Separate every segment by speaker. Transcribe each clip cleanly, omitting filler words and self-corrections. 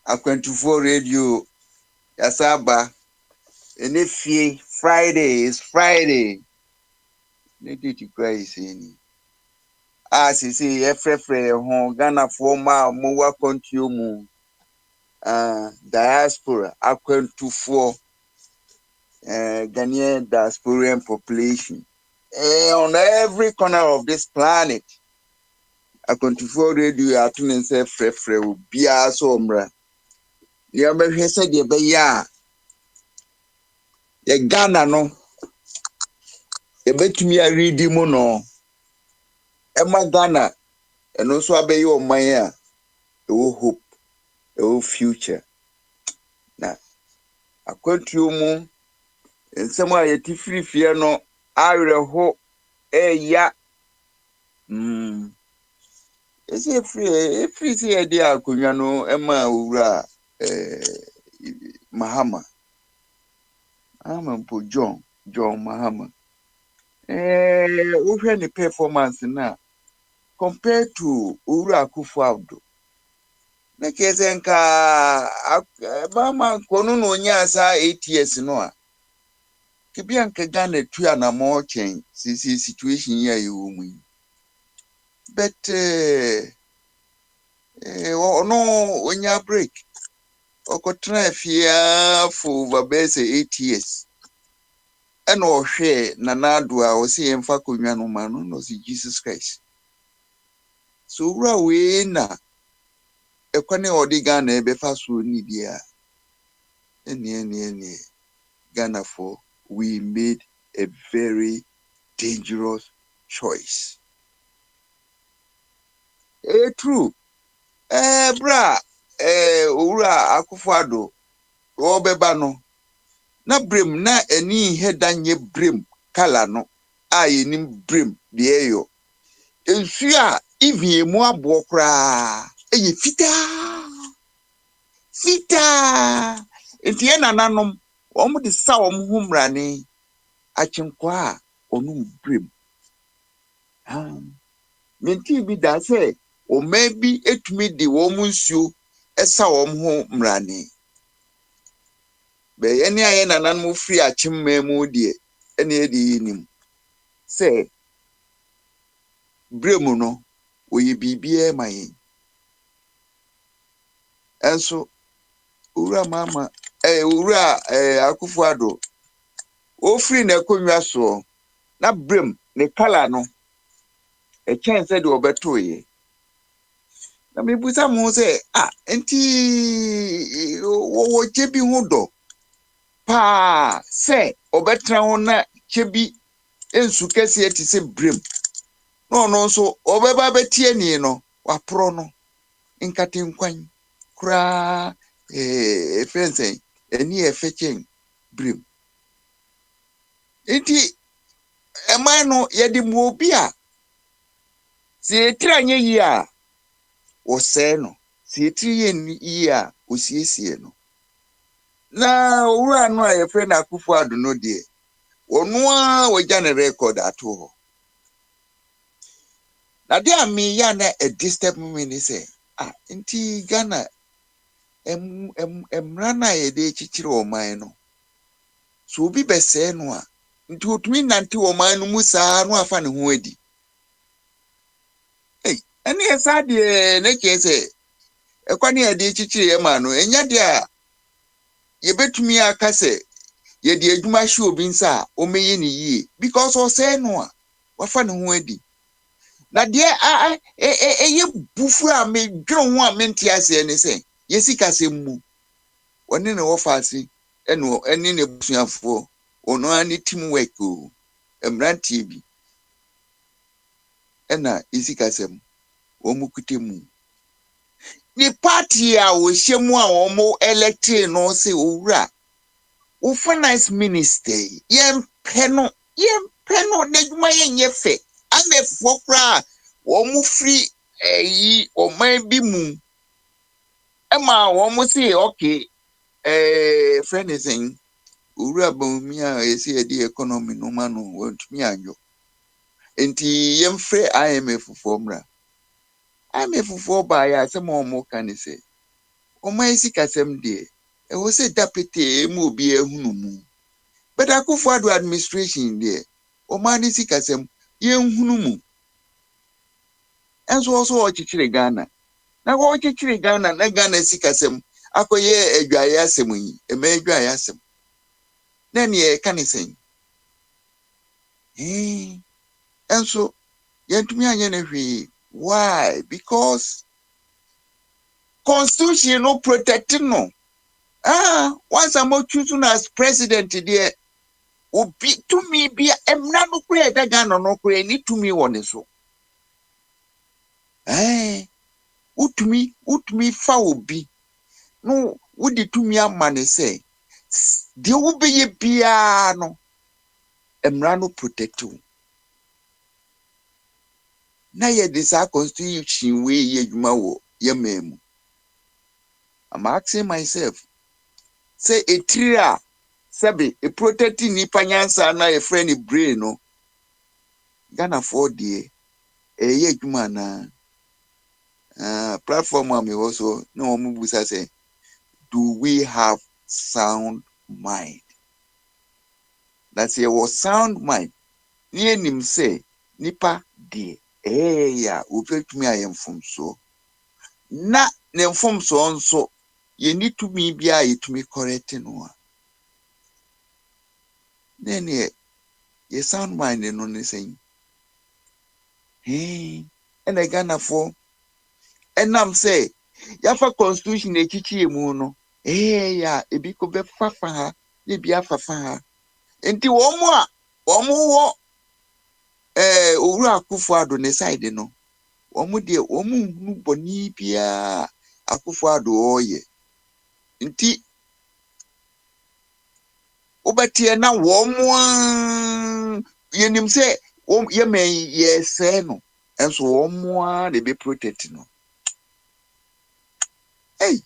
Speaker 1: Akwantufoɔ radio yasaba enefie Friday is Friday ne date Christ ni sisi efrefre ho Ghana for ma mo wa kontio mu diaspora akwantufoɔ Ghanaian diasporian population on every corner of this planet akwantufoɔ radio atunen se frefre obia so omra ya behwe se de be ya ye Ghana no ye betumi a readi mu no ema Ghana eno so abeyi oman a ewo hope ewo future na akwantuo mu ensem a yeti firifie no awerɛho eya ese free se ye de akonwa no ema owura Mahama mpo John Mahama wohwɛ ne performance na compared to Owura Akufo-Addo na kezenka mama kono no nya sa 8 years no a kibia nke Ghana tua na mo chen sisi situation ya yewo mu but ono onya break okotra afia for babese 8 years eno ohwe nanado a osi emfa konwa no ma no si Jesus Christ so ura we na ekwane odi Ghana ebefa so ni bia eni Ghana for we made a very dangerous choice true bra Owura Akufo-Addo obeba no na brem na eni hedanye brem kala no yenim brem de eyo ensu a ivie mu abo kra eye fita entie nananom omo de sa omo humrane achenkwa a onum brem menti bi da se o maybe etumi de wo munsuo esa wo ho mrane be eni aye nanan mu free achimma mu de eni edi nim se bremu no oyi bibie mayin enso ura mama ura Akufo-Addo o free na konwa so na brem ne kala no e chance de obetoye na mebusa mo se enti wo chebi hudo pa se obetra ho na chebi ensu kese eti se brem no so obeba betie ni no wapro no nkate nkwan kura fense eni efechen brem enti ema no yedi mu obi a se etranye yi a ose no se etriye ni yi a osiesie no na owura no a yefe na Akufo-Addo no de onu a wagya ne record ato ho na de ami ya na a disturb me ni say enti Ghana emra na ye de chichire oman no so obi bese no a nti otumi nante oman no musa no afa ne ho adi eni esa de na kese ekwani ade chichire ye ma no enya de a ye betumi aka se ye di adwuma hye obi nsa o meyi ne yie because o say no a wafa ne ho adi na de ye bufu a me dwon ho a mente ase ne say ye sika se mu oni ne wo fa ase eni ne busuafo ono ani teamwork o emrantie bi ena isikasem wo mu kutemu ni party a wo hyemu a wo mo elect no se owura wo finance minister yempeno n'edwuma yenye fe amefo kra wo mu free yi o man bi mu ema wo mu se okay friend is saying owura bawumi a esi edi economy no ma no wontumi anyo enti yemfre IMF formula IMF for ba ya se mo kan se o man sikasem de e wo se dapete mu obi ehunu mu but Akufo-Addo administration de o man sikasem ye nhunu mu enso also o chichire Ghana na wo chichire Ghana na Ghana sikasem akoye adwaye asem yi e ma adwaye asem na ne e kan sen enso yentumi anye na hwe why because constitution no protecting no once I'm choosing as president there obi to me be emna no kure da Ghana no kure ni to me won so utumi fa obi no wodi to me amane say de wo be ye bia no emra no protect you na ye this constitution we ye dwuma wo ye memu. I'm asking myself say a tria sabi a protecting nipa nyansa na e friend brain no Ghana for die ye dwuma na platform am also no mo busa say do we have sound mind? That's a was sound mind near him say nipa die ya ubetumi ayem from so na ne from so nso ye need to me bia ye to me correct no then ye sound mind no ne saying and I Ghana for and I'm say yafa constitution e chichi emu no ya ebi ko be fafa ha ye bia fafa ha enti wo wo owura Akufo-Addo ne side no wo mo de wo mo hunu boni bia Akufo-Addo oye nti obetie na wo mo yenim se ye men ye se no enso wo mo de be protect no hey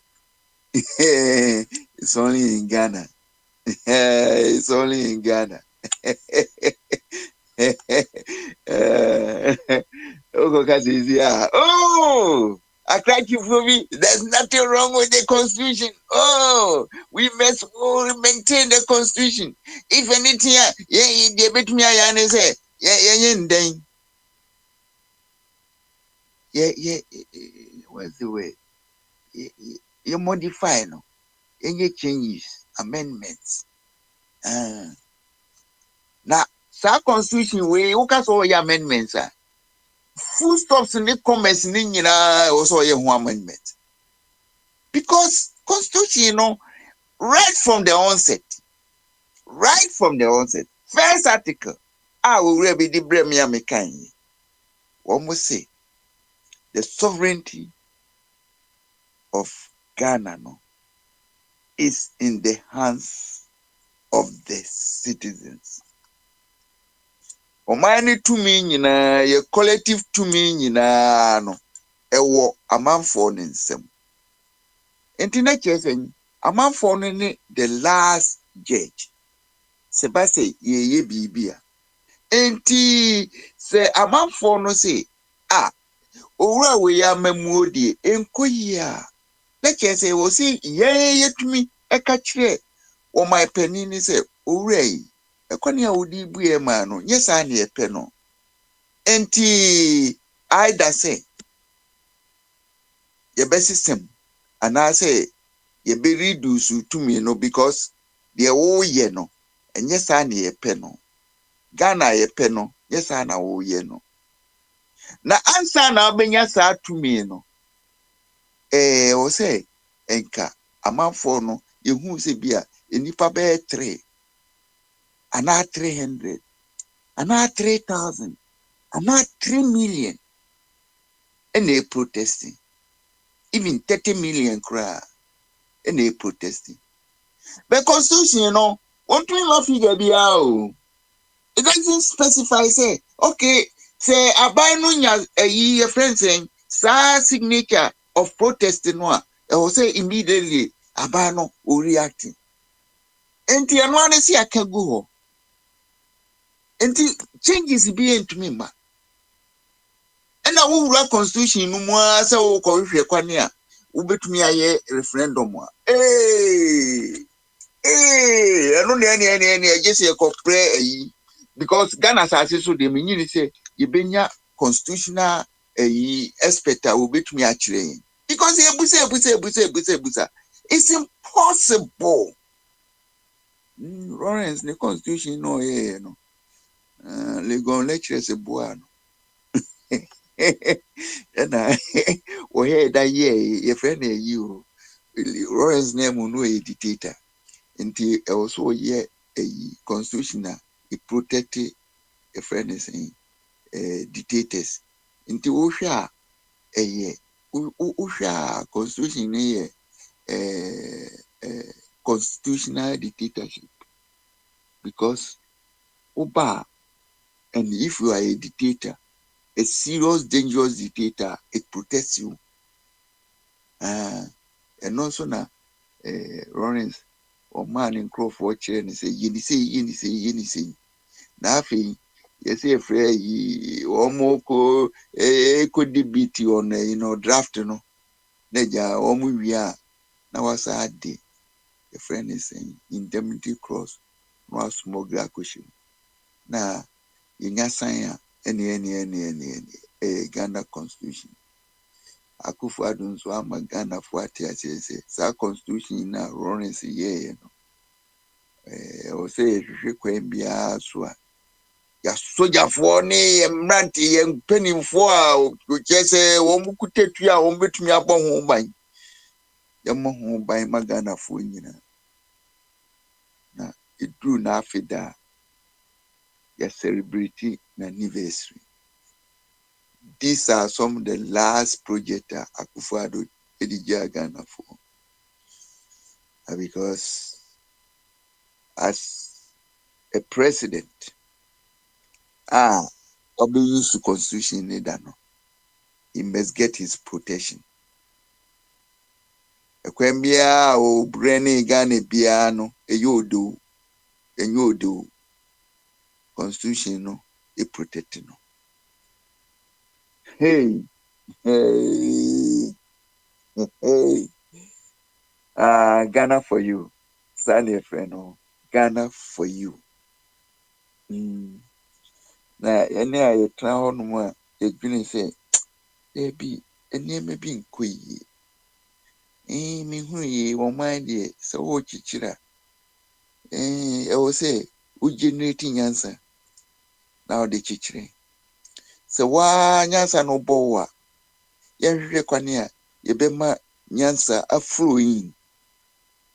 Speaker 1: it's only in Ghana. It's only in Ghana. Oh, I thank you for me. There's nothing wrong with the constitution. Oh, we must maintain the constitution. If anything, they bet me I say, what's the way? You modify no, any changes, amendments. Now, sa constitution we uka so your amendments full stops in the comments ni also your amendment because constitution right from the onset first article we will be the bremia mekan one must say the sovereignty of Ghana is in the hands of the citizens. Omani to me nyina ye collective to me nyina no ewo amanfo ne nsem enti na chesen amanfo no ne the last judge se ba se ye bibia enti se amanfo no se owura we ya mamu odie enkoyi na chesen wo se ye yetumi eka kire o my penini se owura yi ekwani a wodi buye ma no nyesa na epe no enti either say ye be system and I say ye be reduce to me no because the wo ye no and yes, I near penno. Ghana ye penno, yes, I know ye no. Na answer na benya sa to me no. O say, enka, a man for no, you who say beer, enipa be 3, ana 300, ana 3,000, ana 3 million, and they protesting. Even 30 million cry, and they protesting. But constitution, you know, one thing I figure be out. It doesn't specify, say, okay, say, I buy no a year friend saying, sa signature of protesting one. I will say immediately, I buy no reacting. And the one see I can go. And the changes be into me, ma. And I will write constitution no more, so call if you're quania. Ubet me a referendum. Hey. I don't know any just a pray because Ghana says so the meaning say you benya constitutional expert will bet me actually because busa. It's impossible. Lawrence, the constitution no no. Legon lectures a buano. And I hear that your friend you Lawrence name will know a dictator. Nti also ye a constitution a protect a friend is saying dictators. Nti usha a ye usha constitution ye constitutional dictatorship because uba and if you are a dictator, a serious dangerous dictator, it protects you. And also now Lawrence or man in Crawford chair and say yeni say. Nafi, yes, a free omoko could debate on draft no. Neja omu wia na wasa ade. A friend is saying indemnity clause no smuggler question. Na yinya sanya any Ghana constitution. Akufo-Addo so ama Ghana for atiase sa constitution na Lawrence ye no. O say hwehwe bia so a ya soja for ne mranti ye mpanimfo a kese wo mukutetu a wo betumi abɔ ho ban ya mo ho ban magana fo nyina na eduru na afida ya celebrity na anniversary. These are some of the last project Akufo-Addo edija Ghana for because as a president obi use constitution need no he must get his protection. Ekwembia o brene Ghana bia no eyodo constitution no e protect no. Hey Ghana for you. Sani friend no Ghana for you. Na ene a yetra ho no a edwene se ebi ene me bi nkoyi. Me hu ye wo mind ye se wo chichira. E wo se wo generate nyansa na wo de chichire. Se wa nyansa no bo wa ye hwehwe kwane a ye be ma nyansa afro yin.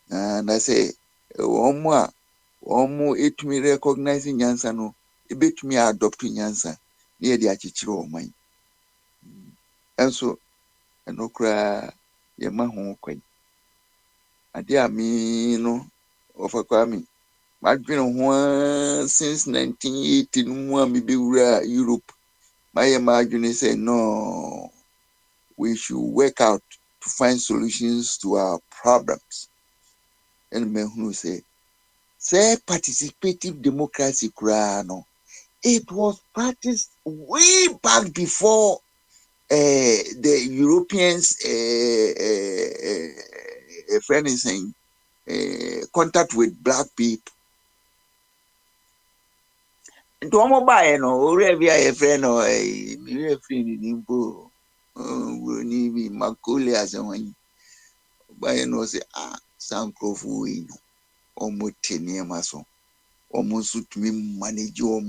Speaker 1: Na say omo etumi recognize nyansa no ebetumi adopt nyansa na ye de achichire oman. Enso enokra ye ma ho kwan. Ade a mi no ofakwa mi madwene ho since 1980 no mu a mi bewura Europe. My imagine say no, we should work out to find solutions to our problems. And me who say participative democracy no, it was practiced way back before the Europeans friend is saying contact with black people. And to omo bae no ore bia ye friend no me friend ni mbo ni bi makole asen bae no say sankrofo we no omo tenie maso almost to me manage your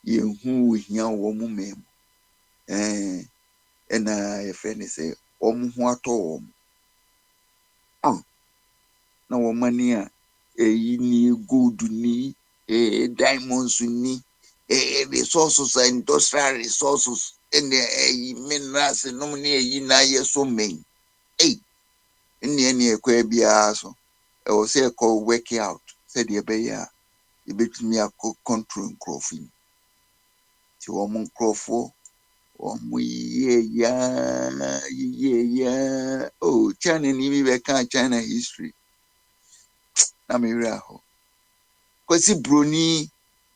Speaker 1: ye who here woman and a friend say what all na money ni gold ni diamonds ni resources and industrial resources and minerals no ni na so main ni ekwa bia so e wo say call work out said ye be ya e betumi akọ control crofin ti wo mon crofo o mu ye ya oh China ni bi be kan China history na me ri aho kwesi broni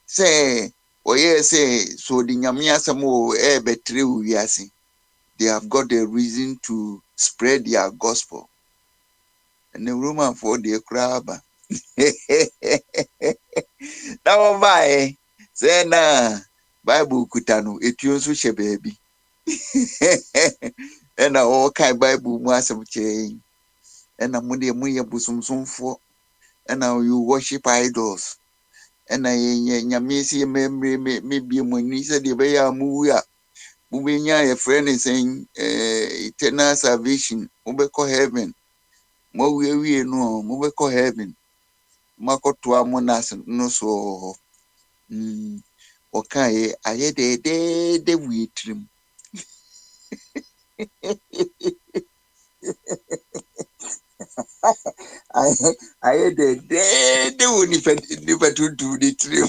Speaker 1: say oye say so the nyame asem o betre wiase they have got the reason to spread their gospel and the Roman for the crab now bye say na Bible kutano etuo so hye baabi and all kind Bible mu asem kire and na mo de mo ye busumsumfo and now you worship idols and I nyame si me bi mo ni se de be ya mu ya mu be nya your friend is saying eternal salvation mo be call heaven mo we no mo be call heaven makoto amonas no so okay aye de we trim aye de woni fe to do the trim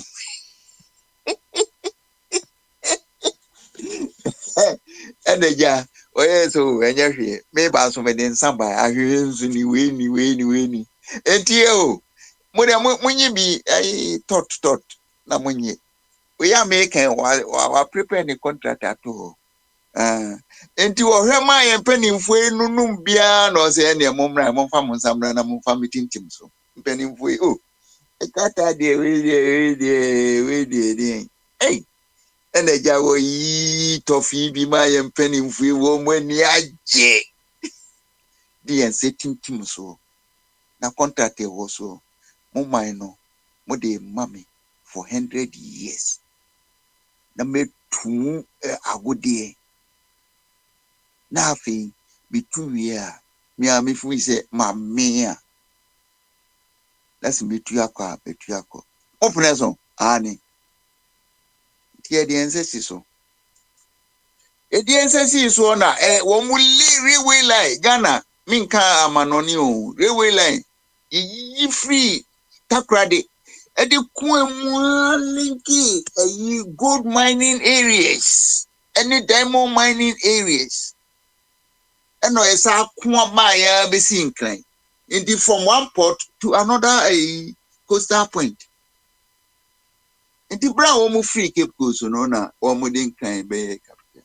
Speaker 1: eneja oye so enye hwe me ba so me den samba ahwe nzu ni we enti o mo de munyi bi tot na munyi we are making wa prepare the contract ato enti wo hwe ma ye mpanimfo enunum bia na o se ene momra momfa monsamra na momfa mitintim so mpanimfo o ekata de we de eneja wo yi tofi bi ma ye mpanimfo wo mo ani agye di en setintim so na contract e wo so mo man no mo de mami for 100 years na metu agode na afi bitu ya mi amefu ise ma me a that's bitu akwa betu akọ open so ani tie de ensesi so e de ensesi so na wo mu railway line Ghana minka amanoni o railway line yi free takrade e de kuamu linki gold mining areas any diamond mining areas and no esa kwa ba ya be sinkran indeed from one port to another coastal point indeed bra wo mu free Cape Coast no na wo mu din kan be capital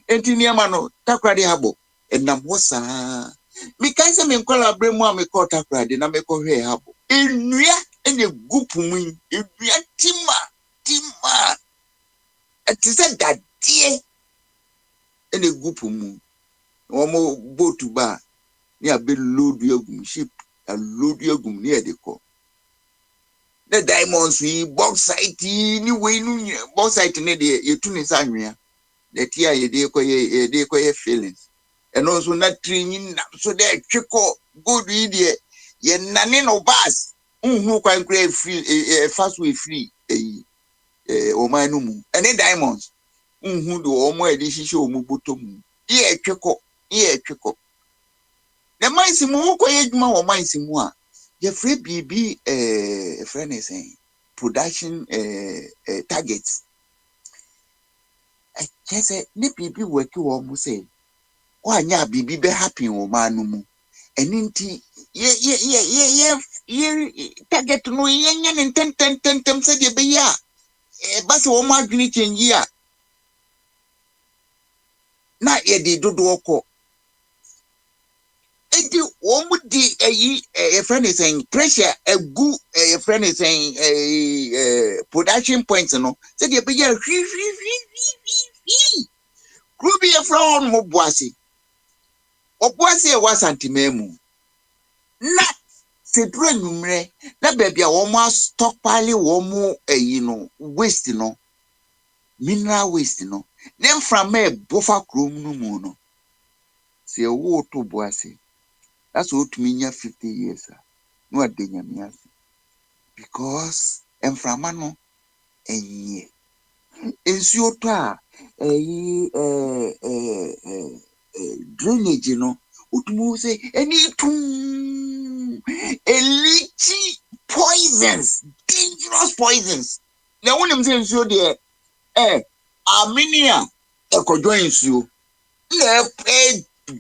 Speaker 1: enti niama no takrade habo enam ho saa mi kan se me nkola bre mu a me ko takrade na me ko hwe habo enua ene gupu mu enua tima eti se dadie ene gupu mu omo boat ba ni abe load yagum ship a load yagum ni edeko the diamonds we bauxite ni we nu bauxite ne de yetu ni sanwea the tia ye de koye feelings and also na training so de tweko good idea ye nane no bus unhu kwan kra free fast way free o man no mu and diamonds unhu do o mo edi hihye o mu botom ye tweko the mines mu ko ye djuma wo mines mu a ye free bibi friend is saying production targets I say ni bibi work wo mu say o anya bibi be happy wo manu mu eninti ye target no ye nya ne ten say de be ya ba se wo ma adwini chenji a na ye de dodo okọ enti wo mu di a friend is saying pressure egu a friend is saying production points no say de be ya Ruby a from Mobuasi. Obuasi a was antimemu. Not Sedre numre na baby a womo stockpile womo no waste no mineral waste no nem from me bofa krom no mu no se wo to boase that's what mean 50 years no adenya me because emframa no enye ensuo to a drainage no utumu say any tum elichi poisons, dangerous poisons. Now when I'm saying so there Armenia ekojo ensuo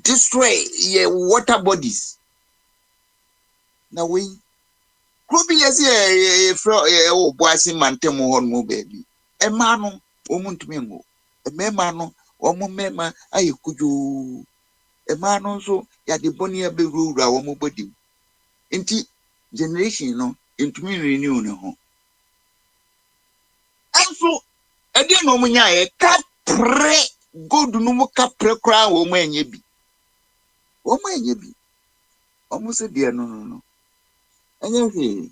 Speaker 1: destroy your water bodies. Now we could be as a bossy mantemo on mo baby. A man omuntmengo. A memano or mema I could you a man also ya the bonia be ruled our mobody. Inti generation no into me renew no home. And so again no munya capre good no capre crown woman ye be. Woman ye be. Almost a dear no. And you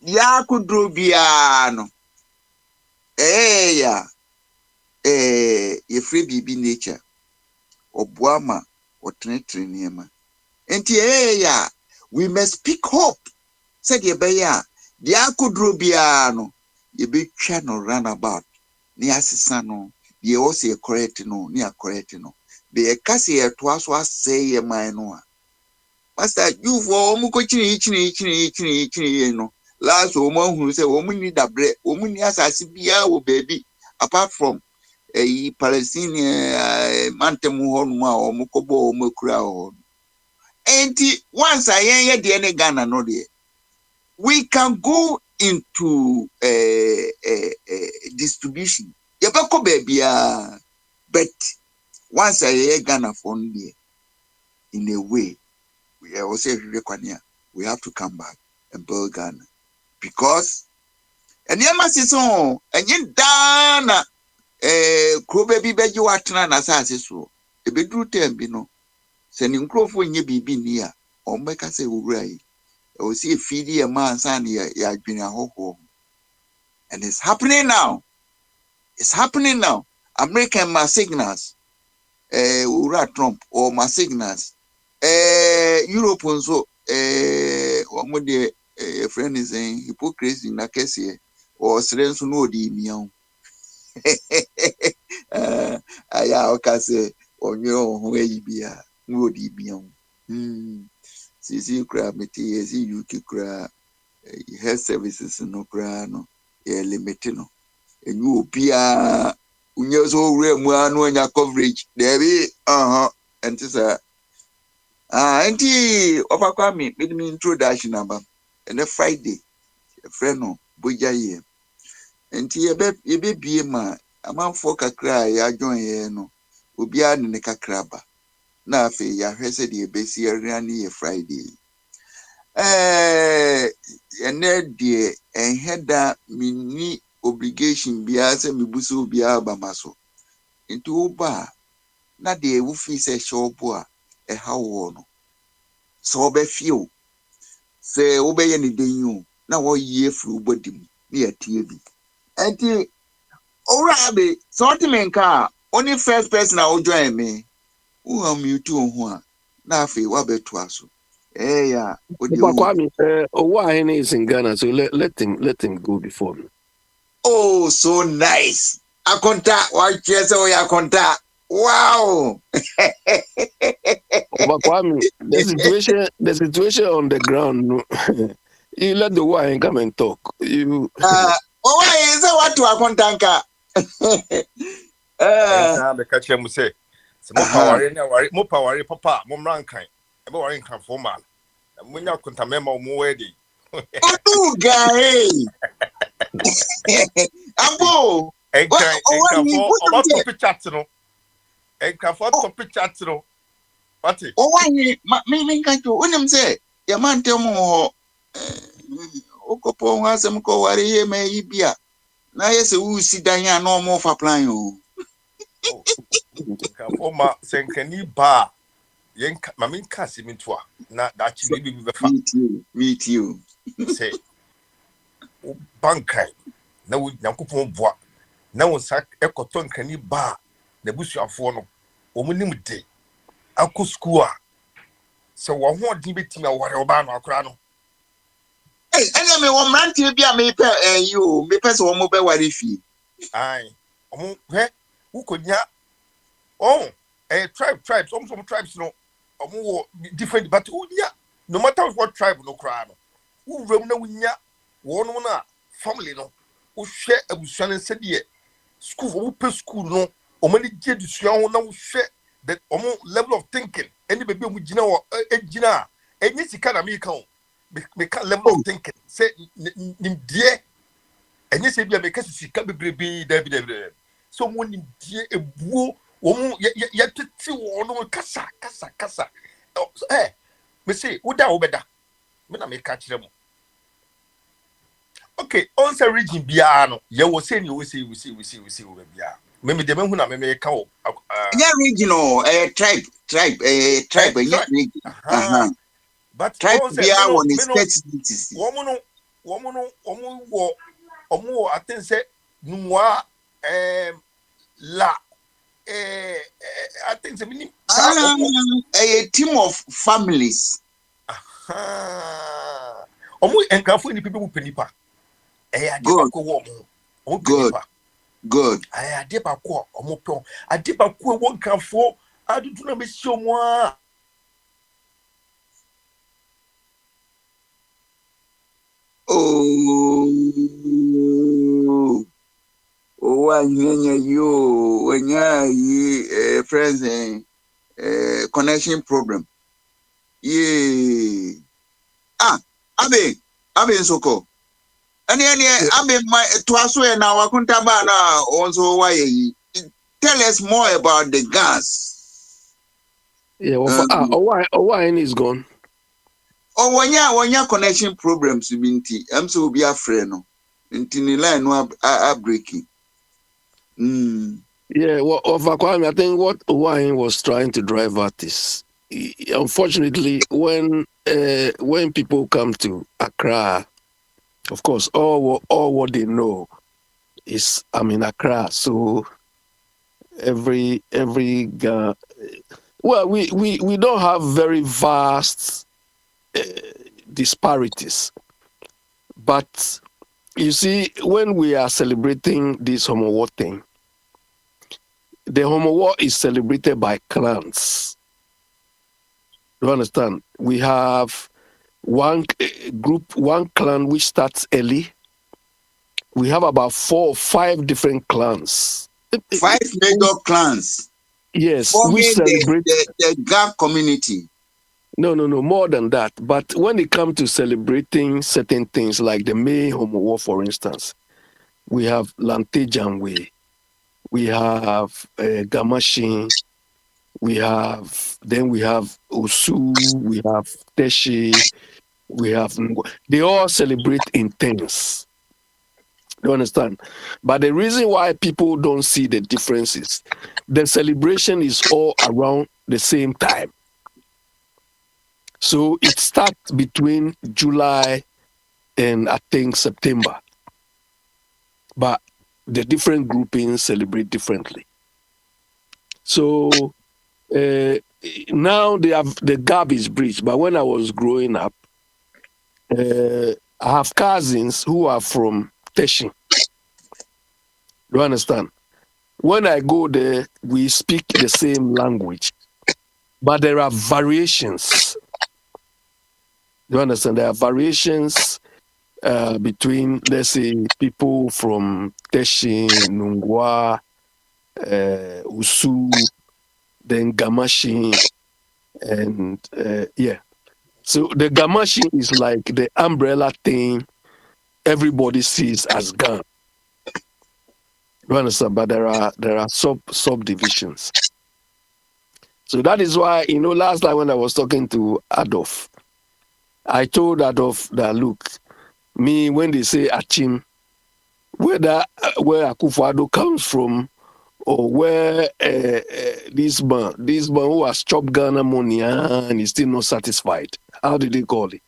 Speaker 1: ya could draw biano. Ya free baby nature or boama or trenema. And ya we must speak hope. Said ye baya, the akudro biano, ye be channel runabout. Near Sisano, ye also correct no, near correct no. Be a cassia twice was say ye mine. Master, you for each no. Last woman who say woman need a bread, woman has a CBA baby, apart from a Palestinian Mantemuhonma or Mukobo or Mukra. And once I hear the any Ghana no there, we can go into distribution. Yabako baby, but once I hear Ghana from there, in a way, we also we have to come back and build Ghana because and so and yin dana kro baby be you atna na asase so e be duru tem bi no se ni nkrofo nye bibi ni a o meka se wura yi o see feed ye man san ya adwene ahoho and it's happening now American mass signals wura Trump or mass signals Europe so omo de friend is saying hypocrisy na kese or sirenso no di miao aya okase onyo ho eyibia no di miao sisi kra meti ezi UK kra health services no kra no limited no enyu opia unye so wure mu anu anya coverage there be entisa enti ofakwa me introduction aba and Friday a friend no Bogyae enti yebe bie ma amanfo kakra ya join ye no obi a ne kakra ba na afi ya hwese de ebesi ariane ye Friday ene de enheda mini obligation bia se mebuso bia abamaso enti oba na de ewu fi se shopo a hawo no so be feel se obeye ne denyu na wo yie furu bodim na yatie bi enti Orabe, something menka only first person I will join me. Who am you two who na fe wa beto aso. Yeah, what
Speaker 2: Kwame, why he is in Ghana, so let him go before me.
Speaker 1: Oh, so nice. Akonta, why chese o akonta. Wow.
Speaker 2: Kwame, the situation on the ground, you let the wine come and talk. You
Speaker 1: Why is that what to akontanka?
Speaker 3: The catcher must say, more power, papa, more rankai, and more income for man. And when you couldn't remember more ready.
Speaker 1: Oh, guy. Ambo.
Speaker 3: And about topic chat, no. And can for topic chat, no. What it?
Speaker 1: Oh, why me can't you? When say, your man tell me, Okopo has some co worry, may be a. Now, yes, who sit down here no more for plan you.
Speaker 3: For my Sankani bar. yenka mami nka siminto a na da chi bi befa
Speaker 1: meet you
Speaker 3: say bankai na wo Nyankopɔn boa na wo sa ekoto nkani ba na busuafo no omunim de akɔ school a so wo ho odin betimi awore oba no akora no
Speaker 1: ene me wo mrante bi a me pe you me pe se wo mo be ware fi
Speaker 3: ai omo ukonya tribes some tribes no omo different but unya no matter what tribe no kra no uwram na unya wono na family no uhwe abusuan nsede school wo pe school no omani gye dusuan ho na uhwe the level of thinking any baby mu gina wo egina enyi sika na me kan me kan level of thinking say nimdie enyi se bia me ka sika bebrebe david so mo nimdie ebuo wo mu ya tete wo no kasa me say wo da wo beda me na me ka kire mo okay on say region bia no ye wo say ni wo say wo bia me de mehu na me ka wo
Speaker 1: yeah regional tribe region
Speaker 3: but
Speaker 1: tribe
Speaker 3: on say
Speaker 1: bia
Speaker 3: no
Speaker 1: won specificities
Speaker 3: wo I think say nwa la I think say mini
Speaker 1: a team of families
Speaker 3: enkafo ni people penipa adebako wo penipa
Speaker 1: good
Speaker 3: adebako omo adebako wo nkafo adudu na mesi omo a
Speaker 1: wanya you wanya yi friends connection problem abe nsoko ani abe to aso e na wakunta ba na onso waye yi tell us more about the gas
Speaker 2: why is gone
Speaker 1: wanya connection problems binti am so obi afre no nti ni line no a breaking
Speaker 2: Yeah, well, I think what Wine was trying to drive at is, unfortunately, when people come to Accra, of course, all what they know is I'm in Accra, so every well, we don't have very vast disparities, but you see, when we are celebrating this Homo War thing, the Homo War is celebrated by clans. You understand? We have one group, one clan which starts early. We have about 4 or 5 different clans.
Speaker 1: 5 major clans.
Speaker 2: Yes,
Speaker 1: we celebrate the Ga community.
Speaker 2: No, more than that. But when it comes to celebrating certain things like the May Homo War, for instance, we have Lantejanwe, we have Gamashin, we have Osu, we have Teshi, we have they all celebrate in things. You understand? But the reason why people don't see the differences, the celebration is all around the same time. So it starts between July and I think September. But the different groupings celebrate differently. So now the gap is bridged. But when I was growing up, I have cousins who are from Teshin. You understand? When I go there, we speak the same language, but there are variations. You understand? There are variations between, let's say, people from Teshin, Nungwa, Usu, then Gamashi, and yeah. So the Gamashi is like the umbrella thing everybody sees as Gan. You understand? But there are subdivisions. So that is why, last time when I was talking to Adolf, I told Adolf that, look, me, when they say Achim, where Akufo-Addo comes from, or where this man who has chopped Ghana money and is still not satisfied. How did they call it?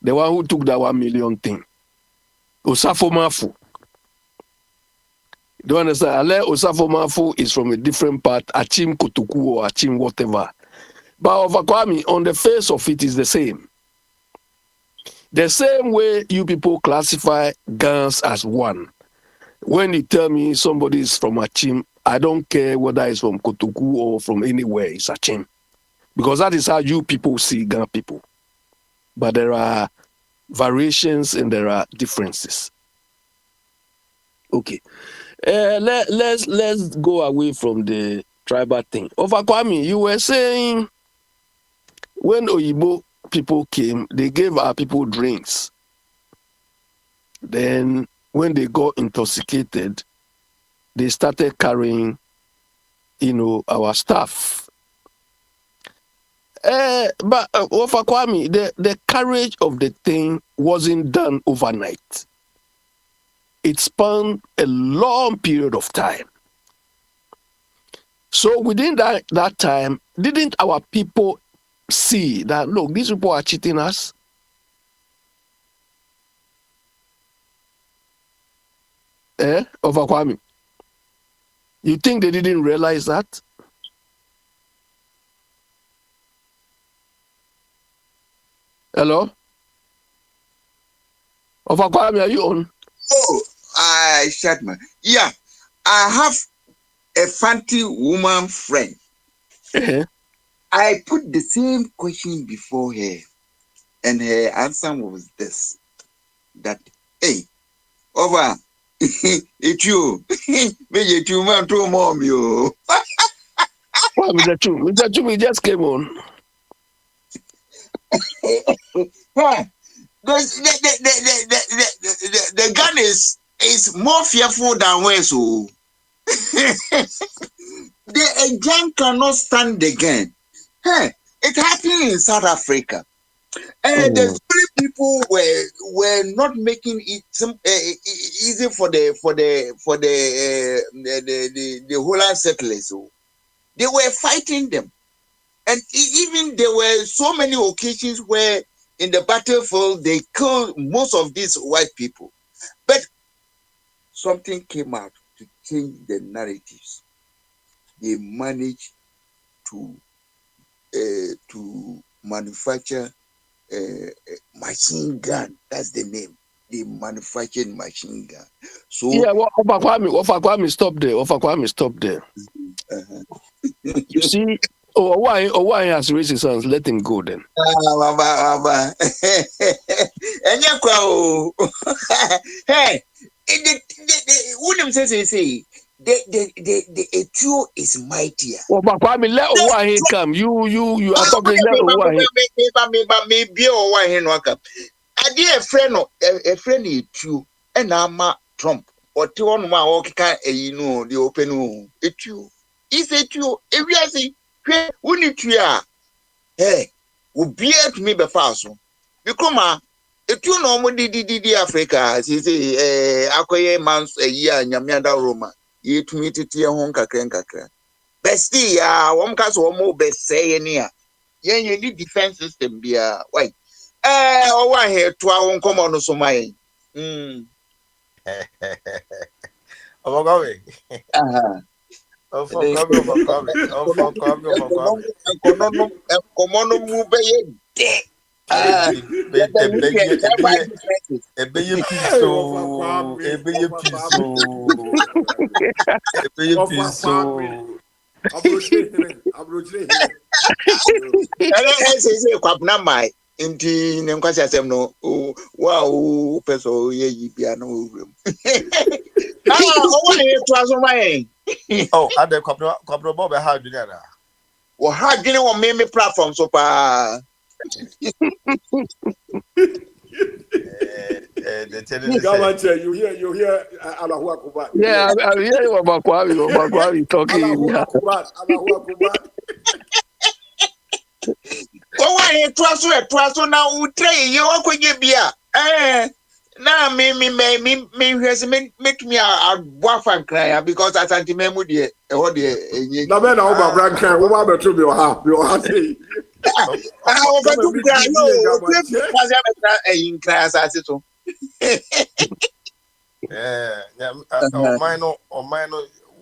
Speaker 2: The one who took that 1 million thing. Osafo Mafu. Do you understand? Ale Osafo Mafu is from a different part, Achim Kotoku or Achim whatever. But Ofakwami, on the face of it, is the same. The same way you people classify guns as one. When you tell me somebody is from Achim, I don't care whether it's from Kotoku or from anywhere, it's Achim. Because that is how you people see Ghana people. But there are variations and there are differences. Okay. Let's go away from the tribal thing. Ofakwami, you were saying when Oyibo people came, they gave our people drinks. Then when they got intoxicated, they started carrying, our stuff. But Ofakwami, the courage of the thing wasn't done overnight. It spanned a long period of time. So within that time, didn't our people see that, look, these people are cheating us? Ofakwami? You think they didn't realize that? Hello? Ofakwami, are you on?
Speaker 1: Oh, I shut my. Yeah, I have a fancy woman friend. I put the same question before her, and her answer was this: that, hey, over, it's you, it's you, man, to mom, you.
Speaker 2: Well, Mr. Chu, we just came on.
Speaker 1: The gun is more fearful than when so. The gun cannot stand the gun. Hey, it happened in South Africa. And the three people were not making it easy for the Holland settlers. So they were fighting them, and even there were so many occasions where in the battlefield they killed most of these white people. But something came out to change the narratives. They managed to manufacture machine gun. That's the name. They manufactured machine gun. So
Speaker 2: yeah, Ofakwami, stop there. You see, why has raised his hands? Let him go then.
Speaker 1: Hey, what say the Etuo is mightier.
Speaker 2: Ofakwami, let Owahe come. You are talking. Let Owahe.
Speaker 1: Maybe Owahe no come. I dear a friend Etuo, and I'm Trump. Or two on my walk, the open room. Etuo is Etuo. If you see, we need to hey, will be at me before so. Because Etuo no more did Africa. She say, Akoye months a year, Nyamianda Roma. You to meet it here, Honka Krenkakra. Bestie, one cast or more best say near. Yeah, you need defense system, be why? Oh, I hear to our own common so my.
Speaker 3: Bogyae.
Speaker 1: Inti nenkwasi asem no wow peso ye yibia no wurem o wa he to aso mai
Speaker 3: Oh, ade kwabro bob ha adwene na
Speaker 1: wo ha adwene wo meme platform so pa
Speaker 4: you hear Allahu Akbar.
Speaker 2: Yeah, I'm hearing Ofakwami talking.
Speaker 4: Allahu Akbar.
Speaker 1: O wa he to aso na utre ye wo kwenye bia na me hwese me make me a boyfriend cry because asante memu de e ho de enye
Speaker 4: Na be na wo ba brankan wo ba beto bi o ha say.
Speaker 1: o fa tu cry yo o tu
Speaker 4: Yeah.
Speaker 1: kwaze betra eyin cry asase so
Speaker 3: ɔman no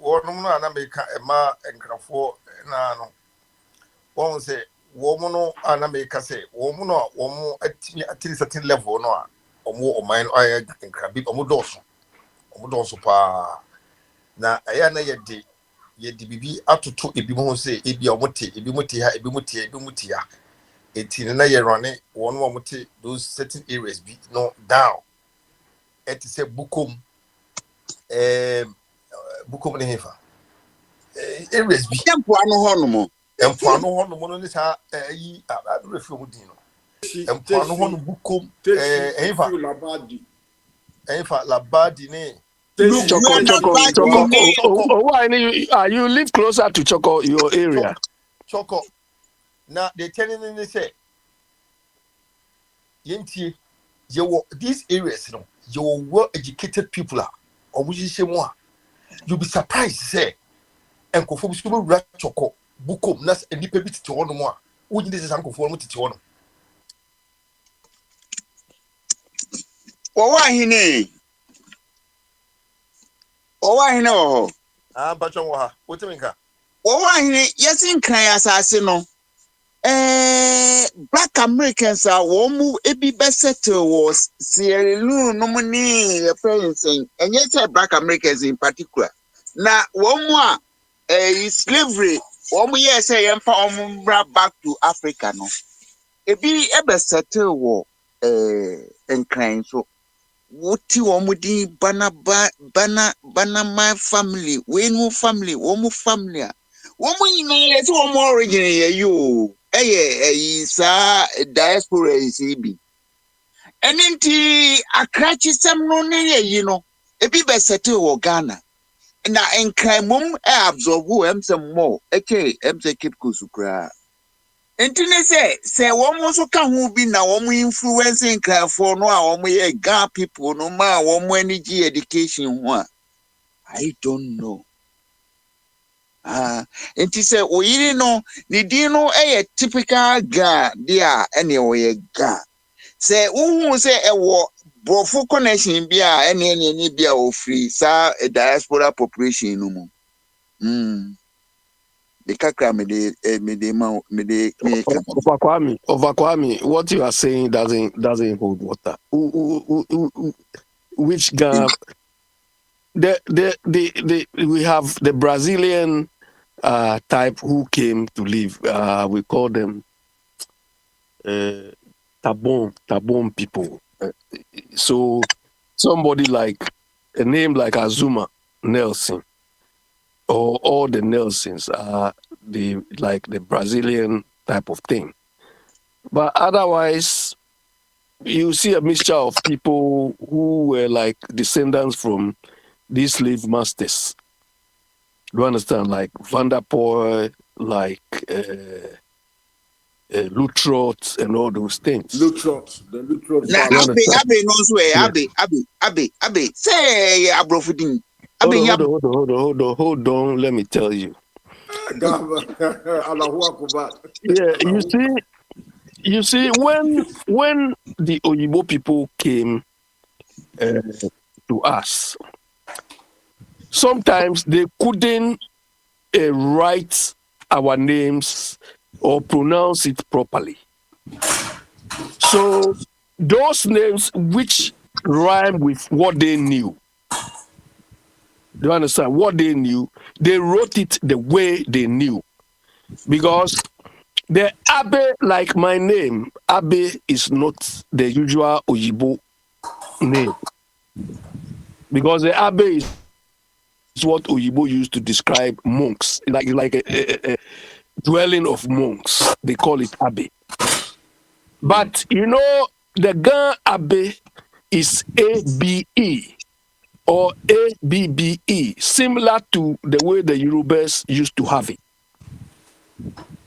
Speaker 3: wɔnom no a na meka ɛma nkrafo na no wɔn sɛ wɔn no a na meka sɛ wɔn no a wɔn atumi atiri certain level no a wɔn ɔman no ayɛ nkrabi wɔn dɔɔso paa na ɛyɛ na yɛde bibi atoto ebi mu ho sɛ ebi a ebi mu te ha ebi mu te ha eti na yɛrane wɔn a wɔn te those certain areas bi no down ɛte sɛ bukom bukom ne hefa areas bi
Speaker 1: tempo ano ho no mo
Speaker 3: empoano ho no mo ne sa yi adrefi mu din no empoano ho no bukom hefa labadi ne
Speaker 2: Choco. Oh, why you live closer to Choco, your area?
Speaker 3: Choco. Now they telling me say, "Yenti, these areas, you know, your well-educated people are, or which is more. You'll be surprised, say, and conform to rat Choco, bukom, nas and nipa bit to one more. Wouldn't this is unconform to one?
Speaker 1: why hine oh
Speaker 3: Bacha what do you mean?
Speaker 1: why hine yesin cry asase no black Americans are womu ebi besettle was Sierra Leone no money parents and yet black Americans in particular na womu slavery womu yes say yemfa back to Africa no ebi besettle wo enkran so wuti womu di bana my family wenu family womu family womu yina yesi womu origin ye yo sa diaspora isibi enenti akrachi sem no ne ye no ebi be settle wo Ghana na enkran mum absorb wo emsem mo emse keep kusukra enti ne se womu so ka ho bi na womu influence enkranfo no a womu ye Ghana people no ma womu energy education ho a I don't know. Enti se oyiri no ni din no typical ga dia ene oye ga se uhu se ewo brofo connection bia ene bia o free sa diaspora population no mu the kakra me de
Speaker 2: Overkwame, what you are saying doesn't hold water. Which Ghana? We have the Brazilian type who came to live. We call them Tabon people. So somebody like a name like Azuma Nelson, or all the Nelsons are the Brazilian type of thing. But otherwise, you see a mixture of people who were like descendants from these slave masters. You understand, like Vanderpoel, like Lutrot, and all those things.
Speaker 4: Lutrot.
Speaker 1: Na Abe no so Abe say abrofudin.
Speaker 2: Hold on. Let me tell you. Yeah, you see, when the Oyibo people came to us, sometimes they couldn't write our names or pronounce it properly. So those names which rhyme with what they knew, do you understand? What they knew, they wrote it the way they knew. Because the Abe, like my name, Abe is not the usual Oyibo name. Because the Abe is what Oyibo used to describe monks, like a dwelling of monks. They call it Abe. But you know, the Gan Abe is ABE or ABBE, similar to the way the Yorubas used to have it.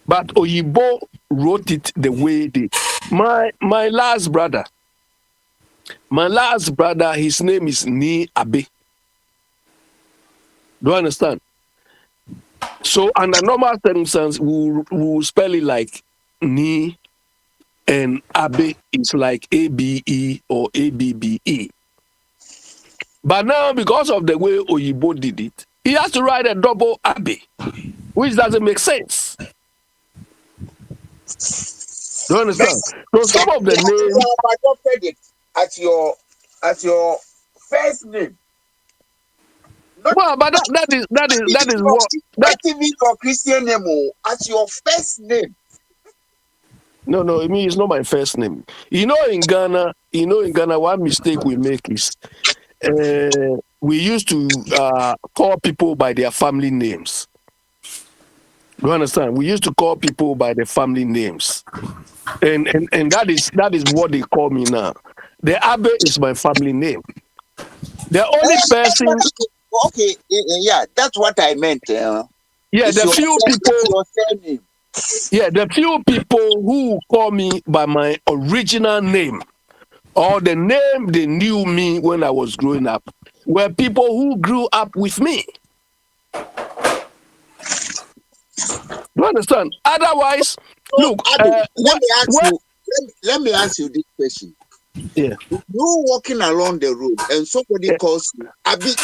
Speaker 2: But Oyibo wrote it the way they. My last brother, My last brother, his name is Ni Abe. Do you understand? So under normal circumstances, we will spell it like Ni, and Abe is like ABE or ABBE. But now, because of the way Oyibo did it, he has to write a double Abe, which doesn't make sense. Do you understand? So some of the names
Speaker 1: adopted it as your first name.
Speaker 2: Well, but that is what
Speaker 1: not even your Christian name as your first name.
Speaker 2: No, I mean it's not my first name. In Ghana, one mistake we make is we used to call people by their family names. You understand? We used to call people by their family names, and that is what they call me now. The Abe is my family name. The only person.
Speaker 1: Okay, yeah, that's what I meant.
Speaker 2: Yeah, the few people. Yeah, the few people who call me by my original name or the name they knew me when I was growing up were people who grew up with me. You understand? Otherwise, look.
Speaker 1: Let me ask you this question.
Speaker 2: Yeah.
Speaker 1: If you're walking along the road and somebody calls you Abi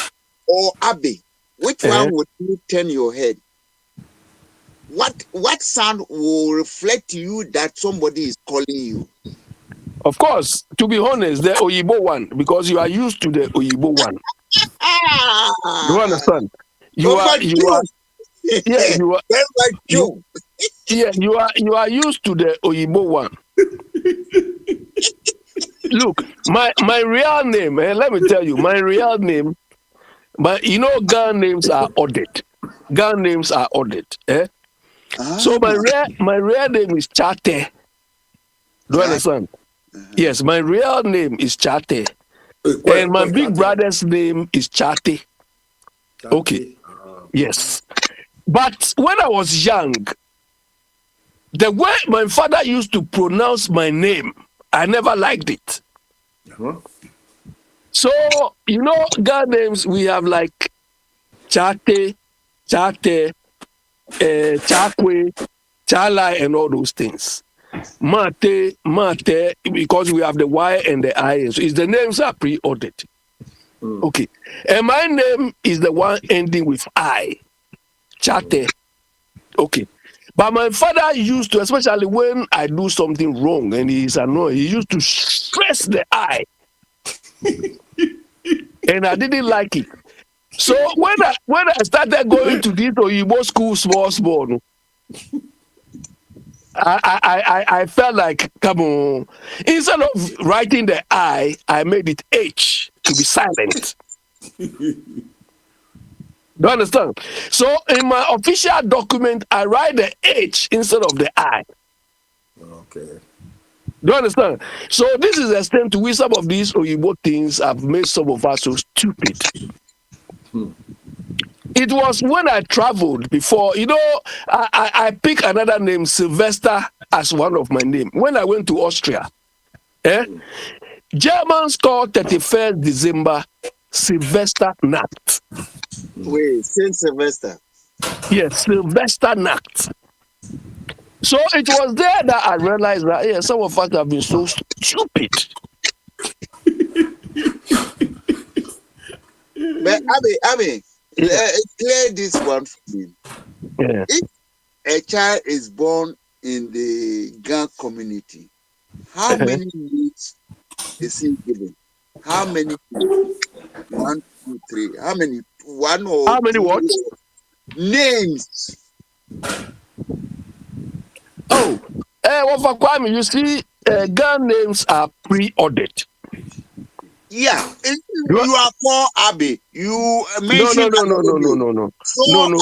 Speaker 1: or Abe, which one would you turn your head? What sound will reflect to you that somebody is calling you?
Speaker 2: Of course, to be honest, the Oyibo one, because you are used to the Oyibo one. Do you understand? You are used to the Oyibo one. Look, my real name, let me tell you, my real name, Ghana names are ordered. Ghana names are ordered. So my real name is Chate. Do you understand? Yes, my real name is Chate. And my big brother's name is Chate. Okay. Yes. But when I was young, the way my father used to pronounce my name, I never liked it. So, Ghana names, we have like Chate, Chakwe, Chalai, and all those things. Mate, because we have the Y and the I, so the names are pre-ordered. Okay. And my name is the one ending with I. Chate. Okay. But my father used to, especially when I do something wrong and he's annoyed, he used to stress the I. And I didn't like it. So when I started going to this Oyibo school, small, I felt like, come on. Instead of writing the I made it H to be silent. Do you understand? So in my official document, I write the H instead of the I.
Speaker 4: Okay.
Speaker 2: Do you understand? So this is the extent to which some of these Oyibo things have made some of us so stupid. It was when I traveled before, I picked another name, Sylvester, as one of my names. When I went to Austria, Germans call 31st December Sylvester Nacht.
Speaker 1: Wait, Saint Sylvester?
Speaker 2: Yes, Sylvester Nacht. So it was there that I realized that some of us have been so stupid.
Speaker 1: But Abi, clear this one for me.
Speaker 2: Yeah.
Speaker 1: If a child is born in the Gang community, how many names is he given? How many? 1, 2, 3. How many? One or
Speaker 2: how many what?
Speaker 1: Names.
Speaker 2: Oh, well, for Kwame, you see, gun names are pre-ordered.
Speaker 1: Yeah, you are called Abe. You mentioned
Speaker 2: no.
Speaker 1: So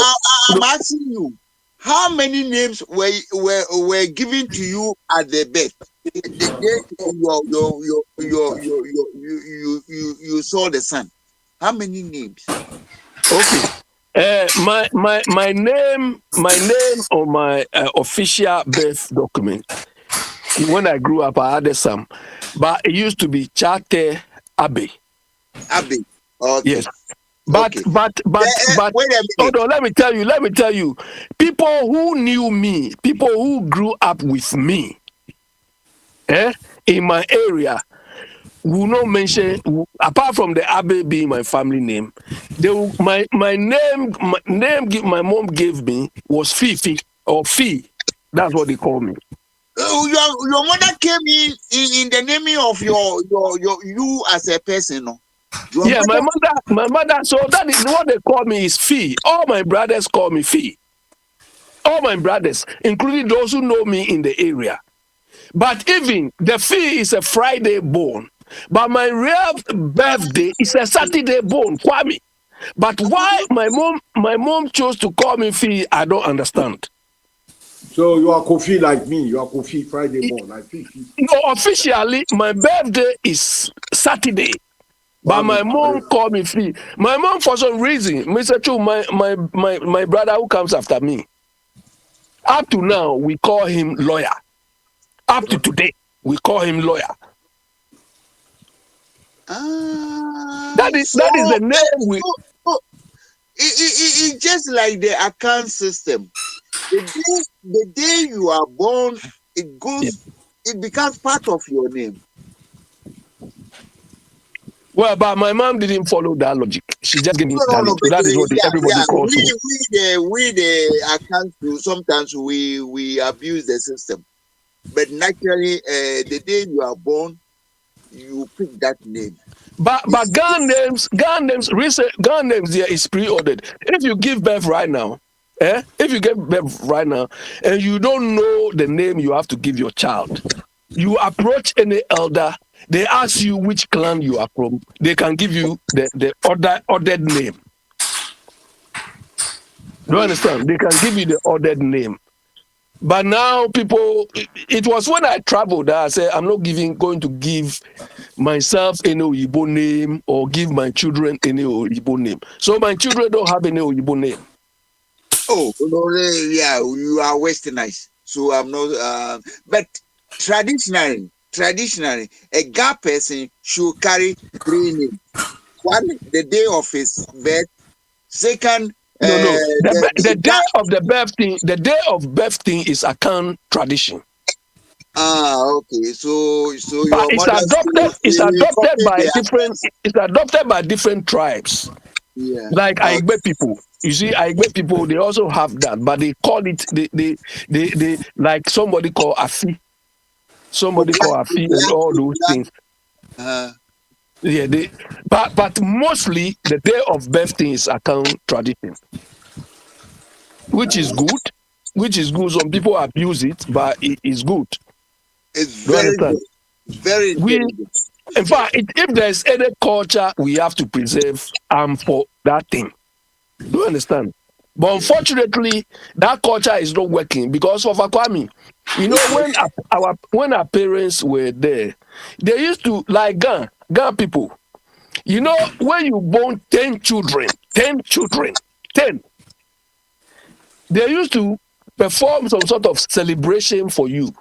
Speaker 1: I'm asking you, how many names were given to you at the birth? The day you saw the sun. How many names?
Speaker 2: Okay. My name on my official birth document. When I grew up, I had some, but it used to be Chate Abe.
Speaker 1: Abe. Okay.
Speaker 2: Yes. But
Speaker 1: Okay.
Speaker 2: but
Speaker 1: Wait a
Speaker 2: hold
Speaker 1: minute.
Speaker 2: on, let me tell you, people who knew me, people who grew up with me, in my area, will not mention, apart from the Abe being my family name, they will, my my mom gave me was Fifi or Fee. That's what they call me.
Speaker 1: Your mother came in the naming of your you as a person. No? Your
Speaker 2: Yeah,
Speaker 1: mother.
Speaker 2: my mother. So that is what they call me is Fee. All my brothers call me Fee. All my brothers, including those who know me in the area. But even the Fee is a Friday born. But my real birthday is a Saturday born, Kwame. But why my mom chose to call me Fee, I don't understand.
Speaker 4: So you are Kofi like me. You are Kofi Friday born like Fifi.
Speaker 2: No, officially, my birthday is Saturday. But my
Speaker 4: Kwame.
Speaker 2: mom called me Fee. My mom, for some reason, Mr. Chu, my brother who comes after me, up to now, we call him lawyer. Up to today, we call him lawyer. That is the name we.
Speaker 1: So it's just like the account system. The day you are born, it goes.
Speaker 2: Yeah.
Speaker 1: It becomes part of your name.
Speaker 2: Well, but my mom didn't follow that logic. She just gave me that
Speaker 1: No,
Speaker 2: name. So
Speaker 1: but
Speaker 2: that is what everybody
Speaker 1: yeah.
Speaker 2: calls me.
Speaker 1: We the account sometimes we abuse the system. But naturally, the day you are born, you pick that name.
Speaker 2: But gun names, recent gun names there is pre-ordered. If you give birth right now, if you give birth right now, and you don't know the name you have to give your child, you approach any elder, they ask you which clan you are from, they can give you the ordered name. Do you understand? They can give you the ordered name. But now people, it was when I traveled that I said, I'm not going to give myself any Oyibo name or give my children any Oyibo name. So my children don't have any Oyibo name.
Speaker 1: Oh, no, yeah, you are westernized. So I'm not. But traditionally, a Ga person should carry three names. One, the day of his birth. Second,
Speaker 2: No. The
Speaker 1: the
Speaker 2: day of the day of birth thing is account tradition.
Speaker 1: Okay. So
Speaker 2: But
Speaker 1: your mother
Speaker 2: it's
Speaker 1: she
Speaker 2: adopted
Speaker 1: copied
Speaker 2: by
Speaker 1: the
Speaker 2: different
Speaker 1: accent.
Speaker 2: it's adopted by different tribes.
Speaker 1: Yeah.
Speaker 2: Like
Speaker 1: Okay.
Speaker 2: Aigbe people. You see, Aigbe people, they also have that, but they call it they like somebody called Afi. Somebody called Afi and all those things.
Speaker 1: Uh,
Speaker 2: Yeah, but mostly the day of birth thing is account tradition, which is good. Which is good. Some people abuse it, but it is good.
Speaker 1: it's
Speaker 2: Do you
Speaker 1: very
Speaker 2: understand?
Speaker 1: good. Very
Speaker 2: We,
Speaker 1: intelligent.
Speaker 2: in fact, if there's any culture we have to preserve, for that thing. Do you understand? But unfortunately, that culture is not working because of Akwami. You know, when our parents were there, they used to like Gan people. You know, when you born 10 children, 10, they used to perform some sort of celebration for you.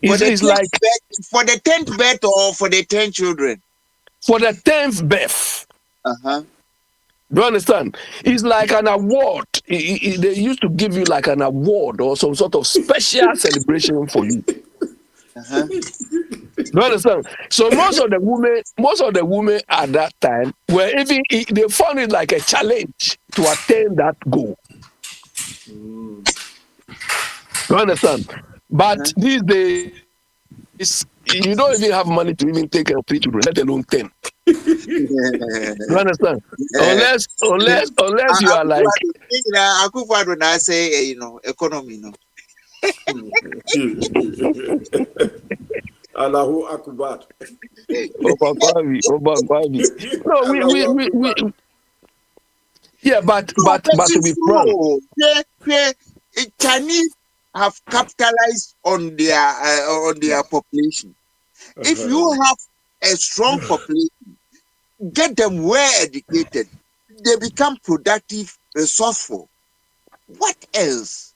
Speaker 1: For the
Speaker 2: It's like
Speaker 1: for the 10th birth or for the 10 children.
Speaker 2: for the 10th birth.
Speaker 1: Uh-huh.
Speaker 2: Do you understand? It's like an award. They used to give you like an award or some sort of special celebration for you.
Speaker 1: Uh-huh.
Speaker 2: Do you understand? So most of the women at that time were even they found it like a challenge to attain that goal.
Speaker 4: Mm.
Speaker 2: Do you understand?
Speaker 1: Uh-huh.
Speaker 2: But these days, you don't even have money to even take care of 3 children, let alone 10. You understand? Unless you are like
Speaker 1: Akufo-Addo na say, economy, no.
Speaker 4: Allahu Akbar.
Speaker 2: Obakwabi. No,
Speaker 4: Allahu Akbar.
Speaker 2: yeah, but
Speaker 1: No, but
Speaker 2: to
Speaker 1: it's
Speaker 2: be frank,
Speaker 1: true. Chinese have capitalized on their population. If you have a strong population, get them well educated, they become productive, resourceful. What else?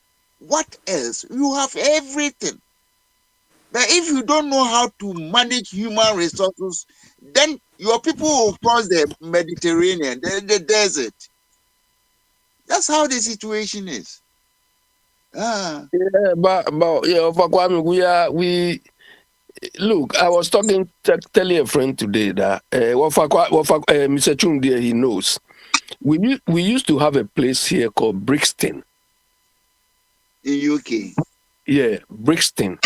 Speaker 1: You have everything. But if you don't know how to manage human resources, then your people will cross the Mediterranean, the desert. That's how the situation is.
Speaker 2: Yeah, but yeah, for Kwame, we look. I was telling a friend today that Mr. Chung there, he knows. We used to have a place here called Brixton.
Speaker 1: In UK.
Speaker 2: Yeah, Brixton.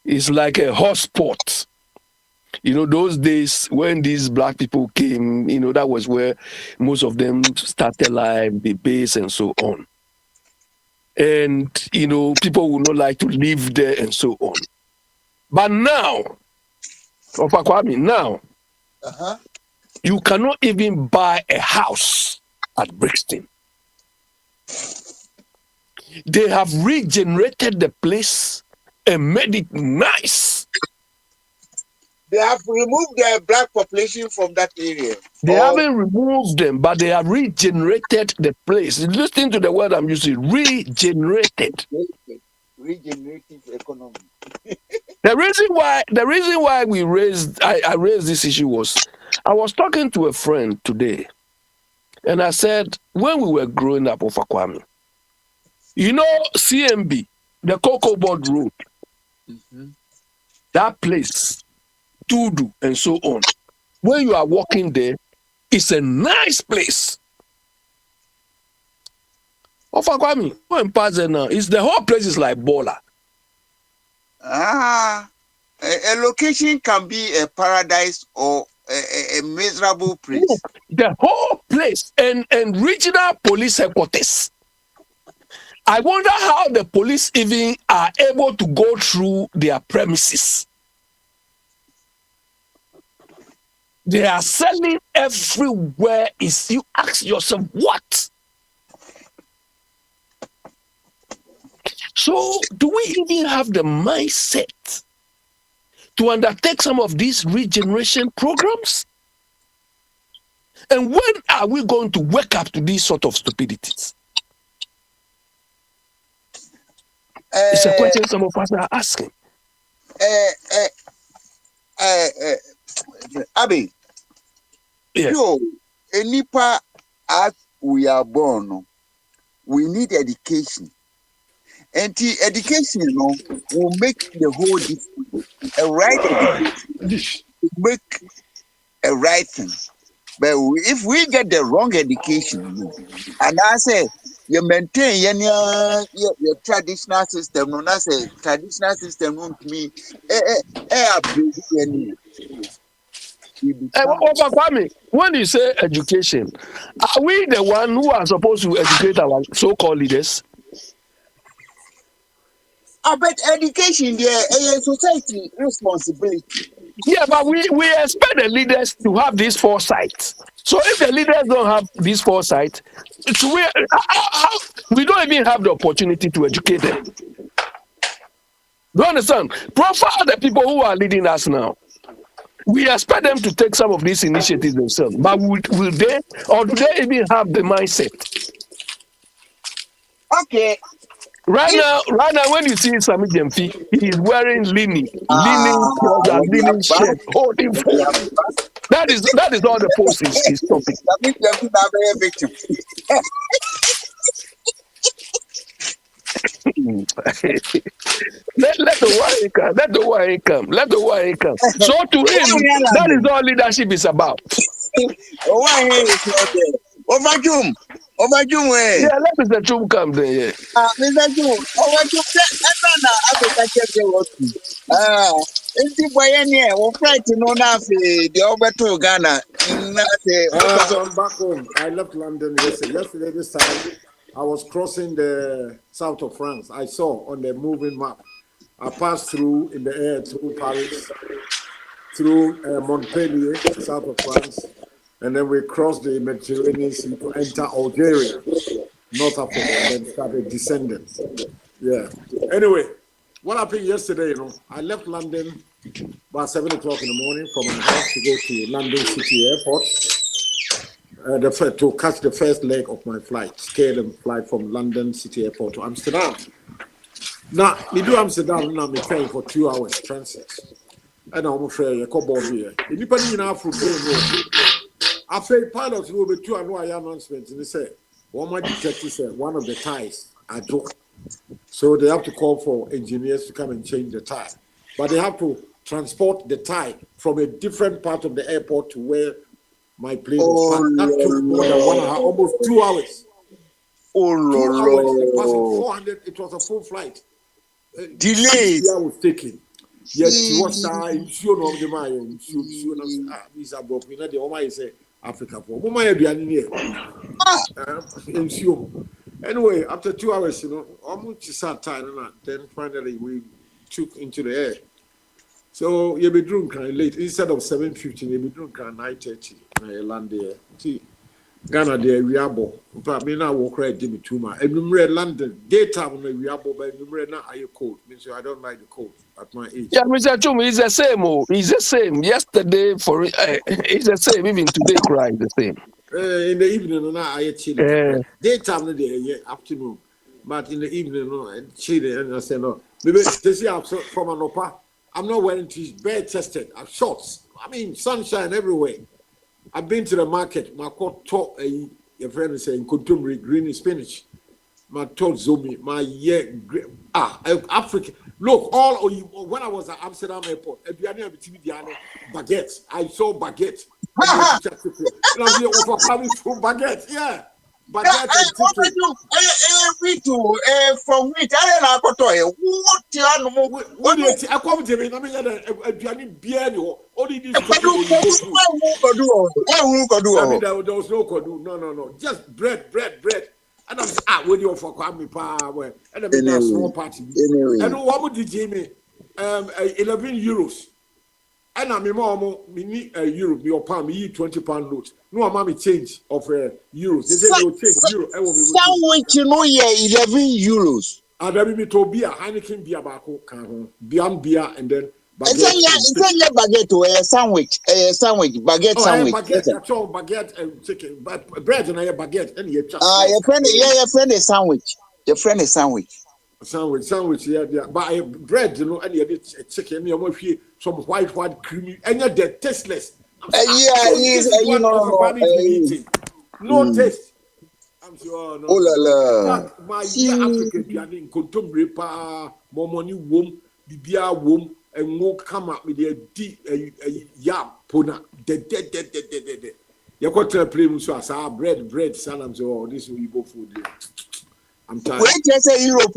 Speaker 2: It's like a hotspot. You know, those days when these black people came, you know, that was where most of them started life, the base and so on. And, you know, people would not like to live there and so on. But now, Opa Kwame, now, you cannot even buy a house at Brixton. They have regenerated the place and made it nice.
Speaker 1: They have removed the black population from that area.
Speaker 2: They haven't removed them, but they have regenerated the place. Listen to the word I'm using, regenerated.
Speaker 1: Regenerative economy.
Speaker 2: The reason why I raised this issue was I was talking to a friend today, and I said, when we were growing up of Kwame, you know, CMB, the Cocoa Board Road, that place, Tudu, and so on. When you are walking there, it's a nice place. Of Kwame, when passing now, it's the whole place is like Bola.
Speaker 1: A location can be a paradise or a miserable place.
Speaker 2: The whole place and regional police headquarters. I wonder how the police even are able to go through their premises. They are selling everywhere. You ask yourself, what? So, do we even have the mindset to undertake some of these regeneration programs? And when are we going to wake up to these sort of stupidities? It's a question some of us are asking.
Speaker 1: Abi,
Speaker 2: Yes.
Speaker 1: Nipa as we are born, we need education. And the education, will make the whole difference. A right education will make a right thing. But if we get the wrong education, and I say you maintain your traditional system, no, I say traditional system won't mean
Speaker 2: when you say education, are we the one who are supposed to educate our so-called leaders?
Speaker 1: But education, a society responsibility.
Speaker 2: Yeah, but we expect the leaders to have this foresight. So if the leaders don't have this foresight, we don't even have the opportunity to educate them. Do you understand? Profile the people who are leading us now. We expect them to take some of these initiatives themselves, but will they, or do they even have the mindset?
Speaker 1: Okay.
Speaker 2: Right now, when you see Sami Jemfi, he is wearing linen shirt, holding phone. That is all the post is topic.
Speaker 1: Sami Jemfi is a victim.
Speaker 2: Let the wine come. So to him, that is all leadership is about.
Speaker 1: Overjum.
Speaker 2: Yeah, let Mr. Chum come there. Yeah.
Speaker 1: Mr. Chum, Overjum. We'll try to know now the over to Ghana.
Speaker 4: I'm back home. I left London yesterday. This time I was crossing the south of France. I saw on the moving map. I passed through in the air through Paris, through Montpellier, south of France, and then we crossed the Mediterranean Sea to enter Algeria, North Africa, and then started descending. Yeah. Anyway, what happened yesterday, I left London about 7 o'clock in the morning from my house to go to London City Airport to catch the first leg of my flight, KLM flight from London City Airport to Amsterdam. Now, me do Amsterdam now. Me train for 2 hours transit, and I'm afraid I come Bogyae. Anybody in Africa, after pilots will be 2 hour announcements, and they say one my detective said one of the ties are broke, so they have to call for engineers to come and change the tie, but they have to transport the tie from a different part of the airport to where my plane was parked. That took more than 1 hour, almost 2 hours. 2 hours, they passed 400. It was a full flight.
Speaker 1: Delayed.
Speaker 4: I was taken. Yet she was no the Mayan. These are broken. The Oma say Africa for Mumaya Biani. Anyway, after 2 hours, almost sat time, then finally we took into the air. So you be drunk kind of late. Instead of 7:15, you be drunk kind of 9:30. I land there. See, Ghana there we are bo. But me now walk right Jimmy Tuma. And we London daytime we are bo, but we now are cold. Means I don't like the cold at my age.
Speaker 2: Yeah, Mr. Chum, it's the same. Oh, it's the same. Yesterday it's the same. Even today, cry the same.
Speaker 4: In the evening, now I chill. Daytime no day, afternoon. But in the evening, no, chill. And I say no. Maybe this year from an opera. I'm not wearing t-shirts, bare chested. I'm shorts. I mean, sunshine everywhere. I've been to the market. My coat taught your friend is saying contumely green spinach. My taught zombie. My Africa. Look, when I was at Amsterdam airport, baguette. I saw baguette. And I'm here for coming from baguette. Yeah. Baguette and
Speaker 1: We too. From which I don't know what you
Speaker 4: I come to me. I mean, a beer or did this?
Speaker 1: there
Speaker 4: was no kodu. No. Just bread. And I'm when you're for Kwame Power. And I'm in a small party. And what would you give me? 11 euros. And I'm a mini euro, your pound, me £20 note. No, mommy change of euros. They say they will change euro.
Speaker 1: Sandwich, 11 euros.
Speaker 4: And then we told beer, Heineken beer, beer, and then
Speaker 1: baguette. Baguette or a sandwich, baguette sandwich.
Speaker 4: Baguette and chicken, but bread and a baguette. And your
Speaker 1: friend is sandwich. Your friend is sandwich.
Speaker 4: Sandwich, yeah. But bread, and you did chicken, you some white creamy, and you're tasteless. No taste. I'm sure. No.
Speaker 1: Oh la la.
Speaker 4: My African piano, contemporary pa, more money womb, bibia womb, and more come up with a yam pona. You got to play so as bread, salad, so this will go food. I'm tired.
Speaker 1: When you say Europe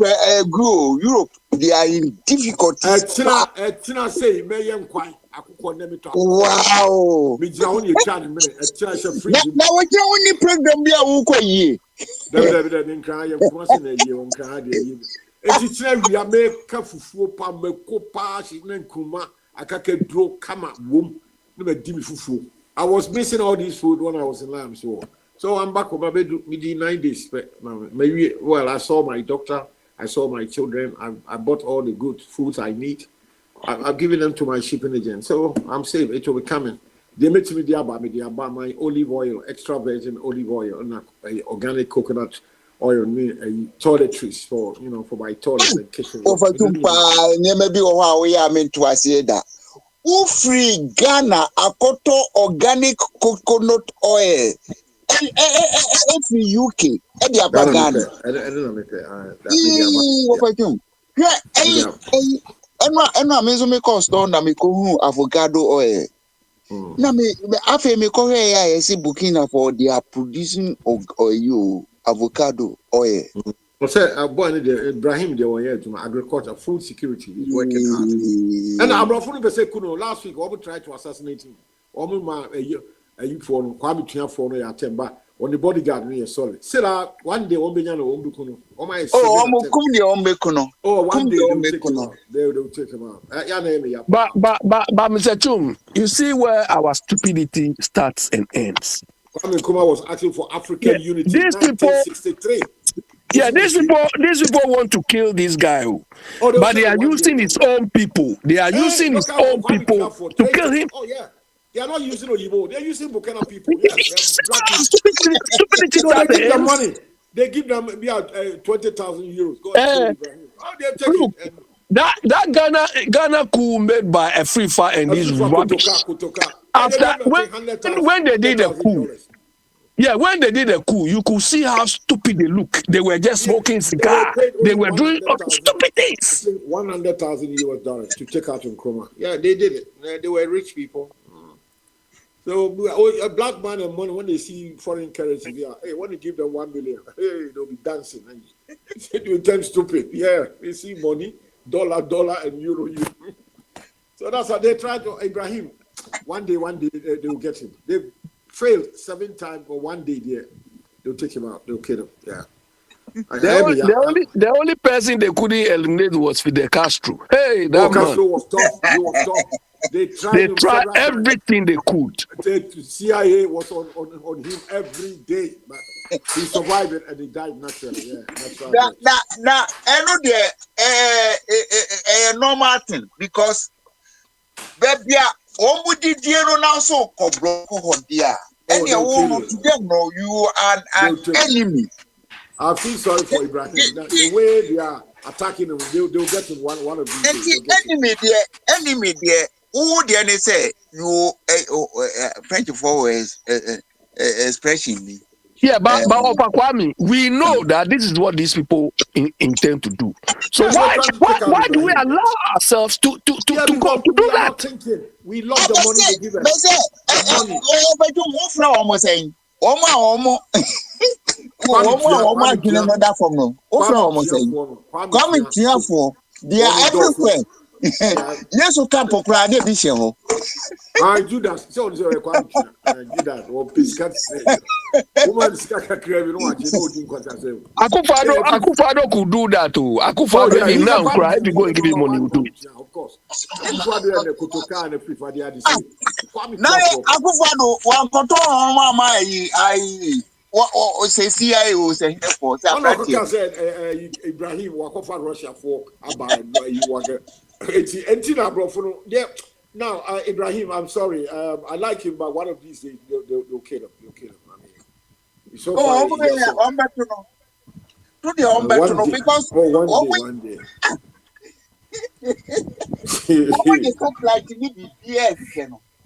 Speaker 1: grew, Europe, they are in difficulties.
Speaker 4: Tina say, Mayam Quine, I could call them to.
Speaker 1: Wow.
Speaker 4: Me down your channel, a free.
Speaker 1: Now, what you only program be a woke ye?
Speaker 4: Then cry, I'm crossing a year on Cardia. It's we are make Kafu, Pambe, Copa, and Kuma, I can't draw, come up, womb, never dimmy fufu. I was missing all this food when I was in Lamb, so I'm back on my bed within 9 days. Maybe, I saw my doctor, I saw my children, I bought all the good foods I need. I've given them to my shipping agent. So I'm safe, it will be coming. They made me my olive oil, extra virgin olive oil, and organic coconut oil, toiletries for my toilet and kitchen.
Speaker 1: Over maybe we are meant to say that. Who free Ghana akoto organic coconut oil? Every UK, every Ghana. I mean, me cost on na me ko avocado oil. Na me afi me ko here I see Burkina for they are producing oil avocado oil.
Speaker 4: I said, boy, Ibrahim, they were here to my agriculture, food security is working hard. And I'm not fully say, last week, we tried to assassinate him. You for Kwame Tia for no Yatemba on the bodyguard near solid. Say that one day, one billion or Ombukuno. Oh, my one day they will take him out.
Speaker 2: But Mr. Chum, you see where our stupidity starts and ends.
Speaker 4: Kwame Nkrumah was asking for African unity.
Speaker 2: These people, 1963. These people want to kill this guy, but they are using his own people. They are using his own people to kill him.
Speaker 4: Oh yeah, they are not using Oyibo. They are using Burkina people. Yes,
Speaker 2: stupidity.
Speaker 4: So they give them money. They give them 20,000 euros. Go and kill Ibrahim. Oh, they take
Speaker 2: Look,
Speaker 4: it. And
Speaker 2: that Ghana coup made by a free fire and this rubbish. After when they did the coup, when they did the coup, you could see how stupid they look. They were just smoking cigar. They were doing stupid things.
Speaker 4: $100,000 to take out Nkrumah. Yeah, they did it. They were rich people. So a black man and money, when they see foreign currency, hey, when you give them 1 million, hey, they'll be dancing. They turn stupid. Yeah, they see money, dollar, and euro. So that's how they tried to Ibrahim. One day they will get him. They failed 7 times, but one day they'll take him out. They'll kill him. Yeah.
Speaker 2: The only person they couldn't eliminate was Fidel Castro. Hey, that
Speaker 4: Castro was tough. He was tough. They
Speaker 2: tried everything they could.
Speaker 4: The CIA was on him every day, but he survived it and he died naturally. Yeah, that's right.
Speaker 1: Now, I know the normal thing because baby, what did you now so called here? And you are an enemy.
Speaker 4: I feel sorry for Ibrahim. The way they are attacking him, they'll get him one of these days.
Speaker 1: Enemy there. Who the NSA say you French forwards expression.
Speaker 2: Yeah, but Kwame, we know that this is what these people intend to do. So why do we allow ourselves to do that?
Speaker 4: Thinking. We love the money they give
Speaker 1: us. They are everywhere. Yes, you can't proclaim the vision.
Speaker 4: I do that. So, Judas or Piscat.
Speaker 2: Akufado could do that too. Akufado now cry if you go and give him money, will do it.
Speaker 4: Of course.
Speaker 1: Now, Akufado, one control my what say CIA was saying for
Speaker 4: Ibrahim Wakofa Russia for about you want now, Ibrahim, I'm sorry. I like him, but one of these days they'll kill him. They'll kill him. I mean, it's so funny.
Speaker 1: Because one day.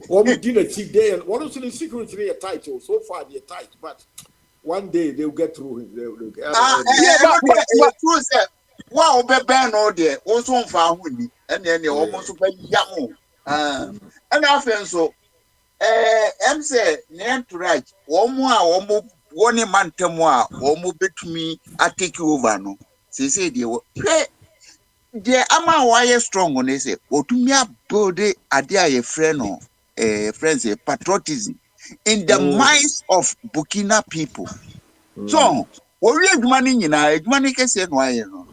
Speaker 4: What we did a today, and what was the secret today? A title. So far, they're tight, but one day they'll get through him. They'll get.
Speaker 1: Wow, be ban all there. Also found with me, and then you almost young. And I feel so. I'm say name to right. One more, one man to moi, one more bit to me. I take you over. No, say they ama why strong on they say. O to me a body a dear friend or friends patriotism in the minds of Burkina people. So, what we money money can say no, you know.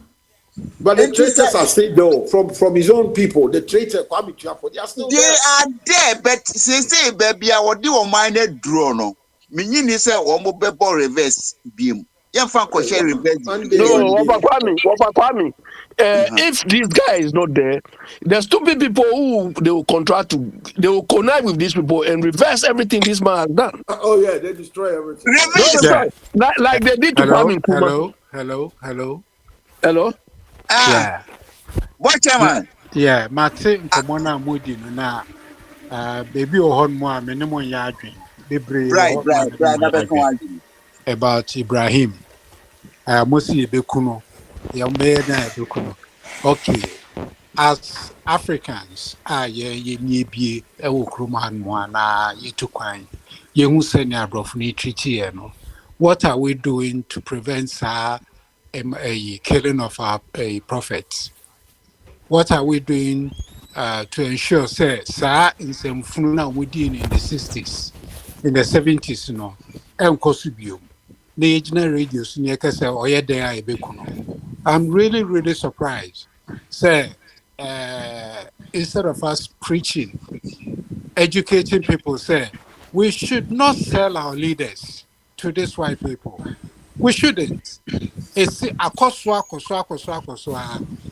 Speaker 4: But the traitors are still though from his own people. The traitors they are still there.
Speaker 1: They are there, but say baby, I would do a minor drone. No, meaning is a mobile reverse beam. Yeah, share reverse.
Speaker 2: No, Kwame. If this guy is not there, there's stupid people who they will connive with these people and reverse everything this man has done.
Speaker 4: Oh yeah, they destroy everything.
Speaker 2: Like they did to Kwame Nkrumah.
Speaker 5: Hello.
Speaker 1: Yeah. What chairman?
Speaker 5: Yeah, Mate Nkomona Mudi na baby ohon mo a me ne mo ya adwen.
Speaker 1: Right.
Speaker 5: About Ibrahim. Mosi ebekuno. Ya me na ebekuno. Okay. As Africans, ye niebie e wo kroma no na yetukwan. Ye hu se ne abrofo ni treaty e no. What are we doing to prevent a killing of our prophets? What are we doing to ensure sir in some fununa within in the 60s, in the 70s, you know, and Kosubio, the radios near Kasa or Yadea Ebekuno. I'm really surprised. Say, instead of us preaching, educating people, say, we should not sell our leaders to these white people. We shouldn't. It's a koswa.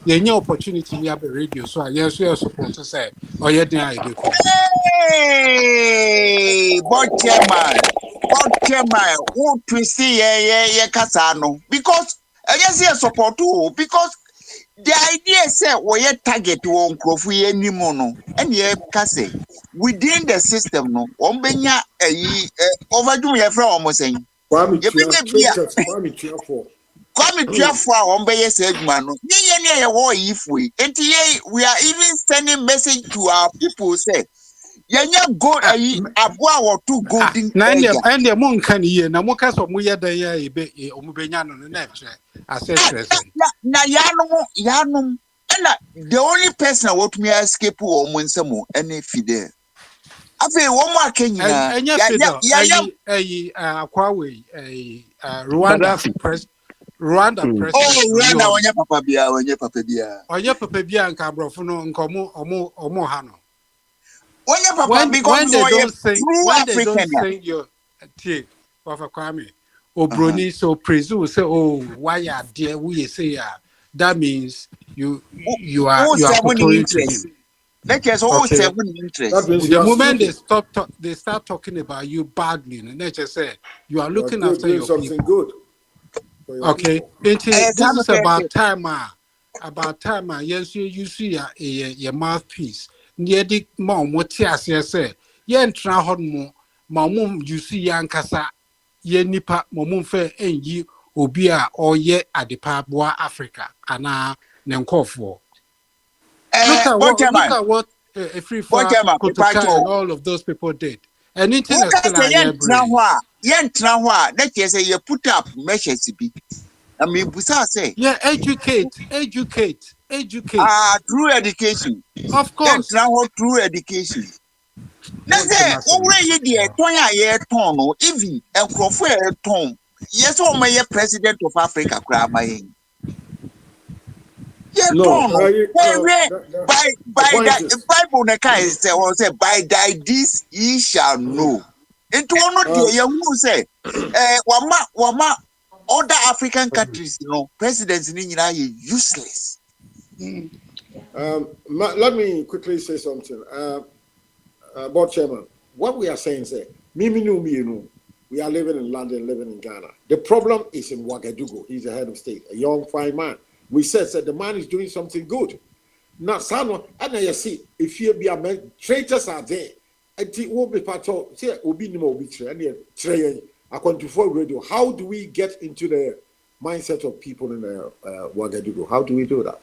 Speaker 5: Any opportunity we have a radio, so yes, we are supposed to say, oh, yeah,
Speaker 1: hey, but chairman, chairman who twist kasano because I just say support too because the idea say we target one crop we any mono and ye kase within the system no one benya overdo your friend almost saying
Speaker 4: Kwame
Speaker 1: you
Speaker 4: Tua,
Speaker 1: be
Speaker 4: traitors, Kwame Tua for.
Speaker 1: come to for one by yes man no ye war if we and we are even sending message to our people say yenya gold abua or two golden
Speaker 5: na
Speaker 1: egg
Speaker 5: ende mo nka ne ye na mo ka so mo ye dan ya ebe omubenya no na ekre ase trese
Speaker 1: na yanum and the only person what me escape or munsemo any fide afi wo mo akanyina
Speaker 5: enya fido ayi akwawe Rwanda
Speaker 2: Gaddafi.
Speaker 5: Rwanda
Speaker 1: oh
Speaker 5: president no
Speaker 1: Rwanda
Speaker 5: yo
Speaker 1: onye papa bia
Speaker 5: onye papa bia nka abrofo no nka omo ha no
Speaker 1: onye papa because
Speaker 5: when they
Speaker 1: for a
Speaker 5: don't sing
Speaker 1: true
Speaker 5: when they don't
Speaker 1: African
Speaker 5: sing your take of a Kwame Obroni so presume say oh why are there we say that means you are
Speaker 1: who seven
Speaker 5: kowtowing to
Speaker 1: interest
Speaker 5: him.
Speaker 1: that is all
Speaker 5: Okay.
Speaker 1: seven
Speaker 4: That
Speaker 1: interest
Speaker 4: means you
Speaker 5: The
Speaker 4: are
Speaker 5: moment
Speaker 4: sleeping.
Speaker 5: they start talking about you badly, and they just say you are
Speaker 4: You are
Speaker 5: looking after
Speaker 4: doing
Speaker 5: your
Speaker 4: something
Speaker 5: people.
Speaker 4: good for your
Speaker 5: Okay.
Speaker 4: people.
Speaker 5: This is about time. Yes, you see your mouthpiece. Near the mom, what yes, say. Yen trahod mo, mamum, you see yankasa, ye nipa, momum fair, and ye obia or ye at the Pabua Africa, and Nenkofo. Look at what a free fire
Speaker 1: Bochema
Speaker 5: Kotoka and all of those people did. And
Speaker 1: who
Speaker 5: internet
Speaker 1: can
Speaker 5: still
Speaker 1: say
Speaker 5: are here brain.
Speaker 1: yen trawa that is say you put up measures be I mean busa say
Speaker 5: Yeah, educate.
Speaker 1: through education
Speaker 5: Of
Speaker 1: yen
Speaker 5: course.
Speaker 1: trawa through education na
Speaker 5: One
Speaker 1: say
Speaker 5: Temasini.
Speaker 1: we ye ton ya ye ton no even enkrofo ye ton yes o may president of Africa kra mayen ye
Speaker 4: No,
Speaker 1: ton no we
Speaker 4: the
Speaker 1: by
Speaker 4: point
Speaker 1: the
Speaker 4: is,
Speaker 1: Bible na kai say or say by thy this ye shall know into one
Speaker 4: uh,
Speaker 1: de ye hu say wama other African countries you know presidents ni nyina ye useless
Speaker 4: let me quickly say something. Board chairman, what we are saying is, we are living in London, living in Ghana. The problem is in Ouagadougou. He's the head of state, a young, fine man. We said the man is doing something good. Now, Sano, and you see, if you be a man, traitors are there. And it will be part of, say, Obi Nimo Obi Trey, according to Full Radio. How do we get into the mindset of people in Ouagadougou? How do we do that?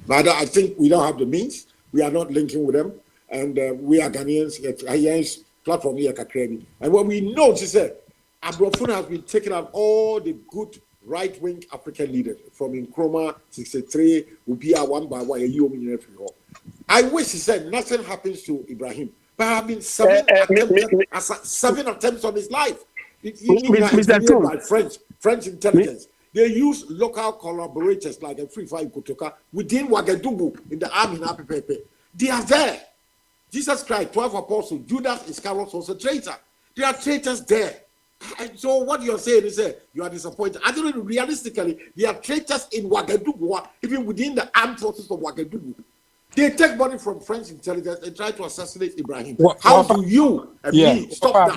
Speaker 4: But I think we don't have the means. We are not linking with them. And we are Ghanaians, platform here, Kakrebi. And what we know is that Abrofuna has been taking out all the good right-wing African leaders from Nkrumah, 63, Ubia, one by one, I wish he said nothing happens to Ibrahim. But have been seven attempts on his life.
Speaker 2: Mr.
Speaker 4: Engineered
Speaker 2: Tom,
Speaker 4: by French intelligence. They use local collaborators like a Free Fire Kotoka within Ouagadougou in the army. They are there. Jesus Christ, 12 apostles, Judas Iscariot was a traitor. There are traitors there. And so what you're saying is you are disappointed. I don't know, realistically, there are traitors in Ouagadougou, even within the armed forces of Ouagadougou. They take money from French intelligence and try to assassinate Ibrahim. How do you and me stop that?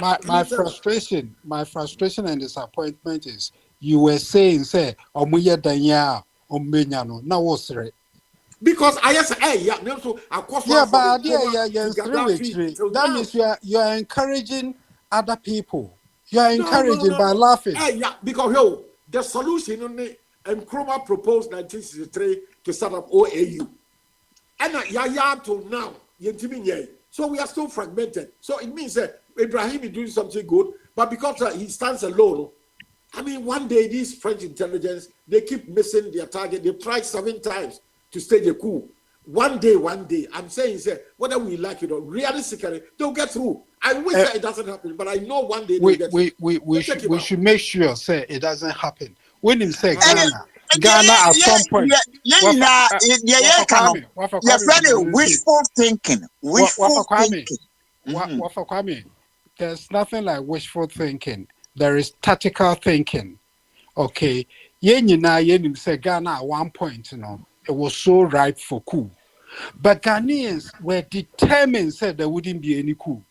Speaker 5: My frustration and disappointment is you were saying, say, Omuya Danya, Omenyano, now what's right?
Speaker 4: Because I say, hey, yeah, so of course,
Speaker 5: Yeah, but
Speaker 4: to
Speaker 5: 3 weeks.
Speaker 4: Gaddafi till
Speaker 5: That
Speaker 4: now.
Speaker 5: means you are encouraging other people. You are
Speaker 4: No.
Speaker 5: encouraging by laughing.
Speaker 4: Hey, yeah, because the solution only Nkrumah proposed 1963 to set up OAU. And till now, so we are still fragmented. So it means that Ibrahim is doing something good, but because he stands alone, I mean, one day these French intelligence, they keep missing their target. They've tried 7 times to stage a coup. One day, I'm saying, whether we like it or realistically, they'll get through. I wish that it doesn't happen, but I know one day they'll get through.
Speaker 5: We should make sure, say, it doesn't happen. When him say
Speaker 1: and
Speaker 5: Ghana at some point.
Speaker 1: your friend wishful thinking
Speaker 5: Kwame, there's nothing like wishful thinking. There is tactical thinking. Okay. Yenim say Ghana at one point, it was so ripe for coup. But Ghanaians were determined said there wouldn't be any coup.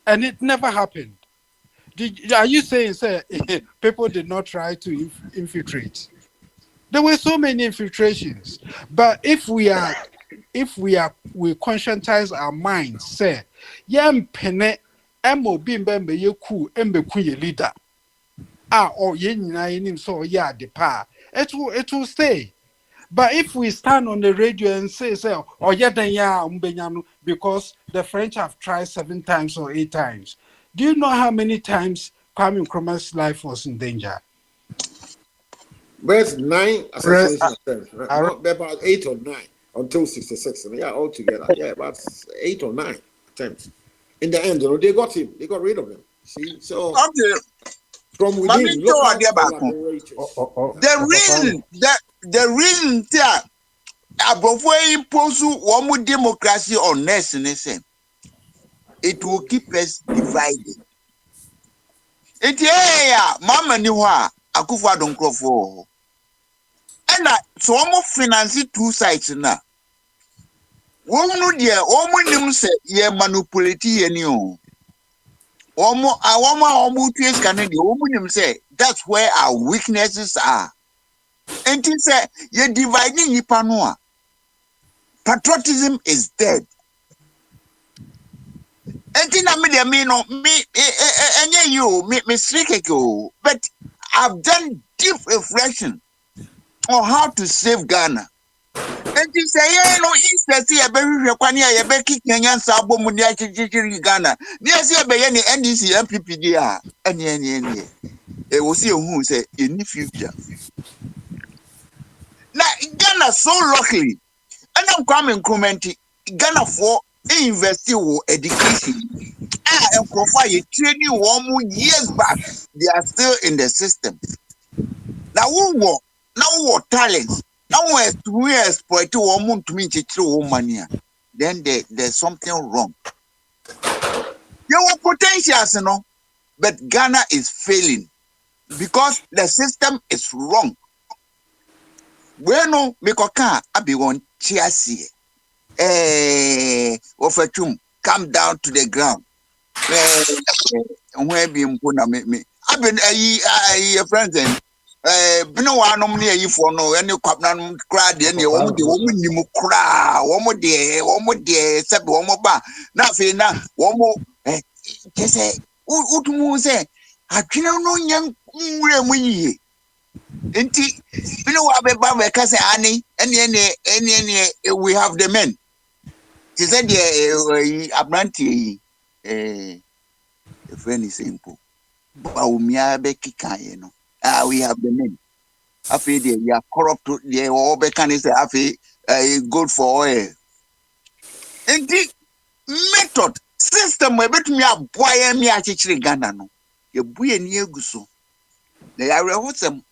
Speaker 5: And it never happened. Are you saying, sir, people did not try to infiltrate? There were so many infiltrations. But we conscientize our minds, say, yam pene emo bimbe ye ku embe ku ye leader. Or ye na him so yeah the pa. It will stay. But if we stand on the radio and say, oh yeah, then yeah, because the French have tried 7 times or 8 times. Do you know how many times Kwame Nkrumah's life was in danger?
Speaker 4: Where's 9
Speaker 5: Re-
Speaker 4: assassination attempts? Right?
Speaker 5: uh,
Speaker 4: Not about 8 or 9 until 66. Yeah, altogether. Yeah, about 8 or 9 attempts. In the end, they got him. They got rid of him. See, so
Speaker 1: Okay,
Speaker 4: from
Speaker 1: Mami
Speaker 4: within,
Speaker 1: Joe
Speaker 4: local
Speaker 1: Adiabako.
Speaker 4: collaborators.
Speaker 1: The reason that Abofo impose one democracy on us in it will keep us divided. It yeah, mama ni wa akufa don crofo. And so almost finance 2 sides na. Wọ́n no deɛ wọ́n nim sɛ yɛ manipulate yɛ ni o. Wọ́n tue sika no deɛ wọ́n nim sɛ that's where our weaknesses are. Nti sɛ yɛ divide nipa no a patriotism is dead. Nti na me deɛ me no me ɛnyɛ yi o me siri keke o, but I've done deep reflection on how to save Ghana. Enti sɛ yɛn no instead sɛ yɛbɛhwehwɛ kwan a yɛbɛkeke nyansa abɔ mu ne akyekyere Ghana ne yɛsɛ yɛbɛyɛ ne NDC MPP di a ɛne ɛwɔ sɛ yɛhu sɛ ɛni future. Na Ghana so luckily ɛna Kwame Nkrumah nti Ghanafoɔ invest wɔ education a nkurɔfoɔ a yɛtraining wɔn mu years back they are still in the system. Na wowɔ talents. Now we exploit one to me money. Then there's something wrong. There were potentials, but Ghana is failing because the system is wrong. Bueno, Mekoka, Abi one chiasi. Ofachum, come down to the ground. Where be mpuna me. I've been a friend then. Bino wa no mne yi fo no ene kwapna no kra de ne wo de wo nim kra wo de sebe wo ba na fe na wo kese utumu se atwene no nya nwure mu yiye enti bino wa be ba be kase ani ene we have the men ti said the abranti a friend is simple ba umia be kikaye no. We have the men. After they are corrupt, they all can say good for oil. And the method system we bet me a boy me a chichiri Ghana no. You buy ni eguso. They are wholesome.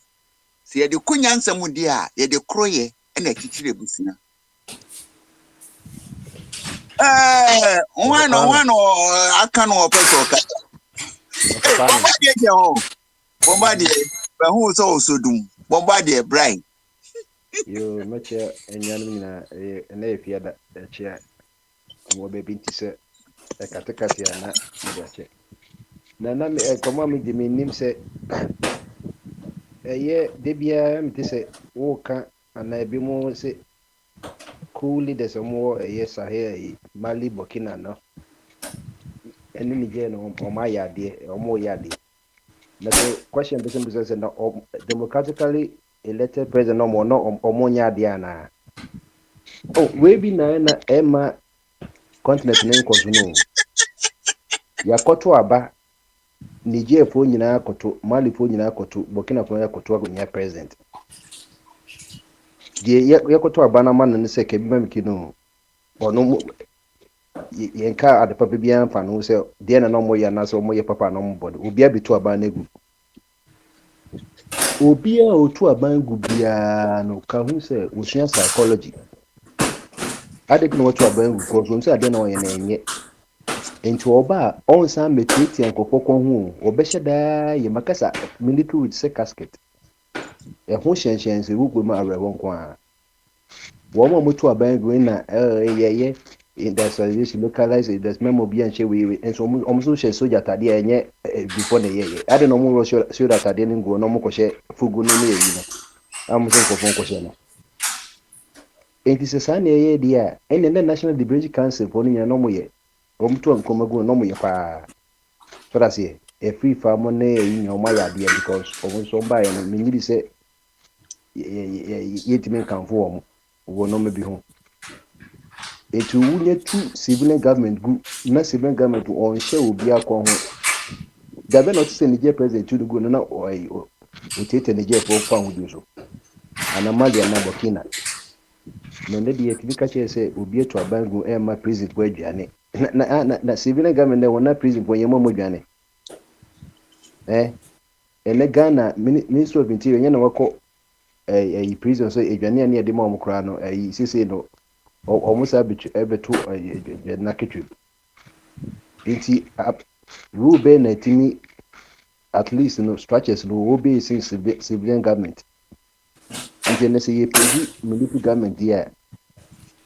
Speaker 1: See the kunyan samudia, ye the croye and a chichiri busina. One or I can't open. Bombardier, but who's also doing Bombardier Brian.
Speaker 6: You much and Yanina, and if you had a chair, and what baby to say, a catacati and not check. Nana, come on, me, the name say, a year, Debia, this say, Walker, and I be more say, coolly, there's a more, yes, I hear Mali Burkina, no. And then again, on my yard, or more yard. The question is democratically elected president no more no omonya diana. Oh, we be na Emma continent name kozuno. Ya koto aba Niger fo nyina koto, Mali fo nyina koto, Burkina Faso koto agonya president. Die ya koto aba na man ne se ke bi mamiki no. Ono yenka ade papa bia mfa no se de na no mo ya na so mo ye papa no mo bod. Obi abitu aba na egu. Obi a otu aban gu bia no ka hu se osua psychology ade bi no otu aban gu ko so ade na oye na enye enti oba on san metiti ankofoko hu obehye da ye makasa military with say casket e hu hyenhyen se wugu ma arewo nko a wo ma motu aban gu na ye industrialization localized there's memo bi and share we and so almost share soldier tade enye before the year I don't know more soldier tade ni go no mo ko share fugu no ne yi no amuso nkofon ko share no enti se sa na ye dia ene na national liberation council for ni no mo ye omto nkomago no mo ye pa so that's it a free farm na yi nyoma ya dia because almost buy no me ni bi se ye timen kan fo wo no me bi ho enti wunye tu civilian government gu na civilian government on share obi akọ ho dabe not say Niger president tu go na o tete Niger for fa ho so ana Mali na Burkina no ne de yetimi ka che say obi etu abangu e ma president bo aduane na civilian government na wona president bo yemo mo aduane ene Ghana minister of interior nya na wako prison so aduane na de ma mo kra no sisi no o sa bitu ebetu na ketwe enti rule na timi at least structures will be since civilian government. Nti na say pedi military government there.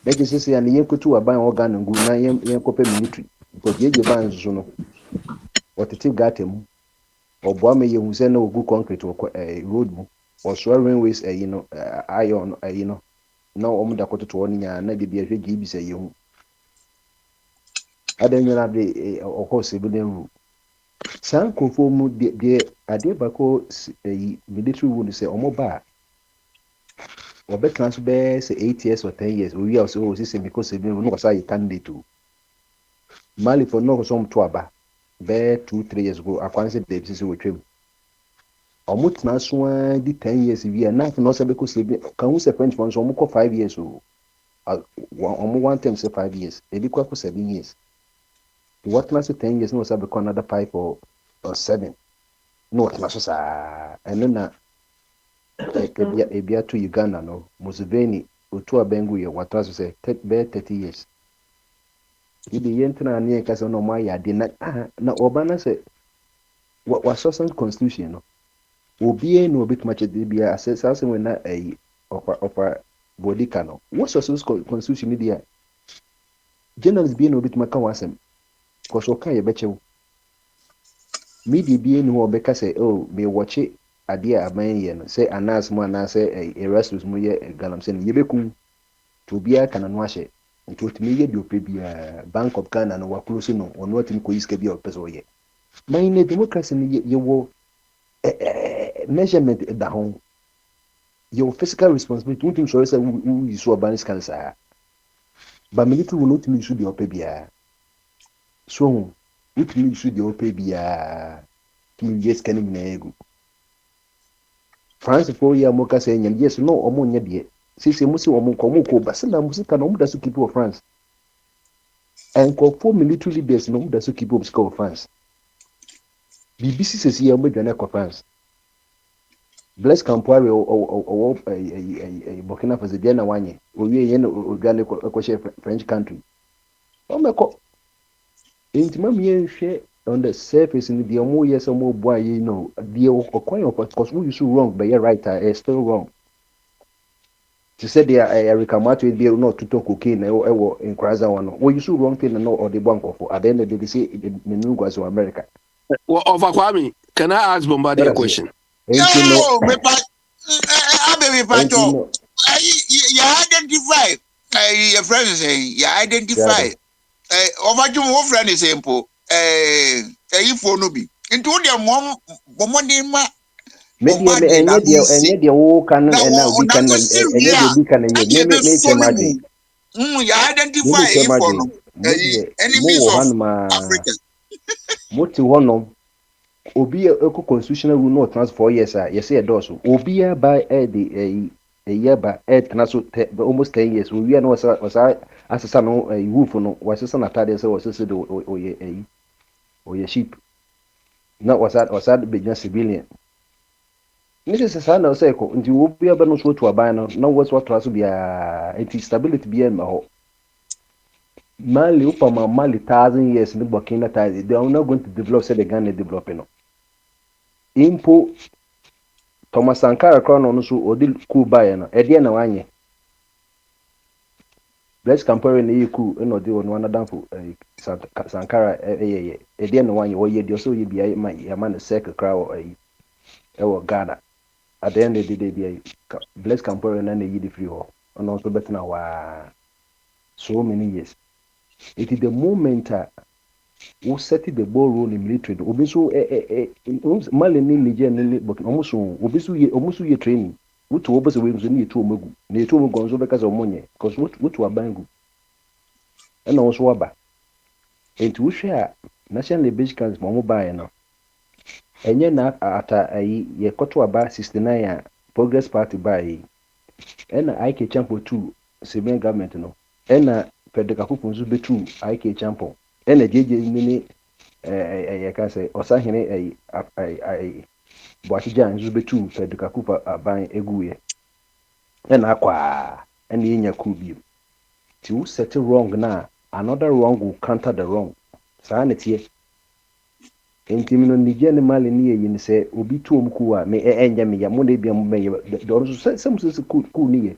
Speaker 6: Make you say and yen kutu aban organ ngu na yen kope military. Because ye ban so no. Otete gatem obo ame ye hu say na ogu concrete road mu. Or so railways iron na omu da koto to nya na bibia hwe gibi say ye hu. Adan nyana be okọ civilian rule. San konform de ade bako military rule say omo ba or bet transfer say 8 years or 10 years. We also say because we no say candidate to Mali for no some to aba be 2-3 years ago akwan say dey say we twem. Omo transfer di 10 years we na no say because can we say French ones omo ko 5 years o. Omo one time say 5 years. E bi kwa 7 years. What transfer 10 years no say be another 5 or 7. No transfer sa and na ebia to Uganda no Museveni otu abengu ye wataso say 30 years ibi yentra na ka se no ma ya de na obana say wa social constitution no obi no obi tuma che de bia asese we na opa body kano what social constitution ni dia journalist bi no obi tuma ka wasem ko so kan ye bechew media bi no obi ka say oh me watch ade a man ye no say anas mo anas Erasmus mo ye galamse no yebeku to bia kana no ahye nti otimi ye bi ope bia Bank of Ghana no wakulo no ono atimi ko iska bia opeso ye man ne democracy ni ye wo measurement da ho your physical responsibility untim so say we use urban skills ba military will not use the ope bia so utimi use the ope bia kimi yes kanim na egu France for year moka say nyam yes no omo nya de sisi musi omo ko basila musika no muda su keep of France and ko for military leaders no muda su keep of France BBC says here mo dwane ko France Blaise Compaoré o Burkina Faso dia na wanye owie ye no odwane ko French country o meko intima mi hwe on the surface in the omo yes omo boy you know the okwan of because we you wrong but you're right is still wrong. She said they are recamato be not to talk cocaine in Kraza one. Well, you so wrong thing no or the bank of at the end of the day they say the new guys of America.
Speaker 2: Well, over Kwame, can I ask Bombardier a question?
Speaker 1: Yo, me pa, baby pato. You identify. Your friend is saying you identify. Over to more friend is saying po. You for no be. Into their mom, ma.
Speaker 6: Media and the whole canon and now we can and the can me
Speaker 1: you identify for no enemies of Africa.
Speaker 6: Moti one obi a constitutional rule no trans 4 years yes say does obi by a year by almost 10 years we are no was asesa no roof no was asesa na tade say was asesa o ye sheep na was that business civilian nisi sasa na say ko nti obi aba no so to aban no na was what trans bia anti stability bia ma ho Mali upama Mali 1,000 years ni Burkina Faso they are not going to develop say the Ghana developing no impo Thomas Sankara crown no so odi ku bae no e de na wanye Blaise Compaoré na yɛ cool ɛna ɔde ɔno anadamfo Sankara ɛyɛ ɛdeɛ na wanyɛ wɔyɛ deɛ ɔsɛ ɔyɛ bia yɛma no circle koraa wɔ ɛyi ɛwɔ Ghana at the end of the day bia Blaise Compaoré na na yi de firi hɔ ɔno nso bɛtena waa so many years. It is the moment we set the ball roll in military. Obi so Mali ni Niger ni almost ye training. What to obese we ni etu omegu. Na etu omegu nso beka se omonye because what to abangu. E na nso aba. Enti wo hwe a National Basic Camp mo ba no. Enye na ata ayi ye koto aba 69 a Progress Party ba yi. E na IK Champo 2 civilian government no. E na Pedro Kakufu nso betu IK Champo. E na jeje mini ka say osahene Bogyae nso betu Pedro Kakufu aban eguye. E na akwa e na yenya kubiem. Ti wo set wrong na another wrong will counter the wrong. Saa ne tie. Enti mino Niger ne Mali ni yi ni se obi tu omku a me enye me ya mo na bia mo me do so some cool ni ye.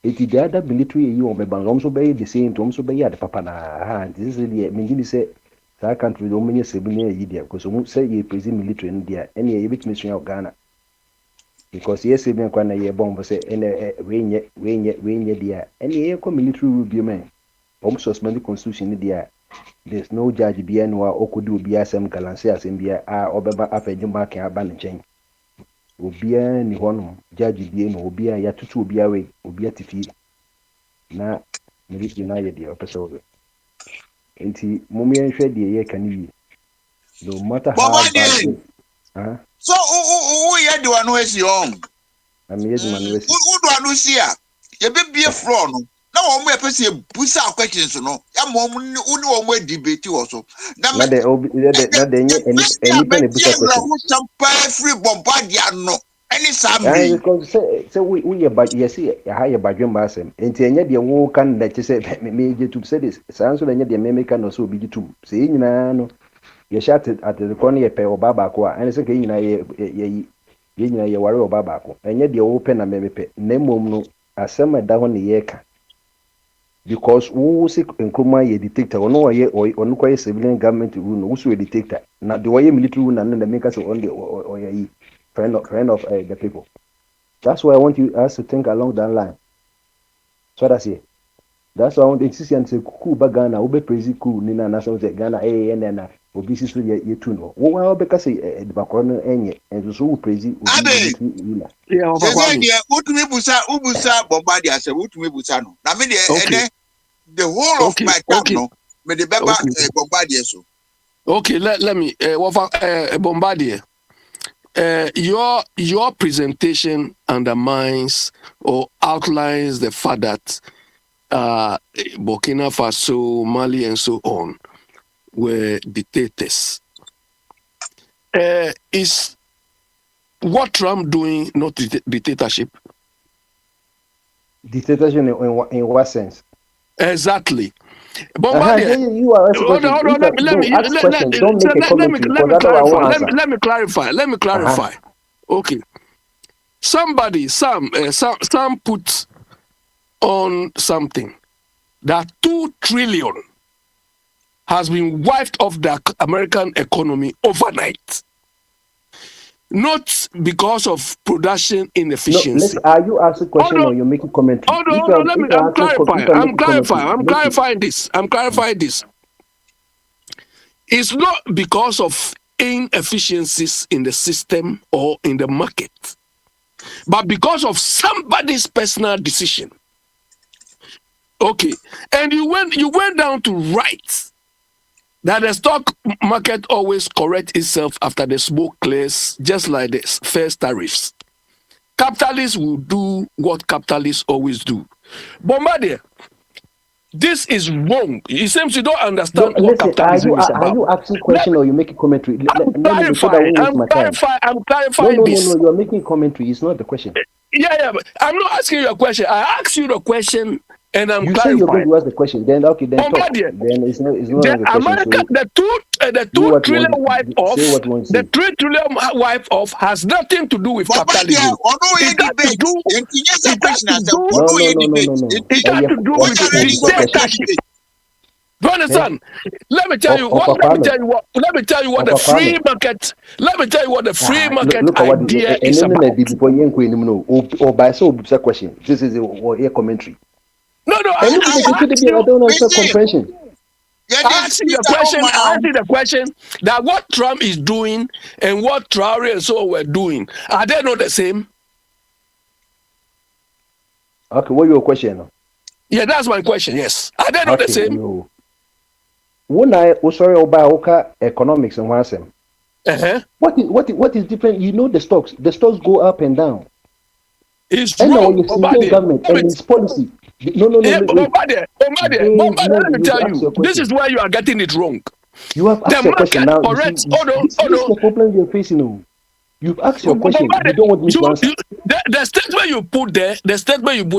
Speaker 6: Eti the other military yi on be ban so be the same to so be ya the papa na ha this is the me gini say that country do menye se bi na yi dia because mo say ye present military no dia ene ye bitimi sua Ghana because yes be kwa na ye bomb say ene we nye dia ene ye ko military rule bi man om suspend the constitution ni dia there's no judge bi anwa okodi obi asem galanse asem bia a obeba afeju mark aba ne chen obia ni hono judge bi no obia ya tutu obia we obia tifi na military na ye dia opese obe enti momi enhwe de ye kan yi no matter how bad
Speaker 1: so who ye the one who is young
Speaker 6: I'm here to man wesi
Speaker 1: who do anu see a ye be bie floor no na wo mo e pese busa questions no ya mo uni wo mo debate wo so
Speaker 6: na de nye any pen busa question
Speaker 1: who sampa free Bogyae no any sambe
Speaker 6: because say we ye bad yes ya ha ye badwe mbasem enti enye de wo kan da che say me je tu say this sanso enye de me kan no so obi gitu say nyina no ye shat at the corner ye pe obaba ko a ene say ke nyina ye nyina ye ware obaba ko enye de wo pe na me pe na mom no asem da ho ne ye ka because who say nkroma ye dictator ono ye ono kwa civilian government rule no who dictator na the way military rule na na make us on the oya friend of the people. That's why I want you us to think along that line. So that's it. That's why I want to insist and say kuku ba Ghana ube prezi ku ni na national Ghana na obi siso ye tu no. Wo wa be ka say the bakoro enye and so wo prezi obi rule.
Speaker 2: Yeah,
Speaker 1: over kwami. Say utumi busa Bogyae say utumi busa no. Na me de the whole of my time no me the beba Bogyae so.
Speaker 2: Okay, let me Bogyae. Your presentation undermines or outlines the fact that Burkina Faso, Mali, and so on were dictators. Is what Trump doing not dictatorship?
Speaker 6: Dictatorship in what sense?
Speaker 2: Exactly. Bogyae,
Speaker 6: you are asking questions. Don't make a comment because otherwise I won't answer.
Speaker 2: Let me clarify. Okay. Some put on something that 2 trillion has been wiped off the American economy overnight. Not because of production inefficiency.
Speaker 6: No, are you asking question or you're making commentary?
Speaker 2: I'm clarifying this. It's not because of inefficiencies in the system or in the market, but because of somebody's personal decision. Okay, and you went down to write that the stock market always corrects itself after the smoke clears, just like the first tariffs. Capitalists will do what capitalists always do. Bogyae, this is wrong. It seems you don't understand what capitalism is about.
Speaker 6: Are you asking question or you making commentary?
Speaker 2: I'm clarifying this.
Speaker 6: No, you're making commentary. It's not the question.
Speaker 2: Yeah, but I'm not asking you a question. I asked you the question and I'm
Speaker 6: you
Speaker 2: clarifying.
Speaker 6: You say you're going to ask the question. Then okay, then talk. Then it's not a question.
Speaker 2: America, the
Speaker 6: You
Speaker 2: 2
Speaker 6: what you
Speaker 2: trillion
Speaker 6: want
Speaker 2: wipe
Speaker 6: say
Speaker 2: off,
Speaker 6: what you want to
Speaker 2: the
Speaker 6: say.
Speaker 2: 3 trillion wipe off has nothing to do with capitalism. It has to do. It has to do.
Speaker 6: No.
Speaker 2: It has to do with dictatorship. Do you understand? Let me tell you what. Let me tell you what. Let me tell you what the free market. Let me tell you what the free market
Speaker 6: Look at what
Speaker 2: idea
Speaker 6: and
Speaker 2: is
Speaker 6: then
Speaker 2: about.
Speaker 6: before you no or by so question. This is a commentary.
Speaker 2: No.
Speaker 6: And look at the
Speaker 2: I ask
Speaker 6: I
Speaker 2: you.
Speaker 6: don't understand comprehension.
Speaker 2: I ask you the question. I ask you the question that what Trump is doing and what Traore and so were doing, are they not the same?
Speaker 6: Okay, what your question?
Speaker 2: Yeah, that's my question. Yes, are they not the same?
Speaker 6: No. When I sorry about economics and one sem.
Speaker 2: Uh-huh.
Speaker 6: What is different? You know the stocks. The stocks go up and down.
Speaker 2: It's
Speaker 6: And now
Speaker 2: wrong.
Speaker 6: you see the government and its policy. No.
Speaker 2: Yeah,
Speaker 6: Let
Speaker 2: let me tell
Speaker 6: ask your
Speaker 2: you, this is
Speaker 6: question.
Speaker 2: where you are getting it wrong.
Speaker 6: You have
Speaker 2: The
Speaker 6: asked your question
Speaker 2: market
Speaker 6: now. You see,
Speaker 2: corrects. Hold on.
Speaker 6: this is the problem you're facing. Oh. You've asked your question. You don't want me to answer.
Speaker 2: The statement you put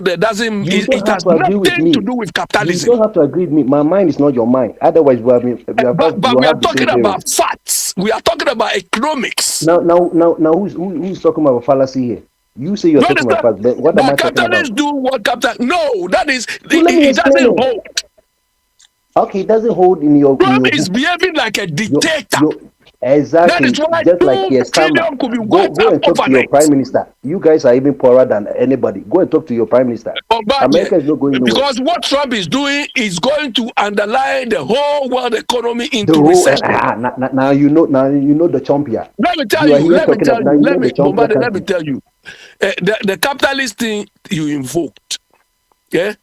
Speaker 2: there, doesn't.
Speaker 6: You don't
Speaker 2: It
Speaker 6: have
Speaker 2: has
Speaker 6: to agree with
Speaker 2: nothing to
Speaker 6: me.
Speaker 2: do with
Speaker 6: You
Speaker 2: capitalism.
Speaker 6: don't have to agree with me. My mind is not your mind. Otherwise,
Speaker 2: But
Speaker 6: we'll
Speaker 2: we are
Speaker 6: have the
Speaker 2: talking
Speaker 6: same
Speaker 2: about
Speaker 6: parents.
Speaker 2: facts. We are talking about economics.
Speaker 6: Now, who's talking about fallacy here? You say you're
Speaker 2: You
Speaker 6: talking about
Speaker 2: understand?
Speaker 6: facts, but what am I
Speaker 2: That
Speaker 6: talking about?
Speaker 2: capitalists do what capital. No, that is
Speaker 6: So let me
Speaker 2: it
Speaker 6: explain
Speaker 2: doesn't
Speaker 6: it.
Speaker 2: hold.
Speaker 6: Okay, it doesn't hold in your
Speaker 2: Trump is
Speaker 6: book.
Speaker 2: behaving like a dictator.
Speaker 6: Your
Speaker 2: That is
Speaker 6: exactly
Speaker 2: why
Speaker 6: just like
Speaker 2: 2
Speaker 6: Keir Starmer.
Speaker 2: trillion could be wiped
Speaker 6: Go
Speaker 2: out
Speaker 6: and talk to your
Speaker 2: overnight.
Speaker 6: prime minister. You guys are even poorer than anybody. Go and talk to your prime minister.
Speaker 2: Bogyae,
Speaker 6: America is not going nowhere.
Speaker 2: because what Trump is doing is going to underline the whole world economy
Speaker 6: The
Speaker 2: into
Speaker 6: whole
Speaker 2: recession.
Speaker 6: now you know the champion.
Speaker 2: Let me tell
Speaker 6: You are
Speaker 2: you,
Speaker 6: here talking about now you know the champion
Speaker 2: Bombade, let me
Speaker 6: country.
Speaker 2: tell you, the capitalist thing you invoked, yeah,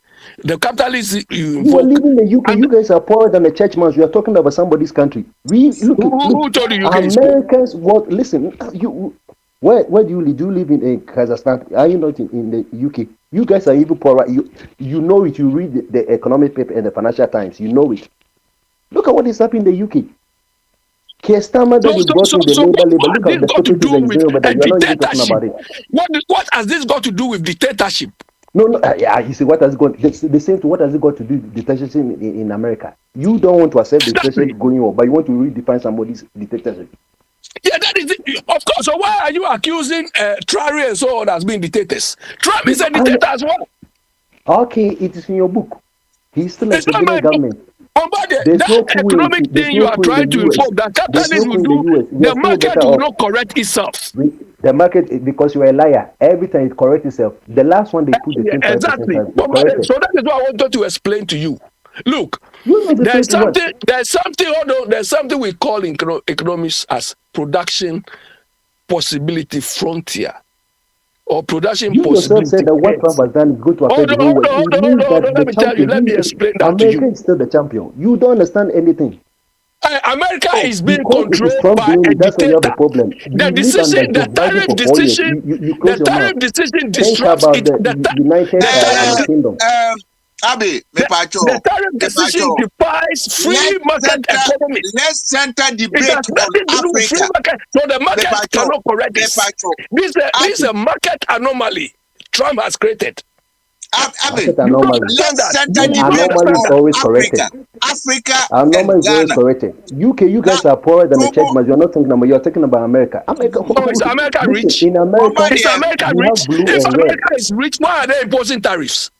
Speaker 2: the capitalist you
Speaker 6: You are
Speaker 2: invoke,
Speaker 6: living in the UK.
Speaker 2: and
Speaker 6: You guys are poorer than the churchman. You are talking about somebody's country.
Speaker 2: who told you UK is poor?
Speaker 6: Americans. What? Listen, you. Where do you live? Do you live in Kazakhstan? Are you not in the UK? You guys are even poorer. You know it. You read the economic paper and the Financial Times. You know it. Look at what is happening in the UK. Keir Starmer that they brought in the
Speaker 2: So
Speaker 6: labor.
Speaker 2: what has
Speaker 6: Look at
Speaker 2: this
Speaker 6: the
Speaker 2: got to
Speaker 6: stupidity
Speaker 2: do
Speaker 6: that he's
Speaker 2: with
Speaker 6: doing over there.
Speaker 2: a
Speaker 6: You are not even talking
Speaker 2: dictatorship?
Speaker 6: about it.
Speaker 2: What has this got to do with dictatorship?
Speaker 6: No. Yeah, you see, what has it got? The same thing. What has it got to do with dictatorship in America? You don't want to accept the dictatorship going on, but you want to redefine somebody's dictatorship.
Speaker 2: Yeah, that is it. Of course. So why are you accusing Traore and so on as being dictators? Trump is a dictator as well.
Speaker 6: Okay, it is in your book. He's still a
Speaker 2: It's not my
Speaker 6: civilian
Speaker 2: book.
Speaker 6: government.
Speaker 2: But
Speaker 6: There's no
Speaker 2: that
Speaker 6: coup
Speaker 2: economic
Speaker 6: there's
Speaker 2: thing you
Speaker 6: no
Speaker 2: are
Speaker 6: coup in the
Speaker 2: trying to
Speaker 6: US.
Speaker 2: inform that
Speaker 6: There's no
Speaker 2: capitalism will
Speaker 6: coup in the
Speaker 2: do,
Speaker 6: US. We are
Speaker 2: the
Speaker 6: still
Speaker 2: market
Speaker 6: better
Speaker 2: will
Speaker 6: off.
Speaker 2: not correct itself.
Speaker 6: The market, because you are a liar, every time it corrects itself. The last one they put the
Speaker 2: Yeah,
Speaker 6: 25%
Speaker 2: exactly.
Speaker 6: tariff, it corrected.
Speaker 2: So that is what I wanted to explain to you. Look,
Speaker 6: You know the
Speaker 2: there's
Speaker 6: to what?
Speaker 2: something we call in economics as production possibility frontier or production
Speaker 6: You yourself
Speaker 2: possibility
Speaker 6: said that what Trump
Speaker 2: curve.
Speaker 6: has done is going to affect the whole world. It means
Speaker 2: Hold
Speaker 6: that
Speaker 2: on.
Speaker 6: the
Speaker 2: Let me tell you.
Speaker 6: champion,
Speaker 2: Let me explain that to
Speaker 6: America
Speaker 2: you.
Speaker 6: is still the champion. You don't understand anything.
Speaker 2: America is being
Speaker 6: Because it is
Speaker 2: controlled
Speaker 6: Trump
Speaker 2: by
Speaker 6: doing
Speaker 2: a
Speaker 6: it, that's why you have a
Speaker 2: dictator.
Speaker 6: problem.
Speaker 2: The
Speaker 6: We live under
Speaker 2: decision,
Speaker 6: Joe Biden for 4 years. You close your mouth. Think
Speaker 2: disrupts
Speaker 6: about
Speaker 2: it.
Speaker 6: the United Kingdom.
Speaker 1: Abi, me
Speaker 2: The
Speaker 1: pacho,
Speaker 2: tariff decision defies free market economy.
Speaker 1: let's center
Speaker 2: It has
Speaker 1: debate on
Speaker 2: nothing to do with free
Speaker 1: Africa.
Speaker 2: market. So the
Speaker 1: Me
Speaker 2: market
Speaker 1: pacho,
Speaker 2: cannot correct
Speaker 1: me
Speaker 2: this.
Speaker 1: pacho.
Speaker 2: This is
Speaker 1: Abi,
Speaker 2: a market anomaly Trump has created.
Speaker 1: Abi,
Speaker 6: Market
Speaker 2: You don't
Speaker 6: anomaly.
Speaker 2: understand
Speaker 1: let's
Speaker 2: that.
Speaker 1: center
Speaker 6: And
Speaker 2: You don't
Speaker 1: debate
Speaker 2: understand
Speaker 6: anomaly is
Speaker 1: on
Speaker 2: that.
Speaker 6: always
Speaker 1: Africa,
Speaker 6: corrected.
Speaker 1: Africa and
Speaker 6: Anomaly is always
Speaker 1: Ghana.
Speaker 6: corrected. You
Speaker 1: Now,
Speaker 6: guys are poorer than the church
Speaker 1: Togo,
Speaker 6: man. You're not thinking about. You're talking about America. America.
Speaker 2: Oh, is America
Speaker 6: Listen,
Speaker 2: rich?
Speaker 6: in America,
Speaker 2: Is
Speaker 1: Bombardier,
Speaker 2: America
Speaker 6: we have
Speaker 2: rich?
Speaker 6: blue
Speaker 2: If
Speaker 6: and red.
Speaker 2: America is rich, why are they imposing tariffs?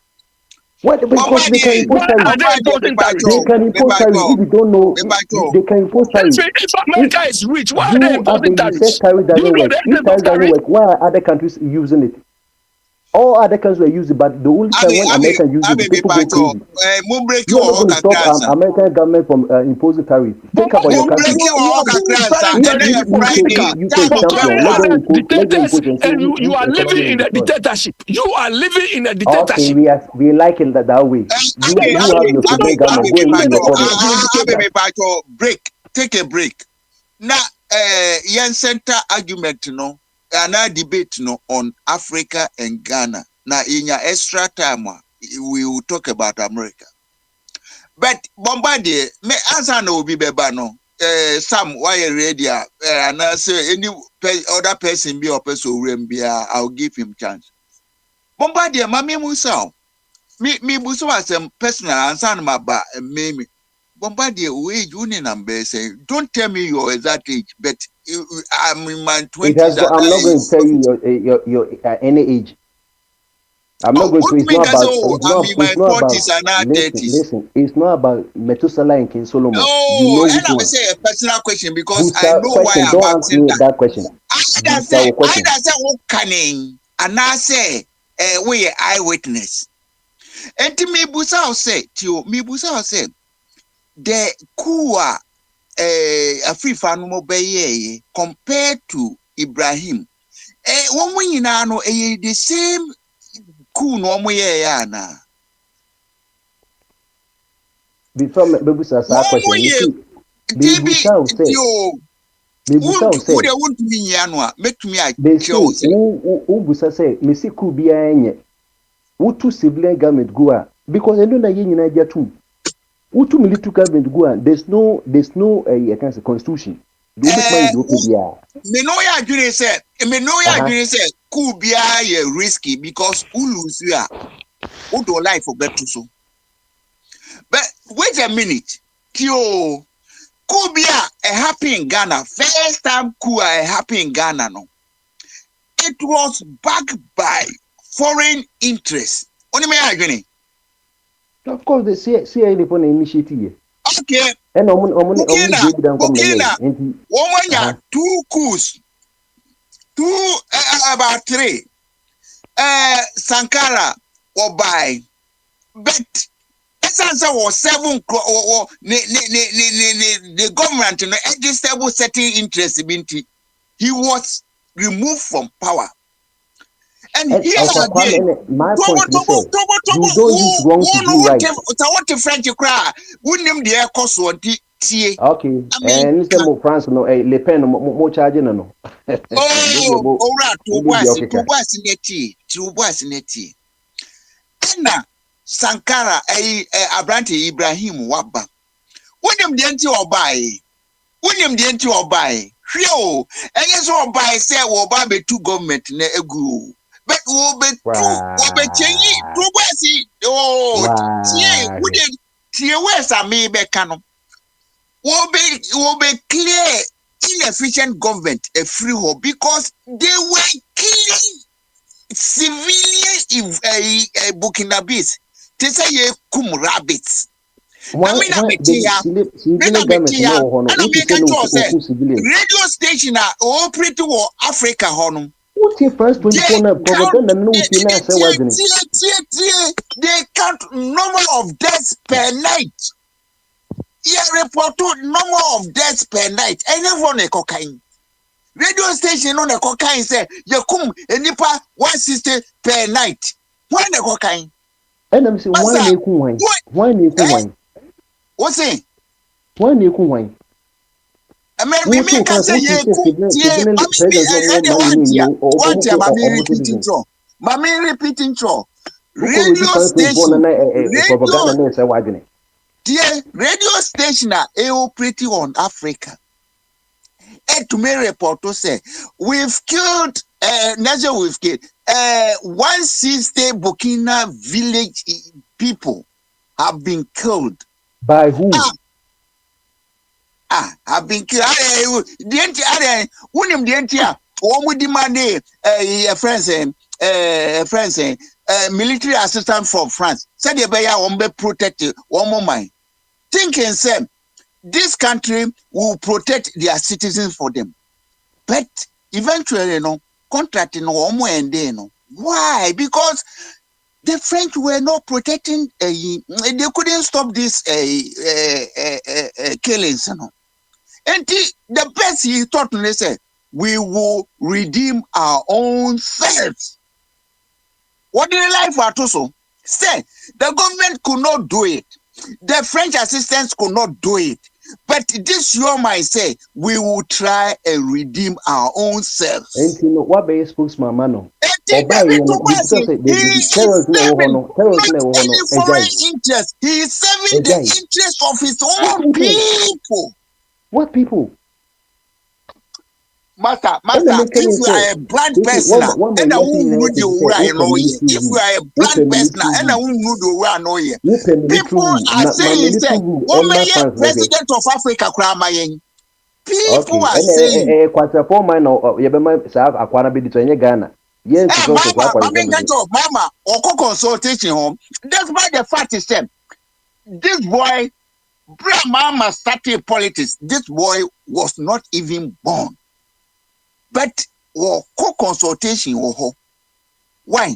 Speaker 6: What? Because they can
Speaker 1: Bombardier,
Speaker 6: impose
Speaker 2: Why
Speaker 6: tariffs.
Speaker 2: are they
Speaker 1: Me
Speaker 2: imposing
Speaker 6: They
Speaker 2: tariffs?
Speaker 1: pacho,
Speaker 6: can
Speaker 1: me
Speaker 6: impose tariffs.
Speaker 1: pacho,
Speaker 6: If you don't know,
Speaker 1: me pacho.
Speaker 6: they can impose tariffs.
Speaker 2: If
Speaker 6: If
Speaker 2: America is rich, why are they
Speaker 6: you, Abe,
Speaker 2: imposing
Speaker 6: you said
Speaker 2: tariffs?
Speaker 6: tariff
Speaker 2: Do you
Speaker 6: doesn't
Speaker 2: know
Speaker 6: work.
Speaker 2: the
Speaker 6: If
Speaker 2: essence of
Speaker 6: tariff doesn't
Speaker 2: tariff?
Speaker 6: work, why are other countries using it? All other countries were using it, but the only time when America uses it,
Speaker 1: Me
Speaker 6: people go
Speaker 1: pacho.
Speaker 6: crazy.
Speaker 1: Mumbreki
Speaker 6: You are
Speaker 1: wa
Speaker 6: not going to
Speaker 1: hoka
Speaker 6: stop
Speaker 1: kransa.
Speaker 6: American government from imposing tariffs. Think about your country.
Speaker 1: Mumbreki wa
Speaker 2: You are
Speaker 1: hoka
Speaker 2: being
Speaker 1: kransa.
Speaker 2: very,
Speaker 6: If
Speaker 2: very
Speaker 1: Ene ye
Speaker 2: hypocritical
Speaker 1: Friday,
Speaker 6: UK is
Speaker 1: time
Speaker 2: for
Speaker 1: be
Speaker 6: champion,
Speaker 2: calling
Speaker 6: let
Speaker 1: wa.
Speaker 6: them
Speaker 2: us
Speaker 6: impose. Let them
Speaker 2: dictators
Speaker 6: impose and see
Speaker 2: and you
Speaker 6: whose
Speaker 2: are
Speaker 6: economy
Speaker 2: living
Speaker 6: will
Speaker 2: in a
Speaker 6: destroy.
Speaker 2: dictatorship. You are living in a
Speaker 6: Okay,
Speaker 2: dictatorship.
Speaker 6: we like it that way. You have your civilian government. Go and live in your problem.
Speaker 1: Me pacho. Break. Take a break. Na yen center argument no, na debate no on Africa and Ghana. Na in your extra time, we will talk about America. But Bombardier, me answer no be beba no. Sam, why you ready? And I say any other person be or person I'll give him chance. Bombardier, mami musa. Me buso as personal answer my ba me. Bombardier age number say don't tell me your exact age, but I'm in my 20s.
Speaker 6: It has I'm not going to tell you your any age. I'm not going to. It's not about.
Speaker 1: I'm in my 40s and now 30s.
Speaker 6: Listen. It's not about Methuselah and King Solomon.
Speaker 1: Oh, and I will say a personal question because I know
Speaker 6: question,
Speaker 1: why I'm
Speaker 6: don't ask me that question.
Speaker 1: I say, what can and I say, we are eyewitness. And to me, Busa say, to me, Busa say, the Kua a free fan compared to Ibrahim. One way in ano the same coup no mo na.
Speaker 6: Before Bebusa sa question, you see, Bebusa say, Bebusa say,
Speaker 1: who they want to be yanwa, make me I
Speaker 6: show say, who Busa say, Missy Kubia enye, who two civilian government go because I know that you Nigeria too. Who two military government go there's no I can't say constitution. Do make money do Kubia.
Speaker 1: Me know ya agree say Kubia ye risky because who lose ya, who do life for better so. But wait a minute, Tio. Kubia a happy in Ghana. First time Kua a happy in Ghana. No, it was backed by foreign interests. Only me agree.
Speaker 6: Of course, they see any upon initiative.
Speaker 1: Okay.
Speaker 6: And
Speaker 1: Bogyae, woman, 2 coups, 2 about 3. Sankara or by, but essence was 7 the government stable setting interest he was removed from power. And here again,
Speaker 6: my point is you don't use wrong to do right.
Speaker 1: What the French cry? Wouldn't him the air cost or
Speaker 6: okay, and it's more France no Le Pen more charging no.
Speaker 1: Oh, right, to was in it. Anna Sankara, Abranti Ibrahim Wabba. William the anti or buy. William the anti or buy. Rio, and yes, or buy say, or buy 2 government ne egu. But will be 2 change to Wessie. Oh, wouldn't Tia West are maybe canon. Will be clear inefficient government a free hole because they were killing civilian Burkinabes. They say kum rabbits. Radio station operate to Africa honum.
Speaker 6: First 24 propaganda
Speaker 1: they count number of deaths per night. Yeah, report number of deaths per night. Anyone a cocaine. Radio station on a cocaine say you come a nipa 160 per night. Why the cocaine?
Speaker 6: And I'm saying why
Speaker 1: what's it?
Speaker 6: Why you wine?
Speaker 1: Me can say repeating throw. Radio station operating on Africa. And to me report to say we've killed 160 Burkina village people have been killed.
Speaker 6: By who?
Speaker 1: Have been killed. The entire one the entire one demand military assistance from France. Said the Bayer won't be protected one more mind. Thinking say this country will protect their citizens for them. But eventually, contracting one more and then. Why? Because the French were not protecting. They couldn't stop this killings. And the best he thought they said, we will redeem our own selves. What did they like for Atoso? Say the government could not do it. The French assistants could not do it. But this your mind say we will try and redeem our own selves.
Speaker 6: And you know what be spokesman man?
Speaker 1: He is serving the interest of his own people.
Speaker 6: What people?
Speaker 1: Master,
Speaker 6: ɛna
Speaker 1: if
Speaker 6: meka ne
Speaker 1: you
Speaker 6: sɛ
Speaker 1: are a blind
Speaker 6: esi
Speaker 1: person,
Speaker 6: one
Speaker 1: and
Speaker 6: man
Speaker 1: a
Speaker 6: yasi
Speaker 1: woman
Speaker 6: nyinaa
Speaker 1: know the
Speaker 6: kɔsi sɛ
Speaker 1: way
Speaker 6: wopɛ
Speaker 1: no
Speaker 6: me
Speaker 1: ye.
Speaker 6: little
Speaker 1: If you
Speaker 6: room
Speaker 1: are a
Speaker 6: wopɛ
Speaker 1: blind
Speaker 6: me
Speaker 1: person,
Speaker 6: little
Speaker 1: and a
Speaker 6: room
Speaker 1: woman know the way no ye.
Speaker 6: wopɛ me little
Speaker 1: People
Speaker 6: room
Speaker 1: are
Speaker 6: ma me
Speaker 1: saying, say,
Speaker 6: little room
Speaker 1: woman ye
Speaker 6: trans mɛhwɛ
Speaker 1: president of Africa, Kramayen. People
Speaker 6: okay
Speaker 1: are
Speaker 6: ɛna
Speaker 1: saying,
Speaker 6: kwasapɔ man na yɛbɛma saa akwa no bɛdi so ɛnyɛ Ghana yɛn
Speaker 1: hey,
Speaker 6: susɔ so
Speaker 1: mama,
Speaker 6: akwa
Speaker 1: mama,
Speaker 6: nsɛm de
Speaker 1: mama, or consultation home. That's why the fact is, this boy, mama started politics. This boy was not even born. But consultation, why?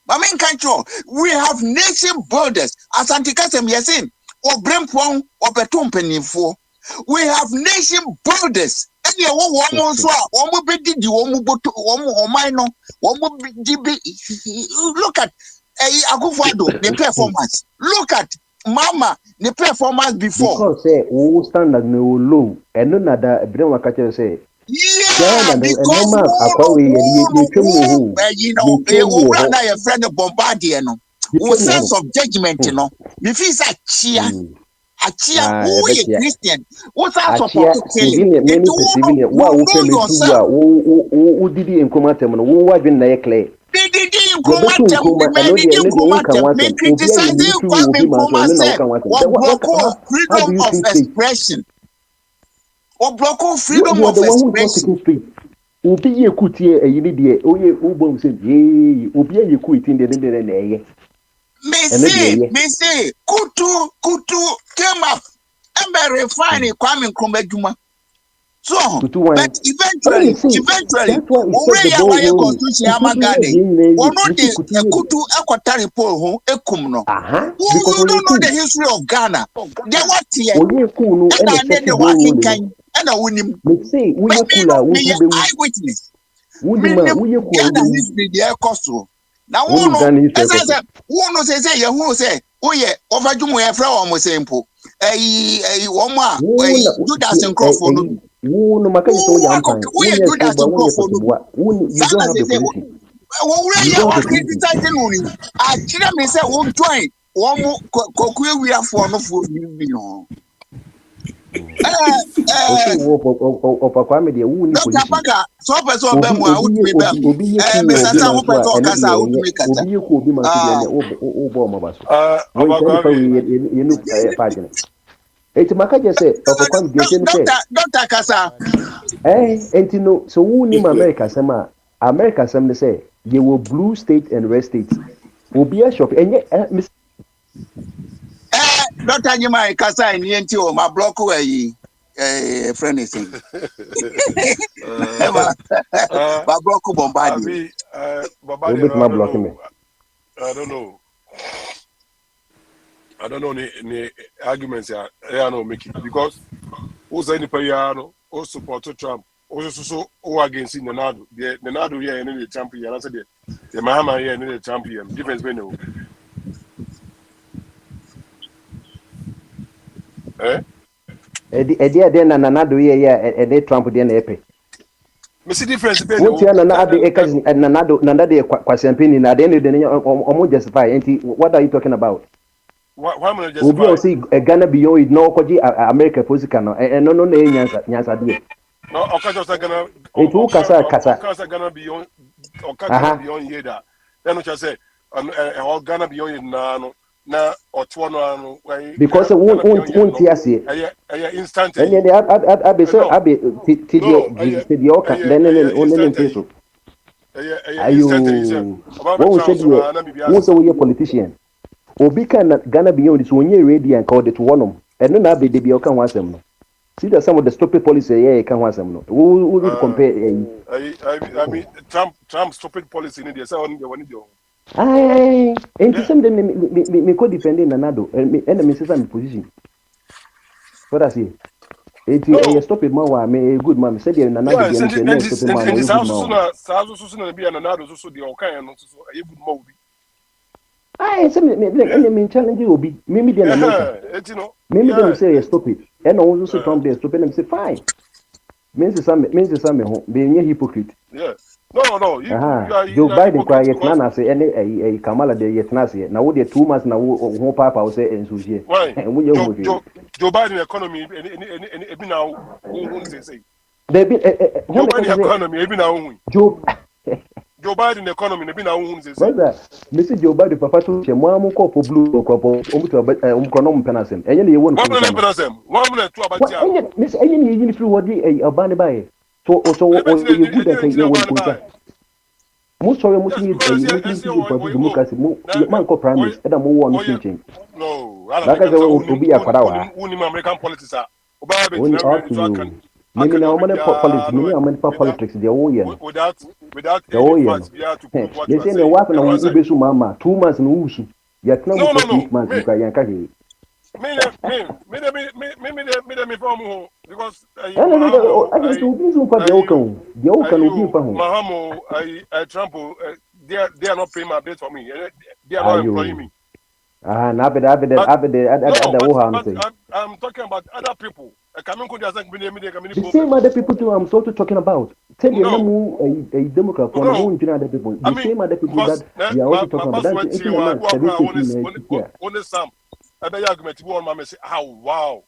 Speaker 1: Mama control. We have nation builders. As Antikasem Yasin, or Brempong, or Betumpenifo. We have nation builders. And you want one so one be did you one minor, look at Agufado, the performance. Look at Mama, the performance before.
Speaker 6: because say wo standard no low ɛno na da ebire wa ka kyerɛ sɛ
Speaker 1: Yeah,
Speaker 6: Ghana no
Speaker 1: because
Speaker 6: ɛnɔma akwa wei yɛtwam wɔ hɔ
Speaker 1: we run a friend of Bombardier, no. Who
Speaker 6: yɛtwam wɔ
Speaker 1: sense
Speaker 6: hɔ
Speaker 1: of judgment, no. Me feel like chia, who is
Speaker 6: ɛbɛkyia
Speaker 1: Christian? What's our support
Speaker 6: akyea
Speaker 1: to killing?
Speaker 6: civilian
Speaker 1: It
Speaker 6: meme pɛ civilian wo a
Speaker 1: you
Speaker 6: wopɛ
Speaker 1: know
Speaker 6: me tu
Speaker 1: yourself.
Speaker 6: a wo didi nkɔmɔ atɛm no wo wadwene na yɛ clear
Speaker 1: They didn't come at
Speaker 6: yɛbɛtu
Speaker 1: them,
Speaker 6: nkɔmɔ
Speaker 1: man,
Speaker 6: ɛno
Speaker 1: they
Speaker 6: deɛ
Speaker 1: didn't
Speaker 6: ɛno deɛ
Speaker 1: come at
Speaker 6: wonka ho
Speaker 1: them. Me
Speaker 6: asɛm obi ayɛ
Speaker 1: criticizing
Speaker 6: military wɔ obi
Speaker 1: Kwame
Speaker 6: ma so
Speaker 1: Nkrumah
Speaker 6: ɛno na
Speaker 1: said,
Speaker 6: woka ho asɛm
Speaker 1: or block
Speaker 6: how do
Speaker 1: freedom
Speaker 6: you
Speaker 1: of
Speaker 6: think straight
Speaker 1: expression. Or block
Speaker 6: you
Speaker 1: freedom
Speaker 6: are
Speaker 1: of
Speaker 6: the one who is not
Speaker 1: expression.
Speaker 6: thinking straight obi yɛ kutie ɛyi ne deɛ oyɛ wobɔ mu sɛ yee obi ayɛ kutie deɛ ne deɛ na ɛyɛ ɛno deɛ ɛyɛ
Speaker 1: Me say, Kutu came up and be refining Kwame Nkrumah Juma. So,
Speaker 6: kutu wan
Speaker 1: but
Speaker 6: ɛna me
Speaker 1: eventually,
Speaker 6: say that's why it set
Speaker 1: we
Speaker 6: the
Speaker 1: ya
Speaker 6: ball
Speaker 1: why
Speaker 6: rolling
Speaker 1: constitution
Speaker 6: kutu yɛ
Speaker 1: amagane.
Speaker 6: deɛ nyinaa
Speaker 1: One
Speaker 6: yie
Speaker 1: no
Speaker 6: me say
Speaker 1: the
Speaker 6: kutu yɛ deɛ
Speaker 1: Kutu ekwatari pole ho ekum no.
Speaker 6: aha
Speaker 1: Who
Speaker 6: because
Speaker 1: you
Speaker 6: ɔyɛ
Speaker 1: don't know the
Speaker 6: cool
Speaker 1: history of Ghana? They what here?
Speaker 6: ɔyɛ cool no
Speaker 1: And
Speaker 6: ɛna
Speaker 1: I need
Speaker 6: set the
Speaker 1: the
Speaker 6: ball
Speaker 1: working
Speaker 6: rolling no
Speaker 1: kind and a winning.
Speaker 6: me say
Speaker 1: But
Speaker 6: woyɛ
Speaker 1: me
Speaker 6: cool
Speaker 1: no
Speaker 6: a wo
Speaker 1: me
Speaker 6: nso wobɛwu
Speaker 1: eyewitness.
Speaker 6: wonim a
Speaker 1: Minim
Speaker 6: woyɛ cool a
Speaker 1: Ghana
Speaker 6: wobɛwu
Speaker 1: history the costo. Now
Speaker 6: wonim
Speaker 1: no,
Speaker 6: Ghana history
Speaker 1: as I
Speaker 6: ɛkɔ so
Speaker 1: said, one say you who say, oh yeah, over Jumo Efra or Mosempo. A woman,
Speaker 6: wo na
Speaker 1: Judas and Crawford.
Speaker 6: wo no maka kyerɛ sɛ woyɛ ampan
Speaker 1: We
Speaker 6: wonyɛ
Speaker 1: Judas
Speaker 6: soba
Speaker 1: and
Speaker 6: wonyɛ
Speaker 1: Crawford.
Speaker 6: kɔtɔboa you don't
Speaker 1: Sana
Speaker 6: have the
Speaker 1: say,
Speaker 6: position
Speaker 1: well,
Speaker 6: you
Speaker 1: we
Speaker 6: don't
Speaker 1: are
Speaker 6: have the position
Speaker 1: criticizing only. I tell me say, won't join one more cocoa we are for no food.
Speaker 6: ɔsɛ wo ɔpakwa me deɛ wonni
Speaker 1: Dr.
Speaker 6: position
Speaker 1: Baka, so person of
Speaker 6: obi
Speaker 1: them
Speaker 6: obi
Speaker 1: out
Speaker 6: yɛ
Speaker 1: me back.
Speaker 6: obi yɛ cool wɔ
Speaker 1: Mr.
Speaker 6: obi
Speaker 1: Sam,
Speaker 6: ma
Speaker 1: one
Speaker 6: so a
Speaker 1: person of
Speaker 6: ɛno
Speaker 1: Casa
Speaker 6: deɛ
Speaker 1: out
Speaker 6: ɛnyɛ
Speaker 1: me kata.
Speaker 6: obi yɛ cool obi ma so deɛ ɛnyɛ wobɔ ɔmo aba so wɔn sɛ nipa wei
Speaker 3: Abakari,
Speaker 6: yɛnu pagyene eti maka kyerɛ sɛ ɔpakwa me deɛ ɛkyɛ ne sɛ
Speaker 1: Dr. Kasa,
Speaker 6: enti no sɛ wonnim America asɛm a America asɛm ne sɛ yɛwɔ blue state and red state obi ashop ɛnyɛ
Speaker 1: Dr. Jimmy Kasa in the NTO, my block away. Friend is saying,
Speaker 3: uh,
Speaker 1: my block
Speaker 3: I
Speaker 1: bombarding.
Speaker 3: mean, Babadi,
Speaker 6: wobɛtumi ablɔke me
Speaker 3: I don't know. I don't know any arguments here. I know make it because who's any payano, who support Trump, also who against Nenado. The Nenado here and the champion. I said the Mahama here and the champion. Difference between eh?
Speaker 6: ɛdeɛ deɛ na nanado yɛyɛ a ɛde Trump deɛ na ɛpɛ
Speaker 3: Me see difference between
Speaker 6: wotia nanado ɛka nanado yɛ kwasampeni na adeɛ ne de ne ɔmo justify nti what are you talking about
Speaker 3: why am I
Speaker 6: obi a
Speaker 3: justify?
Speaker 6: ɔsi Ghana beyond na ɔkɔgye America posika no ɛno no na ɛyɛ nyansadeɛ
Speaker 3: No, Okaja Sagana,
Speaker 6: nti wo kasa kasa
Speaker 3: Okasa Ghana beyond, Okagana
Speaker 6: aha
Speaker 3: beyond here. Then which I say, all Ghana beyond Nano, na or Tuano,
Speaker 6: because
Speaker 3: Ghana beyond here, no,
Speaker 6: wonti aseɛ
Speaker 3: a instant.
Speaker 6: ɛneɛ de abe sɛ
Speaker 3: No,
Speaker 6: abe ti
Speaker 3: no,
Speaker 6: deɛ ɔka dɛn ne ne
Speaker 3: instant.
Speaker 6: nte so
Speaker 3: A instant. He said,
Speaker 6: ayo
Speaker 3: about the
Speaker 6: wɔn sɛ
Speaker 3: chance of
Speaker 6: deɛ
Speaker 3: Anna
Speaker 6: wɔn
Speaker 3: Bibias.
Speaker 6: sɛ woyɛ politician obi ka na Ghana beyond so onye radio and called it wɔnom ɛno na abe de bi ɔka ho asɛm no see that some of the stupid policy yɛ ka ho asɛm no wo would compare
Speaker 3: I mean, Trump stupid policy in India. So on the one you.
Speaker 6: ai enti
Speaker 3: Yeah.
Speaker 6: sɛm de me ko defending nanado ɛna me sesa me position what I say enti ɛyɛ
Speaker 3: No.
Speaker 6: stupid man wa me good man sɛdeɛ nanado
Speaker 3: Yeah,
Speaker 6: deɛ no sɛ na stupid man
Speaker 3: and
Speaker 6: ɔyɛ
Speaker 3: this
Speaker 6: good
Speaker 3: house
Speaker 6: man wa
Speaker 3: soon be an another so the okay and so a good movie.
Speaker 6: ai sɛ me challenge obi me deɛ na meka
Speaker 3: Yeah, it's
Speaker 6: me deɛ me
Speaker 3: yeah,
Speaker 6: sɛ ɛyɛ stupid ɛna wo nso sɛ Trump deɛ stupid na me sɛ fine me nsesa me ho de nyɛ hypocrite
Speaker 3: yeah. No,
Speaker 6: aha
Speaker 3: you
Speaker 6: Joe
Speaker 3: are
Speaker 6: Biden kwa
Speaker 3: hypocrite
Speaker 6: yɛtena
Speaker 3: because
Speaker 6: na ase ɛne Kamala de yɛtena ase na wo de 2 months na wo ho papa wo sɛ nsuhie
Speaker 3: why
Speaker 6: wo nyɛ ho hwee
Speaker 3: Joe Biden economy and now who say.
Speaker 6: There be
Speaker 3: Joe Biden economy ebi na ohun.
Speaker 6: Joe
Speaker 3: Biden economy ebi na ohun say.
Speaker 6: brother, Mr. Joe Biden papa to che mo amko for blue crop to kronom penasem. Enye ne won
Speaker 3: One
Speaker 6: kun
Speaker 3: minute
Speaker 6: sama.
Speaker 3: penasem. 1 minute two
Speaker 6: What
Speaker 3: abatia.
Speaker 6: enye Miss enye ne yini free wodi obani bae. So you good at you won kun. Mo sorry mo
Speaker 3: Yes,
Speaker 6: see
Speaker 3: because
Speaker 6: Muslim
Speaker 3: yes,
Speaker 6: people for democracy mo
Speaker 3: na
Speaker 6: man ko primaries e da mo won change.
Speaker 3: no, I don't
Speaker 6: Like I
Speaker 3: think
Speaker 6: say
Speaker 3: so.
Speaker 6: obi akwara wa.
Speaker 3: Uni American politics are. Oba be
Speaker 6: Only
Speaker 3: tina
Speaker 6: up to
Speaker 3: into
Speaker 6: you. Mimi na omane politics, mimi omane politics they all yen.
Speaker 3: without
Speaker 6: They
Speaker 3: any
Speaker 6: all yen.
Speaker 3: facts yeah to prove what
Speaker 6: They
Speaker 3: you are
Speaker 6: say ne
Speaker 3: saying.
Speaker 6: wa na
Speaker 3: Everyone say,
Speaker 6: ubesu mama 2 months no usu. Ya tena
Speaker 3: no,
Speaker 6: mu
Speaker 3: no,
Speaker 6: for
Speaker 3: no.
Speaker 6: 6 months because yanka he.
Speaker 3: Me form home because
Speaker 6: I just obi so pa de o kan. De o kan obi pa ho.
Speaker 3: Mahamo, Trump, they are not paying my bills for me. They are not employing
Speaker 6: Ayo.
Speaker 3: me.
Speaker 6: Ah, na
Speaker 3: But no,
Speaker 6: wo ha am say.
Speaker 3: I'm talking about other people. Coming could just be
Speaker 6: The same other
Speaker 3: problems.
Speaker 6: people too I'm sort of talking about. Tell you na
Speaker 3: No,
Speaker 6: mu a democrat for na
Speaker 3: no.
Speaker 6: mu ntuna other people.
Speaker 3: I
Speaker 6: The
Speaker 3: mean,
Speaker 6: same other people
Speaker 3: because
Speaker 6: that we are also
Speaker 3: my
Speaker 6: talking about. That's
Speaker 3: password
Speaker 6: it
Speaker 3: to
Speaker 6: na
Speaker 3: who are
Speaker 6: 70 na
Speaker 3: only some. I bet argument to one man say, "How wow."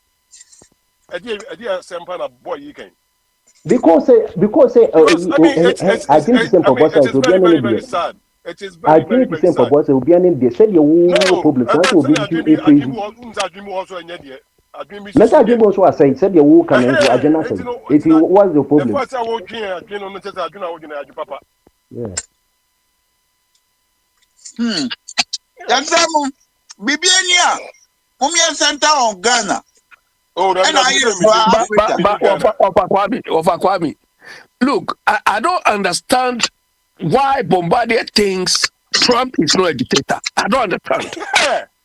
Speaker 3: I did some kind of boy you can.
Speaker 6: Because
Speaker 3: Because I mean,
Speaker 6: I think the same
Speaker 3: I mean,
Speaker 6: purpose
Speaker 3: it
Speaker 6: as
Speaker 3: is
Speaker 6: obi
Speaker 3: very,
Speaker 6: ane
Speaker 3: very,
Speaker 6: ne
Speaker 3: very
Speaker 6: deɛ.
Speaker 3: sad. It is
Speaker 6: I
Speaker 3: very, very,
Speaker 6: think the
Speaker 3: very
Speaker 6: same
Speaker 3: sad.
Speaker 6: purpose obi ane deɛ said your
Speaker 3: No,
Speaker 6: problem
Speaker 3: I
Speaker 6: so
Speaker 3: said
Speaker 6: obi
Speaker 3: I dream,
Speaker 6: nso
Speaker 3: I dream,
Speaker 6: praise.
Speaker 3: I dream also in the I dream
Speaker 6: Na sa
Speaker 3: so
Speaker 6: dream also asɛe said your kan nso agye na
Speaker 3: it's
Speaker 6: asɛe.
Speaker 3: no,
Speaker 6: It
Speaker 3: it's not.
Speaker 6: what's the
Speaker 3: The
Speaker 6: problem?
Speaker 3: first I was dream on the test, I dream I was dream, papa.
Speaker 6: Yeah.
Speaker 1: Example, Bibiania, Mumia Center on Ghana,
Speaker 3: Oh, that's
Speaker 1: and I
Speaker 3: not
Speaker 1: use
Speaker 3: me.
Speaker 1: for Africa.
Speaker 2: Ofa Kwame. Look, I don't understand why Bombardier thinks Trump is not a dictator. I don't understand.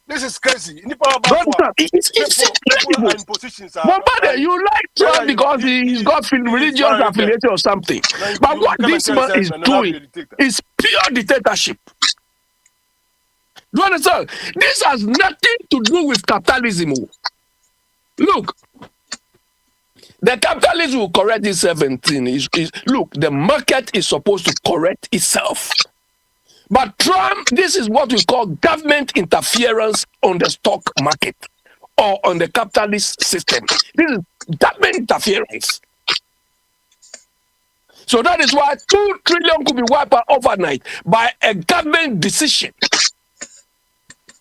Speaker 3: This is crazy. Nipa
Speaker 2: Don't
Speaker 3: Bafwa.
Speaker 2: understand. It's
Speaker 3: People are
Speaker 2: incredible.
Speaker 3: in positions.
Speaker 2: Bombardier, you like Trump because he's got
Speaker 3: He is
Speaker 2: religious
Speaker 3: trying to.
Speaker 2: affiliation or something.
Speaker 3: Now
Speaker 2: But
Speaker 3: you
Speaker 2: what
Speaker 3: come and
Speaker 2: this
Speaker 3: tell us
Speaker 2: man is
Speaker 3: that not be
Speaker 2: doing
Speaker 3: a dictator.
Speaker 2: is pure dictatorship. Do you understand? This has nothing to do with capitalism. Look, the capitalism will correct this 17. Look, the market is supposed to correct itself. But Trump, this is what we call government interference on the stock market or on the capitalist system. This is government interference. So that is why 2 trillion could be wiped out overnight by a government decision.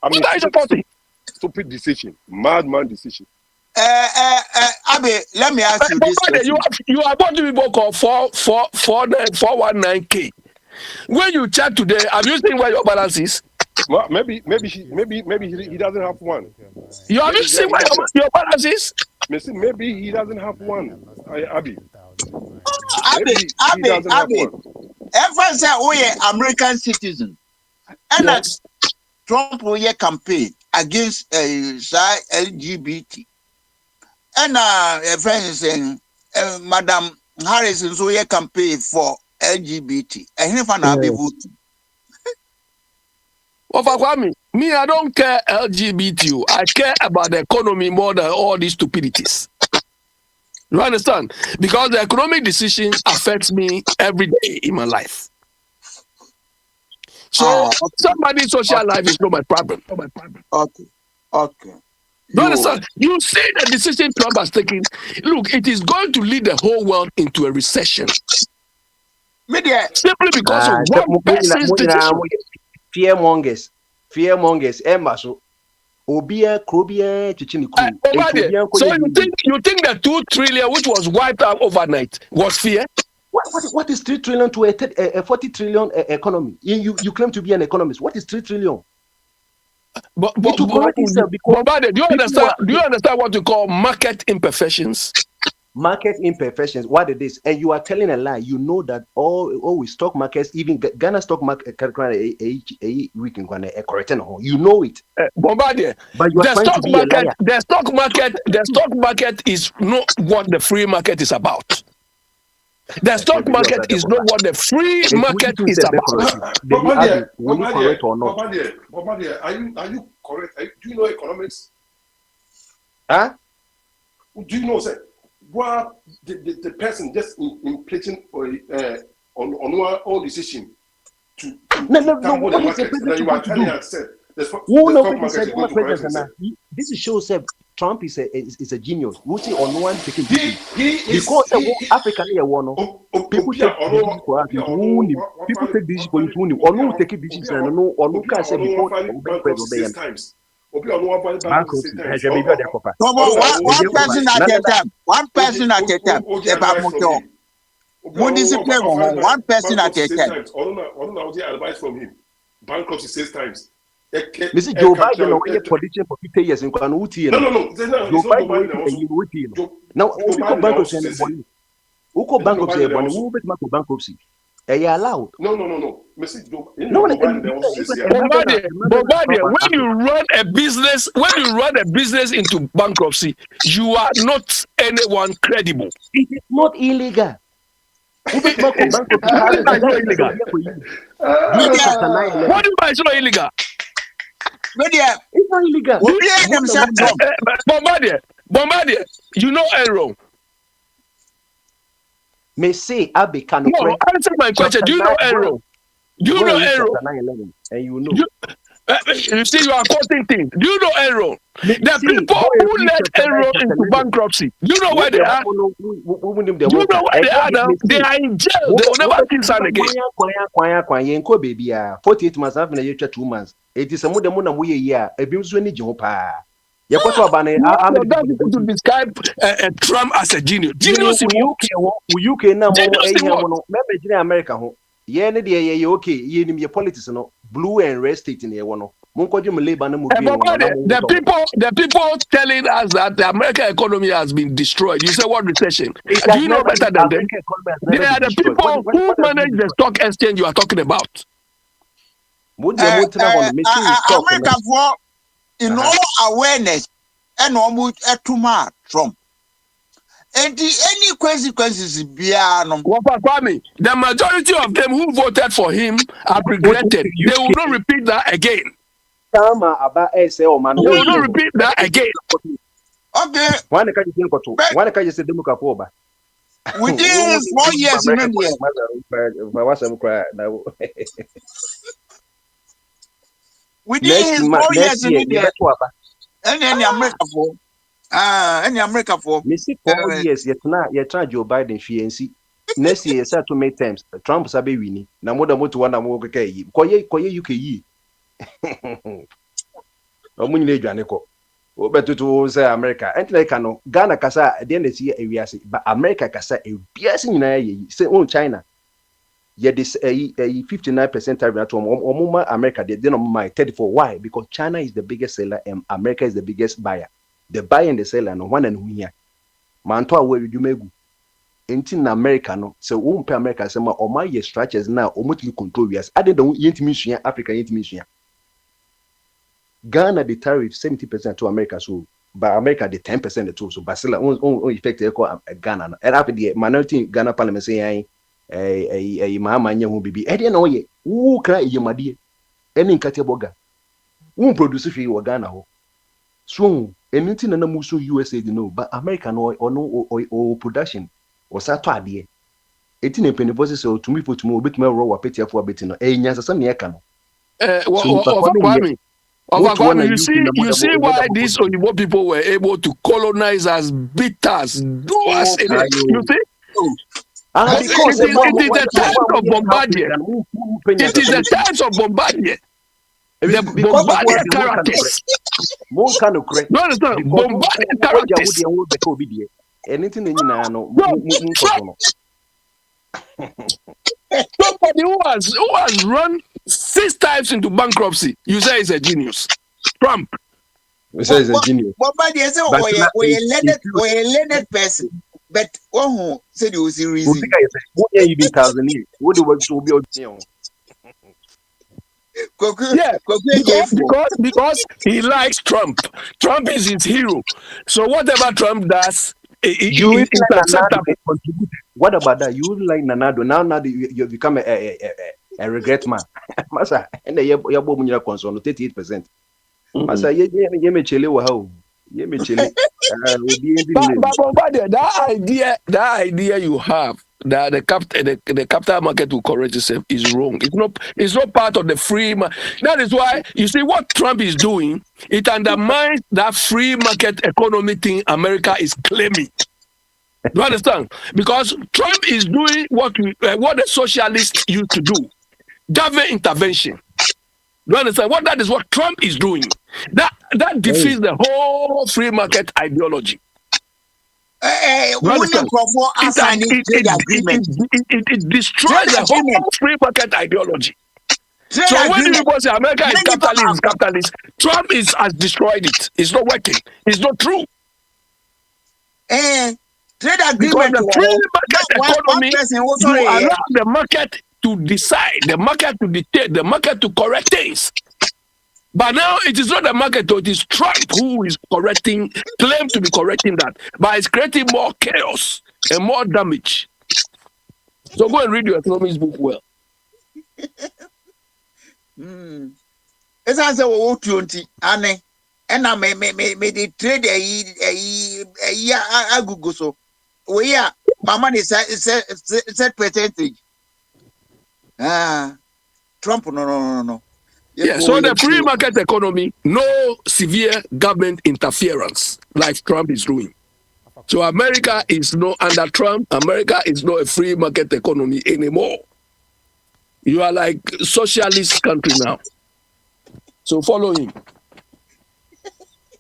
Speaker 3: I mean,
Speaker 2: What are you supporting?
Speaker 3: stupid decision, madman decision.
Speaker 1: Abe, let me ask you this question.
Speaker 2: You are about to be book of 419K. When you check today, have you seen where your balance is?
Speaker 3: Well, maybe he doesn't have one.
Speaker 2: You have you seen where your balance is?
Speaker 3: Maybe he doesn't have one. Abi.
Speaker 1: Abe, ever say we are American citizen, and
Speaker 2: Yes.
Speaker 1: Trump will campaign against LGBT, and friends saying Madam Harris is we campaign for LGBT, and if I be voting.
Speaker 2: Me, I don't care LGBT. I care about the economy more than all these stupidities. You understand? Because the economic decision affects me every day in my life. So somebody's social life is not my problem.
Speaker 1: Okay.
Speaker 2: You understand? You see the decision Trump has taken. Look, it is going to lead the whole world into a recession. Simply because of one person's decision.
Speaker 6: Fearmongers, Emma so Obia, Krobia, Chichini
Speaker 2: So you think the 2 trillion which was wiped out overnight was fear?
Speaker 6: What is 3 trillion to a 40 trillion economy? You claim to be an economist. What is 3 trillion?
Speaker 2: But do you understand what we call market imperfections?
Speaker 6: Market imperfections. What it is, and you are telling a lie. You know that all stock markets, even Ghana stock market, we can correct. You know it.
Speaker 2: Bombardier.
Speaker 6: But you are trying to be a liar.
Speaker 2: The stock market is not what the free market is about. The stock market is not what the free market is about.
Speaker 3: Will you correct or not? Bombardier, are you correct? Do you know economics?
Speaker 6: Huh?
Speaker 3: Do you know what the person just inflating on our own decision to
Speaker 6: no. What is the president supposed to do?
Speaker 3: The stock market is going to correct itself.
Speaker 6: This shows that Trump is a genius. We see on one taking
Speaker 7: he is
Speaker 6: because African here one people take decisions for us. People take decisions for you. Or no take decisions and no or no can say before
Speaker 7: bankruptcy 6 times.
Speaker 6: Bankruptcy.
Speaker 1: One person at a time. One person at a time. One discipline, one person at a time.
Speaker 7: Advice from him. Bankruptcy 6 times.
Speaker 6: Mr. Joe Biden no any politician for 50 years in Kwanuti.
Speaker 7: No.
Speaker 6: Joe Biden now who go bankruptcy who bet bankruptcy. Are you allowed?
Speaker 7: No. Mr. Joe,
Speaker 2: Bogyae, when you run a business into bankruptcy, you are not anyone credible.
Speaker 6: It is not illegal.
Speaker 2: It's not illegal. What do you mean it's not illegal?
Speaker 6: It's not illegal.
Speaker 2: Bombardier, you know Aaron.
Speaker 6: May say Abe can
Speaker 2: no, answer my question. Do you know Aaron? Do you know Aaron?
Speaker 6: And you know.
Speaker 2: You see, you are quoting things. Do you know Aaron? The people who led Aaron into bankruptcy. Do you know where they are? Do you know where they are now? They are in jail. They will never kill son again.
Speaker 6: 48 months after you 2 months. It is a more than one year. A beautiful need you. You
Speaker 2: to describe Trump as a genius. Genius in
Speaker 6: UK now. America. Yeah, okay. Your politics no blue and red state in here. The
Speaker 2: people telling us that the American economy has been destroyed. You say what recession? Do you know better than them? They are the people who manage the stock exchange you are talking about.
Speaker 1: America for in all awareness and almost a tuma Trump. And any consequences beyond
Speaker 2: the majority of them who voted for him have regretted. They will not repeat that again. They will not repeat that again.
Speaker 1: Okay.
Speaker 6: Why can't you say Democrat?
Speaker 1: Within 4 years, within 4 years, and then America for
Speaker 6: Missy 4 years, yet try Joe Biden fiancé. Next year, set to make terms. Trump sabe winning. Na more than one more okay. Koye UK. Omunile Janeko. Obeto to say America. And like no Ghana kasa at the end of the year, but America kasa a biasing in say on China. Yet this a 59% tariff at home. America, they don't mind 34. Why? Because China is the biggest seller and America is the biggest buyer. The buyer and the seller no one and here. Manto where you make in America no so won't pay America say or my year structures now almost control yes. I don't mission Africa mission. Ghana the tariff 70% to America so but America the 10% too so Basila on effect Ghana and after the minority Ghana parliament say a mama who be I didn't know ye who cry ye madi any boga who produce fi Ghana ho so anything na muso USA no but America no or production or sato ade etin e penifo say to me for to obetuma ro wa petia for beti no nyansa sam ne ka no
Speaker 2: you see why these Oyibo people were able to colonize us, beat us, do us. You see? Because it is the times of Bombardier. It is the times of Bombardier. The Bombardier characters. No, understand. Bombardier characters.
Speaker 6: Anything in
Speaker 2: Somebody who has run 6 times into bankruptcy, you say is a genius. Trump.
Speaker 6: You say is a genius.
Speaker 1: Bombardier say we a learned person, but who said he was reason.
Speaker 6: You be Tanzania. What do you be
Speaker 2: because he likes Trump. Trump is his hero. So whatever Trump does, it's acceptable.
Speaker 6: What about that? You like Nanado. Now you become a regret man. Masa, and the yabo munya console 38%. Masa, ye me chele wa how. Ye me chele.
Speaker 2: But Bombardier, that idea you have that the capital market will correct itself is wrong. It's not part of the free market. That is why you see what Trump is doing. It undermines that free market economy thing America is claiming. Do you understand? Because Trump is doing what the socialists used to do: government intervention. Do you understand? That is what Trump is doing. That defeats the whole free market ideology. You
Speaker 1: Money
Speaker 2: understand?
Speaker 1: for
Speaker 2: It, ad-
Speaker 1: assigning
Speaker 2: it,
Speaker 1: trade
Speaker 2: it, it,
Speaker 1: agreement.
Speaker 2: it
Speaker 1: Trade
Speaker 2: destroys the
Speaker 1: agreement.
Speaker 2: whole free market ideology.
Speaker 1: Trade
Speaker 2: So when
Speaker 1: agreement.
Speaker 2: people say America is
Speaker 1: Many
Speaker 2: capitalist,
Speaker 1: people.
Speaker 2: Trump has destroyed it. It's not working. It's not true.
Speaker 1: Trade
Speaker 2: Because
Speaker 1: agreement.
Speaker 2: the free market
Speaker 1: One
Speaker 2: economy,
Speaker 1: person who
Speaker 2: you
Speaker 1: sorry.
Speaker 2: allow the market to decide, the market to dictate, the market to correct things. But now it is not the market, it is Trump who is claim to be correcting that. But it's creating more chaos and more damage. So go and read your economics book well.
Speaker 1: It's as a 20 ane. And I may the trade a year agugo so. We are my money set percentage. Trump no.
Speaker 2: Yeah, so the free market economy, no severe government interference like Trump is doing. So America is not under Trump. America is not a free market economy anymore. You are like socialist country now. So follow him.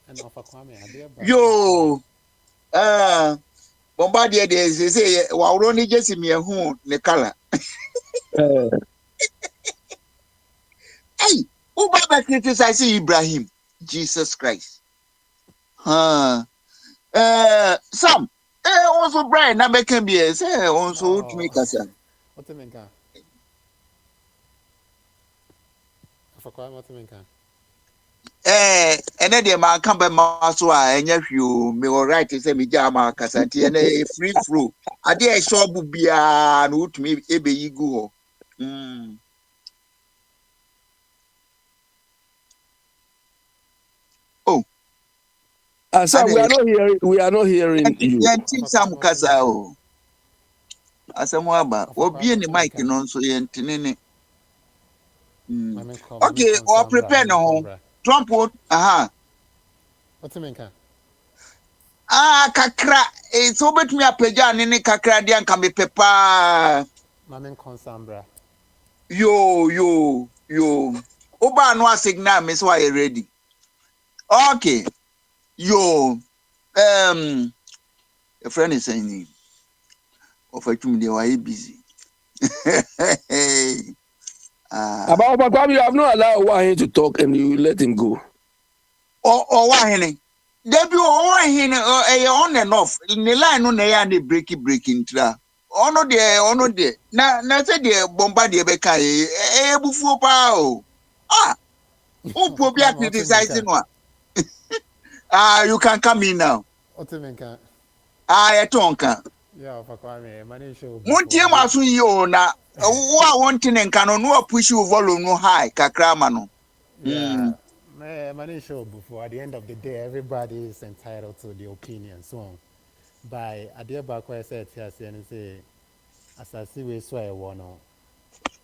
Speaker 5: And offer Kwame, I dear
Speaker 1: Yo, Bombardier they say wa only just me who the color. Hey, who baba criticize Ibrahim? Jesus Christ. Some also Brian na can be say also to me kasa.
Speaker 5: What the menka? Offer Kwame, what the menka?
Speaker 1: And then the man come back so and you me all right say me jama kasa ti and free flow. Ade e shop bia no to me ebe yigu ho. Oh,
Speaker 2: Sir, we are not hearing you.
Speaker 1: Yanti Sam Kasa o. Asamuaba. Obi ni mic no so yentini. Okay, or prepare no. Trump would
Speaker 5: What the menka?
Speaker 1: Kakra. It's over to me a peja nini kakra dian can be pepa.
Speaker 5: Mamen consambra.
Speaker 1: Yo. Oba no signal me so I ready. Okay. Yo. A friend is saying of a tum they were busy.
Speaker 2: About Kwame, you have not allowed Wahin to talk and you let him go.
Speaker 1: Or Wahin. Debut or Wahin on and off. In the line no na ne breaking tra. Ono de. Na say de Bombardier beka bufu pa o. Who probably criticizing one. You can come in now.
Speaker 5: What the menka?
Speaker 1: Etonka.
Speaker 5: Yeah, offer Kwame, money show.
Speaker 1: Muntie masu yi o na. Wa wanting nka no push you volume no high kakrama no.
Speaker 5: Yeah, money show before. At the end of the day, everybody is entitled to the opinion. So, by a dear back where I said, yes, and say, as I see, we swear one.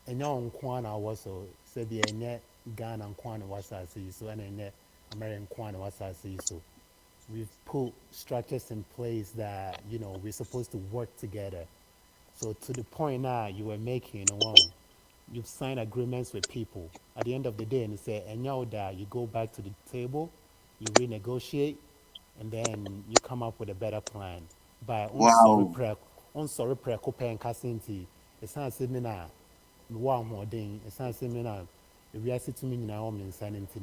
Speaker 5: And young Kwana was so said the net Ghana and Kwana was I see so, and a net American Kwana was I see so. We've put structures in place that we're supposed to work together. So to the point now you were making, you've signed agreements with people. At the end of the day, and you say, and now that you go back to the table, you renegotiate, and then you come up with a better plan. By
Speaker 1: Wow.
Speaker 5: on sorry pre and Cassinti, it's not similar. One more thing, it's not similar. We are sitting in our own insanity.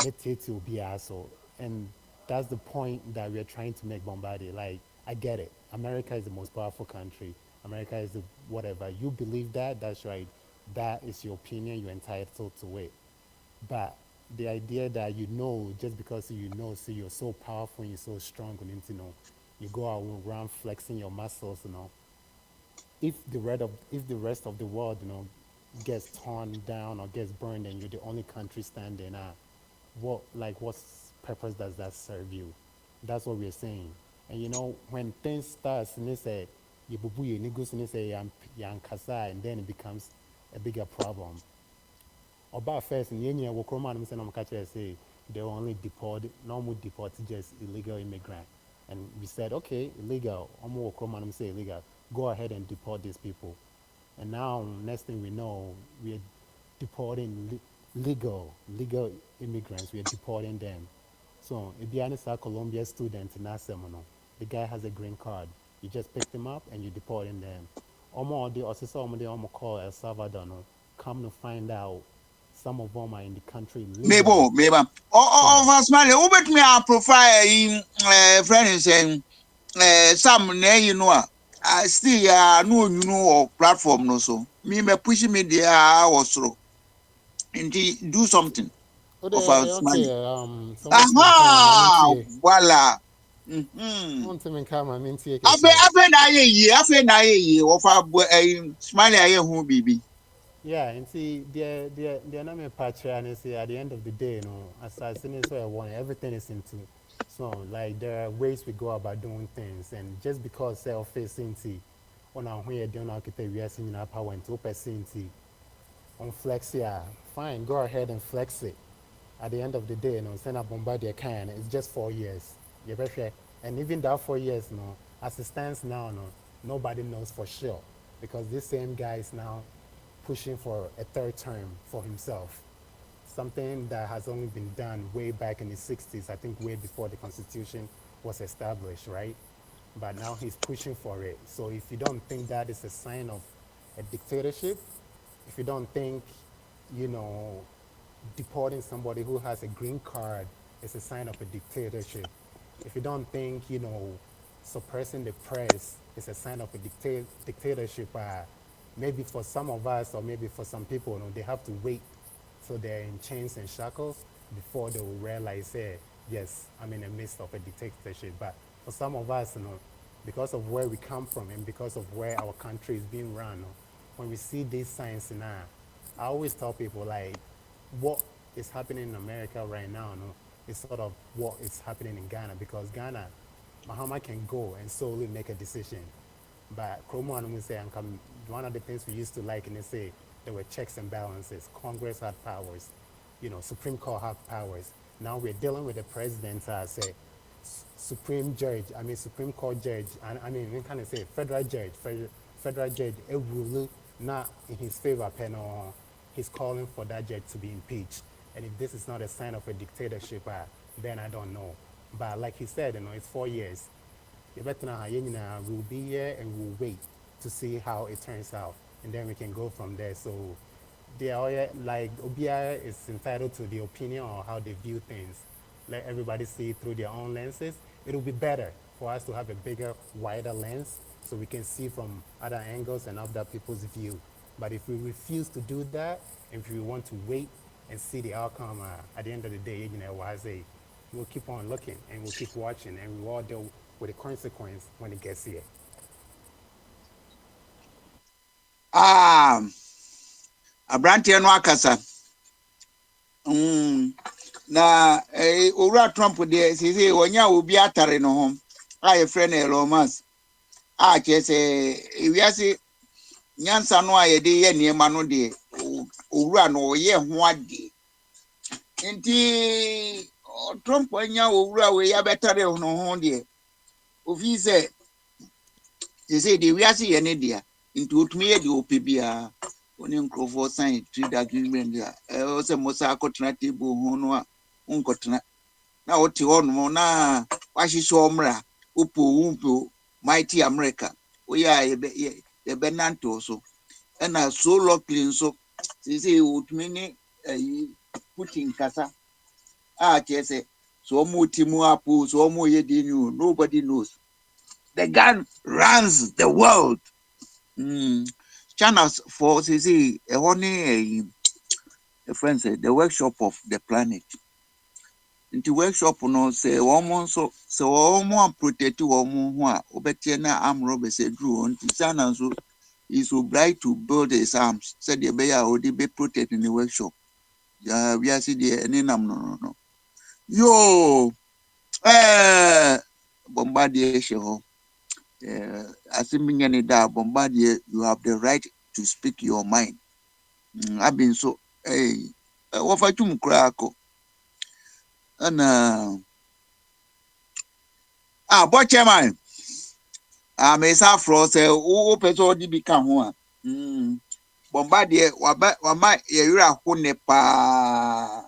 Speaker 5: Let's say it will be asshole. And that's the point that we are trying to make Bombardier. Like, I get it. America is the most powerful country. America is the whatever. You believe that, that's right. That is your opinion. You're entitled to it. But the idea that just because so you're so powerful and you're so strong, you go out around flexing your muscles, if the rest of the world, gets torn down or gets burned and you're the only country standing, what purpose does that serve you?
Speaker 8: That's what we're saying. And you know, when things starts and they say you bubu you negus and they say yan kasa and then it becomes a bigger problem. About first in Yenya Wokroma and Mr. Namkacha say they only deport normal deport just illegal immigrant. And we said, okay, illegal, Omo Wokroma and say illegal, go ahead and deport these people. And now next thing we know, we're deporting legal immigrants, we're deporting them. So if you are a Colombia student in Asemono, the guy has a green card. You just picked him up and you deporting them. Omo the osisa omo the omo call El Salvador no, come to find out some of them are in the country legally.
Speaker 1: Meba.
Speaker 8: So
Speaker 1: Of us, man, who bet me a profile in friends and some ne you know. I still no you know platform no so. Me pushing me there also. And do something of our
Speaker 8: okay,
Speaker 1: money.
Speaker 8: so much in come, I mean
Speaker 1: Aha,
Speaker 8: tie.
Speaker 1: voila.
Speaker 8: Want to come, I mean tie
Speaker 1: Afe na ye of our smiley aye who baby.
Speaker 8: Yeah, and see, they're not my patcher, and see, at the end of the day, you know, as I see this way, I want everything is into. So, like, there are ways we go about doing things, and just because self-facing, on our way, don't know, we are seeing our power into open on flex, yeah, fine, go ahead and flex it. At the end of the day, you know, send a bombardier can, it's just 4 years. You better, and even that 4 years, you know, as it stands now, no, nobody knows for sure because this same guy is now pushing for a third term for himself. Something that has only been done way back in the 60s, I think way before the Constitution was established, right? But now he's pushing for it. So if you don't think that is a sign of a dictatorship, if you don't think, you know, deporting somebody who has a green card is a sign of a dictatorship, if you don't think, you know, suppressing the press is a sign of a dictatorship, maybe for some of us or maybe for some people, you know, they have to wait till they're in chains and shackles before they will realize, hey, yes, I'm in the midst of a dictatorship. But for some of us, you know, because of where we come from and because of where our country is being run, you know, when we see these signs now, I always tell people like, what is happening in America right now, no, is sort of what is happening in Ghana because Ghana, Mahama can go and solely make a decision. But Kromo and we say, and come, one of the things we used to like, and they say there were checks and balances. Congress had powers, you know, Supreme Court had powers. Now we're dealing with the president as a Supreme Judge, I mean Supreme Court Judge, and I mean we kind of say federal judge, a rule not in his favor, panel. He's calling for that judge to be impeached. And if this is not a sign of a dictatorship, then I don't know. But like he said, you know, it's 4 years. We'll be here and we'll wait to see how it turns out, and then we can go from there. So, they are like Obia is entitled to the opinion on how they view things. Let everybody see through their own lenses. It'll be better for us to have a bigger, wider lens so we can see from other angles and other people's view. But if we refuse to do that, and if we want to wait and see the outcome at the end of the day, you know, I say, we'll keep on looking and we'll keep watching and we'll all deal with the consequence when it gets here.
Speaker 1: Abranteɛ no akasa. Na owura Trump deɛ sisi wonya obi atare no ho. A yɛfrɛ no Elon Musk. A kyerɛ sɛ ewiase nyansa no a yɛde yɛ nneɛma no deɛ owura no ɔyɛ ho ade. Nti Trump anya owura we ya betare no ho deɛ. Ofi sɛ sisi de wiase yɛ ne dia. Nti otumi yɛ de opɛ bia. Oni nkrofo sign trade agreement ya o se mosa akotena table ho no a unkotena na wote ho no na wahihye omra upo umpo mighty America oya ye be nanto so na so luckily so say otumi ni Putin kasa a chese so omo timu apo so omo ye dey new nobody knows the gun runs the world. Channels for see a honey a friend said the workshop of the planet. Into workshop no say almost so almost protect almost obetia na arm robber said drew on to sana so is obliged to build his arms. Said the bear already be protected in the workshop. We are see the any no. Yo Bombardier show. As in being da Bombardier, you have the right to speak your mind. I've been so what for you crack and but chairman. Me sa fro say wo person di bi ka ho a. Bombardier wama yewira ho ne pa.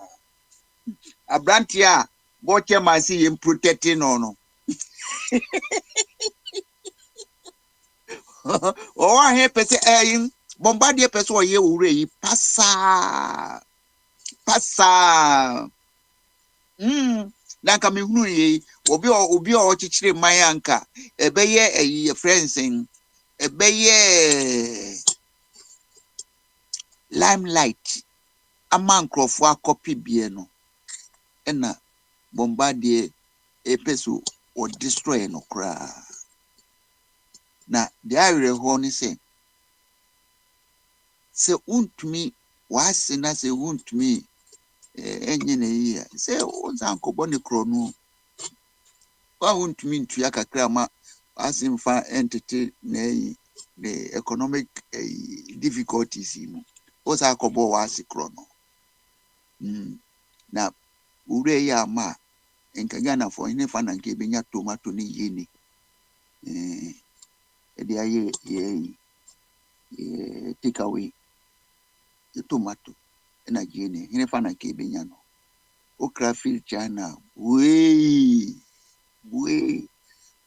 Speaker 1: Abranti a but chairman see him protecting no. Oh, he pese Bombardier pese o ye owure yi pasa. Na nka me hunu ye obi o chichire man anka ebeye eyi friends ebeye limelight ama nkrofo akopy bie no na Bombardier epeso o destroy no kra na the area ho ni se untumi wase na se untumi enye na yi se onzanko bone kro no wa untumi ntua kakra ma asimfa entity na yi the economic difficulties mu osa akobo wase kro no na ure ya ma enka Ghana for ine fa na nke benya tomato ni yeni edi aye take away the tomato na yeni ine fa na nke benya no okra fil China we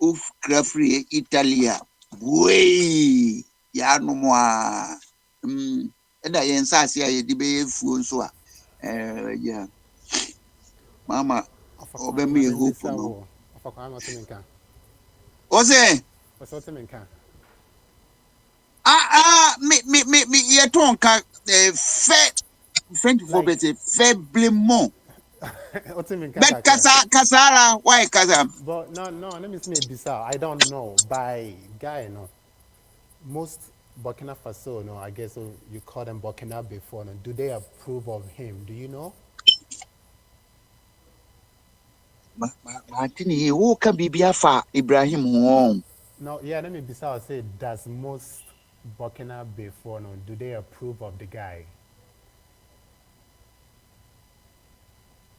Speaker 1: of crafri Italia we ya no mo a eda yen sase aye di be fuo nso a yeah mama obemi hope no ose me ye ton ka fait French for
Speaker 8: Like,
Speaker 1: better faiblement but kasara why kasa
Speaker 8: but no, let me see bizarre. I don't know. By guy, no. Most Burkina Faso, no, I guess you call them Burkina before, no. Do they approve of him? Do you know?
Speaker 1: Martin he who can be biafa Ibrahim home.
Speaker 8: No, yeah, let me bizarre say, does most Burkina before, no, do they approve of the guy?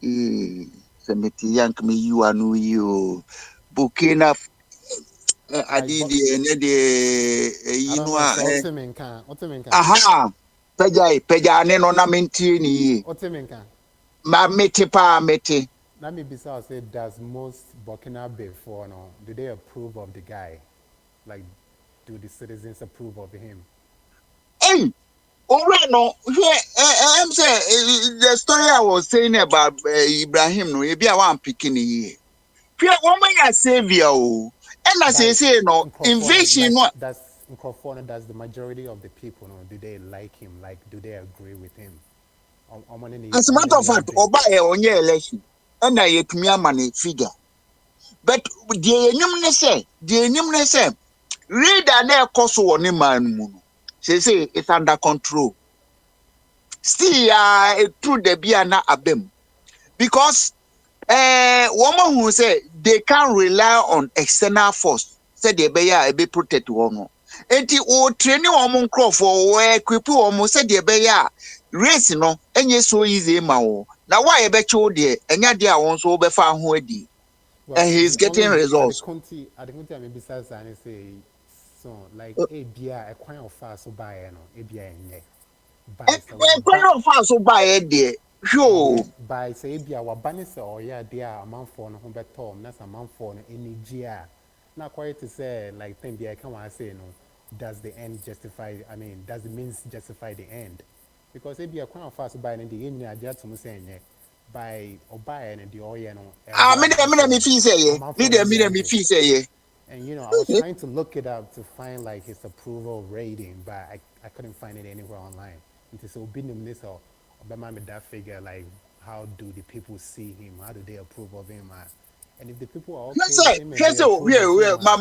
Speaker 1: Semeti yank me you anu you Burkina
Speaker 8: Like,
Speaker 1: adi
Speaker 8: but
Speaker 1: de
Speaker 8: I
Speaker 1: you
Speaker 8: don't
Speaker 1: know
Speaker 8: know. So, Otiminkan, Otiminkan,
Speaker 1: aha peja ne no na mentie ni
Speaker 8: Otiminkan.
Speaker 1: ma mete pa mete
Speaker 8: Let me bizarre say, does most Burkina before, no, do they approve of the guy? Like, do the citizens approve of him?
Speaker 1: eh Alright, no, here I'm saying the story I was saying about Ibrahim, no, maybe I want picking here. Here, woman, a savior, and as I
Speaker 8: By
Speaker 1: say, no,
Speaker 8: Nkrofona,
Speaker 1: invasion,
Speaker 8: like
Speaker 1: no,
Speaker 8: that's Nkrofona, does the majority of the people know? Do they like him? Like, do they agree with him?
Speaker 1: as a matter of fact, Oba on your election, and I yet me a money figure. But the enum say, read an air cost on a man, say it's under control. Still, through the Biana Abem because woman who say they can't rely on external force. Said they be protect one. Enti o training woman crop for where equip woman said they be race no enye so easy ma wo. Now why be cho there enya there won so be fa ho adi.
Speaker 8: Well,
Speaker 1: And he's
Speaker 8: the
Speaker 1: getting
Speaker 8: only
Speaker 1: results.
Speaker 8: at the conti, I mean, besides, I say, so like a beer, a coin of fast so buy no, a beer in ye. Buy so
Speaker 1: When kwara fa so buy there. Sure.
Speaker 8: by say bia wabane sɛ ɔyɛ adeɛ a amanfoɔ no ho bɛtɔ na sɛ amanfoɔ no ani gye a na akɔyɛ te sɛ like thing bia ɛka wɔn ase no does the end justify does the means justify the end because ebia kwan afa so baa no deɛ yɛn nyinaa agye ato mu sɛ ɛnyɛ by ɔbaeɛ no deɛ ɔyɛ no
Speaker 1: Me
Speaker 8: ɛboa
Speaker 1: dem me
Speaker 8: amanfoɔ no
Speaker 1: feel say ye.
Speaker 8: amanfoɔ no ani
Speaker 1: Me
Speaker 8: agye.
Speaker 1: feel say ye.
Speaker 8: And you know, I was trying to look it up to find like his approval rating, but I couldn't find it anywhere online. And so being this or that figure, like how do the people see him? How do they approve of him? And if the people are okay with him and they
Speaker 1: Hwɛ sɛ
Speaker 8: approve of him,
Speaker 1: ma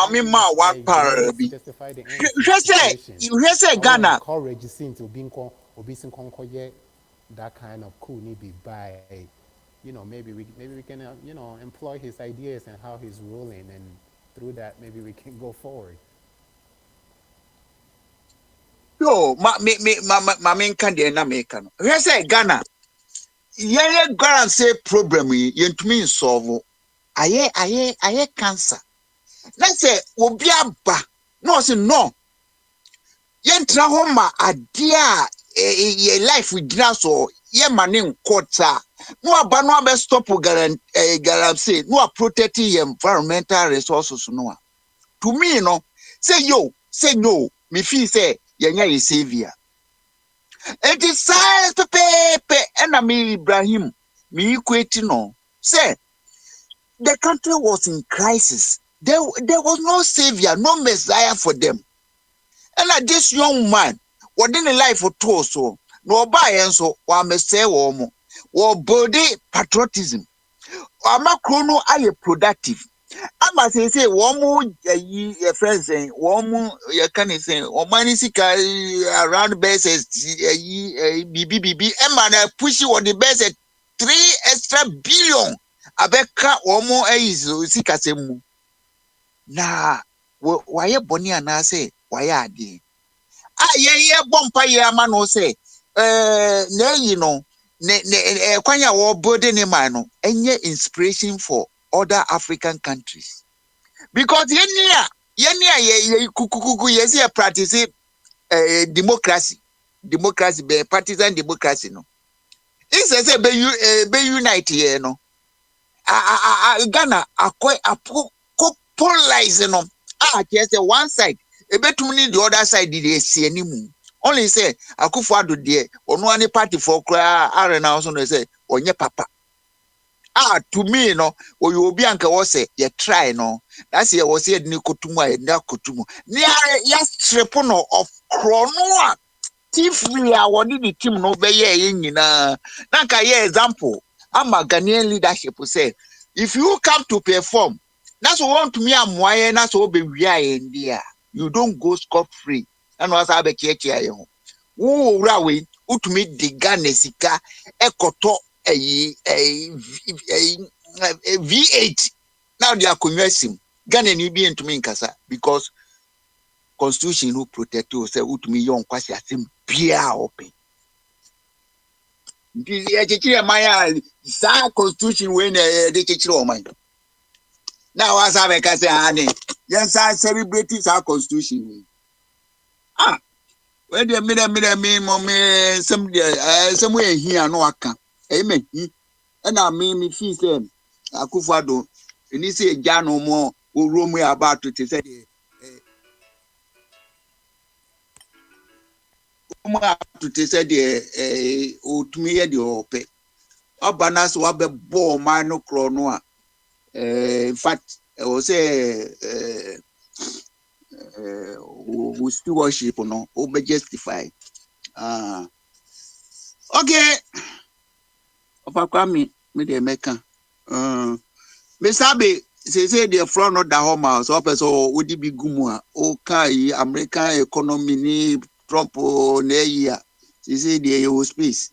Speaker 8: then it's
Speaker 1: one
Speaker 8: like the
Speaker 1: par
Speaker 8: means
Speaker 1: bi.
Speaker 8: justify the ends situation.
Speaker 1: Hwɛ sɛ
Speaker 8: I want to
Speaker 1: Ghana
Speaker 8: encourage you to be that kind of cool, be by maybe we can employ his ideas and how he's ruling, and through that maybe we can go forward.
Speaker 1: Yo, ma me nka de na me ka no. Hwe say Ghana, ye Ghana say problem yi yentumi solve. Aye cancer. Let's say obi aba. No say no. Yentra ho ma ade a ye life we gyina so ye mane nkota. No aba no abe stop say no protect the environmental resources no. To me no, say no, me feel say yenya ye savior. It is science pepe and me Ibrahim me equate no. Say the country was in crisis. There was no savior, no messiah for them. And like this young man, what in the life for two so no buy and so wa me say wo body patriotism. Ama chrono aye productive. Ama say one yi friends saying one you can say money sika around bases BBB Emma na push on the base 3 extra billion abeka one is sika semu na why boni ana say why ade ye bompa ye ama no say na yi no ne kwanya wo body ne man no enye inspiration for other African countries. Because ye kukukuku yes ye practice democracy be partisan democracy no. It says be unite here no. Ghana polarize no. Just one side. E betum ni the other side did see anymore. Only say Akufo-Addo there ono any party for kra are now so say onye papa. To me no or you be anka was say you try no. That's ye was said ni kotumu na kotumu. Ni yes trepono of chrono. Tifri a wodi the team no be ye nyina. Na ka ye example. I'm a Ghanaian leadership say if you come to perform, that's what to me am why that's what be we are in there. You don't go scot free. And was I be cheche yo. Wo rawe utumi diga nesika ekoto a V8. Now they are conversing. Ghana ni be into me nkasa because constitution who protect you say utumi yon kwasi asim bia open. The chechire maya sa constitution when the chechire o mind. Now as I make say ani yes I celebrate our constitution. When the me mommy somewhere here no aka. Amen. And I mean me feel say Akufo-Addo and he say ja no more room we about to say to say the utumi the ope. Obanas wa be bo man no kro no a in fact I will say we still worship no be justify okay opa kwami me dey make me sabe say the front not da home so person odi bi gumu a o kai American economy ni Trump na year say the space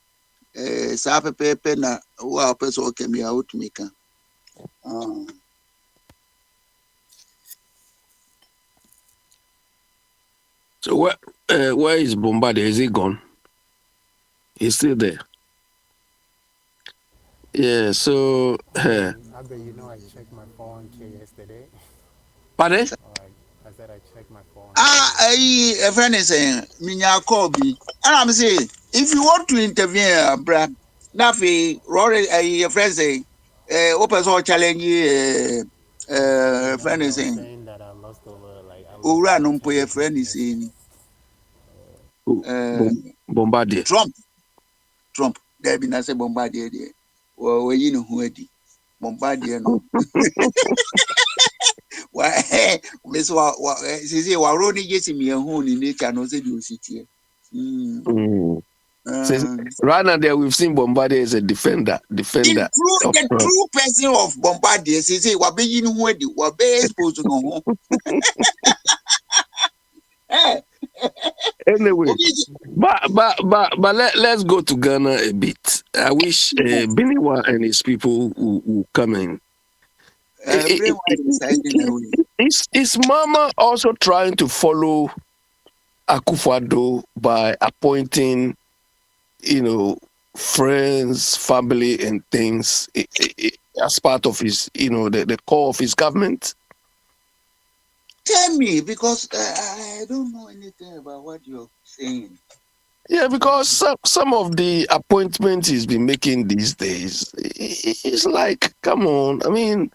Speaker 1: sa pepe na wa person o kemi out make
Speaker 2: So where is Bombade? Is he gone? He's still there. Yeah, so
Speaker 8: I bet I checked my phone yesterday.
Speaker 2: pardon?
Speaker 8: I said I checked my phone.
Speaker 1: A friend is saying minya call be and I'm saying if you want to intervene bra nafi Rory a friend say open so challenge friend is saying
Speaker 8: Saying that I lost over, like I lost
Speaker 1: owura
Speaker 8: over
Speaker 1: no mpo
Speaker 8: 10
Speaker 1: your friend is
Speaker 8: businesses.
Speaker 1: saying
Speaker 2: Bombardier.
Speaker 1: Trump there be na say Bombardier there we no hu adi Bombardier no why miss wa say wa road ni jesi mi hu ni nature no say the ositi
Speaker 2: Right now there we've seen Bombardier as a defender.
Speaker 1: the true person of Bombardier say wa be yin hu adi wa be exposed no ho
Speaker 2: Anyway,
Speaker 1: Obi,
Speaker 2: let's go to Ghana a bit. I wish Biniwa and his people will come in.
Speaker 1: brain wide deciding away.
Speaker 2: Is Mama also trying to follow Akufo-Addo by appointing, friends, family, and things as part of his, the core of his government?
Speaker 1: Tell me, because I don't know anything about what you're saying.
Speaker 2: Yeah, because some of the appointments he's been making these days, it's like, come on. I mean,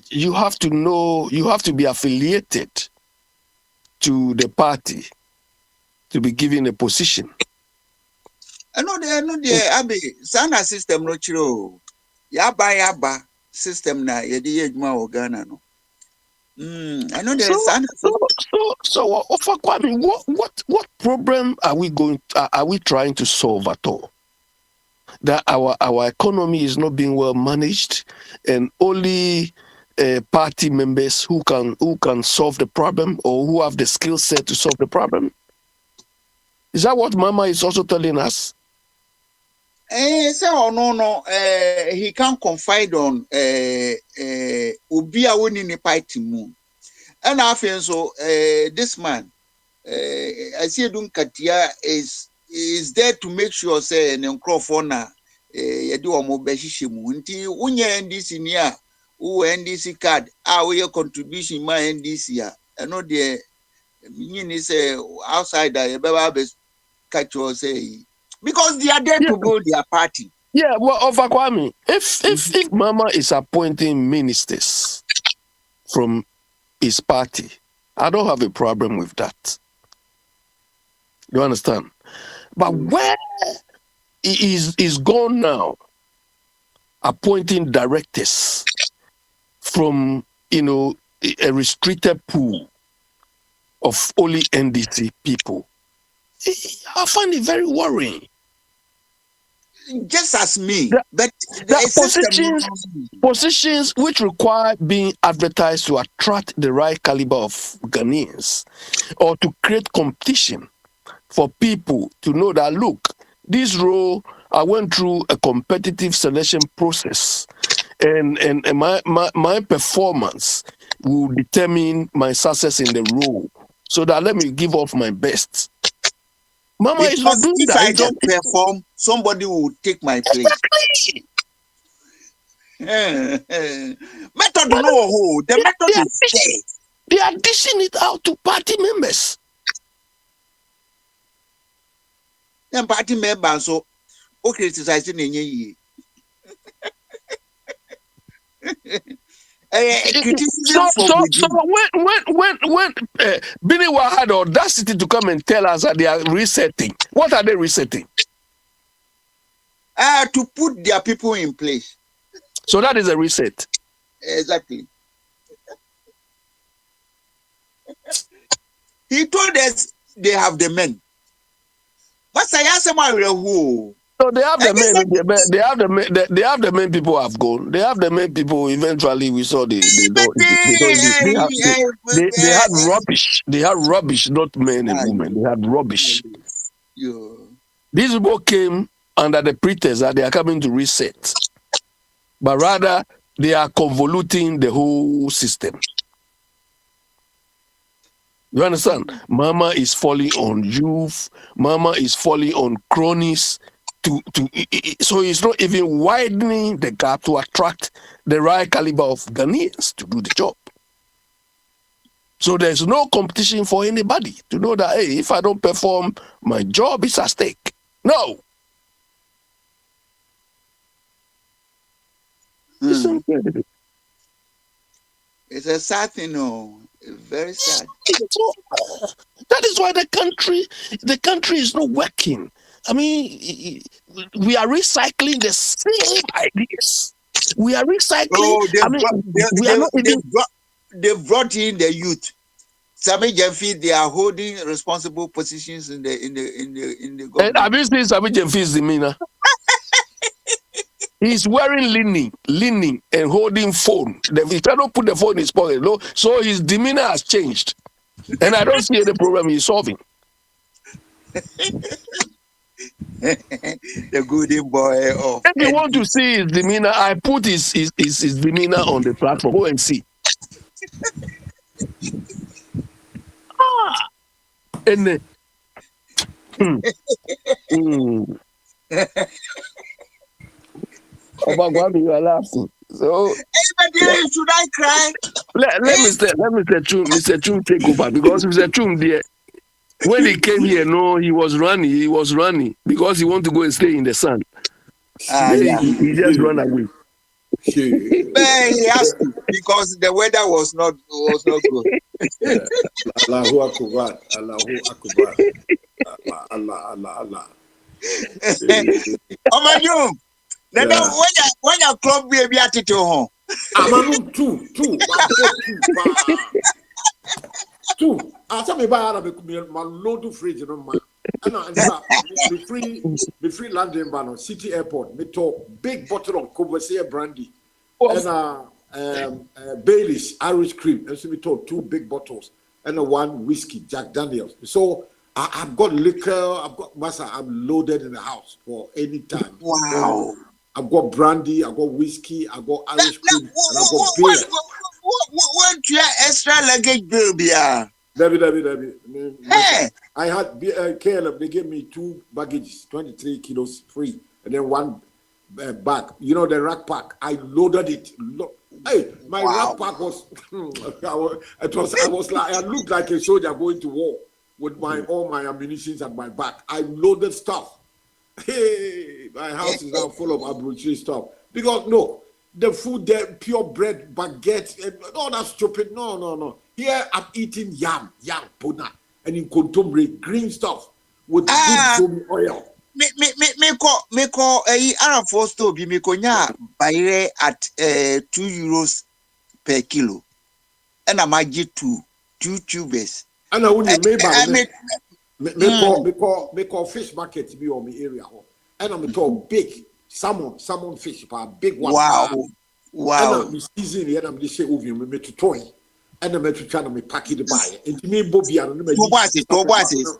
Speaker 2: you have to know, you have to be affiliated to the party to be given a position.
Speaker 1: I know the Abbey Sana system no chiro. Yaba system na yedi ejuma Ghana no. I know the Sana
Speaker 2: So, Ofakwami, what problem are we trying to solve at all? That our economy is not being well managed, and only party members who can solve the problem or who have the skill set to solve the problem. Is that what Mama is also telling us?
Speaker 1: no, he can't confide on Ubia winning the party moon. And I feel so this man I see Katia is there to make sure say an uncrofona do a mobeshimu until unye NDC near who NDC card our contribution my NDC ya and not the meaning is outside the catch or say because they are there to build their party.
Speaker 2: Yeah, well, Ofakwami, if Mama is appointing ministers from his party, I don't have a problem with that. You understand? But where he is gone now, appointing directors from a restricted pool of only NDC people, I find it very worrying.
Speaker 1: Just as me, but
Speaker 2: positions which require being advertised to attract the right caliber of Ghanaians or to create competition for people to know that, look, this role, I went through a competitive selection process and my performance will determine my success in the role. So that let me give off my best. Mama is not doing
Speaker 1: if
Speaker 2: that.
Speaker 1: I don't perform, somebody will take my place. Method no who the method is there.
Speaker 2: They are dishing it out to party members.
Speaker 1: Then party members so criticizing in
Speaker 2: So when Biniwa had the audacity to come and tell us that they are resetting, what are they resetting?
Speaker 1: To put their people in place.
Speaker 2: So that is a reset.
Speaker 1: Exactly. He told us they have the men. What's I asked him who?
Speaker 2: So they have the men. They have the men. People have gone. They have the men. People. Eventually, we saw they had rubbish. They had rubbish, not men and women. They had rubbish. These people came under the pretext that they are coming to reset, but rather they are convoluting the whole system. You understand? Mama is falling on youth. Mama is falling on cronies. So he's not even widening the gap to attract the right caliber of Ghanaians to do the job. So there's no competition for anybody to know that, hey, if I don't perform, my job is at stake. No.
Speaker 1: It's a sad thing, no. Very sad.
Speaker 2: That is why the country is not working. I mean, we are recycling the same ideas. We are recycling.
Speaker 1: They've brought in the youth. Sami Jemfi, they are holding responsible positions in the government.
Speaker 2: Have you seen Sami Jemfi's demeanor? He's wearing leaning, and holding phone. He cannot put the phone in his pocket. No, so his demeanor has changed. And I don't see any problem he's solving.
Speaker 1: The golden boy of
Speaker 2: If you want to see his demeanor, I put his demeanor on the platform. Go and see. And you are laughing. So
Speaker 1: should I cry?
Speaker 2: let Mr. Chum take over, because Mr. Chum there, when he came here, no, he was running because he want to go and stay in the sun.
Speaker 1: Yeah.
Speaker 2: He just run away.
Speaker 1: But he has to, because the weather was not good.
Speaker 4: Allahu Akbar, Allahu Akbar. Allah.
Speaker 1: Oh my God. Then when your club be at it home.
Speaker 4: I'm two. I tell me about my load fridge, you know, man. And free London banner, City Airport, me talk big bottle of Courvoisier brandy. And Bailey's Irish cream. And so we talk 2 big bottles and one whiskey, Jack Daniels. So I've got liquor, I've got massa, I'm loaded in the house for any time.
Speaker 1: Wow.
Speaker 4: I've got brandy, I've got whiskey, I've got Irish cream, and I've got beer.
Speaker 1: What your extra luggage bill be?
Speaker 4: Debbie.
Speaker 1: Hey.
Speaker 4: I had KLM, they gave me 2 baggages, 23 kilos free, and then 1 bag. You know, the rack pack, I loaded it. Hey, my rack pack was, I looked like a soldier going to war with all my ammunitions at my back. I loaded stuff. Hey, my house is now full of aboriginal stuff. Because no, the food there, pure bread, baguette, and all that stupid. No. Here I'm eating yam, puna, and in contemporary green stuff with good oil.
Speaker 1: Me call Arab for store be me konya buy at €2 per kilo. And I might get two tubers.
Speaker 4: And I wouldn't me call fish market be on my area. And I'm talk big salmon fish, big one.
Speaker 1: Wow.
Speaker 4: And I'm season here, I'm just say over me to toy. And I'm trying to pack it by. And to me, Bobby, and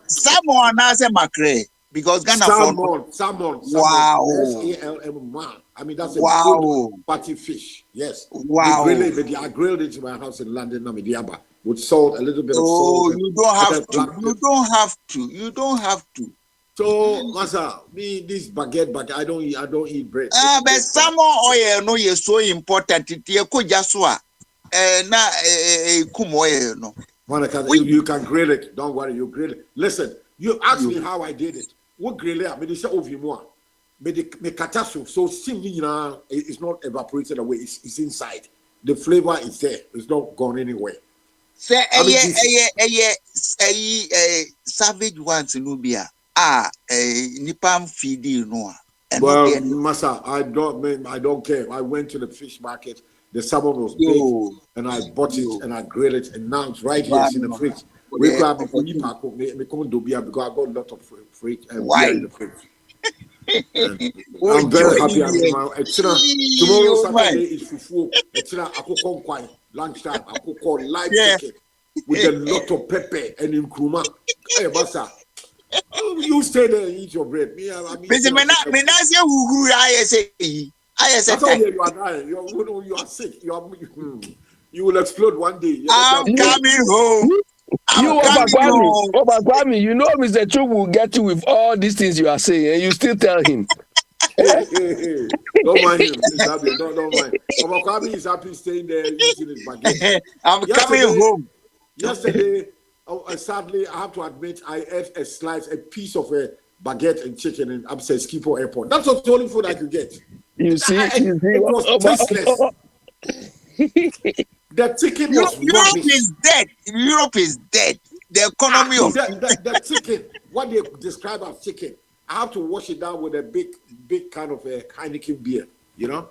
Speaker 1: salmon as a mackerel. Because Ghana
Speaker 4: salmon.
Speaker 1: Wow.
Speaker 4: SALM. I mean, that's a good party fish. Yes.
Speaker 1: Wow.
Speaker 4: I grilled it in my house in London, Namidiaba, with salt, a little bit of salt.
Speaker 1: You don't have to.
Speaker 4: So, Masa, me this baguette, I don't eat bread.
Speaker 1: But salmon oil, no, is so important.
Speaker 4: You can grill it. Don't worry, you grill it. Listen, you asked me how I did it. What grill it? Me say over more. Me katasu. So it's not evaporated away. It's inside. The flavor is there. It's not gone anywhere.
Speaker 1: Say savage ones in Nubia. Nipam feed no.
Speaker 4: Well, Masa, I don't care. I went to the fish market. The salmon was big, and I bought it and I grilled it, and now it's right here in the fridge. We grab it for you, me come do beer because I got a lot of fridge beer in the fridge. I'm very happy. Tomorrow Saturday is fufu. I cook on quiet lunchtime. I cook on live chicken with a lot of pepper and in kruma. Hey, Masa. You stay there and eat your bread. I told you are dying. You are sick. You will explode one day.
Speaker 1: I'm coming home.
Speaker 2: Obakwami, you know Mr. Chum will get you with all these things you are saying, and you still tell him.
Speaker 4: Hey. Don't mind him. Don't mind. Obakwami is happy staying there using his baguette.
Speaker 1: I'm coming home.
Speaker 4: Yesterday, sadly, I have to admit, I ate a piece of a baguette and chicken in upstairs Schiphol Airport. That's the only food I could get.
Speaker 2: You see,
Speaker 4: it was tasteless. The chicken was
Speaker 1: Europe is dead. The economy of
Speaker 4: the chicken, what they describe as chicken, I have to wash it down with a big kind of a Heineken beer, you know.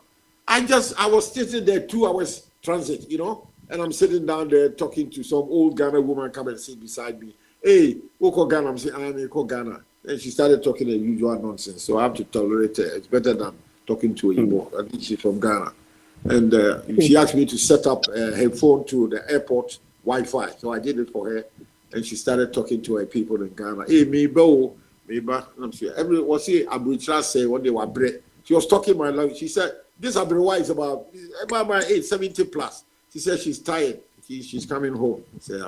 Speaker 4: I was sitting there 2 hours transit, you know, and I'm sitting down there talking to some old Ghana woman come and sit beside me. Hey, Oko Ghana, I'm saying, I'm Oko Ghana. And she started talking the usual nonsense, so I have to tolerate her. It's better than talking to a Igbo. I think she's from Ghana. And she asked me to set up her phone to the airport Wi-Fi. So I did it for her, and she started talking to her people in Ghana. Hey, me bo, me ba. I'm sure every was here. Abuja say one day was bread. She was talking my language. She said this Abuja is about my age, 70 plus. She said she's tired. She's coming home. I said,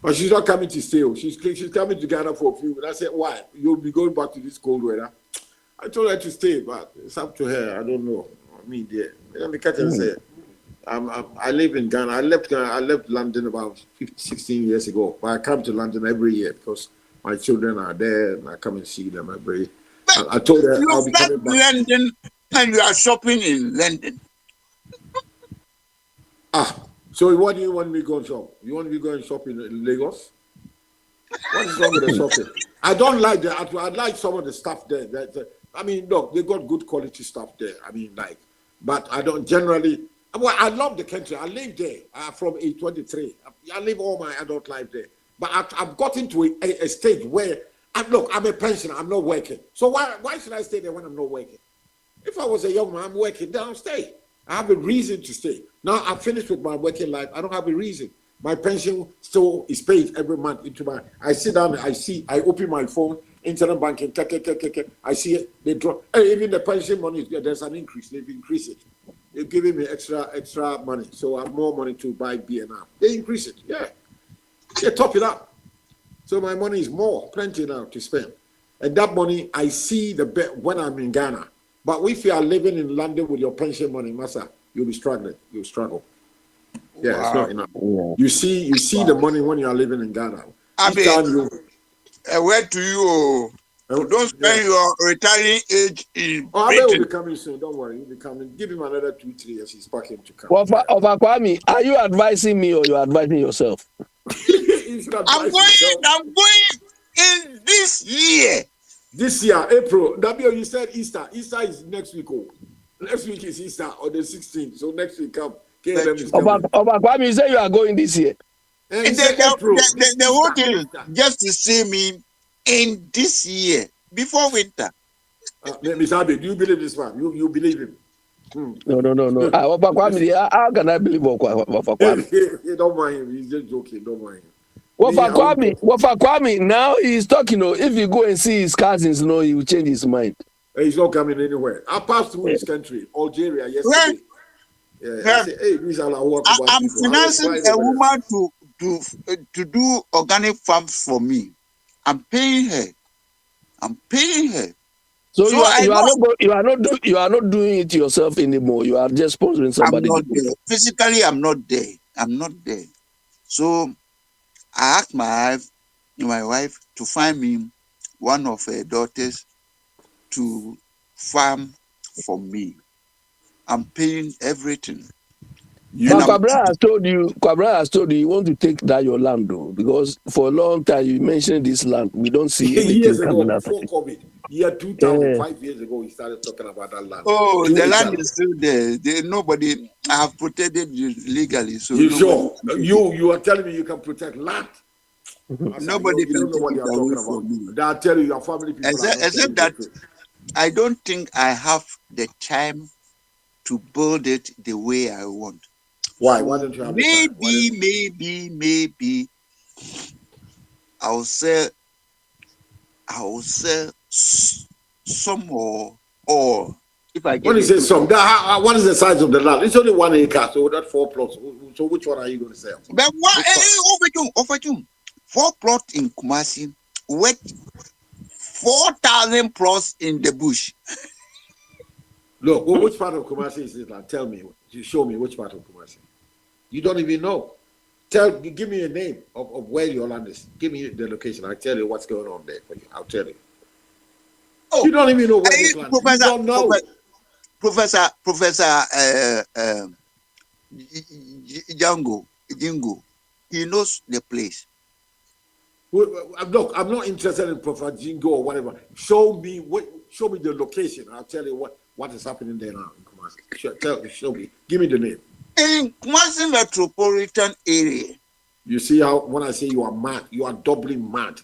Speaker 4: but she's not coming to stay. She's coming to Ghana for a few minutes. I said, why? You'll be going back to this cold weather. I told her to stay, but it's up to her. I don't know. I mean, let me catch and say, I live in Ghana. I left London about 16 years ago. But I come to London every year because my children are there and I come and see them every. I told her I'll be coming back.
Speaker 1: London and you are shopping in London.
Speaker 4: So what do you want me to go and shop? You want me to go and shop in Lagos? What is wrong with the shopping? I don't like that. I like some of the stuff there. I mean, look, they got good quality stuff there. I mean, but I don't generally. Well, I love the country. I live there from age 23. I live all my adult life there. But I've gotten to a stage where, I'm a pensioner. I'm not working. So why should I stay there when I'm not working? If I was a young man, I'm working, then I'll stay. I have a reason to stay. Now I'm finished with my working life. I don't have a reason. My pension still is paid every month into my. I sit down. I open my phone. Internet banking. I see it. They drop. Even the pension money. There's an increase. They've increased it. They're giving me extra money, so I have more money to buy BNR. They increase it. Yeah. They top it up. So my money is plenty now to spend. And that money I see when I'm in Ghana. But if you are living in London with your pension money, Massa, you'll be struggling. You'll struggle. Yeah, wow. It's not enough. Yeah. You see the money when you are living in Ghana.
Speaker 1: Where do you don't spend your retiring age in
Speaker 4: Britain. Will be coming soon. Don't worry. He'll be coming. Give him another 2-3 years. He's packing to come.
Speaker 2: Kwame, are you advising me or you're advising yourself?
Speaker 1: I'm going in this year.
Speaker 4: This year, April. W, you said Easter. Easter is next week. Next week is Easter on the 16th. So next week come.
Speaker 2: Kwame, you say you are going this year.
Speaker 1: The whole thing is just to see me in this year before winter.
Speaker 4: Mr. Abe, do you believe this man? You believe him?
Speaker 2: No. Kwame, how can I believe Kwame?
Speaker 4: Don't mind him. He's just joking. Don't mind him.
Speaker 2: Kwame, now he's talking. If you go and see his cousins, he will change his mind.
Speaker 4: He's not coming anywhere. I passed through his country, Algeria, yesterday. I say, hey,
Speaker 1: I'm financing a woman to do organic farms for me. I'm paying her.
Speaker 2: So you are not doing it yourself anymore. You are just sponsoring somebody.
Speaker 1: I'm not there. Physically, I'm not there. So I asked my wife to find me one of her daughters to farm for me. I'm paying everything.
Speaker 2: Kwabra has told you you want to take that your land though, because for a long time you mentioned this land. We don't see anything
Speaker 4: years ago
Speaker 2: coming
Speaker 4: before COVID. Year 2000, 5 years ago, he started talking about that land.
Speaker 1: Oh, the land is still there. Nobody. I have protected you legally. So
Speaker 4: you sure? You are telling me you can protect land?
Speaker 1: Nobody can
Speaker 4: know what you are talking about. They'll tell you your family people.
Speaker 1: Except that I don't think I have the time to build it the way I want.
Speaker 4: Why? Why don't you have
Speaker 1: maybe I'll sell some more, or if I get.
Speaker 4: When you say some, what is the size of the land? It's only 1 acre, so that's 4 plots. So which one are you going to sell?
Speaker 1: But what? 4 plots in Kumasi, with 4,000 plots in the bush.
Speaker 4: Look, which part of Kumasi is this land? Tell me. Show me which part of Kumasi. You don't even know. Give me a name of where your land is. Give me the location. I'll tell you what's going on there for you. I'll tell you. Oh, you don't even know where this land is. You don't know.
Speaker 1: Professor Jingo, he knows the place.
Speaker 4: Look, I'm not interested in Professor Jingo or whatever. Show me the location. I'll tell you what is happening there now in Kumasi. Show me. Give me the name.
Speaker 1: In Kumasi metropolitan area.
Speaker 4: You see how when I say you are mad, you are doubly mad.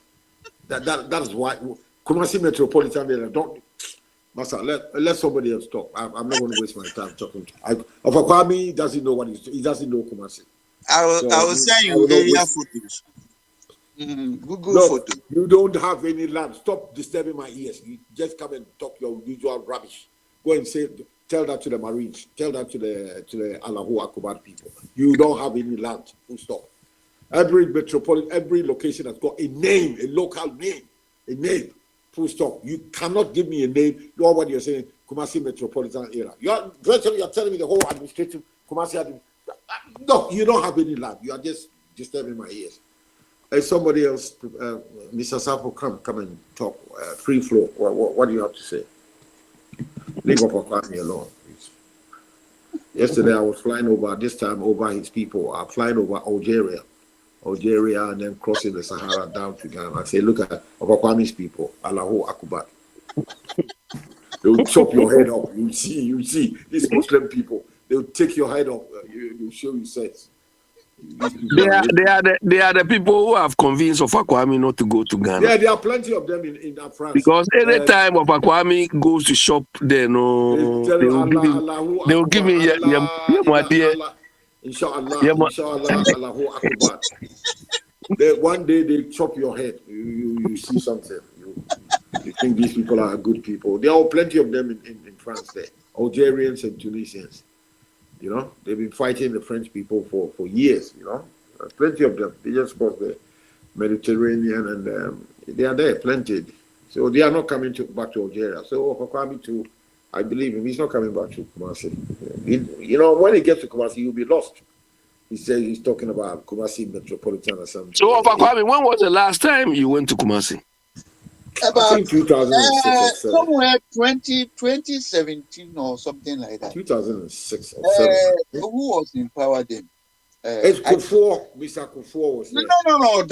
Speaker 4: That is why Kumasi metropolitan area. Don't, Master, let somebody else talk. I'm not going to waste my time talking to. Kwame doesn't know he doesn't know Kumasi.
Speaker 1: I will send
Speaker 4: I will
Speaker 1: you
Speaker 4: not
Speaker 1: area
Speaker 4: waste.
Speaker 1: photos. Google
Speaker 4: Look,
Speaker 1: photo.
Speaker 4: you don't have any land. Stop disturbing my ears. You just come and talk your usual rubbish. Go and tell that to the Marines. Tell that to the Allahu Akbar people. You don't have any land. Full stop. Every metropolitan, every location has got a name, a local name, a name. Full stop. You cannot give me a name. You know what you're saying? Kumasi metropolitan area. You're telling me the whole administrative Kumasi. No, you don't have any land. You are just disturbing my ears. Somebody else, Mr. Sapo, come and talk. Free flow. What do you have to say? Leave up me alone, please. Yesterday I was flying over. This time over his people. I'm flying over Algeria, and then crossing the Sahara down to Ghana. I say, look at Kwame's people. Allahu Akbar. They'll chop your head off. You see these Muslim people. They'll take your head off. They'll show you sex.
Speaker 2: They are the people who have convinced of Kwame not to go to Ghana.
Speaker 4: Yeah, there are plenty of them in France.
Speaker 2: Because any time of Kwame goes to shop, they will give me
Speaker 4: Inshallah, Allahu Akbar. One day they chop your head. You see something. You think these people are good people. There are plenty of them in France there. Algerians and Tunisians. You know, they've been fighting the French people for years, you know. Plenty of them. They just crossed the Mediterranean and they are there, plenty. So they are not coming back to Algeria. So for Kwame too, I believe him, he's not coming back to Kumasi. You know, when he gets to Kumasi, he'll be lost. He says he's talking about Kumasi Metropolitan or something.
Speaker 2: So Kwame, when was the last time you went to Kumasi?
Speaker 4: I think 2006 or
Speaker 1: somewhere 2017 or something like that.
Speaker 4: 2006 or 7.
Speaker 1: Who was in power then?
Speaker 4: It's Kufuor. Mr. Kufuor was there.
Speaker 1: No.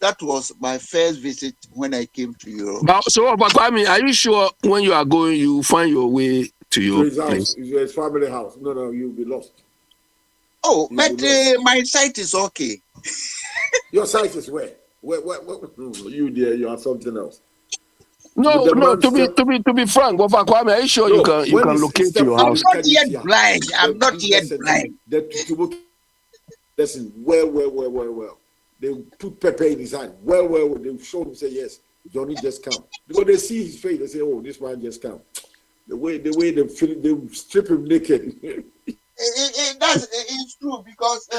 Speaker 1: That was my first visit when I came to Europe.
Speaker 2: So Kwame, are you sure when you are going, you find your way to your place?
Speaker 4: His family house. No, you'll be lost.
Speaker 1: Oh, but my site is okay.
Speaker 4: Your site is where? Where you there? You are something else.
Speaker 2: No. To be frank, Kwame, are you sure you can locate your house?
Speaker 1: I'm not yet blind.
Speaker 4: Listen, well. They put pepper in his hand. Well. They show him, say yes. Johnny just come because they see his face. They say, oh, this man just come. The way they strip him naked.
Speaker 1: It's true because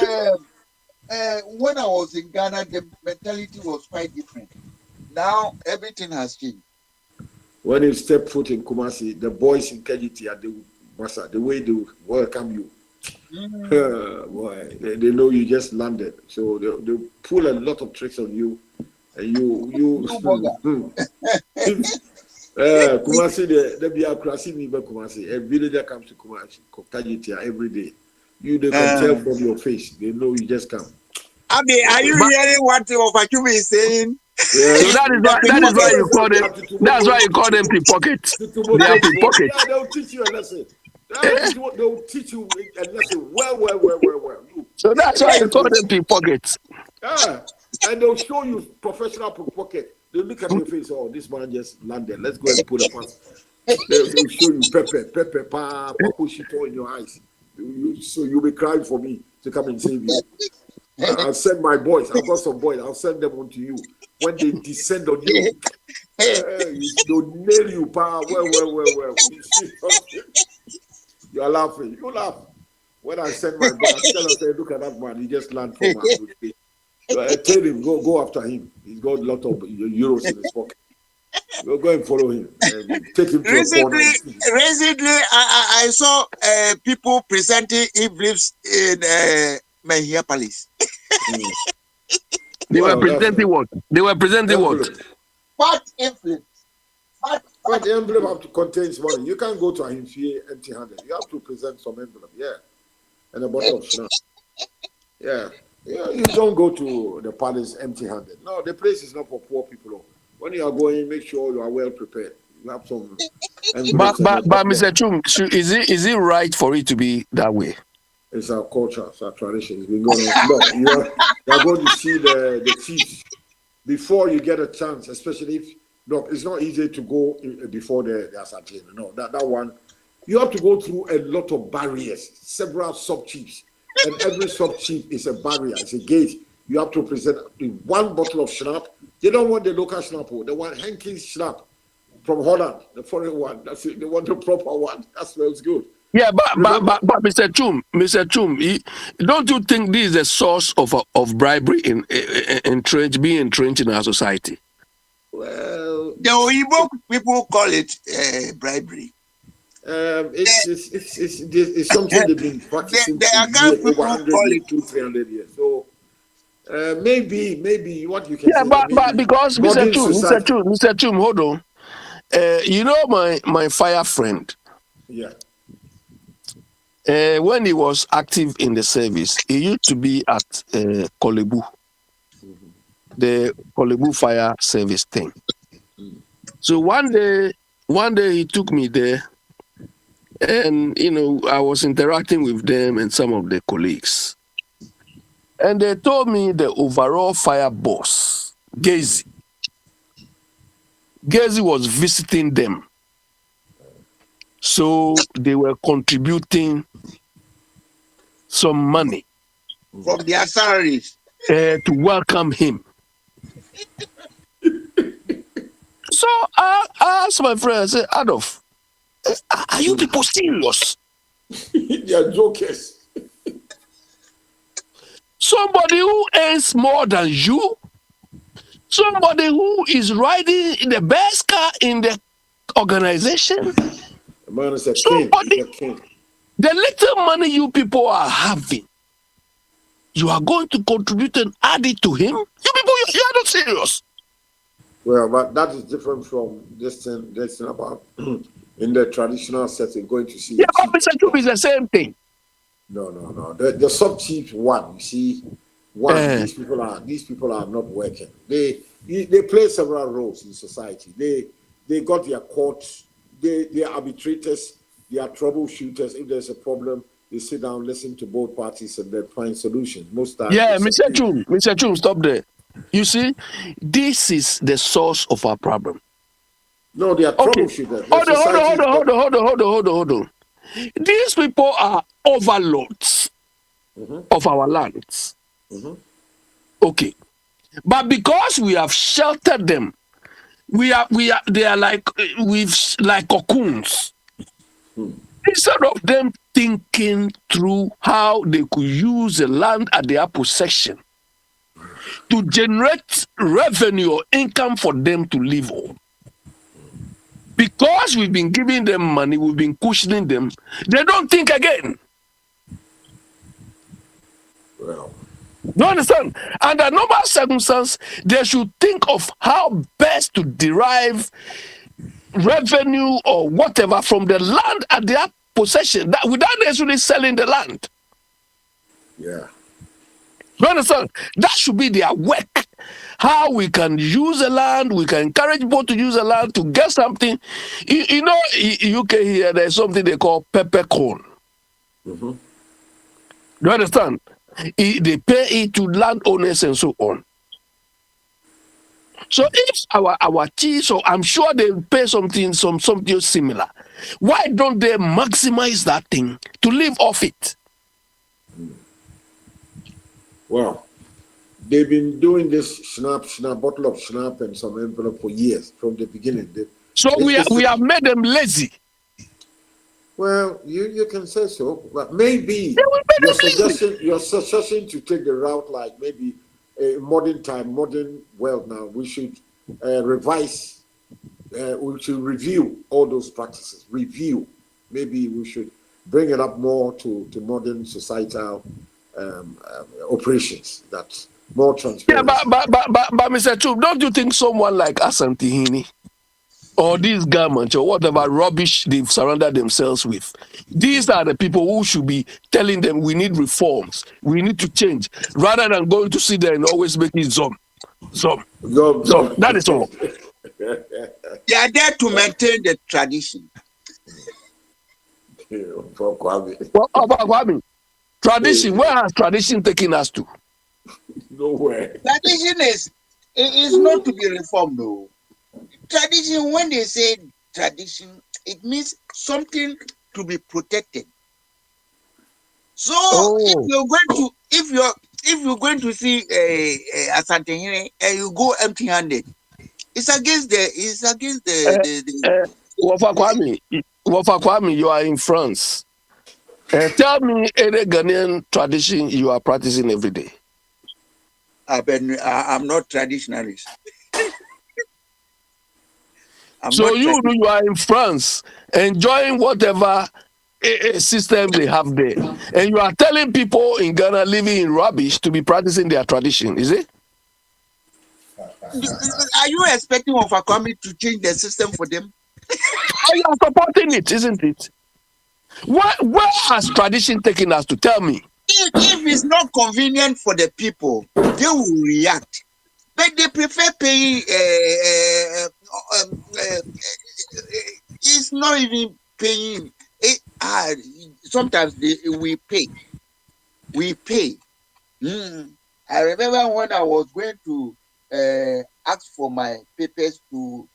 Speaker 1: when I was in Ghana, the mentality was quite different. Now everything has changed.
Speaker 4: When you step foot in Kumasi, the boys in KGT are the way they welcome you. Boy, they know you just landed, so they pull a lot of tricks on you, and you. Kumasi, they be crossing me, Kumasi. A villager comes to Kumasi, KGT every day. They can tell from your face. They know you just come.
Speaker 1: Abi, are you hearing what Opachumi is saying?
Speaker 4: Yeah.
Speaker 2: So that is why you call them. That's why you call them pickpockets. They are pickpockets.
Speaker 4: Yeah, they'll teach you a lesson. They'll teach you a lesson. Well.
Speaker 2: So that's why you call them pickpockets.
Speaker 4: Yeah, and they'll show you professional pickpocket. They look at your face. Oh, this man just landed. Let's go and put a pass. They'll show you pepper, pakushito in your eyes. So you'll be crying for me to come and save you. I'll send my boys. I've got some boys. I'll send them on to you. When they descend on you, they'll nail you, pa. Well. You see something? You're laughing. You laugh. When I send my boy, I tell him, say, look at that man. He just landed from my I tell him, go after him. He's got a lot of euros in his pocket. Go and follow him. And take him to a corner.
Speaker 1: Recently, I saw people presenting envelopes in Mahia Palace.
Speaker 2: They were presenting what?
Speaker 1: What envelopes?
Speaker 4: But the envelope have to contain money. You can't go to a empty-handed. You have to present some envelope, and a bottle of schnapps. Yeah. You don't go to the palace empty-handed. No, the place is not for poor people. When you are going, make sure you are well prepared. You have some.
Speaker 2: But Mr. Chung, is it right for it to be that way?
Speaker 4: It's our culture, it's our tradition. It's been going on. Look, you are going to see the chiefs before you get a chance, especially if. Look, it's not easy to go before the ascertain. No, that one, you have to go through a lot of barriers, several sub-chiefs. and every sub chief is a barrier, it's a gate. You have to present one bottle of schnapp. They don't want the local schnapp, they want Henke's schnapp from Holland, the foreign one. That's it. They want the proper one. That smells good.
Speaker 2: Yeah, but
Speaker 4: Remember,
Speaker 2: Mr. Chum, don't you think this is a source of bribery in being entrenched in our society?
Speaker 1: Well, the Oyibo people call it bribery.
Speaker 4: It's something they've been practicing
Speaker 1: The
Speaker 4: for
Speaker 1: Afghan
Speaker 4: over
Speaker 1: people
Speaker 4: 100
Speaker 1: call
Speaker 4: years,
Speaker 1: it
Speaker 4: 200-300 years. So maybe what you can
Speaker 2: Yeah,
Speaker 4: say,
Speaker 2: but because
Speaker 4: modern society.
Speaker 2: Mr. Chum, hold on. You know my fire friend.
Speaker 4: Yeah.
Speaker 2: When he was active in the service, he used to be at Kolebu, the Kolebu fire service thing. So one day he took me there, and I was interacting with them and some of the colleagues, and they told me the overall fire boss, Gezi was visiting them, so they were contributing some money
Speaker 1: from their salaries
Speaker 2: to welcome him. So I asked my friend, I said, Adolf, are you people serious?
Speaker 4: They are jokers.
Speaker 2: Somebody who earns more than you, somebody who is riding the best car in the organization,
Speaker 4: The man is a king.
Speaker 2: somebody,
Speaker 4: He's a king.
Speaker 2: the little money you people are having, you are going to contribute and add it to him? You people, you are not serious.
Speaker 4: Well, but that is different from this thing about in the traditional setting, going to see.
Speaker 2: Yeah, but Mr. Chub is the same thing.
Speaker 4: No. The sub chief one, you see, these people are not working. They play several roles in society. They got their courts, they are arbitrators, they are troubleshooters. If there's a problem, they sit down, listen to both parties, and then find solutions. Most times,
Speaker 2: Yeah, Mr. Chum, stop there. You see, this is the source of our problem.
Speaker 4: No, they are troubleshooters.
Speaker 2: Hold on. These people are overlords of our lands. Okay. But because we have sheltered them, they are like cocoons. Instead of them thinking through how they could use the land at their possession to generate revenue or income for them to live on. Because we've been giving them money, we've been cushioning them, they don't think again.
Speaker 4: Well,
Speaker 2: You understand? Under normal circumstances, they should think of how best to derive revenue or whatever from the land at their possession, that without necessarily selling the land.
Speaker 4: yeah.
Speaker 2: You understand? That should be their work. How we can use the land, we can encourage people to use the land to get something. You know, in UK here, there's something they call peppercorn. You understand? They pay it to landowners and so on. So if our chiefs, so I'm sure they pay something similar. Why don't they maximize that thing to live off it?
Speaker 4: Well, they've been doing this bottle of schnapp and some envelope for years from the beginning.
Speaker 2: We have made them lazy.
Speaker 4: Well, you can say so, but maybe your suggestion to take the route like maybe a modern world now, we should revise, we should review all those practices. Maybe we should bring it up more to modern societal operations. That's more transparent.
Speaker 2: Yeah, but Mr. Chub, don't you think someone like Asantehini or these governments or whatever rubbish they've surrounded themselves with, these are the people who should be telling them we need reforms, we need to change, rather than going to sit there and always making some. That is all.
Speaker 1: they are there to maintain the tradition.
Speaker 2: Tradition, where has tradition taken us to?
Speaker 4: Nowhere.
Speaker 1: Tradition is not to be reformed, though. Tradition, when they say tradition, it means something to be protected. So
Speaker 2: Oh,
Speaker 1: if you're going to see Asante Hene and you go empty-handed, it's against
Speaker 2: uh,
Speaker 1: the
Speaker 2: uh, Wafa Kwame, you are in France. Tell me any Ghanaian tradition you are practicing every day.
Speaker 1: I'm not traditionalist. I'm
Speaker 2: So
Speaker 1: not
Speaker 2: you are in France enjoying whatever system they have there, and you are telling people in Ghana living in rubbish to be practicing their tradition. Is it?
Speaker 1: Are you expecting of Akwame to change the system for them?
Speaker 2: Or you are supporting it, isn't it? Where has tradition taken us to tell me?
Speaker 1: If it's not convenient for the people, they will react. But they prefer paying. It's not even paying. Sometimes we pay. We pay. I remember when I was going to ask for my papers to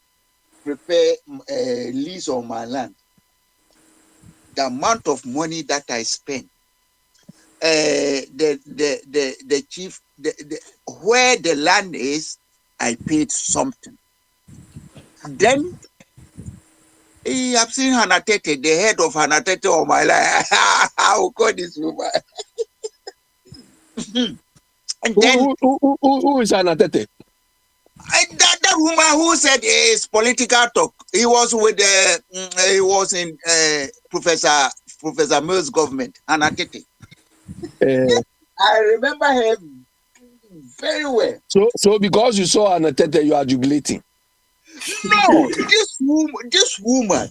Speaker 1: prepare a lease on my land. The amount of money that I spent, the chief, where the land is, I paid something. Then I've seen Hanatete, the head of Hanatete of my life. I will call this woman. And then
Speaker 2: Who is Anatete?
Speaker 1: that woman who said it's political talk. He was with he was in Professor Mills' government, Hanatete.
Speaker 2: Uh,
Speaker 1: I remember her very well.
Speaker 2: so because you saw Anatete, you are jubilating.
Speaker 1: No, this woman,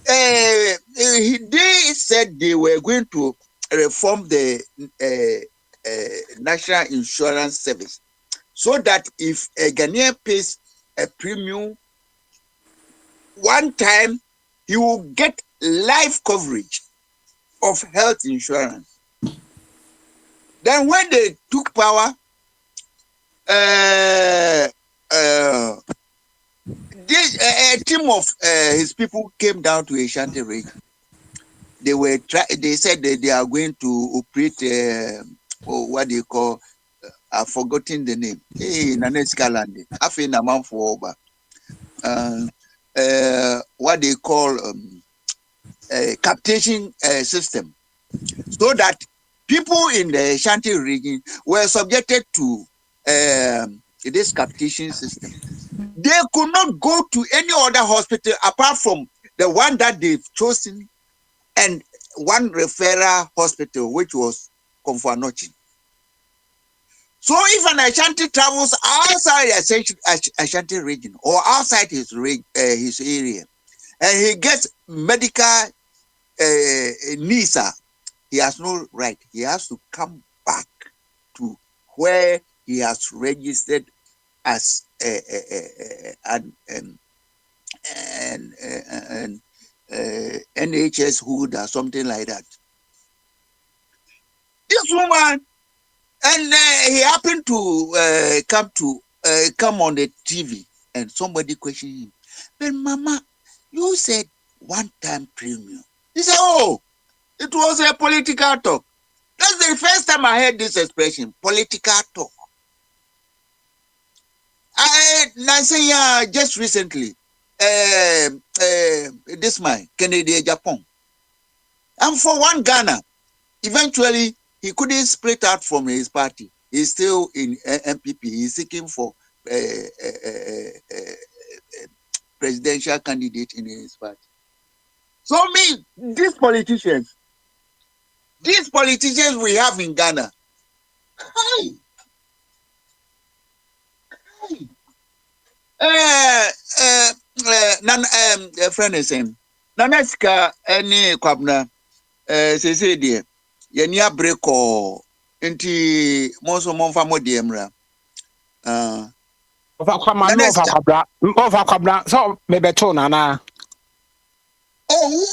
Speaker 2: Uh,
Speaker 1: they said they were going to reform the National Insurance Service so that if a Ghanaian pays a premium one time, he will get life coverage of health insurance. Then when they took power, this a team of his people came down to Ashanti region. They said that they are going to operate what they call I've forgotten the name. Hey, Naneska land. I think a man for what they call capitation system, so that people in the Ashanti region were subjected to this capitation system. They could not go to any other hospital apart from the one that they've chosen and one referral hospital, which was Komfuanochin. So if an Ashanti travels outside Ashanti region or outside his area, and he gets medical needs, he has no right. He has to come back to where he has registered as an NHS hood or something like that. This woman, and he happened to come on the TV, and somebody questioned him. But Mama, you said one-time premium. He said, "Oh, it was a political talk." That's the first time I heard this expression, political talk. Just recently, this man, Kennedy Japan. And for one Ghana, eventually he couldn't split out from his party. He's still in MPP. He's seeking for presidential candidate in his party. So these politicians we have in Ghana, friend is saying, Nanaska any kwabna say dear, Yania breko inti monso monfa modiemra.
Speaker 9: Ɔfa kwama no ɔfa
Speaker 1: Nanaska.
Speaker 9: kwabra so mebeto nana.
Speaker 1: Oh,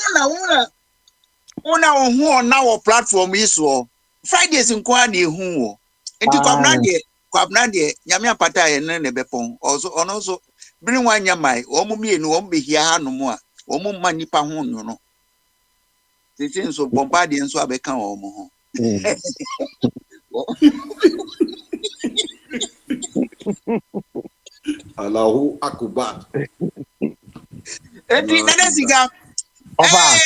Speaker 1: una ohu na wo platform yi so. Fridays nkwa na ehu wo. Enti kwabna de nyame apata ye ne bepon. Also ono so bring one nyamai, omo mienu omo behia hanom a, omo ma nipa ho no. They say so bombarding so abeka omo ho.
Speaker 4: Allahu Akbar.
Speaker 1: Enti na siga
Speaker 9: Ofa.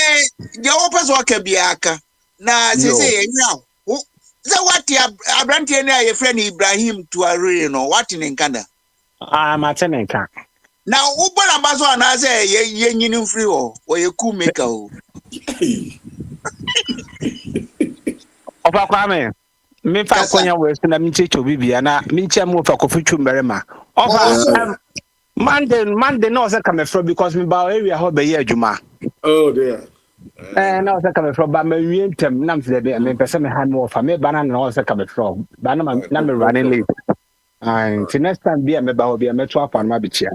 Speaker 1: je opa so ka biaka na se
Speaker 9: Yo.
Speaker 1: enya wo se wati abrante na ye friend Ibrahim Tuare no wati ne nkanda
Speaker 9: Matenenka.
Speaker 1: na ubona baso na se ye nyini free o ye cool maker o
Speaker 9: Ofa Kwame. Me fa
Speaker 1: kasa
Speaker 9: konya we so na minche chobi bia na minche mo fa kofitu mberema. Ofa
Speaker 1: oh
Speaker 9: Monday no say come from because me ba area ho be ye adwuma.
Speaker 4: Oh dear.
Speaker 9: Na say come from ba ma wientem na mfide be me pese me han mo fa me bana na say come from. Ba na me
Speaker 4: No
Speaker 9: running late.
Speaker 4: problem.
Speaker 9: And next time be me ba ho be me to afa ma be chia.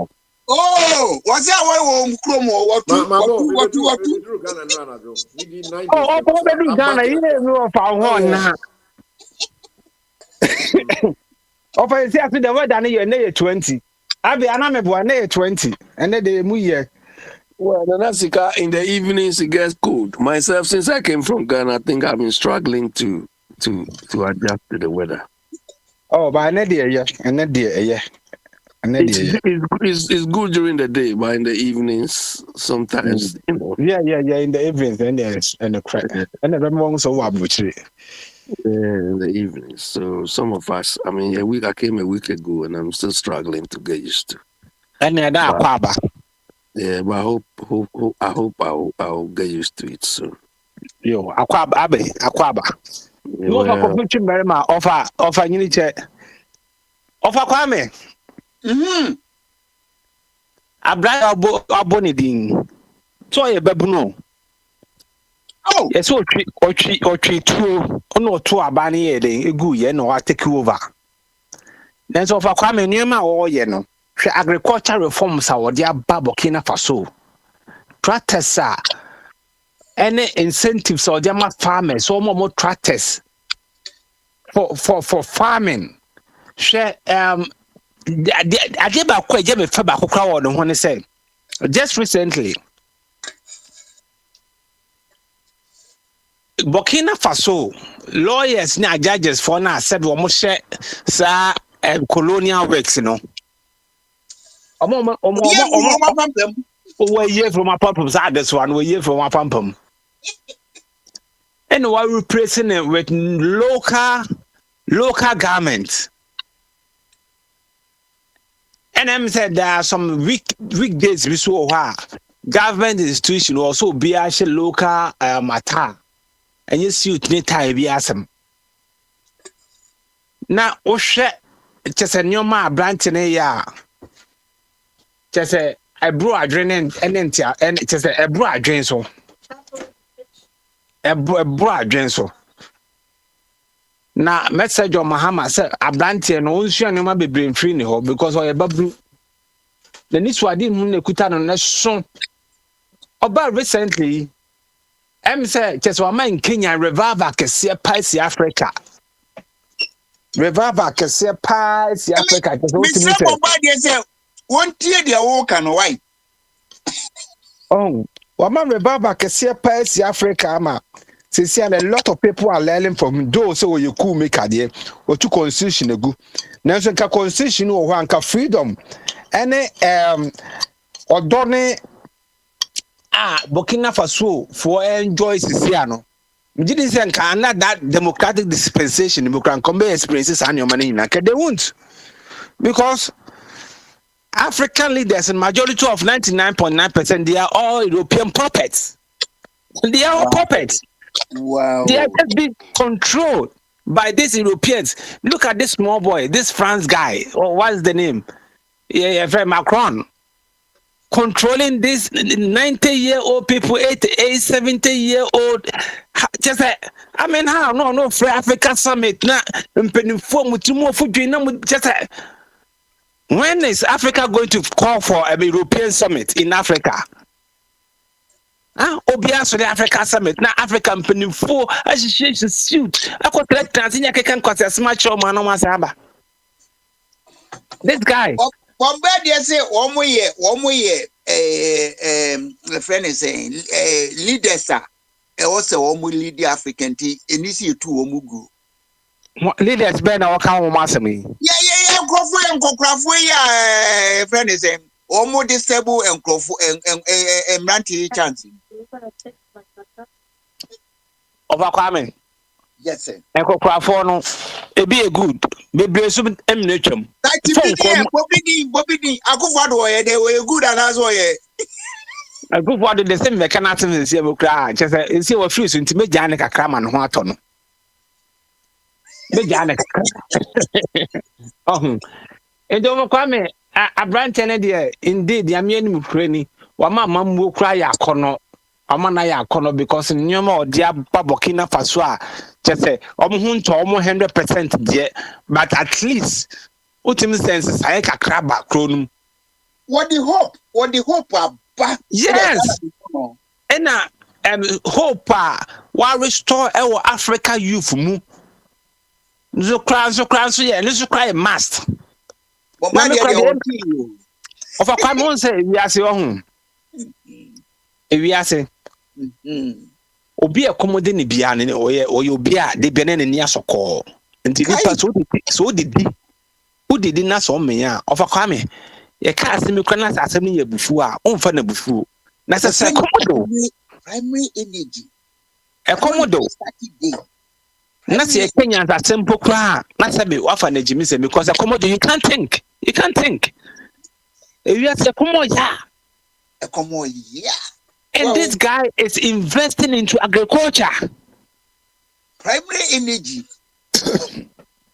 Speaker 1: oh what's that way wo mkrom wo
Speaker 4: My boy,
Speaker 1: watu
Speaker 4: we drew Ghana no anadwo. We did 90s.
Speaker 9: Oh, be do
Speaker 4: I'm
Speaker 9: Ghana
Speaker 4: back
Speaker 9: you
Speaker 4: in it.
Speaker 9: know fa ho
Speaker 4: Oh,
Speaker 9: na. Ofa see after the weather na 20. Abi aname bo na 20. And then mu year.
Speaker 2: Well, the Nasika in the evenings it gets cold. Myself, since I came from Ghana, I think I've been struggling to adjust to the weather.
Speaker 9: Oh, but na dey yeah. And then dey yeah. And then
Speaker 2: It's,
Speaker 9: dey yeah.
Speaker 2: it's good during the day, but in the evenings sometimes
Speaker 9: Yeah. In the evenings, and there's and the crack, and the remember so what butchery.
Speaker 2: in the evenings. So some of us, I mean, I came a week ago, and I'm still struggling to get used to.
Speaker 9: And then that
Speaker 2: But
Speaker 9: kwaba.
Speaker 2: yeah, but I hope I'll get used to it soon.
Speaker 9: Yo, akwaba.
Speaker 2: Yeah,
Speaker 9: No for
Speaker 2: well,
Speaker 9: coffee very ma offer you che. Offer kwame. Abra aboni din. So ye bebuno.
Speaker 1: oh
Speaker 9: Yes, otwi tuo. Ono to abani ye den egu ye no wa take over. Then so offer kwame niema wo ye no. Hwe agriculture reforms a wode aba Burkina Faso. Tractors a any incentives or them farmers so more tractors for farming. Share I gave a quite jam for back crowd on when I say just recently Burkina Faso lawyers now judges for now said we must share sa colonial works, you know.
Speaker 1: yeah mo mapam
Speaker 9: We hear from our pumpums, this one we hear from our pumpum. And we're replacing it with local government. And I'm said there are some weekdays we saw government institution also be actually local matter. And you see it need be awesome. Now Oshe just a new ma branch in a year. Just a bro adrenaline and just a bro adrenaline so. A bro adrenaline so. Na message on Mahama said Ablanti no unsu anoma bebre free ni ho because o yebabru the need to adi mu na kuta no na so oba recently say just wa man Kenya revival kese paisi Africa revival kese paisi Africa just what
Speaker 1: me
Speaker 9: me
Speaker 1: say
Speaker 9: say
Speaker 1: bombarding say won tie dia wo kan why
Speaker 9: oh wa man revival kese paisi Africa ama see a lot of people are learning from those so you cool make there or to constitution egu na so nka constitution wo ho anka freedom any odone Burkina Faso for enjoy sisia no mjidi say nka na that democratic dispensation you can come experiences and your money na they won't because African leaders and majority of 99.9% they are all European puppets. They are all puppets. They are
Speaker 1: wow
Speaker 9: just being controlled by these Europeans. Look at this small boy, this France guy. Or what's the name? Yeah, Macron. Controlling these 90-year-old people, 88, 70-year-old. Just I mean, how? No, for Africa Summit. When is Africa going to call for a European summit in Africa? Obia so the Africa Summit na African penifo association suit collect Tanzania can cause a smash or man on Saba. This guy.
Speaker 1: bombarding say omo ye the friend is saying leaders are also omu lead African tea, and this year too omugu.
Speaker 9: Leaders been our common master me.
Speaker 1: Yeah, Crawford, friend is omu disable and Crawford and Ranty chance.
Speaker 9: Over coming.
Speaker 1: Yes, sir.
Speaker 9: And Crawford, no, it be a good, maybe some emination.
Speaker 1: Bobby, I go for they were good and as well.
Speaker 9: A good one, the same mechanism is here. Just a see what feels into me, Janica Craman, what on. Me Janica. Oh, and don't come a branch and indeed, the Amian Ukraine, while my mum will cry a corner. Amanaya corner because in Yama or Dia Babokina Faswa, just say, almost 100% yet, but at least, ultimate sense, I like a crab back cronum.
Speaker 1: What the hope are back.
Speaker 9: Yes, and hope while restore our Africa youth mu. So cry, so yeah, let's cry must.
Speaker 1: But my dear,
Speaker 9: of a common say, we are saying, we are saying. Obi akomode ne bia ne oye obi a de bia ne ne asoko nti nipa so didi na so me a ofa kwa me ye ka asemi kra na asemi ye bufu a onfa na bufu na se komodo
Speaker 1: primary energy
Speaker 9: komodo na se kenya asem pokra na se be wafa na jimi se because komodo you can't think e wi ase komoya and this guy is investing into agriculture.
Speaker 1: Primary energy.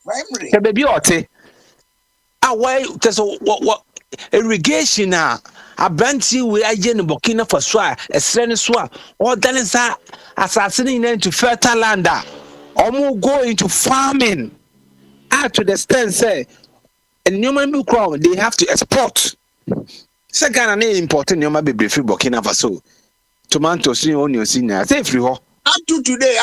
Speaker 1: Primary.
Speaker 9: The baby ote. Why there's what irrigation a branch we are in Burkina Faso a sren so or then is that assassinating into fertile land. Omo go into farming. To the extent say and human crop they have to export. Second important you might be free Burkina Faso. Tomatoes, onions, say free. Up
Speaker 1: to today.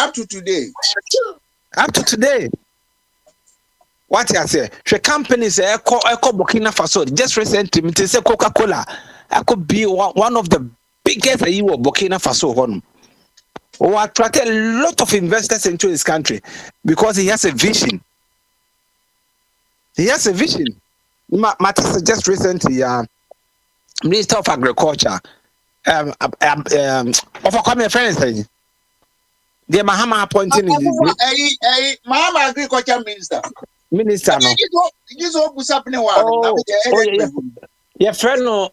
Speaker 9: What I say? The companies echo Burkina Faso. Just recently, me say Coca-Cola. I could be one of the biggest you Burkina Faso one. Who attracted a lot of investors into his country because he has a vision. Matter just recently, Minister of Agriculture. Of a common friend saying the Mahama appointing
Speaker 1: Mahama agriculture minister
Speaker 9: no
Speaker 1: this what's happening
Speaker 9: your friend no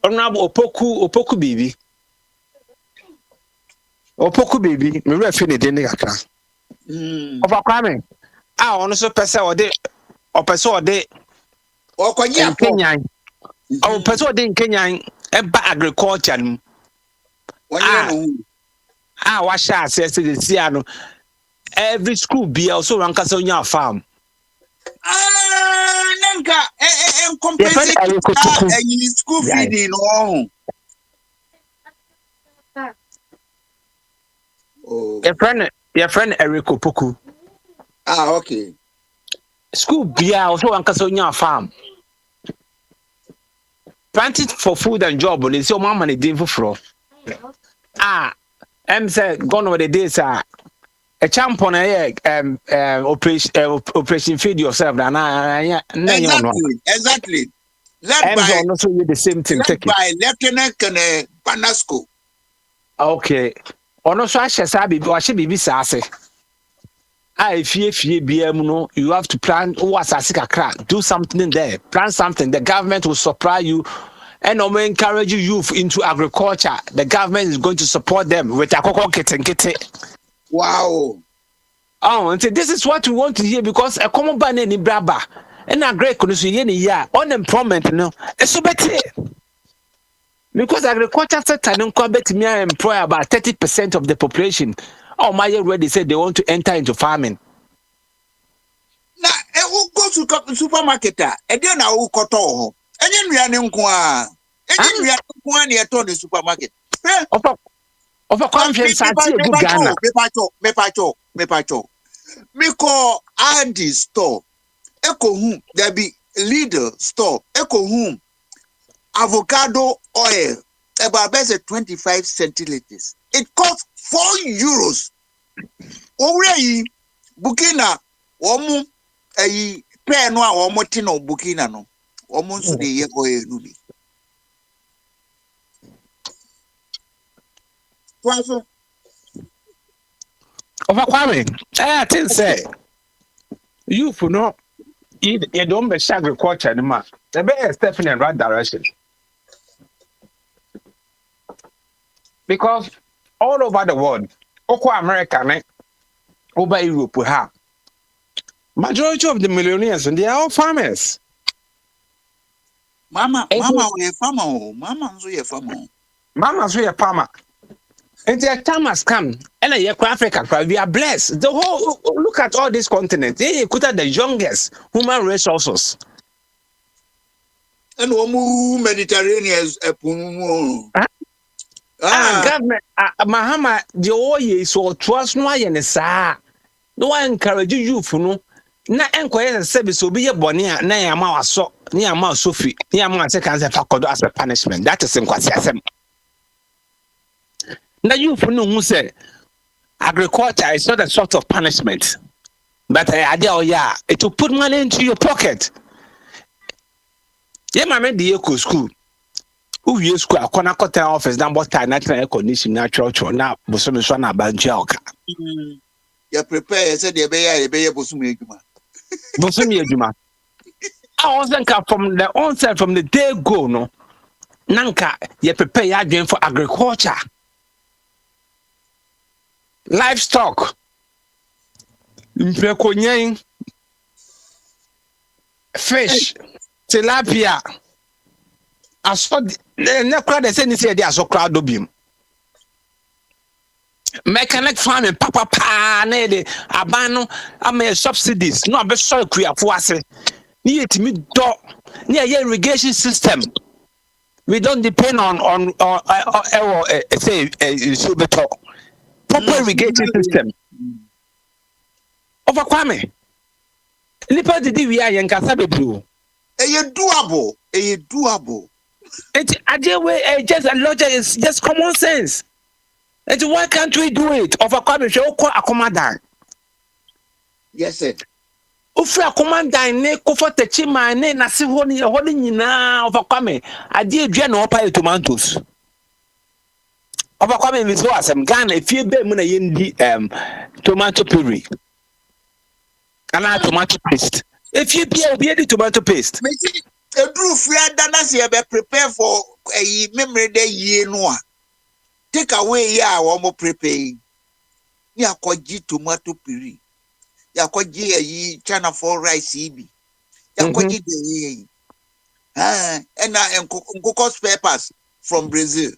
Speaker 9: honorable opoku baby me refi ne den kakra of a crime on so pese ode Kenya pese ode in Kenya eba agriculture no washa access to the sea every school be also rank as on your farm
Speaker 1: nanka compensate school feeding
Speaker 9: your friend Eriko Poku
Speaker 1: okay
Speaker 9: school be also rank as on your farm planted for food and job on so mama ne din foforo say gone over the days a champion operation feed yourself
Speaker 1: exactly led by
Speaker 9: also the same thing
Speaker 1: by Lieutenant Panasco
Speaker 9: okay ono so ahye sa bibi o ahye bibi sa ase fie bia mu no you have to plan what asase kakra do something there plan something the government will supply you and encourage youth into agriculture. The government is going to support them with akoko kete.
Speaker 1: Wow.
Speaker 9: And this is what we want to hear because a common ban in Braba and a great condition year unemployment no it's so better. Because agriculture sector no bet me employ about 30% of the population. My already said they want to enter into farming.
Speaker 1: Now, who goes to supermarket? And then I will cut off. And then we are in Kwa. And then we are near to the supermarket.
Speaker 9: Of a conference, I see a good Ghana.
Speaker 1: Me call Andy store. Echo whom there be leader store. Echo whom avocado oil about best 25 centiliters. it costs €4. Already Burkina, Omu, a pair no or motino Burkina no, almost the year boy nubi.
Speaker 9: Of a Kwame, I think say you for no you don't be agriculture anymore. The better step in the right direction. Because all over the world, Oko America, over Europe, we have majority of the millionaires and they are all farmers.
Speaker 1: Mama, we a farmer, Mama, we a farmer.
Speaker 9: Mama's we a farmer. And the time has come, and Africa, we are blessed. The whole look at all these continents. They could have the youngest human resources.
Speaker 1: And Omu Mediterranean
Speaker 9: Government, Mahama, the oye so trust no yen sa. No one encourage you for no. Na enquire service will be a bonia, na yama so, near Ma Sophie, near Ma second faculty as a punishment. That is in Quasiasem. Now you for no who say agriculture is not a sort of punishment, but it will put money into your pocket. Yeah, my man, the eco school. Who use school? I can't cut office. Now, what time? Natural air conditioning, natural now. Bosom is one about Jelka.
Speaker 1: You prepare. I said, the bay, Bosom Juma.
Speaker 9: Bosom Juma. I wasn't from the onset from the day go. No, Nanka, you prepare your game for agriculture. Livestock, fish, tilapia. I saw the crowd. They say they are so crowd obium. Mechanic farming, papa ne abano. I subsidies. No, I be so clear for us. Near to me door near irrigation system. We don't depend on say super talk. Proper irrigation system. Over Kwame. Lipa did we are young Casabe.
Speaker 1: Doable.
Speaker 9: It's a just a logic is just common sense. It's why can't we do it? Over Kwame, show a commandant.
Speaker 1: Yes, sir.
Speaker 9: Ufra commandant, ne kofa techima, ne nasi holding na over Kwame. I did no opa tomatoes. Over Kwame, Miss Wasam, Ghana, if you be muna yendi tomato puree. And tomato paste. If you be the tomato paste.
Speaker 1: A proof we are done as you be prepare for a memory day year no. Take away ya one more prepare. Ya kwaji tomato puree. Ya kwaji a chana for rice ibi. Ya kwaji de and cocoa peppers from Brazil.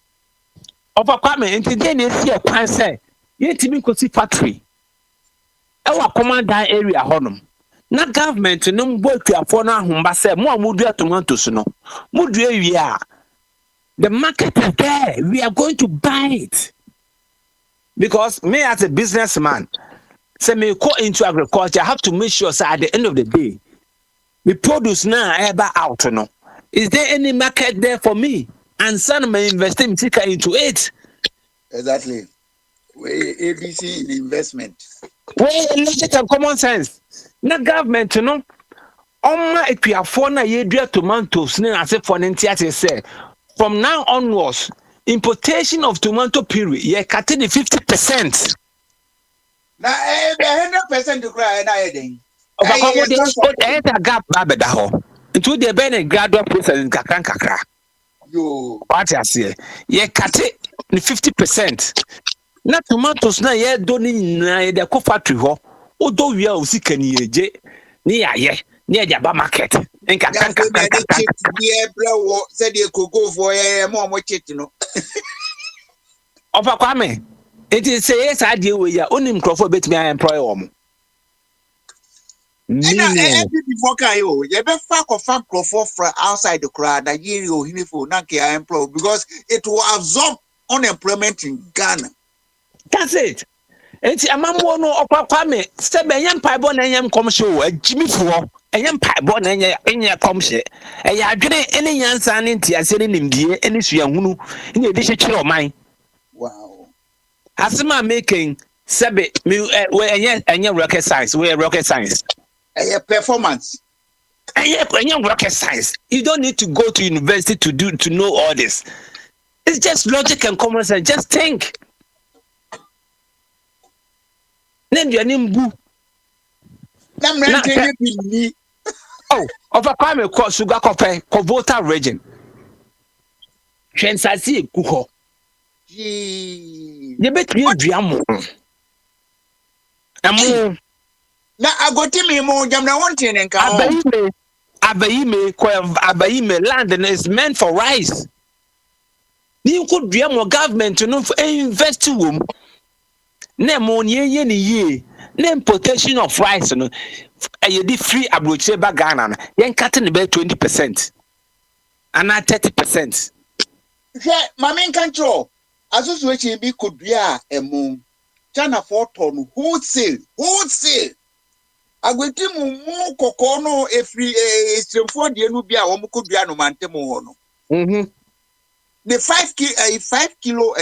Speaker 9: Over Kwame, and today you see a pan say, yet me go see factory. Our commandant area honum. Na government no work for na humba say more mudu tomatoes no. Mudu we are. The market is there. We are going to buy it. Because me as a businessman, say me go into agriculture, I have to make sure at the end of the day, the produce now ever out no. Is there any market there for me? And some may invest into it.
Speaker 1: Exactly. We ABC in investment.
Speaker 9: Well, logic and common sense. Na government, you know, if you have found a year tomatoes, as if for an say, from now onwards, importation of tomato puree, you're cutting 50%.
Speaker 1: Now, 100% to cry and I think.
Speaker 9: I gap babedaho. Into the Ben graduate process in Kakra.
Speaker 1: You
Speaker 9: What I say, you're cutting 50%. Na tomatoes na ye doni na de ko factory ho odo wi a osika ni eje ni aye ni eja ba market nka kanka
Speaker 1: ye brewo said you could go for more chit no
Speaker 9: ofa Kwame it is say yes ade we ya onim crofo betimi I employ wo
Speaker 1: before kayo you be fa ko farm crofo from outside the crowd that you hinifo na ke I employ because it will absorb unemployment in Ghana.
Speaker 9: That's it. It's a mammo no Kwame. Step a young piebon and young come show a Jimmy for a young piebon and your come share. A yadre any young son in Tia sitting in dear any young in the dish of mine.
Speaker 1: Wow.
Speaker 9: Asima making sebe me we rocket science. We rocket science.
Speaker 1: Performance.
Speaker 9: And rocket science. You don't need to go to university to know all this. It's just logic and common sense. Just think. Name your name boo. Oh, over kwame ko sugar coffee ko voter region. Twensasi ekuho. Ye betri adua mo. Amo
Speaker 1: Na agoti me mo jam na won tin nka o.
Speaker 9: Abayime land is meant for rice. You could dream more government to know for invest to whom. Name on ye. Name protection of rice. No, you did free abroad by Ghana. Yen cutting about 20%. And not 30%.
Speaker 1: My main control. Association be could be a moon. China 4 ton wholesale. Agweti mu kokono efri stremfo de nu bia wo could be no mantem ho no. The 5 kilo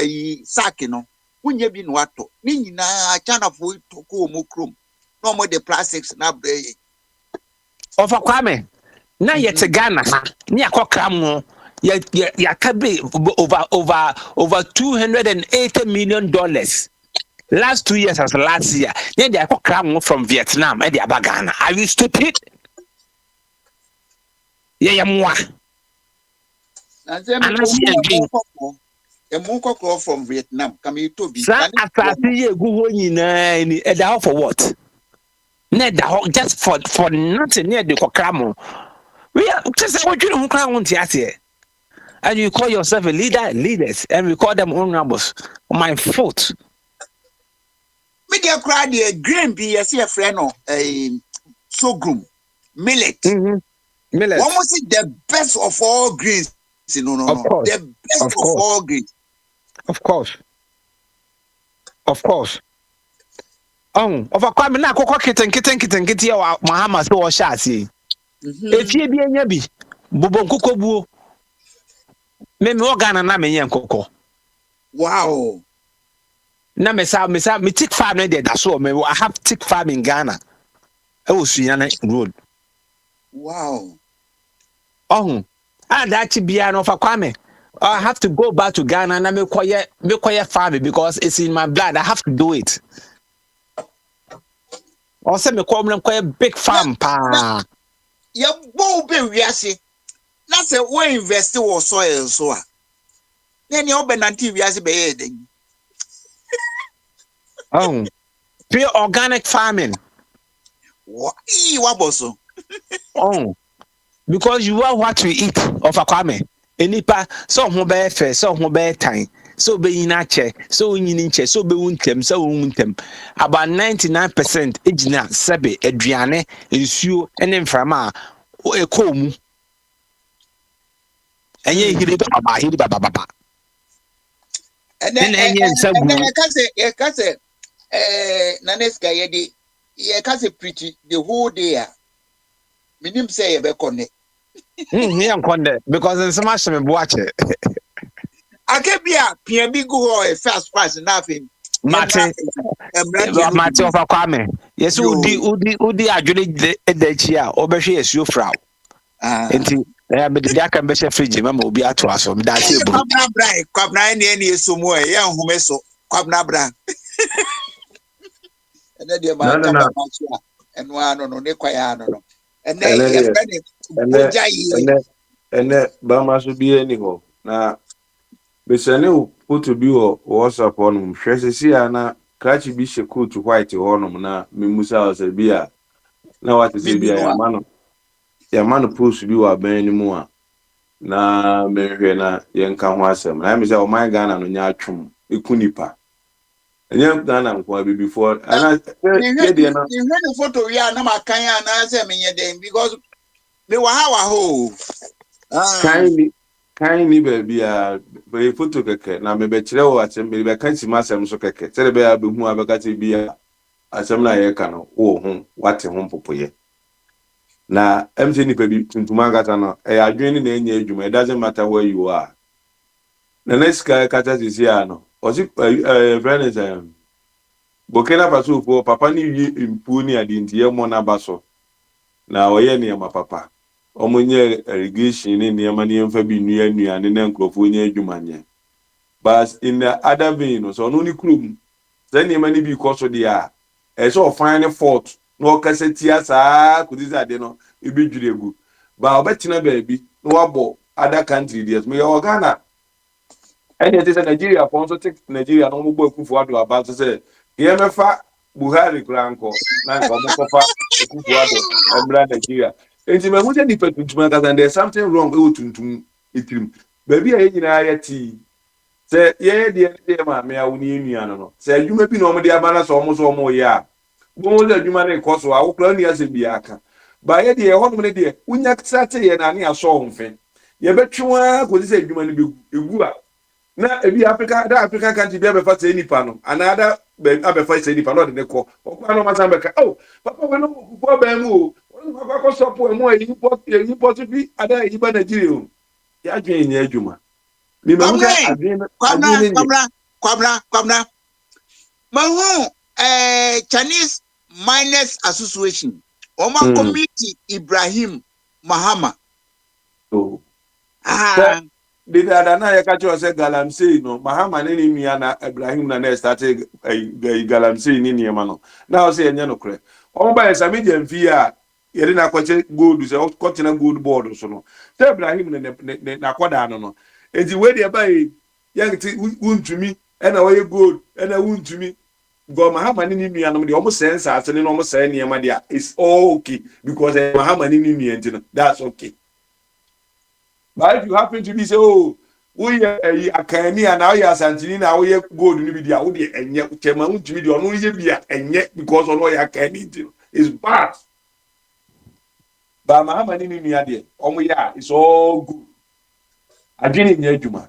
Speaker 1: sack no. Wunye bi no ato. Ni nyina China fo to ko mu krom. No more the plastics na bre.
Speaker 9: Ofa kwame. Na yet Ghana. Ni akokra mo. Ya kabe over $280 million. Last 2 years as last year. Then they are from Vietnam and they are Ghana. Are you stupid? Yeah, moi.
Speaker 1: And then a from Vietnam. Come you to be.
Speaker 9: For what? Just for nothing near the Cocramo. We are just what you don't crown here. And you call yourself a leaders, and we call them honorables. My fault.
Speaker 1: Media crowd a grain be a friend of a sorghum, millet.
Speaker 9: Millet.
Speaker 1: Almost the best of all grains. No. The best of all grains.
Speaker 9: Of course. Oh, of a crime now, kitten, get your Mahama so or shasi. If ye be a yabi, Bubon Coco, Mem Organ and Name Coco.
Speaker 1: Wow.
Speaker 9: Na me tick farm there that so me I have tick farm in Ghana. I was Suyana road.
Speaker 1: Wow.
Speaker 9: Oh, and that be an offer kwame. I have to go back to Ghana and make quiet farming because it's in my blood. I have to do it. Also, me call them quite big farm pa.
Speaker 1: Ya bo be wiase. Na se we invest wo soil so a. Na ne obenanti wiase be ye den.
Speaker 9: Oh, pure organic farming.
Speaker 1: What waboso?
Speaker 9: Oh, because you are what we eat of a kwame. Enipa so ho be fe, so ho be time, so be in ache, so in che, so be untem, so untem. About 99% ejina sebe aduane nsuo ene mframa ekomu. Enye hiri baba.
Speaker 1: And then I can say Naneska yedi ye kase preach the whole day. Minim say ye be connect.
Speaker 9: Me am konde because in smash me watch it.
Speaker 1: Akebia PMB go or first pass nothing.
Speaker 9: Mate of kwame. Yes, udi adwene edachi a obehwe esuo frau. Enti me de aka be she fridge mama obi ato aso me da se buru.
Speaker 1: Kwabna ne esomu e ye nhume so kwabna bra. And then the man and one no kwaya no. And then Bogyae
Speaker 10: and Bama should be anyhow. Now, Bissane put to be or WhatsApp on him. Shesiana, Cratchy Bishop cool to white on him now. Mimusa was a beer. Now, what is a beer? Your man pulls to be a benny more. Na Merena, young can was him. I miss our my gun and Yachum, Ikunipa. And young Ghana before. And I
Speaker 1: heard the photo. Yeah, no, I can't answer me because they were our hole.
Speaker 10: Kindly baby, very photo keke. Na me betre o atem be kan si masem so keke. Tell be ya be hu abekati bia asem na ye ka no wo hu wate hu popoye. Na MT ni pe bi tuntuma gata no adwene na enye adwuma. It doesn't matter where you are. The next guy kata sisi ya no. was it friends Burkina Faso for papa ni wi impu ni ade nti ye mo na baso na oye ne ma papa omonye irrigation ni ne ma ne mfa bi nua ne na nkrofo nya adwumanye but in the other vein no so no ni krum then ne ma ni bi koso dia e so find fault no kasetia saa kudi ade no e bi dwuregu ba obetina ba bi no wabo other country there me Ghana and it is Nigeria for also take Nigeria no mo akufo ado about say ye mefa Buhari kranko na nka mo kofa akufo ado emra Nigeria enti me hu say di petuntum aka and there's something wrong e wotuntum itirim ba bi a ye nyina ya ti say ye de ma me awo ni enua no say adwuma bi na omo de abana so omo ye a bo mo de adwuma na ikoso a wo kra ni ase bi aka ba ye de ho no ne de unya sate ye na ne aso homfe ye betwa ko say adwuma no bi egu a na ebi Africa country bi abefa say nipa no another abefa say nipa no de ne ko okwa no masa beka oh papa we no kupo ba mu o papa ko sopo emu yi pot bi ada yi ba Nigeria o ya dwen nya adwuma mi ma hu say
Speaker 1: Kwabna mahu Chinese Miners Association Oma Committee Ibrahim Mahama
Speaker 10: oh the other na ya kacho say galamsey no Mahama ne ni nua na Ibrahim na started galamsey ni niema no na o say enye no kre o ba esa media mfi a yere na kwache gold say o kwachena gold board so no say Ibrahim ne na kwada no enti we de ba yang ti wuntumi na we gold na wuntumi go Mahama ni nua no de o mo sense asene no o mo say niema de is all okay because Mahama ni nua enti no that's okay. But if you happen to be say, oh, we akani and now you are santini now we gold ni bidia we dey enye chema untumi dey onu ye bia enye because ono ya akani is bad. But Mahama ni nua dey omo ya is all good. Adwene nya adwuma.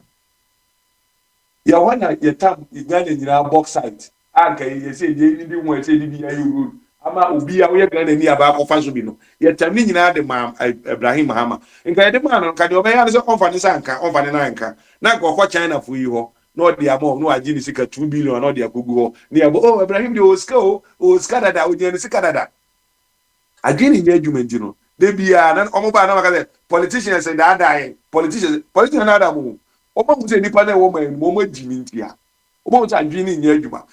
Speaker 10: Ya wana ye tam igane nyina box site. Anka ye say dey ni won say dey bia you good. Ama obi a we Ghana ni aba akofa so bi no ye tam ni nyina de ma Ibrahim Mahama nka ye de ma no nka de obeya no se onfa ni sanka onfa ni nanka na nka okwa China fu yi ho no de amo no agi ni sika 2 billion no de akogu ho ni abo oh Ibrahim de oska dada o de ni sika dada agi ni nya adwumanti no de bia na omo ba na maka say politicians and that politicians na da mo omo mu se nipa na wo ma mo mo di ni ntia omo mu se agi ni nya adwuma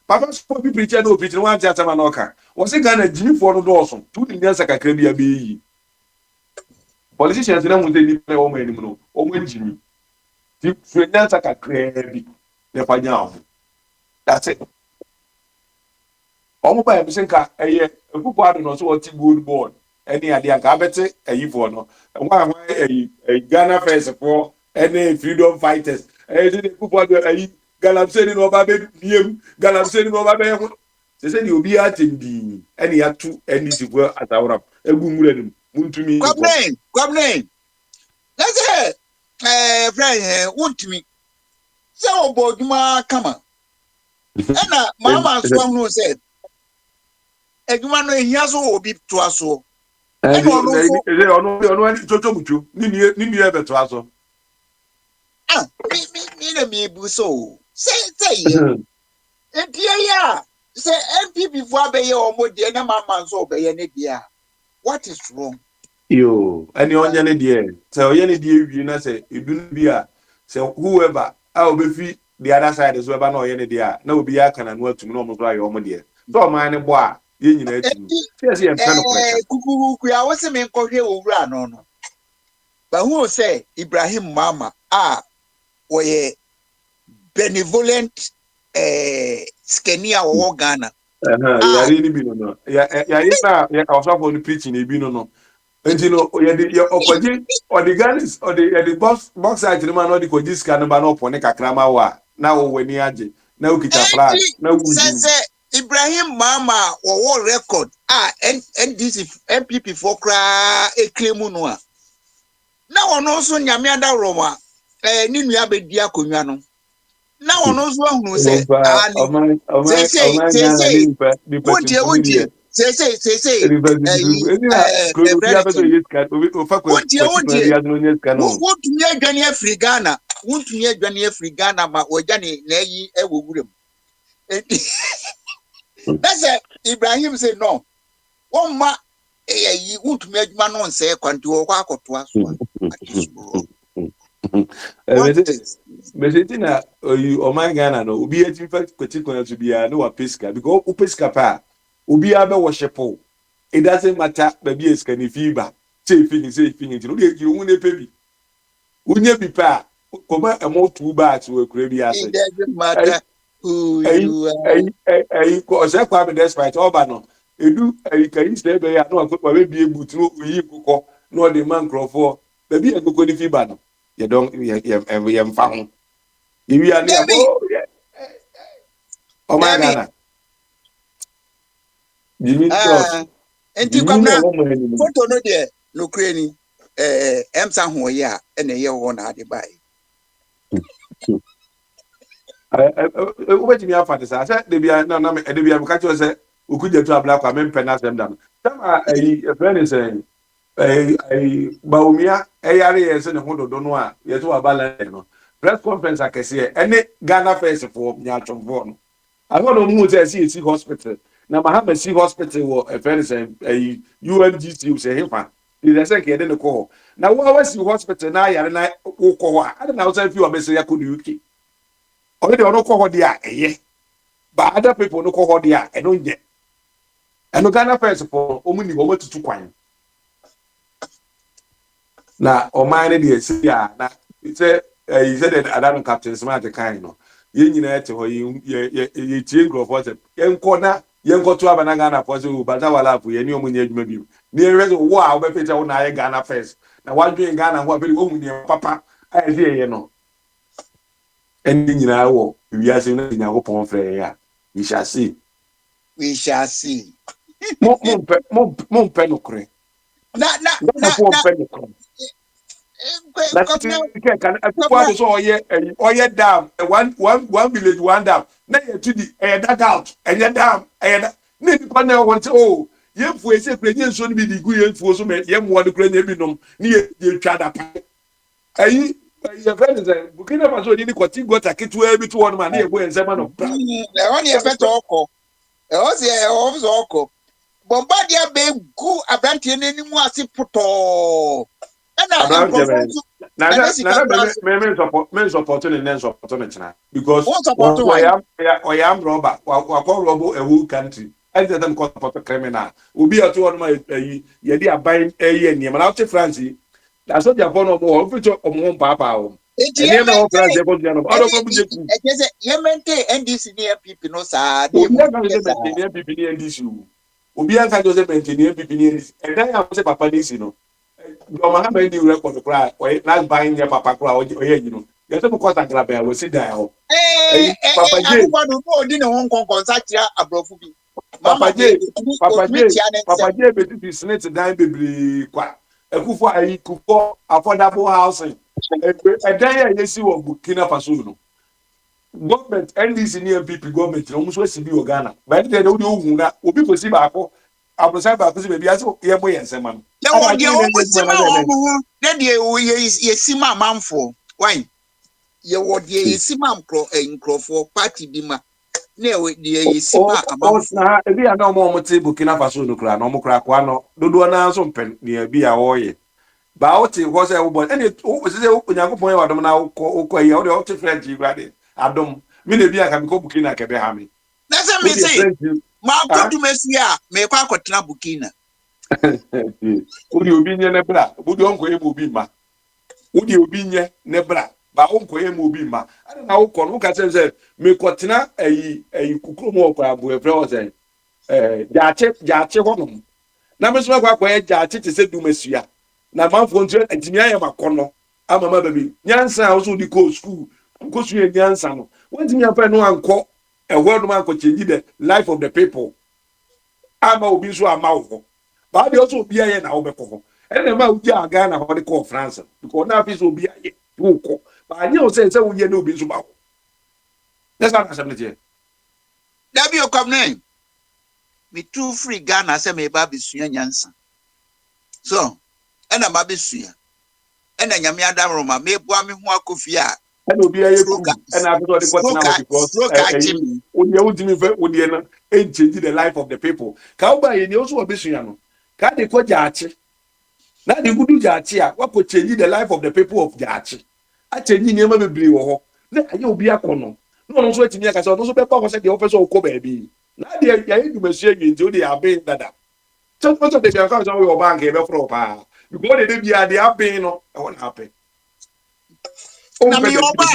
Speaker 10: papa so bi preacher no preacher wan tia sama na oka wo se Ghana jimi for no doso tu ni nyansa kakra bia be yi politicians na mu se nipa wo ma ni mu no o mo jimi ti so nyansa kakra bi ne fa nya ho that's it omo ba bi se nka eye ekupo ado no so wo ti good board any ade anka abete eyi for no wa Ghana first for any freedom fighters de ekupo ado eyi galamsey no ba be biem galamsey no ba be ho se di obi atembi ene ya tu eni sifo atawra egu nwura nim muntumi ko
Speaker 1: kwabne let's say friend wuntumi se oboduma kama ena mama so hu say eduma no ehia so obi to aso ena
Speaker 10: ono chocho mucho ni ebe to aso
Speaker 1: mi na mi bu so say ye ya say MPP for abeye omo de na mama so obeye ne dia what is wrong
Speaker 10: yo any onye ne de say onye ne de wi na say edun bia say whoever a obefi the other side so eba na onye ne de a na obi aka na no atum na omo so aye omo de so man ne bo a ye nyina atum say ye mfa no preka
Speaker 1: kukuku ya wo se me nkohwe owura no ba hu say Ibrahim Mama oye benevolent skenia wo Ghana
Speaker 10: yari ni bi no yari na ya ka so for the preaching e bi no enti no ye okwaji or the Ghanaians or the box side ni man no the kwaji ska no ba no pone kakra ma wa na wo wani age na ukita flag na wujin
Speaker 1: say Ibrahim Mama wo record NDC MPP for kra eklemu no a na ono so nyame adawro ma ni nua bedi akonwa no na ono so ahunu se say won't me Johnny Free Ghana, ma or Johnny Nay, Ewo. That's it. Ibrahim said, no. One ma, you won't make man on say, contour walk or to us one.
Speaker 10: Mesetina you oman Ghana no obi ati fact particular to be no pesca because pesca pa obi abe worship. It doesn't matter baby is can fever say finish no you won pebi unya bi pa koma emo two bats we kura bi ase
Speaker 1: It doesn't matter who you are.
Speaker 10: ko se kwa be despite oba no edu kan say be ya no akwa be bi ebutu oyi kokọ no the man crofo baby e kokọ ni fever no ye don ye mfa ho ye ani abo o ma
Speaker 1: Debbie,
Speaker 10: Ghana Jimmy Josh
Speaker 1: and you
Speaker 10: Jimmy
Speaker 1: come
Speaker 10: no
Speaker 1: now.
Speaker 10: wo ni
Speaker 1: Photo no there, no cranny. Emsa Hoya, and a year one at the buy.
Speaker 10: wobɛtumi afa te saa sɛ debia na debia meka kyerɛ sɛ wokugya tu abla kwa mempɛ no asɛm da no sama ayi ɛfrɛ ne sɛ baomia ɛyare yɛ sɛ ne ho dodo no a yɛsɛ waba lɛn no press conference akɛseɛ ɛne Ghana fɛsfoɔ nyaatwomfoɔ no ahɔ na ɔmu sɛ ɛsi yɛsi hospital na mahama si hospital wɔ ɛfrɛ ne sɛ UMGC sɛ hefa ɛsɛ sɛ kɛyɛde ne kɔ hɔ na wo a wasi hospital na ayare na wokɔ hɔ a ade na wo sɛ fi wɔbɛsɛ yɛakɔ ne UK already ono ko hodi a eye but other people no ko hodi a eno nye eno Ghana first for omuni wo matutu kwan na o man dey see ya na say he said that Adam captain smart kind no ye nyina ete ho ye tie grofo se yenko na yenko to aba na Ghana for say o bata wala fu ye ni omunye adwuma bi ni e rezo wo a wo be pete wo na ye Ghana first na wadwen Ghana ho abeli omunye papa ai see ye no eni nyina wo wiase na Nyankopon frɛ ya we shall see
Speaker 1: We shall see.
Speaker 10: mo pɛ no kore
Speaker 1: Na,
Speaker 10: na fo pɛ no kore na
Speaker 1: come
Speaker 10: ti
Speaker 1: now,
Speaker 10: ke kan
Speaker 1: come
Speaker 10: afo ado so oye dam one village one dam na ye to di that out dam da na ni pa na won say oh ye fu ese kure ye nso ni bi di gu ye fu so me ye mo de kure na bi nom ni ye twa da pa ayi ye friend say Burkina Faso ni kwati gota ketu e bi to won ma na ye go ensema no bra
Speaker 1: on your pet oko. Was here, office oko. Bombardia be go abranti any more puto. And
Speaker 10: Abraham Jemen.
Speaker 1: and
Speaker 10: Na
Speaker 1: that's it.
Speaker 10: men support ni nen support ni china because
Speaker 1: What's about to wine?
Speaker 10: I am robber wa call rob a whole country and them call support criminal obi atu one ma ye di aban ye ni na out France that's what Japan no mo fit o mo papa o
Speaker 1: It's
Speaker 10: and you know France
Speaker 1: Yemente.
Speaker 10: e go di no odo mo bunye ku
Speaker 1: It is Yemente and this near people no sa.
Speaker 10: obi an ka se maintain NPP ni NDC obi an ka se maintain NPP ni NDC and then I say papa DC no Goma ha di record cry or not buying your papa cry or you know. There's no cost and grab will sit down. Papa J,
Speaker 1: I don't know Hong Kong consatia abrofubi.
Speaker 10: Papa
Speaker 1: Mama
Speaker 10: J, Papa
Speaker 1: me
Speaker 10: J, Papa J, but it is snake down baby qua. A kufu a kufu affordable housing. A day I see what Burkina Faso. Government NDC near PP government almost West Sibi Ghana. But they don't know who that will be possible. I was about to say, maybe I saw yeah, boy, and some man.
Speaker 1: There
Speaker 10: And
Speaker 1: was
Speaker 10: I
Speaker 1: the
Speaker 10: didn't
Speaker 1: almost
Speaker 10: get one.
Speaker 1: sima then ye sima man for wine. Ye what ye sima for party bima. Ne we ye sima amount for.
Speaker 10: Na ebi a na ọmụ te Burkina Faso no kura na ọmụ kura kwa no dodo na nso mpem na ebi a ọyẹ ba o te hɔ sɛ wo bɔ ɛne o sɛ Onyankopɔn yɛ wadom na wokɔ yi o de o te French yi kura de adom me na ebi a ka me kɔ Burkina kɛbɛ ha me
Speaker 1: That's what
Speaker 10: o
Speaker 1: me
Speaker 10: de
Speaker 1: say.
Speaker 10: French
Speaker 1: Ma go
Speaker 10: ah
Speaker 1: to Messia, me kwa kwatena Burkina.
Speaker 10: o de obi nye ne bra o de onko ye obi ma o de obi nye ne bra ba onko ye obi ma ana na wokɔ no ka sɛ me kɔtena ayi kukuro mu ɔkɔ abo efrɛ o sɛ gyaakye hɔ nom na me so akɔ akɔ gyaakye te sɛ dumasua na manfo nso antimi ayɛ makɔnɔ ama ma baby nyansa a also di ko school ko su yɛ nyansa no wantimi afa no ankɔ ɛhɔ no ankɔ change the life of the people ama obi nso ama wo hɔ ba de also obi ayɛ na wo bɛkɔ hɔ ɛna ma obi a Ghana hɔ de kɔ France because na afi so obi ayɛ wo kɔ ba anyɛ wo sɛ wo yɛ na obi nso ba hɔ that's what I'm saying.
Speaker 1: Dabi o come name. Me too free Ghana say me ba besua nyansa. So, ena ma besua. Ena nyame adam Roma me boa me ho akofia.
Speaker 10: ɛna obi ayɛ
Speaker 1: Stroke,
Speaker 10: cool ɛna after ɔde kɔ tena hɔ because
Speaker 1: Jimmy.
Speaker 10: onye wotumi fɛ onye no change the life of the people ka ɔba yɛ ni ɔso wɔ besua no ka de kɔ gyaakye na de gudu gyaakye a wakɔ change the life of the people of gyaakye a change nneɛma bebree wɔ hɔ na ayɛ obi akɔ no na ɔno nso atumi akasa ɔno nso bɛkɔ akɔ sɛ deɛ ɔpɛ sɛ ɔkɔ baabi na deɛ yɛayɛ dwumasua wie nti ɔde abɛn dada kyɛ ɔsɛ de bi aka sɛ ɔyɛ ɔbanka yɛbɛforɔ paa because ɔde de bi a deɛ abɛn no ɛwɔ na apɛ
Speaker 1: Na mi oba.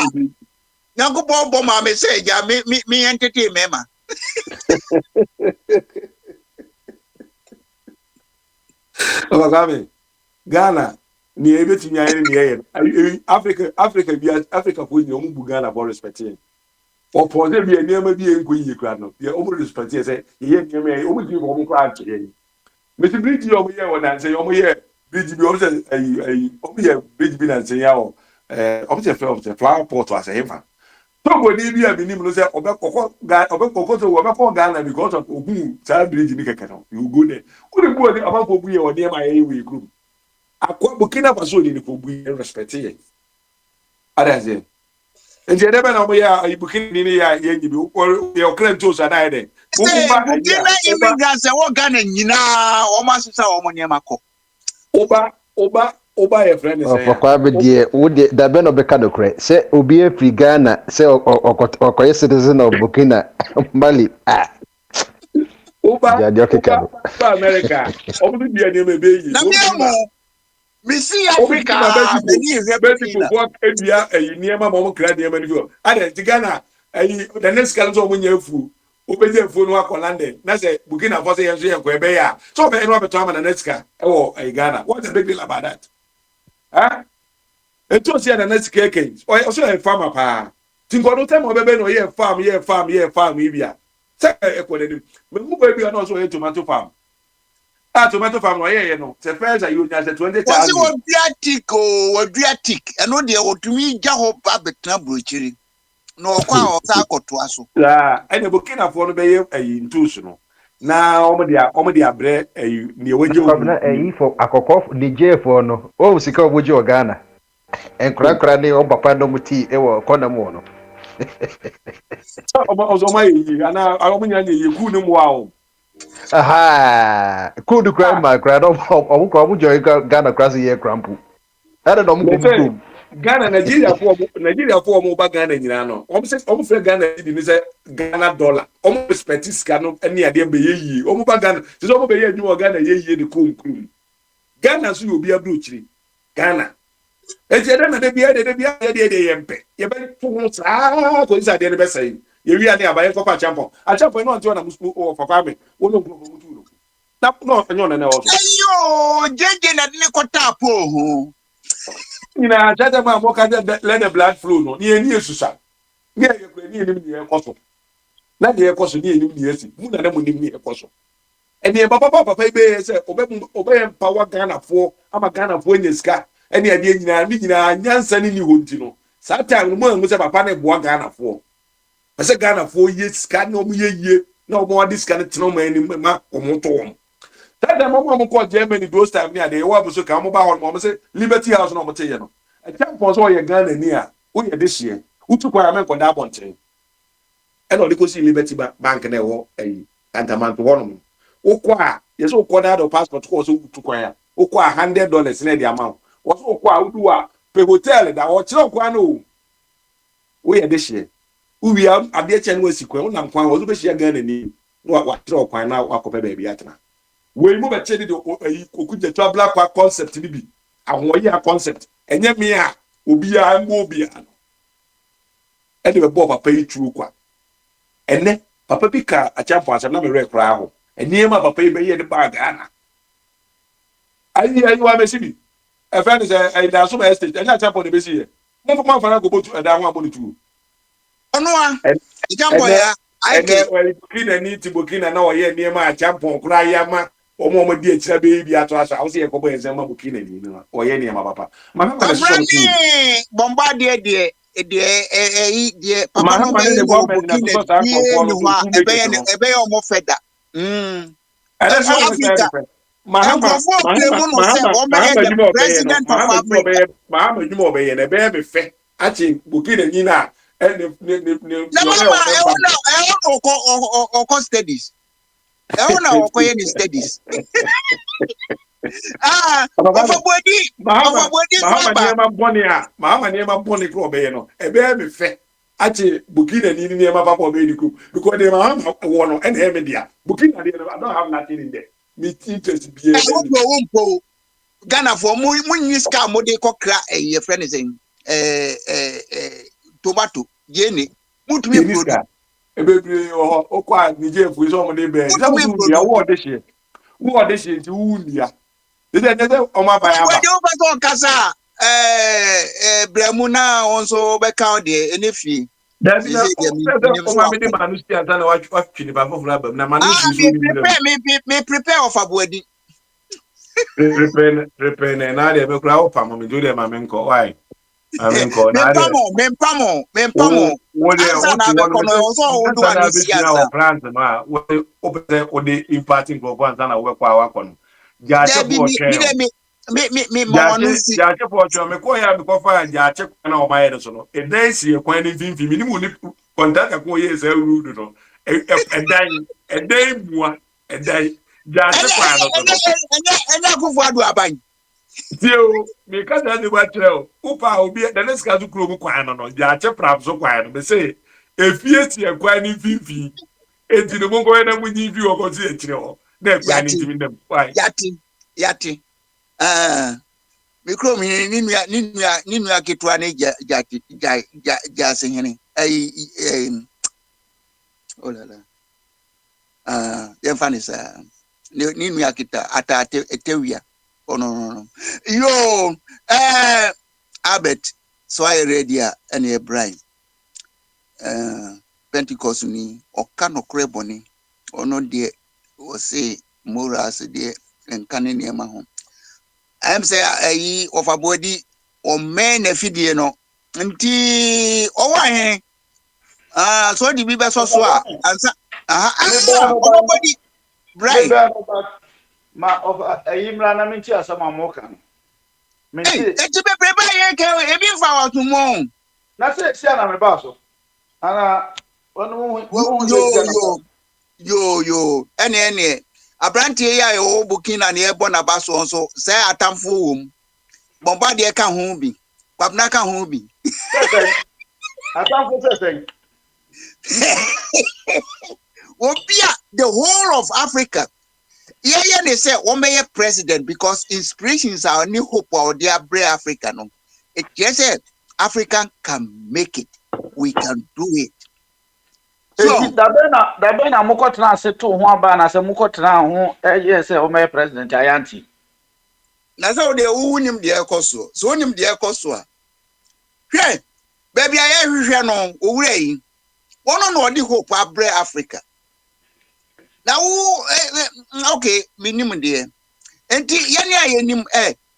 Speaker 1: Nyankopɔn bɔ ma me sɛ gya me entertain mema.
Speaker 10: ɔbɛka Ghana ni ebetumi ayɛ ni yɛyɛ Africa fo nyina ɔmo bu Ghana bɔ respect yɛn ɔpɔn sɛ bi nneɛma bi yɛ nkɔ yie kura no deɛ ɔmo respect yɛ sɛ yɛyɛ nneɛma yɛ ɔmo tumi ɔmo kora akyerɛ yɛn mesi bridge yi ɔmo yɛ wɔ nansɛn ɔmo yɛ bridge bi ɔmo sɛ ɔmo yɛ bridge bi nansɛn yɛ wɔ ɔmo sɛ flower pot asɛ hefa togo ni bi a bi nim no sɛ ɔbɛkɔ so ɔbɛkɔ Ghana because of ogun saa bridge ni kɛkɛ no you go there kó bu ɔni ɔbɛkɔ bu yɛ wɔ nneɛma yɛ wɔ ekuru akɔ Burkina Faso ni kò bu yɛ respect yɛ adase nti ɛdɛ bɛ na ɔmo yɛ Burkina ni yɛ nyi bi yɛ ɔkra ntos ana yɛ dɛ
Speaker 1: Burkina immigrants wɔ Ghana nyinaa ɔmo asesa ɔmo nneɛma kɔ.
Speaker 10: Oba yɛ friend sɛ
Speaker 6: for kwabe deɛ wo deɛ da bɛ no bɛka no korɛ sɛ obi afiri Ghana sɛ ɔkɔyɛ citizen of Burkina Mali
Speaker 10: Oba
Speaker 6: America
Speaker 10: ɔmo bi bia nneɛma ebe yi
Speaker 1: na mi si Africa many is
Speaker 10: Mexico fo edua nneɛma ma ɔmo kra nneɛma no bi hɔ ada ti Ghana the next kind so ɔmo nya afuo obɛgye afuo no akɔ London na sɛ Burkina Faso yɛn so yɛ nkɔ ɛbɛyɛ a so ɔbɛyɛ no abɛtɔ ama na next ka ɛwɔ Ghana what's the big deal about that etu osi ya na next keke ɔso yɛ farmer paa ti nkɔdo tɛm ɔbɛbɛ na ɔyɛ farm yi bia sɛ ɛkɔ n'anim mɛ mu baabi a na ɔso ɔyɛ tomato farm tomato farm na ɔyɛ yɛ no sɛ fɛn sɛ yɛ onya sɛ 20,000.
Speaker 1: wɔsi wɔdua tik ɛno deɛ wɔtumi gya hɔ ba bɛtena burokyiri na ɔkɔ a ɔsa akɔtoa so.
Speaker 10: ɛna Burkina foɔ no bɛyɛ ntuusu no na ɔmo de abrɛ nea wɔgye
Speaker 6: ogu na fo akɔkɔ Niger foɔ no o sika obogye wɔ Ghana nkura ne o papa no muti wɔ kɔnam wɔ no
Speaker 10: ɔmo ayɛ yi ana ɔmo nya yɛ ku ne mu awo
Speaker 6: kudu kura ma kura no ɔmo join Ghana kura so yɛ krampo ɛna no ɔmo kɔ
Speaker 10: Ghana Nigeria foɔ ɔmo ba Ghana nyinaa no ɔmo fɛ Ghana di ni sɛ Ghana dollar ɔmo respect sika no ɛne adeɛ bɛyɛ yie ɔmo ba Ghana sɛ ɔmo bɛyɛ adwuma wɔ Ghana yɛ yie de kɔn kurom Ghana so yɛ obi aburo kyiri Ghana eti ɛdɛ na de bia yɛ mpɛ yɛ bɛ to ho saa kò nsa adeɛ no bɛ sɛn yɛ wia ne abayɛ kɔkɔ akyɛmpɔn no ɔnti ɔna musu ɔwɔ papa mi wɔn no nkuro mu tu no na ɔnyɛ ɔna na ɛwɔ so.
Speaker 1: ayo jeje na de ne kɔta apo ho.
Speaker 10: nyina kyɛtɛ mu a mo ka let the blood flow no ni eni esusa ni ɛyɛ kura ni enim ni ɛkɔ so na deɛ ɛkɔ so ni enim ni esi mu na mo nim ni ɛkɔ so ɛni papa yi bɛ yɛ sɛ ɔbɛ empower Ghana foɔ ama Ghana foɔ nye sika ɛni adeɛ nyinaa nyansa ni hɔ nti no saa time no mo ehun sɛ papa na ɛboa Ghana foɔ ɛsɛ Ghana foɔ yɛ sika na ɔmo yɛ yie na ɔmo adi sika no tena ɔmo anim ma ɔmo to wɔn. That time ɔmo kɔ Germany those time ni ade ɛwɔ abuso ka ɔmo ba hɔ ɔmo sɛ Liberty House na ɔmo te yɛ no ɛkyɛn pɔn so ɔyɛ Ghana ni a ɔyɛ de hyɛ utu kwan amɛ nkɔda abɔnten ɛna ɔde kɔsi Liberty Bank na ɛwɔ Kantamanto hɔ nom wokɔ a yɛsɛ wokɔ na ado passport kɔ so utu kwan a wokɔ a $100 na ɛde ama wo wɔso wokɔ a wodu a pɛ hotel da ɔkyerɛ kwan no ɔyɛ de hyɛ uwia adeɛ kyɛn no asi kwan wonam kwan wɔso bɛhyia Ghana ni na wakyerɛ kwan na wakɔpɛ baabi atena wei mu bɛkyɛ de okugya traveler kwa concept ni bi ahoɔyɛ concept ɛnyɛ me a obiara mbɔ obiara no ɛde bɛbɔ papa yi turu kwa ɛnɛ papa bi ka akyampo asɛm na mɛrɛ koraa ho ɛnneɛma papa yi bɛyɛ de baa Ghana ayi wa bɛsi bi ɛfɛ ne sɛ ɛdaso bɛ estate ɛnyɛ akyampo ne bɛsi yɛ mo fɔ mo afana ko botu ɛda ho abɔ ne tuo
Speaker 1: ɔno a akyampo yɛ
Speaker 10: ɛnɛ Burkina ni ti Burkina na ɔyɛ nneɛma akyampo koraa yɛ ama ɔmo di akyira bɛyɛ bi ato asa awo sɛ yɛ kɔbɔ yɛn nsɛm ma Burkina ni no ɔyɛ nneɛma papa
Speaker 1: Bombardier deɛ papa no bɛyɛ wɔ Burkina ɛbɛyɛ ɔmo fɛda ɛso Africa nkurɔfoɔ pere mu no sɛ ɔbɛyɛ the president of Africa
Speaker 10: Mahama adwuma ɔbɛyɛ na ɛbɛyɛ me fɛ Achi Bukina Nina and
Speaker 1: Na mama oko studies. Na oko any studies.
Speaker 10: Mahama
Speaker 1: Ofabodi so
Speaker 10: Mahama
Speaker 1: aba.
Speaker 10: Niema Bonia, Mahama Niema Boni Crobeno, a baby fe. Achi Bukina Niema Papa Medical, because they Mahama one and Hemedia. Bukina, I don't have nothing in there. Me interest be a
Speaker 1: Ghana for Muniska Modeko cra a friend is in tomato, Jenny, Mutumi produce.
Speaker 10: Jeniska. A baby or quite Niger for some of the bed. That was
Speaker 1: Mutumi
Speaker 10: who the
Speaker 1: produce.
Speaker 10: award this year. Who audition to Unia? Did I never on my
Speaker 1: When
Speaker 10: bayaba?
Speaker 1: you over Casa, Bramuna also back out there, any fee.
Speaker 10: There be
Speaker 1: Is
Speaker 10: no
Speaker 1: it
Speaker 10: on my mini manusky and I watch the back of Rabba. Now,
Speaker 1: Ah,
Speaker 10: Manus is
Speaker 1: me prepare of a wedding.
Speaker 10: repent, and I have a crowd, Pamma, Julia Mamenko. Why? Mamenko,
Speaker 1: Me
Speaker 10: oh,
Speaker 1: pamo.
Speaker 10: what they
Speaker 1: Answer
Speaker 10: want
Speaker 1: na
Speaker 10: to
Speaker 1: be
Speaker 10: one
Speaker 1: kono
Speaker 10: message.
Speaker 1: also
Speaker 10: That's
Speaker 1: odu
Speaker 10: an
Speaker 1: ani
Speaker 10: average now
Speaker 1: siasa.
Speaker 10: of France, ma. What they open there or they imparting for one and I work our one.
Speaker 1: There
Speaker 10: Jacha
Speaker 1: be
Speaker 10: for trail.
Speaker 1: me mawanu si.
Speaker 10: Jacha for trail. Me call ya because fire Jacha and all my head. So, a day see a quite anything. Minimum contact a coy is a rude. A day more. A day. Jacha for
Speaker 1: Enya kufu adu aban.
Speaker 10: Tio, because that's the what you Upa will be the next guy to grow quine on Yacha Prab so quiet. They say, if yes, you're quite in Fifi, it's in the Mongo and we need you or go see it. They're quite
Speaker 1: Yati,
Speaker 10: into them. Why?
Speaker 1: yati. Mikro mi ninu ya kitwa ne jasi hini. Oh la la. Yemfani sa. Ninu ya kita ata etewia. Oh no. Yo, Albert, so I ready and a bride. Pentecost ni oka no kreboni ono de o say morals de enkan ne ma ho. I'm say ayi of a body o men na fidie no nti o wa he so di bi be so a ansa ono body bride.
Speaker 11: Ma of Imra na minti asama moka.
Speaker 1: Hey,
Speaker 11: Minti
Speaker 1: eti be preba ye ke e bi fa wa tumo.
Speaker 11: na se na me ba so. Ana wonu se na ba.
Speaker 1: Yo ene abrantie ya o Burkina na e bo na ba so nso say atamfo wom bomba de ka ho bi kwabna ka ho bi
Speaker 11: Atamfo se.
Speaker 1: Obia the whole of Africa yeah they say o may president because inspirations are new hope or their brave Africa no it just said Africa can make it, we can do it. So
Speaker 11: Da be na mukotena ase to ho aba na se mukotena ho yes o me president ayanti.
Speaker 1: na so de unim de ekoso so unim de ekoso a hwe baby aye hwehwe no owura yi wono no odi hope abre Africa na wo okay minim de enti yani aye nim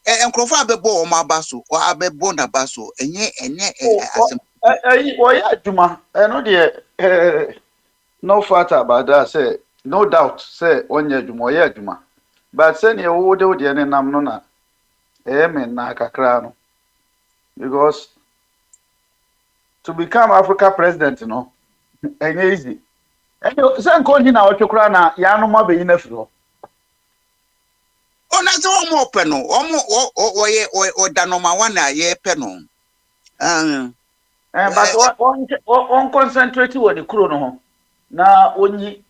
Speaker 1: enkrofo abebo o ma baso o abebo na baso enye asem
Speaker 11: O ya adwuma no de no fact about that say no doubt say onye adwuma o ya adwuma but say ne wo de ne nam no na men na kakra no because to become Africa president no enye easy say nko ni na o twekura na ya no ma be yi na firo
Speaker 1: ona se o mo pe no o da no ma wana ye pe no
Speaker 11: but on concentrate on the kuro no ho na onyi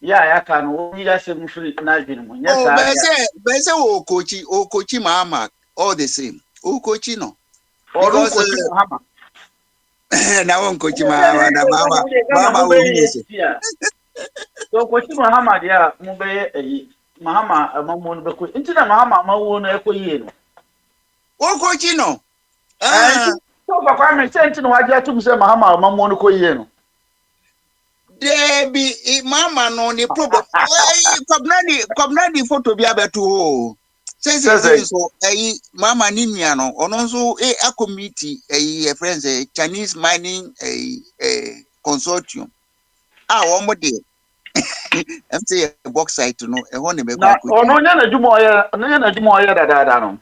Speaker 11: ya ka no onyi ya se mfiri na adwene mu nya sa
Speaker 1: be se o kochi mama all the same o kochi no
Speaker 11: because
Speaker 1: Muhammad na won kochi mama na mama o ni se
Speaker 11: so kochi Muhammad ya mu be eyi Muhammad amamu no be ko intina Muhammad amawu no ekoyie no
Speaker 1: o kochi no
Speaker 11: so kwa me senti no waje atum se Muhammad amamu no koyie no
Speaker 1: Debi mama no ni problem kwabnadi photo bi abeto ho say so mama ni nua no ono nso committee a friends Chinese mining consortium wo mo de am say bauxite no e ho ne me kwa
Speaker 11: na ono nya na dwuma oye dada no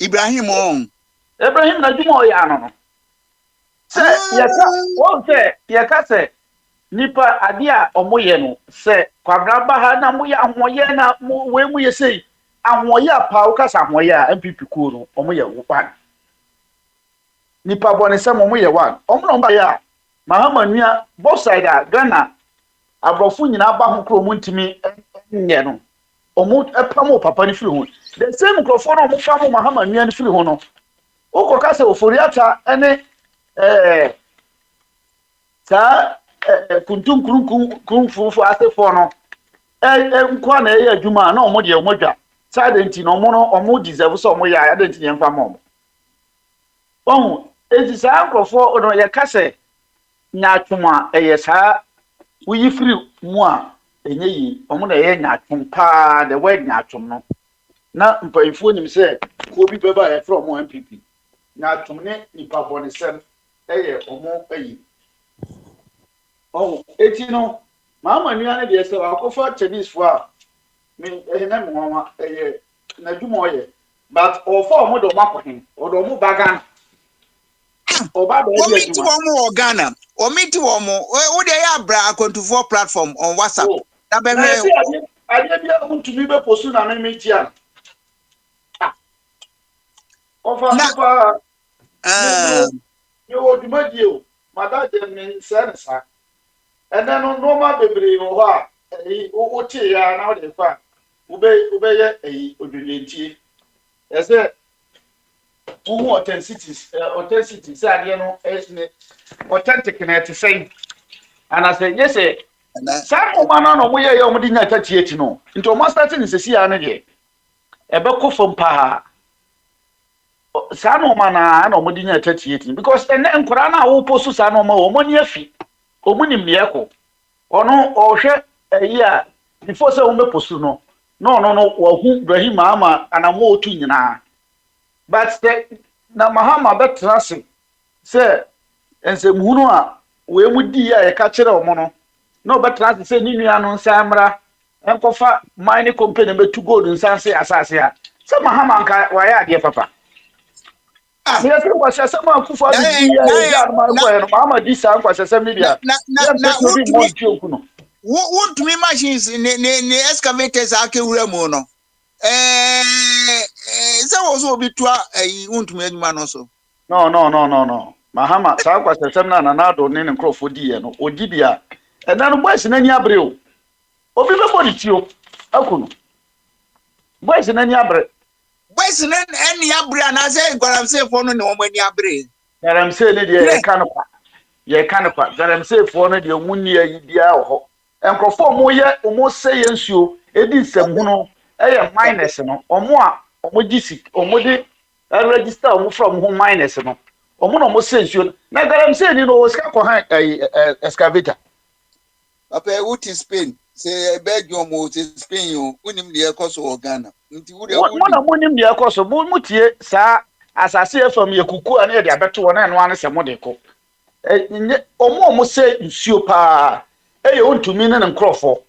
Speaker 1: Ibrahim on
Speaker 11: Ibrahim na dwuma ɔyɛ ano no sɛ yɛka sɛ nipa ade a ɔmoyɛ no sɛ kwabra ba ha na moyɛ ahoɔyɛ na wei mu yɛ sei ahoɔyɛ a paa wokasa ahoɔyɛ a MPP kuo no ɔmoyɛ one nipa bɔ ne sɛm ɔmoyɛ one ɔmo na ɔmbayɛ a mahama nua both side a Ghana aborɔfo nyinaa ba ho kuro mu ntumi nyɛ no ɔmo ɛpam papa no firi ho the same nkurɔfoɔ no ɔmo fa mo mahama nua no firi ho no wokɔka sɛ oforiata ne saa kuntum kurumfufo asefoɔ no nkwa na ɛyɛ adwuma na ɔmo deɛ ɔmo dwa saa de nti na ɔmo deserve sɛ ɔmo yɛ a de nti yɛmfa ma ɔmo ɔho enti saa nkurɔfoɔ no yɛka sɛ nyaatwom a ɛyɛ saa woyi firi mu a ɛnyɛ yi ɔmo na ɛyɛ nyaatwom paa the word nyaatwom no na mpanyinfoɔ nim sɛ kuo bi bɛba a yɛfrɛ ɔmo MPP nyaatwom ne nipa bɔ ne sɛm ɛyɛ ɔmo ayi eti no maama nua ne deɛ sɛ wakɔfa Chinese fo a me ɛhena me nwanwa ɛyɛ n'adwuma ɔyɛ but ɔfa ɔmo de ɔmo akɔhen ɔde ɔmo ba Ghana ɔba bɛɛ bi
Speaker 1: Omiti wɔn wɔ Ghana omiti wɔn wo de yɛ abra akɔntufoɔ platform on WhatsApp na bɛ
Speaker 11: na ɛsɛ adeɛ bi a ntumi bɛ posu na me tia ɔfa nipa ne wɔ dwumadie o mada de ne nsɛ ne sa ɛnɛ no nneɛma bebree wɔ hɔ a ɛyi wote ya na wode fa wobɛyɛ ɛyi odwulentie ɛsɛ wohu authenticity sɛ adeɛ no ɛne authentic na ɛte sɛn anasɛ nyɛ sɛ saa nneɛma no na ɔmoyɛ yɛ ɔmode nya tatiati no nti ɔmo astate ne sɛsi ya no deɛ ɛbɛkɔ fam paa saa nneɛma na ɔmode nya tatiati because ɛnɛ nkwaraa no a wopo so saa nneɛma wɔ ɔmo ani afi ɔmo nim deɛ ɛkɔ ɔno ɔhwɛ ɛyi a before sɛ ɔmo postu no na ɔno no wahu Ibrahim Mahama anamo otu nyinaa but na Mahama bɛtena se sɛ nsɛmhunu a wee mu di a yɛka kyerɛ ɔmo no na ɔbɛtena se sɛ ne nua no nsa mmra nkɔfa mining company bɛtu gold nsa se asase a sɛ Mahama nka wayɛ adeɛ papa Yes, was a summer for Mama this and was a semidia.
Speaker 1: Won't me machines in the excavators are Keuramono. There was also be a won't me man also.
Speaker 11: No. Mahama, South was a seminar and another name and Crawford Diano or Dibia. And then boys in any abril. Or everybody to you. Akuno. Boys in any abril.
Speaker 1: Where's any abri and I say, but I'm saying for no when you abri.
Speaker 11: That I'm saying, ye canapa. That I'm saying for no, your munia, ye and perform more yet, almost say, yes, you, it is some no, a minus, no, or more, or more disic, or more register from whom minus, no, or more almost sense you. Now that I'm saying, you know, a excavator.
Speaker 1: Up a wood in Spain. Say, I beg your most in Spain, you win the cost of Ghana.
Speaker 11: One of them, the course of Mumutia, sir, as I say from your cuckoo and the better one and one is a modico. Almost say, super, a own to mean and Crawford.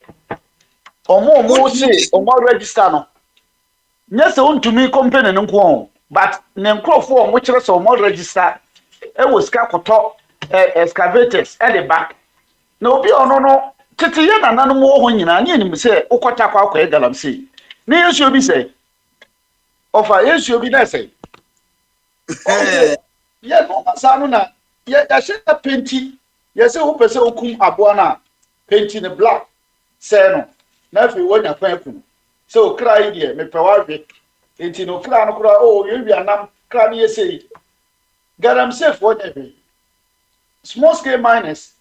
Speaker 11: Or more say, or more register. No, yes, own to me company and quon, but name Crawford, which was or more register. It was capital excavators at the back. No, be on no. Titian and no more when you know, say, Okota Galam say. Near should be say. Of a yes, you'll be necessary. Yeah, no, Sanuna. Yet I said a painting. Yes, a person who come abuana painting a black. Say no. Nothing when you're paying. So cry, dear, me power bit. It's no clan. Oh, you'll be a nam cranny say. God, I'm safe whatever. Small scale miners.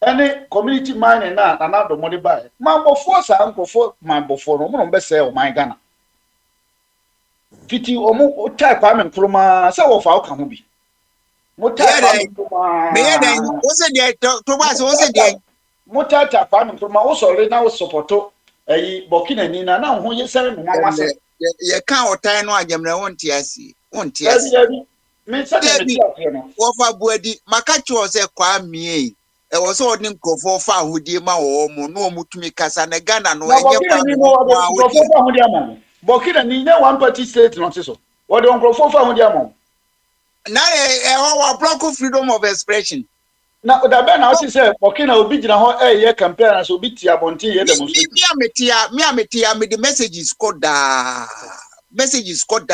Speaker 11: Any community mining now, another money buy. Man, before some before man before no best sell my Ghana. Fiti omo type am nkroma say wo fa o kan bi. Mo type am nkroma.
Speaker 1: Me then wo say dey to pass wo say dey.
Speaker 11: Mo type am nkroma wo sorry na wo supporto ayi Burkina ni na ho ye sere no nwa se.
Speaker 1: Ye kan otan no agemre won ti asi.
Speaker 11: Me say me ti afre no.
Speaker 1: Wo fa buadi maka chi wo say kwa mie. E wo so odin krofo fa ahodie ma wo mo no omutumi kasa na Ghana no enye pa
Speaker 11: no. Burkina ni one party state no so. What don krofo fa ahodie ma.
Speaker 1: na our block freedom of expression.
Speaker 11: Na da be na o say Burkina obi gina ho ye campaign so obi ti abontin ye demonstration.
Speaker 1: Me ametia me the messages called messages called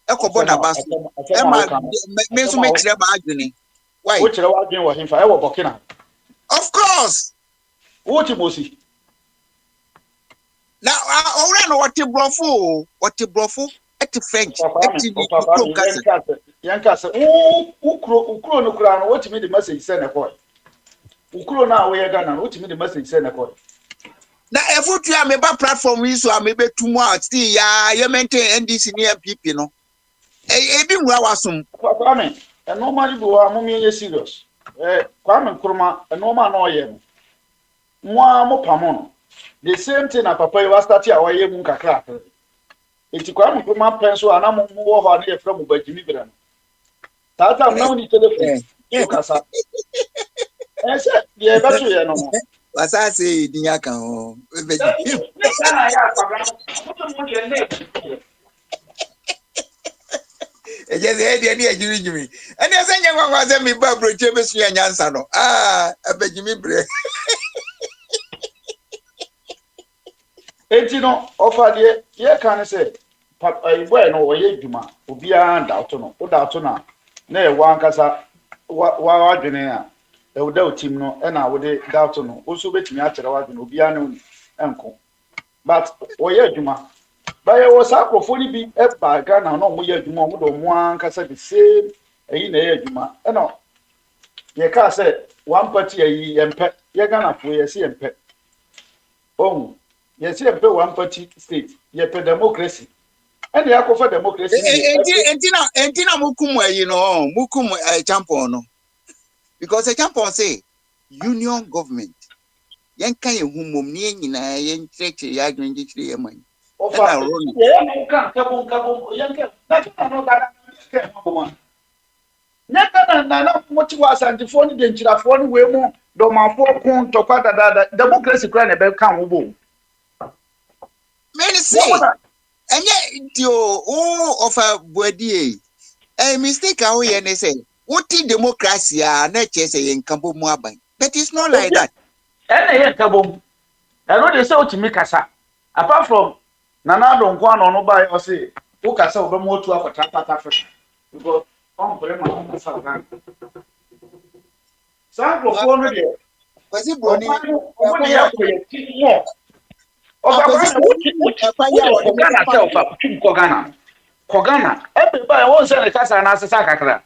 Speaker 1: ekobo na baso. E ma me so me kire ma adwene. Why?
Speaker 11: O kire wa adwene wo himfa e wo Burkina.
Speaker 1: Of course.
Speaker 11: What Mosi?
Speaker 1: Now, already know what the brofo, at the French,
Speaker 11: Yankasa, Ukro no crown, what made the message send a boy? Ukro now we are gonna, what made the message send a boy?
Speaker 1: Now, if you are maybe platform, so I maybe 2 months, you maintain NDC near people, you know. A bit was some.
Speaker 11: Kwame, and normally do a mummy serious. Kwame Kurma, and no man or yen. Moi, mo pamono. The same thing a papa was starting our year munka crack. It's Kwame Kurma pencil and I'm more on here from Bogyae brand. That I'm now in the telephone. You can say. I said, yeah, that's what you know.
Speaker 1: As I say, Diaka, just head any Jimmy. And as I was me, Barbara James Yansano. Ah, I beg you, break.
Speaker 11: You know, offer the yeah, can I say, Papa, well, no, ye, Juma, Ubia and Dalton, or Daltona, nay, one casa, what Guinea, the Udo team, no, and I would Dalton, also bet me after a while, Ubiano, uncle. But, oh, yeah, Juma. But I was up for fully be up by Ghana, no, we are Juma, one casa the same, in a Juma, and no. Ye can't say, one party a ye and pet, ye gonna for see and pet. Oh. Yes, you have one party state. You have democracy. And you have for democracy.
Speaker 1: Entina mukumu, you know, mukumu champion. Because a champion say union government. Yanka ye humum ni na yen church ya gwenji chiri ye man.
Speaker 11: Ofa. Yeah, no kan kabon yanka. Na no da na. Nyaka na moti wasantifo ni denchirafo ni we mu do manfo kun tokwa da democracy kra na be kan wo bo.
Speaker 1: Many say, and yet, offer Bogyae. A mistake, how you say, what is democracy? Nature say in Campo Muabai. But it's not like that.
Speaker 11: And I Cabo. I know they say to me, Cassa. Apart from Nana don't go on nobody or say, who can sell more to a trap Africa. Because on South Some of 400
Speaker 1: Was it Brony?
Speaker 11: Kogana. Everybody won't send a casa and ask a sacra.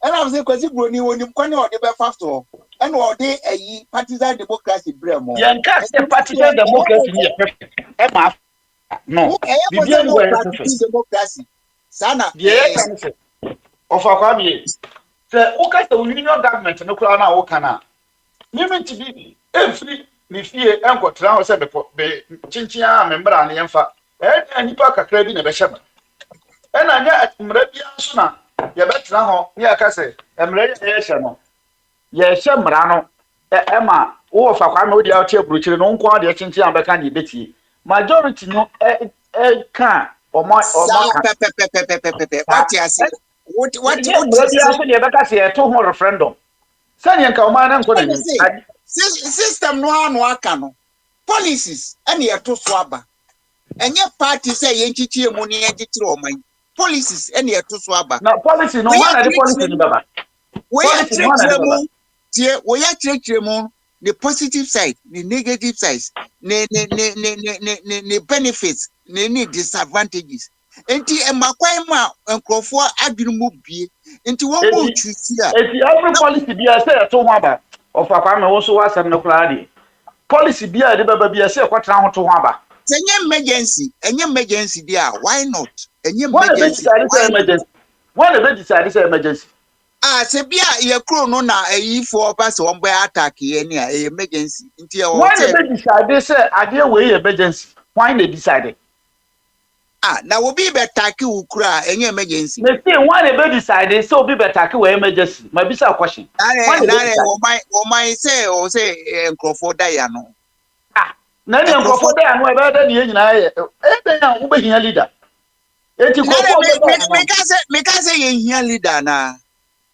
Speaker 1: And I was saying, because Brony, when you come out the first of and all day a partisan democracy, Bremo.
Speaker 11: Young cast a partisan democracy. Emma, no,
Speaker 1: democracy. Sana,
Speaker 11: yes, of our family. The Oka, the union government, no crown, Okana. Meaning to be every. Ni fie enko tra ho se be chinchia membra na yemfa nipa kakra bi na be hyeba na nya mra bia so na ye betra ho ne aka se mra ye hye no ye hye mra no ma wo fa kwa me odi a tie buruchire no nko de chinchia be ka ni betie majority no ka omo ka
Speaker 1: what you say what
Speaker 11: ye be ka se to ho referendum sanya nka o ma na nko na ni
Speaker 1: system no aka no policies and ye to so aba enye party say ye nchichie mu ne ye nchichire oman policies and ye to so aba
Speaker 11: na policy no one na the policy ni baba
Speaker 1: we ya chire mu the positive side the negative sides ne benefits ne disadvantages enti emakwan ma enkrofo adwene mu bie enti won go choose ya
Speaker 11: every policy be say to ho aba of akwa me wo so wasem no kra de policy bia de baba bia say kwatra ho to ho aba
Speaker 1: enye emergency dia why not enye
Speaker 11: emergency when the decide say emergency
Speaker 1: se bia ye kro no na ayifo oba se won boy attack ye ni a emergency nti e
Speaker 11: when the decide say ade we emergency why they decide
Speaker 1: na obi be attack wu kra enye emergency
Speaker 11: they say when they decide say obi be attack we emergency ma bisa question
Speaker 1: o mai say o say enkrofo da ya no
Speaker 11: na ni enkrofo da ya no e be da ni nyina ye e be ya wo be hia leader eti kofo be ba na
Speaker 1: me can say ye leader na.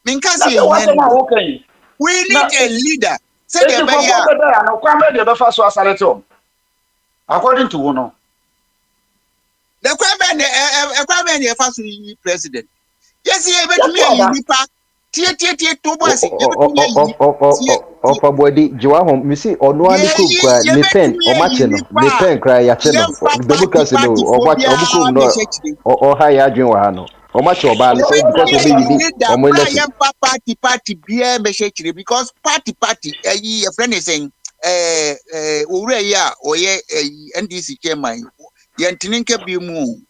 Speaker 1: Me can
Speaker 11: na
Speaker 1: say
Speaker 11: se
Speaker 1: ye
Speaker 11: wa se na
Speaker 1: leader.
Speaker 11: wo kan yi
Speaker 1: We
Speaker 11: na
Speaker 1: need a leader. Say
Speaker 11: eti
Speaker 1: the be
Speaker 11: kofo
Speaker 1: ya.
Speaker 11: be ba na kwa me de be fa so asare to according to wo no
Speaker 1: The kwame the first president. Yes, ye
Speaker 11: ya
Speaker 1: betumi
Speaker 11: to
Speaker 1: ayi
Speaker 11: da
Speaker 1: nipa. Tie to boss. Ye betumi ayi. Tie
Speaker 6: Ofa body jiwa hom misi ono ani krum kra
Speaker 1: ye
Speaker 6: ne pen
Speaker 1: betumi
Speaker 6: o
Speaker 1: ayi
Speaker 6: mache no ne
Speaker 1: nipa.
Speaker 6: pen kra ya che
Speaker 1: Ye
Speaker 6: no
Speaker 1: mfa
Speaker 6: democracy no
Speaker 1: party
Speaker 6: o mache
Speaker 1: phobia
Speaker 6: o krum no
Speaker 1: be
Speaker 6: o ha ya adwen wa ha no o mache oba ne
Speaker 11: no
Speaker 6: say
Speaker 11: no
Speaker 6: because
Speaker 11: no
Speaker 6: obi
Speaker 11: no
Speaker 6: wini
Speaker 1: leader
Speaker 6: o mo
Speaker 1: kura
Speaker 6: election
Speaker 1: yempa party bia be shechire because party your friend is saying owura yi a oye NDC chairman yentini nka bi mu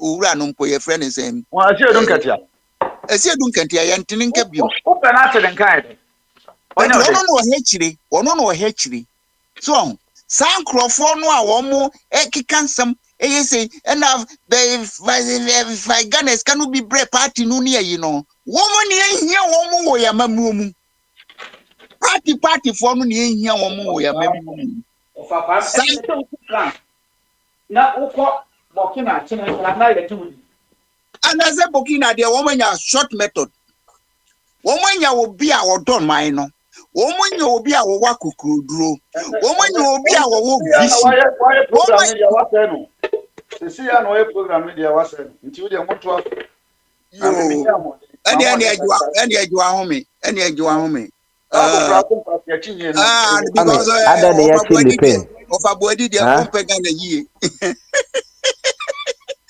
Speaker 1: owura no mpo your friend is saying
Speaker 11: wa se dun katia
Speaker 1: esi edu nkantia yentini nka bi
Speaker 11: o pe na se den kan de
Speaker 1: but
Speaker 11: onye
Speaker 1: ono
Speaker 11: ode
Speaker 1: no ohechire so saa nkurɔfoɔ no a wɔn mo keka nsɛm ɛyɛ sɛ ɛna fa Ghana sika no bi brɛ party no ne ayi no wɔn ne ehia wɔn mo wɔ yamamuo mu partyfoɔ no ne ehia wɔn mo wɔ yamamuo mu
Speaker 11: ofa pa
Speaker 1: saa
Speaker 11: e se o plan na ukọ Burkina China na ye tu
Speaker 1: anasɛ Burkina deɛ wɔn anya short method wɔn anya obi a wɔdɔ man no wɔn anya obi a wɔwɔ akokoduro wɔn anya obi a wɔwɔ
Speaker 11: ya na
Speaker 1: vision
Speaker 11: why program
Speaker 1: wɔn
Speaker 11: media wa se no se ya na why program media wa se no nti wo de mo to na me me ya
Speaker 1: yo
Speaker 11: mo ma mo
Speaker 1: ɛne
Speaker 11: de
Speaker 1: adwuma
Speaker 11: ka
Speaker 1: ɛne adwuma home ɛne adwuma home
Speaker 11: abu bra ko pa ya chinye no
Speaker 6: ame
Speaker 1: because
Speaker 6: ada de ya che le pen
Speaker 1: of abodi there
Speaker 6: ha
Speaker 1: on pega na yie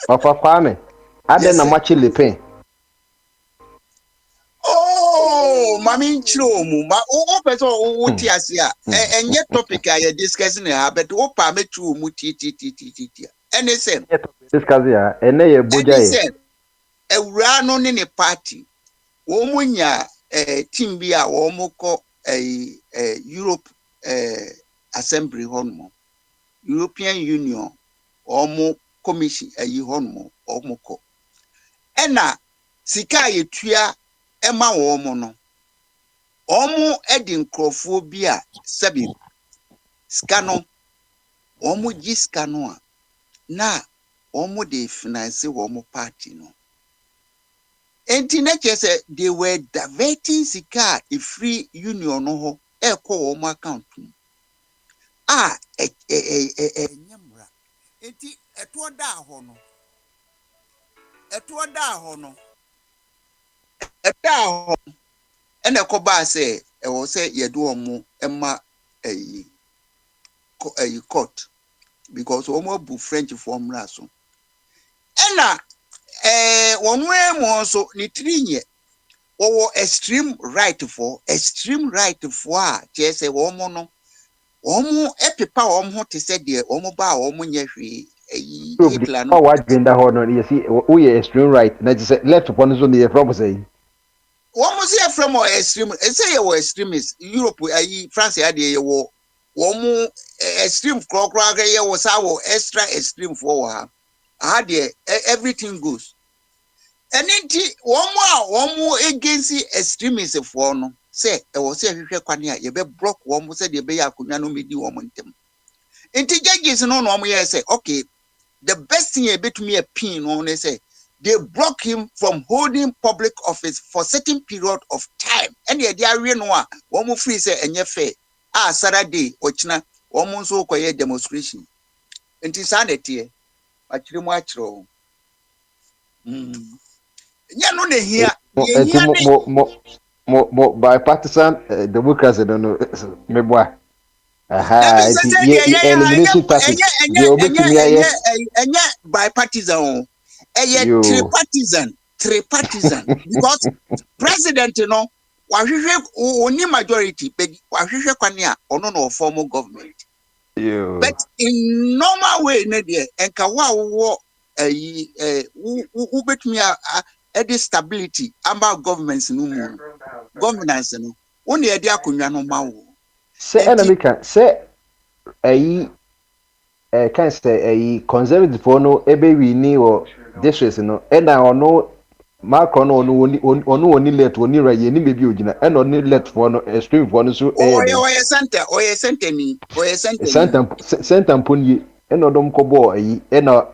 Speaker 6: ofa kwame ada
Speaker 1: yes
Speaker 6: na
Speaker 1: sir.
Speaker 6: mache le pen
Speaker 1: Oh mami nchiro mu ma o person o ti ase a enye topic a ye discussing ha but o pa metu mu ti ene say
Speaker 6: discuss ya ene ye Bogyae
Speaker 1: ewura no ne party wo munya team bi a wo mu ko Europe assembly hon European Union omo commission ayi honmo omo ko ena sika yetua ema wo mo no omo edi nkrofo bi a sebi sika no omo gi sika no a na omo de finance wo mo party no enti na chese they were diverting sika a free union no ho e ko wo mo account a nyamra enti eto da ho no eto da ho no ɛda ho ɛna ɛkɔbaa sɛ ɛwɔ sɛ yɛde wɔn ɛma court because wɔn abu French formula so ɛna wɔn mu nso ne tiri nyɛ wɔwɔ extreme right for a kyerɛ sɛ wɔn no wɔn ɛpepa wɔn ho te sɛ deɛ wɔn ba a wɔn nyɛ hwee Hitler no.
Speaker 6: wa agenda ho no ye see wo ye extreme right na je say left upon so ne ye from say
Speaker 1: One say from or extreme, say you were extremists. Europe, France, idea you were extreme clock, was our extra extreme for her. I had everything goes. And then one more against the extremists for no say, I was saying, you be broke one who said you be a kunano midi woman. And the judges no normal say, okay, the best thing a bit me a pin on they say. They block him from holding public office for certain period of time. And the idea one more free say and fair. Saturday, ochina, one so quiet demonstration. And insanity, actually, much wrong. Yeah, no, they hear,
Speaker 6: enti mo bipartisan democracy no no me boa
Speaker 1: that
Speaker 6: aha
Speaker 1: means
Speaker 6: enti
Speaker 1: that
Speaker 6: ye elimination tactics je obetumi aye
Speaker 1: and bipartisan,
Speaker 6: yo
Speaker 1: tripartisan, because president, you know, only majority, but wahwehwe kwane a ono no formal government.
Speaker 6: yo
Speaker 1: But in normal way, Nadia, and Kawa who bet me a stability about governments no governance no only a dia kunwa no ma wo.
Speaker 6: se enemy can se ayi kan say ayi conservative for no ebe wi ni o districts no e na ono Macron ono oni let oni ra ye ni bebi ogina e no ni let for no extreme for no so e dey
Speaker 1: Center ni
Speaker 6: center mponi e no dom ko bo ayi e na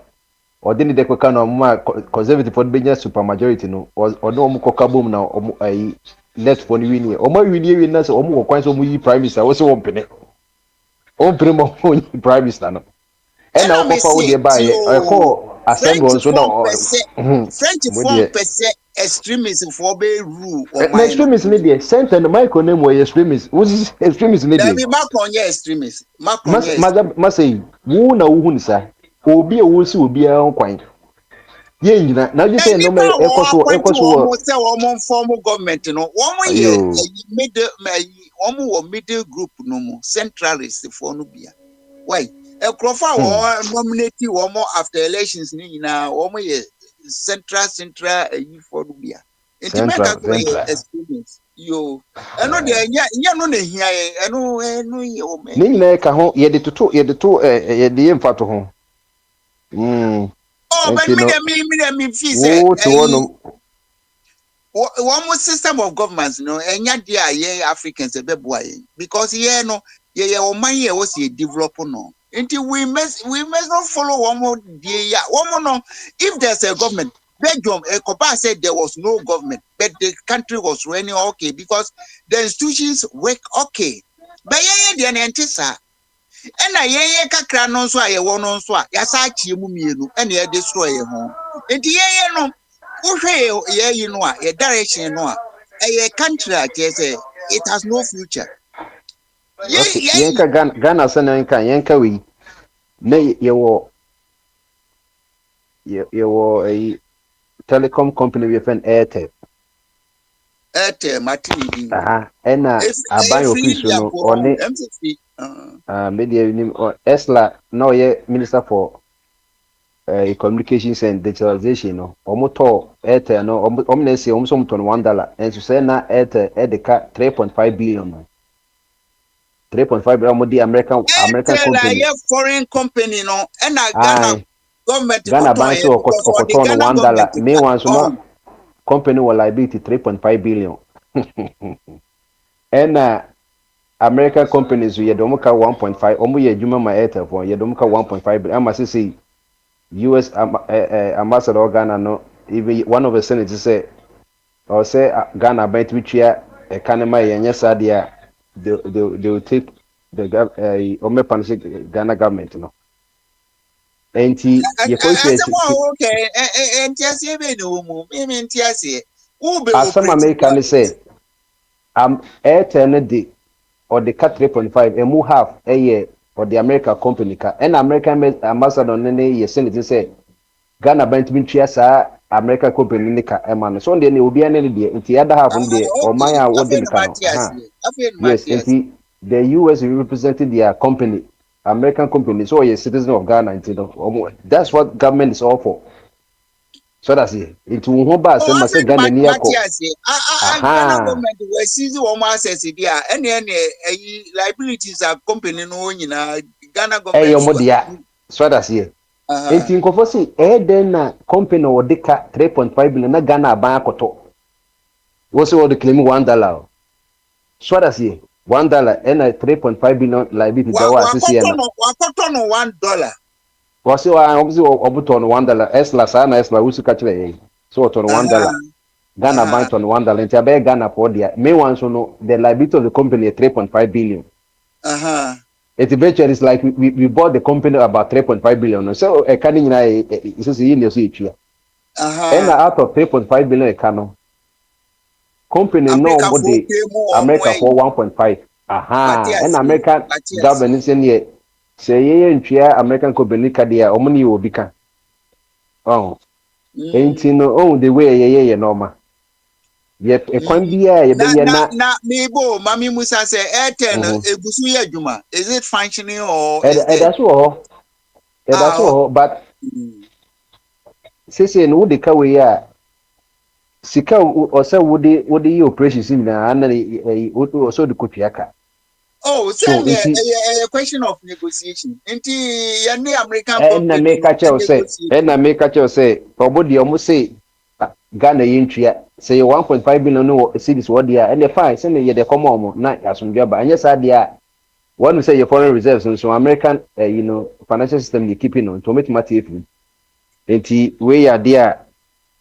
Speaker 6: or didn't they can on conservative for being super majority no or no more boom now I let for the winning or more winning us or more quite so prime minister was open prime minister no and
Speaker 1: ɛna
Speaker 6: now
Speaker 1: me
Speaker 6: go forward
Speaker 1: se
Speaker 6: there by
Speaker 1: ti
Speaker 6: I
Speaker 1: o
Speaker 6: call assembly
Speaker 1: French
Speaker 6: on so
Speaker 1: form pɛsɛ
Speaker 6: now
Speaker 1: French form
Speaker 6: dear
Speaker 1: pɛsɛ extremist for be rule or
Speaker 6: na
Speaker 1: mine no
Speaker 6: extremist ni dear center the micro name was extremist who's extremist ni dear
Speaker 1: dabi Macron yɛ extremist Macron
Speaker 6: mas
Speaker 1: yɛ
Speaker 6: mas
Speaker 1: extremist
Speaker 6: mas say wo na wo hu ni sa obi a wo si obi a kwan ye nyina na you
Speaker 1: na
Speaker 6: say no
Speaker 1: nipa
Speaker 6: me
Speaker 1: a wɔn appoint
Speaker 6: ekoso
Speaker 1: wɔn sɛ wɔn form government no wɔn yɛ
Speaker 6: ayo
Speaker 1: middle wɔn wɔ middle group no mu centralist for no bia why nkurɔfo a wɔn nominate wɔn after elections ni nyinaa wɔn yɛ central for no bia nti mɛka
Speaker 6: central
Speaker 1: sɛ wɔyɛ
Speaker 6: central
Speaker 1: extremist yo ɛno deɛ nyɛ no na ehia yɛ ɛno yɛ wɔn
Speaker 6: ne
Speaker 1: ani
Speaker 6: nyinaa ka ho yɛde to yɛde yɛ mfa to ho
Speaker 1: oh but
Speaker 6: nti
Speaker 1: me
Speaker 6: no
Speaker 1: dem me feel say
Speaker 6: wo te hɔ nom
Speaker 1: one system of governments no enya dia ye Africans ebeboa ye because ye no ye oman ye was ye develop no until we must not follow one more dia one no if there's a government Belgium Kopa said there was no government but the country was running okay because the institutions work okay but ye dia na entisa ena ye kakra no so aye wo no so a yasa achie mu mienu ena ye destroy ye ho enti ye no wohwe ye yi no a ye direction no a a country a say it has no future
Speaker 6: okay
Speaker 1: ye
Speaker 6: yɛnka Ghana sɛ na yɛnka wei na yɛwɔ ayi telecom company bi yɛfɛ no Airtel
Speaker 1: Martin din
Speaker 6: aha ɛna aban
Speaker 1: if
Speaker 6: office
Speaker 1: free
Speaker 6: so
Speaker 1: dia
Speaker 6: no
Speaker 1: ko no
Speaker 6: ɔne
Speaker 1: MCC
Speaker 6: media nim Esla na ɔyɛ minister for communications and digitalization no ɔmo tɔɔ Airtel no ɔmo na esi ɔmo nso tɔ no $1 nso sɛ na Airtel ɛde ka 3.5 billion no 3.5 billion ɔmo di American
Speaker 1: tell a
Speaker 6: company
Speaker 1: ye foreign company no na Ghana
Speaker 6: aye
Speaker 1: government
Speaker 6: Ghana
Speaker 1: koton
Speaker 6: ban
Speaker 1: ye
Speaker 6: so
Speaker 1: because for the
Speaker 6: ɔkɔtɔɔ no
Speaker 1: Ghana government
Speaker 6: $1 meanwhile so
Speaker 1: oh
Speaker 6: na company wɔ liability 3.5 billion ɛna American companies yɛde ɔmo ka 1.5 ɔmo yɛ adwuma ma Airtel fo yɛde ɔmo ka 1.5 billion ama sisi US ambassador Ghana no even one of the senators say or say Ghana ban to tua ɛka ne ma yɛnyɛ saa deɛ a they will take the ɔmo punish Ghana government no enti yɛkɔ
Speaker 1: asem
Speaker 6: hwɛ
Speaker 1: okay entiase be no mu me entiase who be
Speaker 6: asɛm
Speaker 1: operate
Speaker 6: America ne sɛ Airtel no de ɔde ka 3.5 emu half ɛyɛ ɔde America company ka ɛna American ambassador no ne yɛ senator sɛ Ghana ban to tua saa American company ne ka ɛma no so deɛ ne obiara ne deɛ nti other half no deɛ ɔman
Speaker 1: okay
Speaker 6: a wɔde
Speaker 1: afei
Speaker 6: ne
Speaker 1: no
Speaker 6: ka no
Speaker 1: Matthias afei no
Speaker 6: yes
Speaker 1: Matthias
Speaker 6: nti the US represented their company American company so ɔyɛ citizen of Ghana nti no that's what government is all for so that's it nti wo ho ba
Speaker 1: oh
Speaker 6: asɛm ma sɛ
Speaker 1: afei no
Speaker 6: Ghana ni akɔ
Speaker 1: Matthias Ghana
Speaker 6: aha
Speaker 1: government was seizing one access there any liabilities are company no nyina Ghana
Speaker 6: ɛyɛ
Speaker 1: government
Speaker 6: ɔmo
Speaker 1: so
Speaker 6: dea so that's it
Speaker 1: uh
Speaker 6: nti nkɔfɔ si ɛyɛ den na company a wɔde ka 3.5 billion na Ghana aban akɔtɔ wɔsɛ wɔde claim $1 so that's it $1 ɛna 3.5 billion liability da hɔ a sisi yɛ na
Speaker 1: wakoto no $1
Speaker 6: wɔsi wa wɔn si ɔbutɔ no $1 ɛsla saa na ɛsla wusu kakyere yɛ so wɔtɔ no $1 Ghana ban tɔ no $1 nti abɛyɛ Ghana for deɛ meanwhile nso no the liability of the company is 3.5 billion it eventually is like we bought the company about 3.5 billion no so ɛka ne nyinaa yɛ sisi yi na ɛso yɛ tua ɛna out of 3.5 billion ɛka no company no
Speaker 1: Africa
Speaker 6: ɔmo
Speaker 1: for
Speaker 6: de
Speaker 1: pay more
Speaker 6: America for 1.5 aha ɛna American government sɛ neɛ sɛ yɛyɛ ntua American company ka deɛ a ɔmo ne yɛ obi ka ɔho nti no ɔho the way yɛyɛ yɛ normal yɛ ɛkwan biara yɛbɛyɛ
Speaker 1: na mebo mami Musa say Airtel no egusu yɛ adwuma is it functioning or is it
Speaker 6: ɛda so wɔ hɔ ɛda so wɔ hɔ but sese no wode ka wei a sika ɔsɛ wode yɛ operations nyinaa na ɔsɛ wode kɔtua ka
Speaker 1: oh
Speaker 6: so
Speaker 1: send
Speaker 6: nti
Speaker 1: a question of negotiation nti yɛne American
Speaker 6: ɛna
Speaker 1: company
Speaker 6: meka kyɛw sɛ ɔbo deɛ ɔmo se Ghana yɛ ntua sɛ yɛ 1.5 billion no wɔ cities wɔ deɛ a ɛnɛ fine sɛ ne yɛde kɔma ɔmo na asomdwa ba ɛnyɛ saa deɛ a wɔn sɛ yɛ foreign reserves nso American financial system yɛ keeping no nti ɔmo tuma tie firi Enti we are there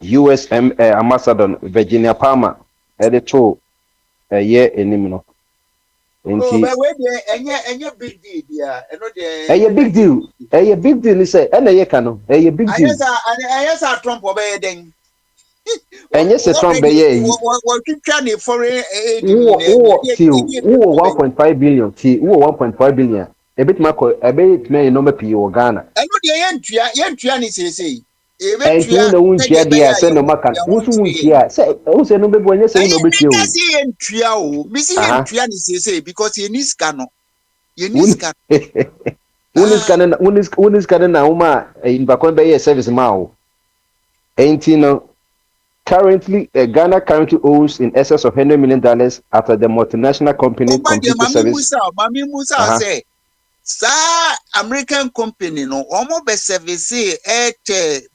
Speaker 6: USM ambassador Virginia Palmer editor ye enim no.
Speaker 1: Oh,
Speaker 6: Enti
Speaker 1: but wait there, any big deal, yeah. I know
Speaker 6: a big deal. A big deal is say na ye ka no. A big deal.
Speaker 1: I guess I Trump obey then.
Speaker 6: Enye se Trump be
Speaker 1: Already,
Speaker 6: ye
Speaker 1: what keep trying foreign aid
Speaker 6: wo till wo 1.5 billion till wo 1.5 billion. A bit mako a bit me no me pi wo Ghana.
Speaker 1: I know the yen ni say.
Speaker 6: And
Speaker 1: Eventua,
Speaker 6: you know won
Speaker 1: said
Speaker 6: tia
Speaker 1: the
Speaker 6: dia
Speaker 1: bear,
Speaker 6: say no makan.
Speaker 1: you
Speaker 6: Wo
Speaker 1: want
Speaker 6: so won
Speaker 1: to.
Speaker 6: tia say wo say no be bo anya say wo no be tia
Speaker 1: I
Speaker 6: o.
Speaker 1: see yen tria, missing yen
Speaker 6: Aha.
Speaker 1: tria ni say because ye nis cano. Ye nis
Speaker 6: Won
Speaker 1: cano.
Speaker 6: won is kana na uma in bakon be ye service ma o. Ain't you know currently Ghana currently owes in excess of $100 million after the multinational company
Speaker 1: Oba de
Speaker 6: completed service.
Speaker 1: Mami Musa
Speaker 6: Uh-huh.
Speaker 1: say, sa American company no, omo be service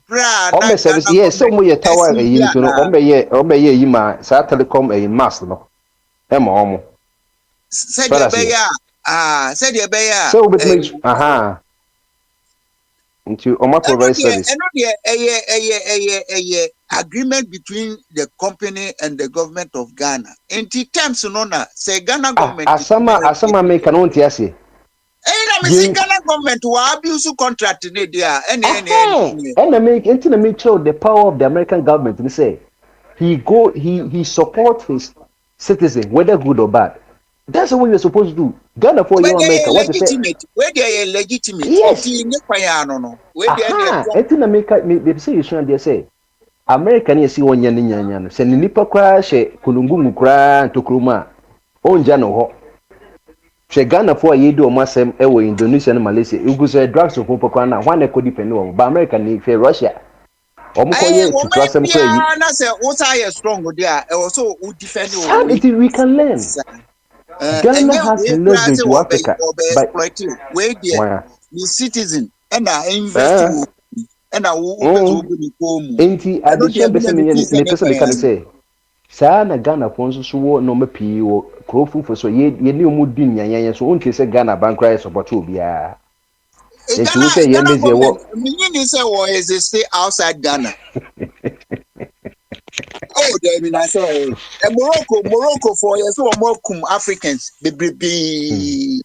Speaker 1: bra na
Speaker 6: Ome service
Speaker 1: Ghana
Speaker 6: yes so
Speaker 1: government
Speaker 6: mo ye tower
Speaker 1: SC
Speaker 6: yin to no
Speaker 1: na.
Speaker 6: ome ye yi ma sa telecom mass no. E ma omo.
Speaker 1: Said
Speaker 6: So
Speaker 1: the
Speaker 6: that's it.
Speaker 1: bear, said the bear,
Speaker 6: So bit me aha into omo provide service.
Speaker 1: a agreement between the company and the government of Ghana. In terms no na say Ghana government
Speaker 6: Asama me kan won't ase.
Speaker 1: I say
Speaker 6: Yin
Speaker 1: Ghana government will abuse contract in there.
Speaker 6: and I make sure the power of the American government and say he support his citizen whether good or bad. That's what you're supposed to do. Ghana for
Speaker 1: But
Speaker 6: you
Speaker 1: they are
Speaker 6: America. What they say?
Speaker 1: legitimate. Where they are legitimate.
Speaker 6: Yes.
Speaker 1: Inti ne kwaya no. Where they are
Speaker 6: Aha. Enti America me say you should say America ni esi wonya ne nyanya no. Se ne nipa kra hye kulungu kra ntokroma. Onja no ho. Hwɛ Ghanafoɔ a yɛdi wɔn asɛm wɔ Indonesia ne Malaysia egu sɛ drugs of pɔpɔ na hwan na ɛkɔ depend wɔn ba America ni hwɛ Russia wɔn kɔ yɛ tutu
Speaker 1: woman
Speaker 6: asɛm kora yi
Speaker 1: bia na say wosa ye strong there. Also who defend
Speaker 6: saa
Speaker 1: we.
Speaker 6: nti we can learn
Speaker 1: And
Speaker 6: Ghana
Speaker 1: yeah,
Speaker 6: has
Speaker 1: we cry say
Speaker 6: leverage wɔ Africa
Speaker 1: obe
Speaker 6: but
Speaker 1: exploit you. Where there
Speaker 6: wɔn
Speaker 1: the citizen and I invest
Speaker 6: a
Speaker 1: you and I will pay to go to home.
Speaker 6: nti
Speaker 1: I know
Speaker 6: adesua
Speaker 1: there
Speaker 6: bɛsɛ
Speaker 1: be
Speaker 6: mi
Speaker 1: things
Speaker 6: yɛ
Speaker 1: and
Speaker 6: mi pɛ sɛ mi ka ne sɛ saa na Ghanafoɔ nso so wɔ nneɛma pii wɔ kuro fufuo so yɛ ne wɔn di nyanyanya so wɔn ti sɛ Ghana bankora yɛ support obiara nti wo sɛ yɛn
Speaker 1: Ghana
Speaker 6: mezi
Speaker 1: government,
Speaker 6: ɛwɔ
Speaker 1: meaning say war is a stay outside Ghana. Oh, there mean I say Morocco for yes or more Africans. Be
Speaker 6: me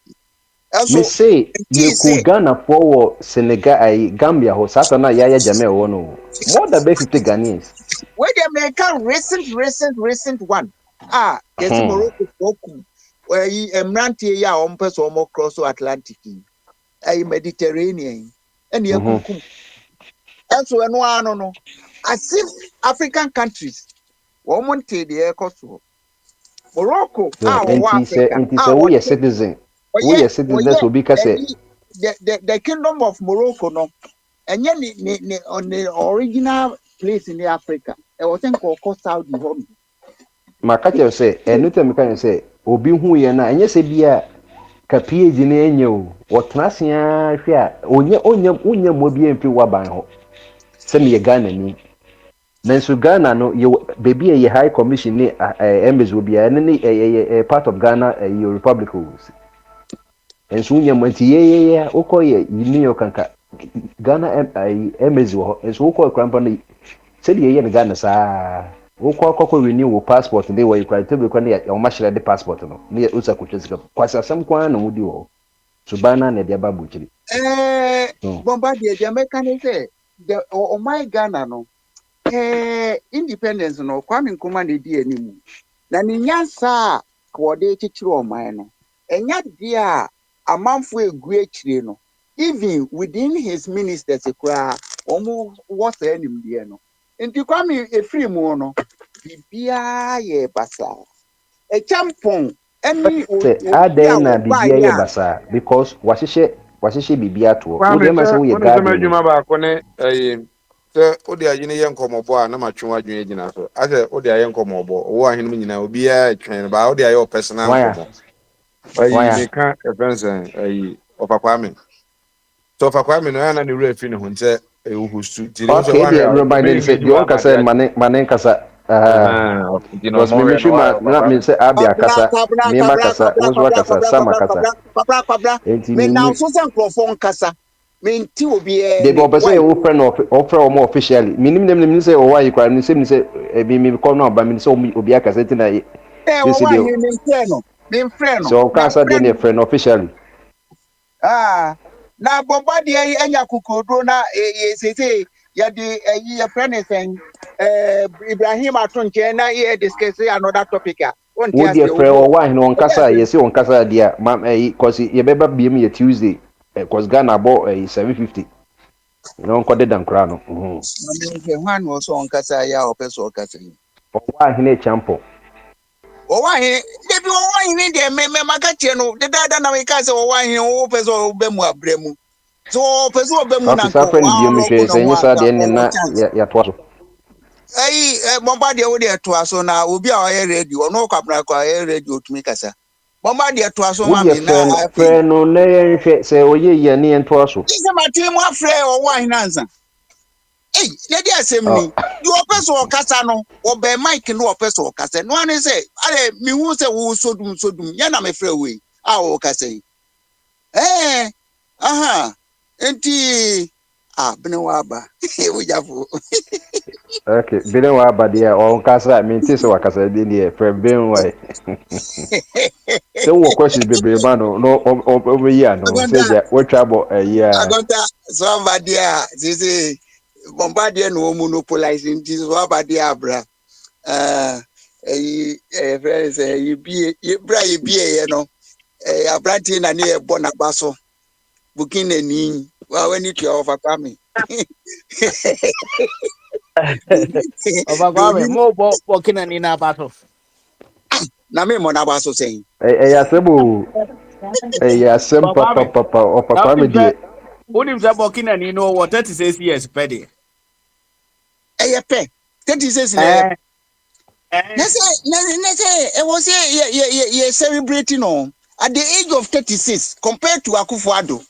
Speaker 1: also
Speaker 6: say
Speaker 1: T
Speaker 6: yɛku
Speaker 1: say
Speaker 6: Ghanafoɔ wɔ Senegal Gambia hɔ saa ta no a yɛayɛ gyame ɛwɔ no more than bɛ 50 Ghanaians
Speaker 1: where the American recent one. Yes
Speaker 6: Hmm.
Speaker 1: Morocco for where he emrantie ya on person almost cross Atlantic. Mediterranean. And you
Speaker 6: Mhm.
Speaker 1: kum. Also no. As if African countries woman take the air cost. Morocco,
Speaker 6: So,
Speaker 1: Africa,
Speaker 6: nti sɛ woyɛ citizen woyɛ
Speaker 1: oh
Speaker 6: citizen na
Speaker 1: yeah,
Speaker 6: sɛ obi ka sɛ
Speaker 1: the kingdom of Morocco, no, and yet on the original place in the Africa, I was think called Saudi home.
Speaker 6: maka kyerɛ sɛ ɛno tɛ meka ne sɛ obi hu yɛ no a ɛnyɛ sɛ bi a ka PhD no ɛnyɛ o wɔtena ase a hwɛ a ɔnya mmɔ bi amfiri w'aban hɔ sɛ meyɛ Ghanani nanso Ghana no yɛwɔ baabi a yɛ high commission ne embassy wɔ biara ɛno ne ɛyɛ part of Ghana ɛyɛ republic o nso wonya mu nti yɛyɛyɛ wokɔ yɛ New York anka Ghana embassy wɔ hɔ nso wokɔ krampa no sɛdeɛ yɛyɛ no Ghana saa wokɔ akɔkɔ renew wo passport de wɔ yɛkura tɛbi kɔ ne ɔma hyerɛ de passport no ne yɛ wosa kotwa sika kwasi asɛm kwan na wodi wɔ hɔ suban na ɛde aba abukyiri
Speaker 1: Bombardier, the American say the oh my Ghana no, independence no, Kwame Nkrumah ne di animu. Na ne nyansa a wɔde kyekyere ɔman no ɛnya deɛ a amanfo egu akyire no even within his ministers koraa wɔn wɔ saa nimdeɛ no nti Kwame efiri mu no biribiara yɛ basaa ɛkyɛmpɔn ɛne
Speaker 6: sɛ
Speaker 1: obi a
Speaker 6: adɛn na biribi
Speaker 1: wɔbaeɛ
Speaker 6: ayɛ
Speaker 1: a
Speaker 6: basaa because wahyehyɛ biribi ato hɔ
Speaker 10: kwame
Speaker 6: wodeɛ ma
Speaker 10: sɛ
Speaker 6: sɛ woyɛ
Speaker 10: wone sɛ
Speaker 6: garden
Speaker 10: m'adwuma baako ne ɛyi sɛ wode agye ne yɛ nkɔmmɔbɔ a na matwe w'adwene gyina so asɛ wode ayɛ nkɔmmɔbɔ ɔwɔ ahenom nyinaa obiara twɛn no baa wode ayɛ wɔ personal
Speaker 6: wanya
Speaker 10: nkɔmmɔ ayi
Speaker 6: wanya
Speaker 10: meka ɛfɛn sɛ ayi ɔfakwame sɛ ɔfakwame no ɛyɛ na ne werɛ afi ne ho nti sɛ ɛwohusu nti ne wo sɛ
Speaker 6: okay
Speaker 10: woahwɛ
Speaker 6: deɛ
Speaker 10: a
Speaker 6: remind ne sɛ
Speaker 10: mɛmɛdi
Speaker 6: deɛ
Speaker 10: wɔ
Speaker 6: ɔnka
Speaker 10: amade
Speaker 6: sɛ
Speaker 10: ate
Speaker 6: mane nkasa
Speaker 10: nti na
Speaker 6: because me
Speaker 10: ɔmɔhwɛ no
Speaker 6: mehwi ma
Speaker 10: wayɛ
Speaker 6: na me
Speaker 10: ɔfakwame
Speaker 6: sɛ abi akasa mema kasa wo nso akasa sam akasa enti
Speaker 1: me now
Speaker 6: menni
Speaker 1: so sɛ nkurɔfoɔ nkasa menti obi e
Speaker 6: They be
Speaker 1: ne
Speaker 6: opposite
Speaker 1: why
Speaker 6: your friend of offer or more officially. Minimum say or why you can say me call no, but me say obi akaseti na
Speaker 1: o
Speaker 6: this
Speaker 1: why
Speaker 6: deal.
Speaker 1: me frɛ no
Speaker 6: So
Speaker 1: na
Speaker 6: can't say
Speaker 1: frɛ
Speaker 6: their
Speaker 1: no
Speaker 6: friend officially.
Speaker 1: na Bombardier anya kukodro na sese ya de ya frɛ ne sɛn Ibrahim atonche na ye discuss another topic a on
Speaker 6: Wo
Speaker 1: tia
Speaker 6: dear
Speaker 1: se
Speaker 6: friend
Speaker 1: obi
Speaker 6: or why no kasa yes on kasa dia cause you better be me Tuesday cause Ghana bought 750. You know code dan kra no.
Speaker 1: Hwan was on kasa ya opeso kasa
Speaker 6: Or why he champo.
Speaker 1: o why debi o why ni de me maka tie no de dada na we ka se o why o peso be mu abremu so peso be mu na
Speaker 6: Officer
Speaker 1: nko
Speaker 6: friend bi
Speaker 1: wa
Speaker 6: me
Speaker 1: logo
Speaker 6: hwe
Speaker 1: na
Speaker 6: say
Speaker 1: ho
Speaker 6: nyesa
Speaker 1: aka
Speaker 6: de
Speaker 1: o
Speaker 6: na
Speaker 1: chance
Speaker 6: ya to.
Speaker 1: Bombardier wo de to aso na obi a o radio no kwapra kwa radio otumi kasa Bombardier to aso
Speaker 6: Wo
Speaker 1: ma
Speaker 6: dear
Speaker 1: me na afi
Speaker 6: friend no na yen hwe say oye ye ne yen to so.
Speaker 1: ise ma team afre o why nansa ne di asem
Speaker 6: Oh,
Speaker 1: ni di opeso o kasa no o be mic no opeso o kasa no ane say ale mi hu say wo sodum ya na me frɛ we a o kasa yi aha enti bene wa ba wo jafo
Speaker 6: okay. Bile wa badia on kasa me nti se wakasa de ne friend ben wa. Say wo questions bebre ma no over here no say
Speaker 1: agonta
Speaker 6: ja wo trouble yeah.
Speaker 1: agonta somebody say Bombardier no monopolize nti somebody abra friends you be bra you be no abranti na ne bo na baso booking ani wa wani to over kwame
Speaker 9: Ọba
Speaker 1: do
Speaker 9: Kwame,
Speaker 1: you
Speaker 9: mo bo kina ni na bato.
Speaker 1: na me mo na baso saying
Speaker 6: Ya sebo ya sem
Speaker 9: Ọba Kwame,
Speaker 6: papa opa
Speaker 9: na
Speaker 6: kwa me die.
Speaker 9: unim sɛ bo kina ni no wɔ 36 years pɛde.
Speaker 1: pe 30 says na
Speaker 9: Eh, eh.
Speaker 1: na say it was ye celebrating on at the age of 36 compared to Akufo-Addo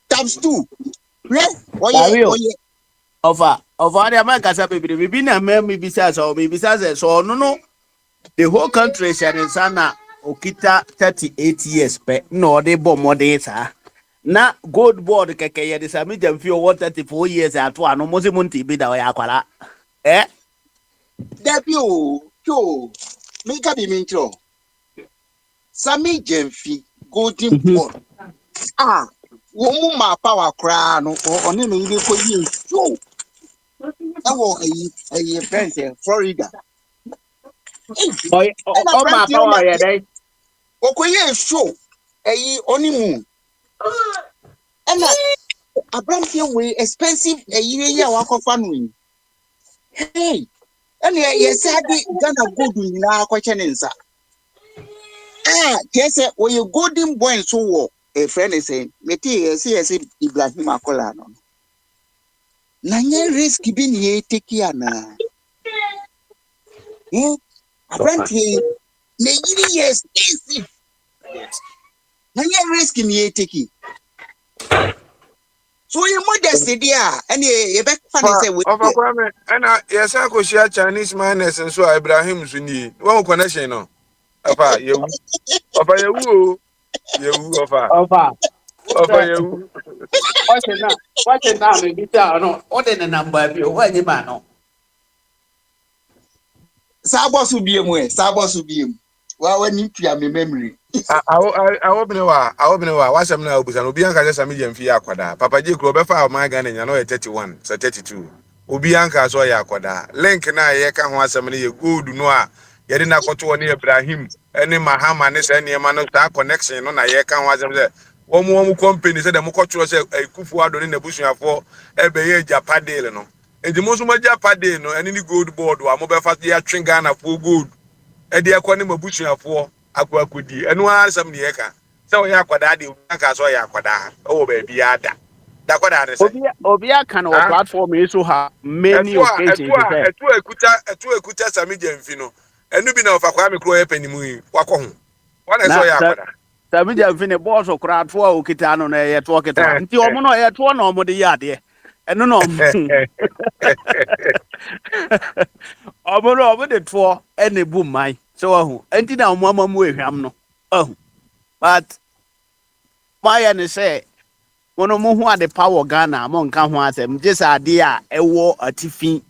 Speaker 1: times 2 yeah
Speaker 9: Dario,
Speaker 1: oye
Speaker 9: of the America sa bebre bibi na me bisa so me bisa se so no the whole country share in sana okita 38 years pe no de bo modern sa. Na gold board keke ye de sami jamfi o 34 years ato ano mo se munti bi da ya akwala. Eh?
Speaker 1: Yo make up the intro Sami Gemfi golden
Speaker 9: Mhm.
Speaker 1: boy wo mu ma power kra no one no ile ko yi show e wo friends Florida na
Speaker 9: O ma
Speaker 1: friends
Speaker 9: pa wa ye dai.
Speaker 1: o ko yi show oni mu na abranteɛ wei expensive ɛyire yi a wakɔfa no yi hey ɛna yɛsɛ ade Ghana gold nyinaa akɔkyɛ ne nsa kyerɛ sɛ wɔyɛ golden boy nso wɔ ɛfrɛ ne sɛ mete yɛsɛ Ibrahim akɔla no na nyɛ risk bi ne yɛteki anaa abranteɛ yi ne yiri yɛ expensive na nyɛ risk ne yɛteki so yɛ modest deɛ a ɛne yɛbɛfa ne sɛ
Speaker 10: Ọfa
Speaker 1: wɔyɛ
Speaker 10: Kwame, ɛna yɛsan akɔhyia Chinese miners nso a Ibrahim so nie. Wɔn connection no. Ɔfa yewu. Ɔfa yewu o. Yewu ɔfa.
Speaker 9: Ofa.
Speaker 10: Ɔfa yewu.
Speaker 9: What's na me bisa no. O de na number bi o wa ni ma no.
Speaker 1: saa bɔ so bie mu saa bɔ so bie mu w'ani tua me memory
Speaker 10: Awobene wa wasɛm na obusa no obi anka sɛ sami yɛ mfi akwadaa. Papa J kuro bɛfa ɔman Ghana nya no yɛ 31, sɛ 32. Obi anka so yɛ akwadaa. Link na yɛ ka ho asɛm no yɛ gold no a yɛde na kɔto ne Ibrahim ɛne Mahama ne sɛ nneɛma no saa connection no na yɛ ka ho asɛm sɛ wɔn company sɛ dɛm kɔtoro sɛ Akufo-Addo ne n'abusuafoɔ ɛbɛyɛ Japa deal no. Enti mo nso mo Japa deal no ɛne ne gold board wa mo bɛfa yɛ atwe Ghana fo gold. Ɛde akɔ ne mabusuafoɔ akɔakɔdi ɛno ara asɛm ne yɛka sɛ ɔyɛ akwadaa de aka sɛ ɔyɛ akwadaa ɛwɔ baabi ada da akwadaa ne sɛ
Speaker 9: Obi aka no platform yi so ha many occasions say.
Speaker 10: ɛto ekuta sami gyamfi no ɛno bi na ɔfa kwaa me kuro yɛ panimu yi wakɔ ho wɔn na sɛ
Speaker 9: Na
Speaker 10: ɔyɛ akwadaa
Speaker 9: Sami Jamfi ne boss okra to a okita no na ye to ketwa.
Speaker 10: Eh,
Speaker 9: Nti omo no ye to na omo de yade. Eno no omo de to e na bu man. So ahu. Enti na omo amamu ehwam no. Ahu. But my ne say Mono mo ho ade pa wo Ghana mo nka ho asem je sa ade a ewo atifi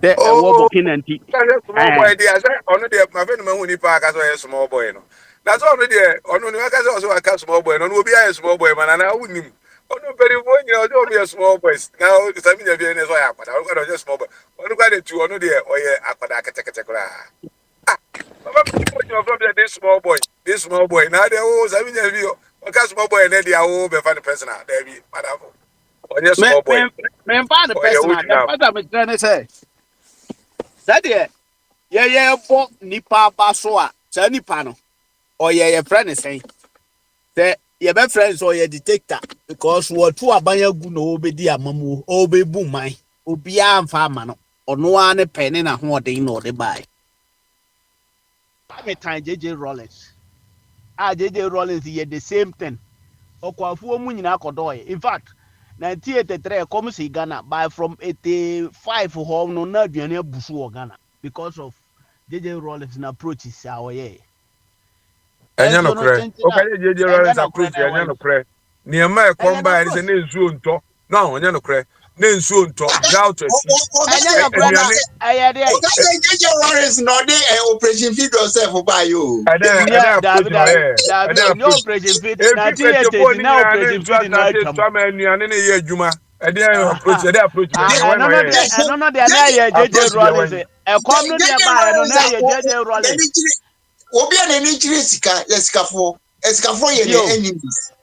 Speaker 9: de ewo
Speaker 10: Oh,
Speaker 9: Burkina nti
Speaker 10: that's a small
Speaker 9: eh
Speaker 10: boy. I said, on the my friend, when he park as a small boy. No, that's all the on the workers also a small boy. No, will be a small boy, man, and I wouldn't. Oh, no, very boy, you know, don't be a small boy. Now, the time you're being as well, but I'm going to just small boy. What about it to another day? Oh, yeah, I could ah, from this small boy, Now, they always having a view. Okay, small boy, and then they are all be funny person. There be, madam. On your
Speaker 9: me
Speaker 10: small boy,
Speaker 9: me fa the
Speaker 10: or your
Speaker 9: person
Speaker 10: wood
Speaker 9: the
Speaker 10: now.
Speaker 9: person me try ne say that there ye bo nipa ba so a sa nipa no or ye friend say say ye be friends or ye detector because what two abanya gu no obedi amamu obebu man obi amfa ama no ono a ne pene na ho odin no de bai me time JJ Rollins JJ Rollins ye the same thing okwafuo mu nyina akodoye in fact 1983 come to Ghana by from 85 home no na aduane abusu wɔ Ghana because of JJ Rollins na approaches a ɔyɛ
Speaker 10: Ɛnyɛ
Speaker 9: ɛnso
Speaker 10: no
Speaker 9: no
Speaker 10: korɛ.
Speaker 9: ntina
Speaker 10: Ɔka yɛ JJ
Speaker 9: ɛnyɛ
Speaker 10: Lawrence
Speaker 9: no korɛ
Speaker 10: approach
Speaker 9: na
Speaker 10: ɛnyɛ
Speaker 9: ɛwɔ
Speaker 10: no korɛ. Nneɛma a ɛkɔm
Speaker 9: ɛnyɛ no
Speaker 10: baa ne
Speaker 9: korɛ
Speaker 10: sɛ ne nsuo ntɔ. No, ɛnyɛ no korɛ. Ne nsuo ntɔ. Drought asi.
Speaker 9: ɛnyɛ no korɛ na
Speaker 10: Aduane
Speaker 9: ɛyɛ deɛ
Speaker 1: JJ Lawrence no de operation feed yourself by you.
Speaker 9: nyɛ
Speaker 10: approach
Speaker 9: dabi
Speaker 10: na
Speaker 9: dabi
Speaker 10: ɔyɛ.
Speaker 9: dabi
Speaker 10: Ɛdɛ
Speaker 9: nyɛ
Speaker 10: approach.
Speaker 9: operation feed
Speaker 10: Efi petefo
Speaker 9: 1980
Speaker 10: ne
Speaker 9: na
Speaker 10: nyinaa ne
Speaker 9: operation
Speaker 10: nsu
Speaker 9: feed na
Speaker 10: asase
Speaker 9: atwam
Speaker 10: tɔ ma nnuane ne yɛ adwuma. Approach. Ɛdɛ approach bɛ deɛ ɛwɔ na ɔyɛ.
Speaker 9: ɛno no deɛ na ɛyɛ JJ
Speaker 10: Approach deɛ
Speaker 9: Rollins
Speaker 10: ɛwɔ.
Speaker 9: ɛkɔm no deɛ
Speaker 1: JJ
Speaker 9: baayɛ no
Speaker 1: Lawrence
Speaker 9: na ɛyɛ JJ Rollins
Speaker 1: obi a n'ani kyerɛ sika yɛ sikafo yɛ ne
Speaker 9: bio
Speaker 1: enemies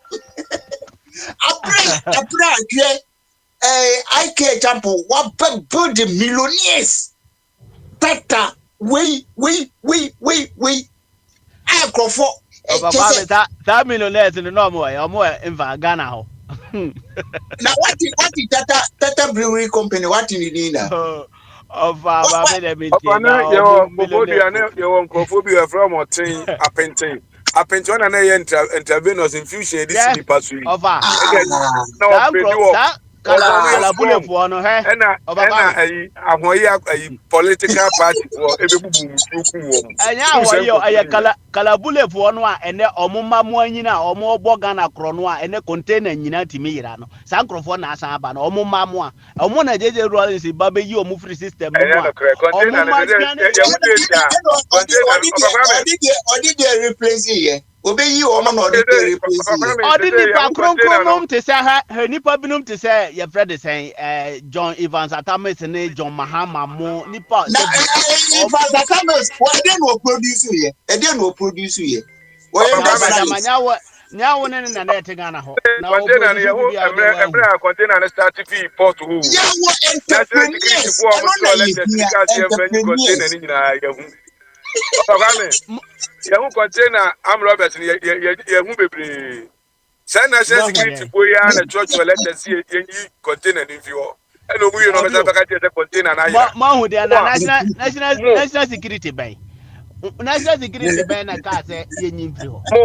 Speaker 1: apre ahwɛ IK example what build the millionaires tata we akrɔfo
Speaker 9: Papa
Speaker 1: kyɛ
Speaker 9: me that millionaires no no more in Ghana ho.
Speaker 1: na what tata brewery company what in the na
Speaker 9: Of Papa me the
Speaker 10: Ɔfa
Speaker 9: mintie
Speaker 10: ne
Speaker 9: na
Speaker 10: yɛwɔ
Speaker 9: millionaire
Speaker 10: Bofobia ne
Speaker 9: fo.
Speaker 10: yɛwɔ nkurɔfoɔ bi wɔfrɛ wɔn ɔten apenten. Apenten ɔna na ɛyɛ intravenous infusion yɛde si
Speaker 9: Yeah,
Speaker 10: nipa so yi.
Speaker 9: of
Speaker 10: Ɛna na ɔpɛdi wɔ
Speaker 9: sa
Speaker 10: ɔmo yɛ
Speaker 9: kalabule
Speaker 10: strong.
Speaker 9: fo no he. Of
Speaker 10: Ɛna
Speaker 9: Kwame.
Speaker 10: ayi ahoyi political party foɔ ebebubu musuo kum wɔn.
Speaker 9: Enya
Speaker 10: N
Speaker 9: ho
Speaker 10: sɛ
Speaker 9: yo
Speaker 10: nkurɔfoɔ ni yɛ.
Speaker 9: kalabule fo no a ene omuma mo anyina omo bo Ghana kro no a ene container nyina timi yira no. Sa nkrofo na asan aba no omuma mo a omo na JJ Rollins ba be yi omo free system no mu
Speaker 10: Ɛyɛ no
Speaker 9: a
Speaker 10: korɛ container no
Speaker 9: omuma
Speaker 10: sɛ
Speaker 9: duane
Speaker 10: yɛhu date a container no ɔfa Kwame.
Speaker 1: ɔde de replace yɛ obeyi wɔn na ɔde de replace
Speaker 10: Ɔfa
Speaker 1: yɛ
Speaker 10: Kwame
Speaker 9: ɔde
Speaker 10: sɛ
Speaker 9: nipa
Speaker 10: yɛhu container no.
Speaker 9: kronkron te sɛ ha nipa binom te sɛ yɛfrɛ de sɛn John Evans Atamis ne John Mahama mo nipa
Speaker 1: na
Speaker 9: sɛbi
Speaker 1: Father Thomas wɔde na produce yɛ ɛde na produce yɛ wɔyɛ
Speaker 10: Ɔfa Kwame.
Speaker 9: dama
Speaker 1: industrialist
Speaker 9: nyawo ne na ɛte Ghana hɔ na o
Speaker 10: Container no
Speaker 9: produce
Speaker 10: yɛho
Speaker 9: bibi a ɔde wa hu
Speaker 10: mmerɛ a container no start fii port hoo.
Speaker 1: yɛwɔ
Speaker 10: National security
Speaker 1: entrepreneurs
Speaker 10: foɔ a
Speaker 1: ɛno
Speaker 10: wɔn
Speaker 1: na
Speaker 10: trɔ
Speaker 1: yɛ
Speaker 10: letters ne
Speaker 1: hia
Speaker 10: kaa seɛ mfa nyi container no
Speaker 1: entrepreneurs
Speaker 10: nyinaa yɛho. Ɔfa Kwame, yɛho container Am Robert no yɛho bebree. Sɛ national
Speaker 9: mahu
Speaker 10: security
Speaker 9: dɛn
Speaker 10: foɔ yi ara na trɔtrɔ letters yɛnyi container no mfi hɔ. Ɛna ɔmu yi no ɔbɛsa
Speaker 9: ɔbio
Speaker 10: bɛka kyerɛ sɛ container no ayera.
Speaker 9: mahu dɛn na
Speaker 10: Mo a mo
Speaker 9: national security bɛn national security bɛn na kaa sɛ yɛnyi mfiri hɔ
Speaker 10: mo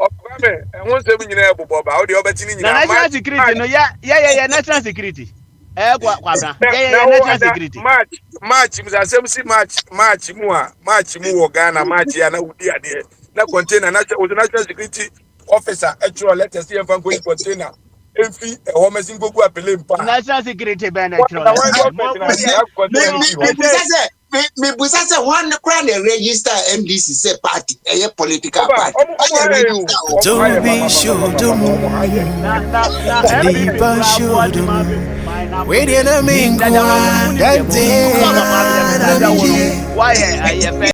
Speaker 10: Ɔfa Kwame, ɛho nsɛm nyinaa yɛ bobɔ ba. Wode ɔbɛte ne
Speaker 9: na
Speaker 10: nyinaa
Speaker 9: national
Speaker 10: match
Speaker 9: security
Speaker 10: match.
Speaker 9: no yɛ national security kwabra
Speaker 10: Na
Speaker 9: yɛ
Speaker 10: wo
Speaker 9: national
Speaker 10: ada
Speaker 9: security
Speaker 10: match misasɛm si match mu a match mu wɔ Ghana match ya na wodi adeɛ na container na national security officer ɛtwerɛ letters yɛ mfa nkɔyi container ɛmfi ɛhɔ mɛsi nkɔgu apele mpa a
Speaker 9: national security bɛn na
Speaker 10: wɔn
Speaker 9: ɛtwerɛ
Speaker 10: na wɔn
Speaker 9: letters
Speaker 10: government
Speaker 9: mo
Speaker 10: na
Speaker 9: deɛ
Speaker 10: saa container no fi hɔ.
Speaker 9: ɛsɛ
Speaker 1: me busa sɛ wɔn kora na register MDC sɛ party ɛyɛ political
Speaker 10: ɔba
Speaker 1: party
Speaker 10: ɔmo
Speaker 1: wɔn
Speaker 10: ha yɛ o
Speaker 1: register wɔ
Speaker 10: ɔmo ha yɛ
Speaker 12: Toby
Speaker 10: papapapapapa ɔmo ha yɛ.
Speaker 9: na MPP
Speaker 12: Nipa
Speaker 9: kura aboa ti ma
Speaker 12: Shodom,
Speaker 9: bɛbu man na
Speaker 12: where
Speaker 9: aboro
Speaker 12: the
Speaker 9: so
Speaker 12: Lamingwa,
Speaker 9: dada ma mu ni deɛ mo
Speaker 12: Dante,
Speaker 9: ɔkɔ papa mi dɛ mi sa sɛ wo no
Speaker 12: Namije.
Speaker 9: wayɛ ayɛ fɛ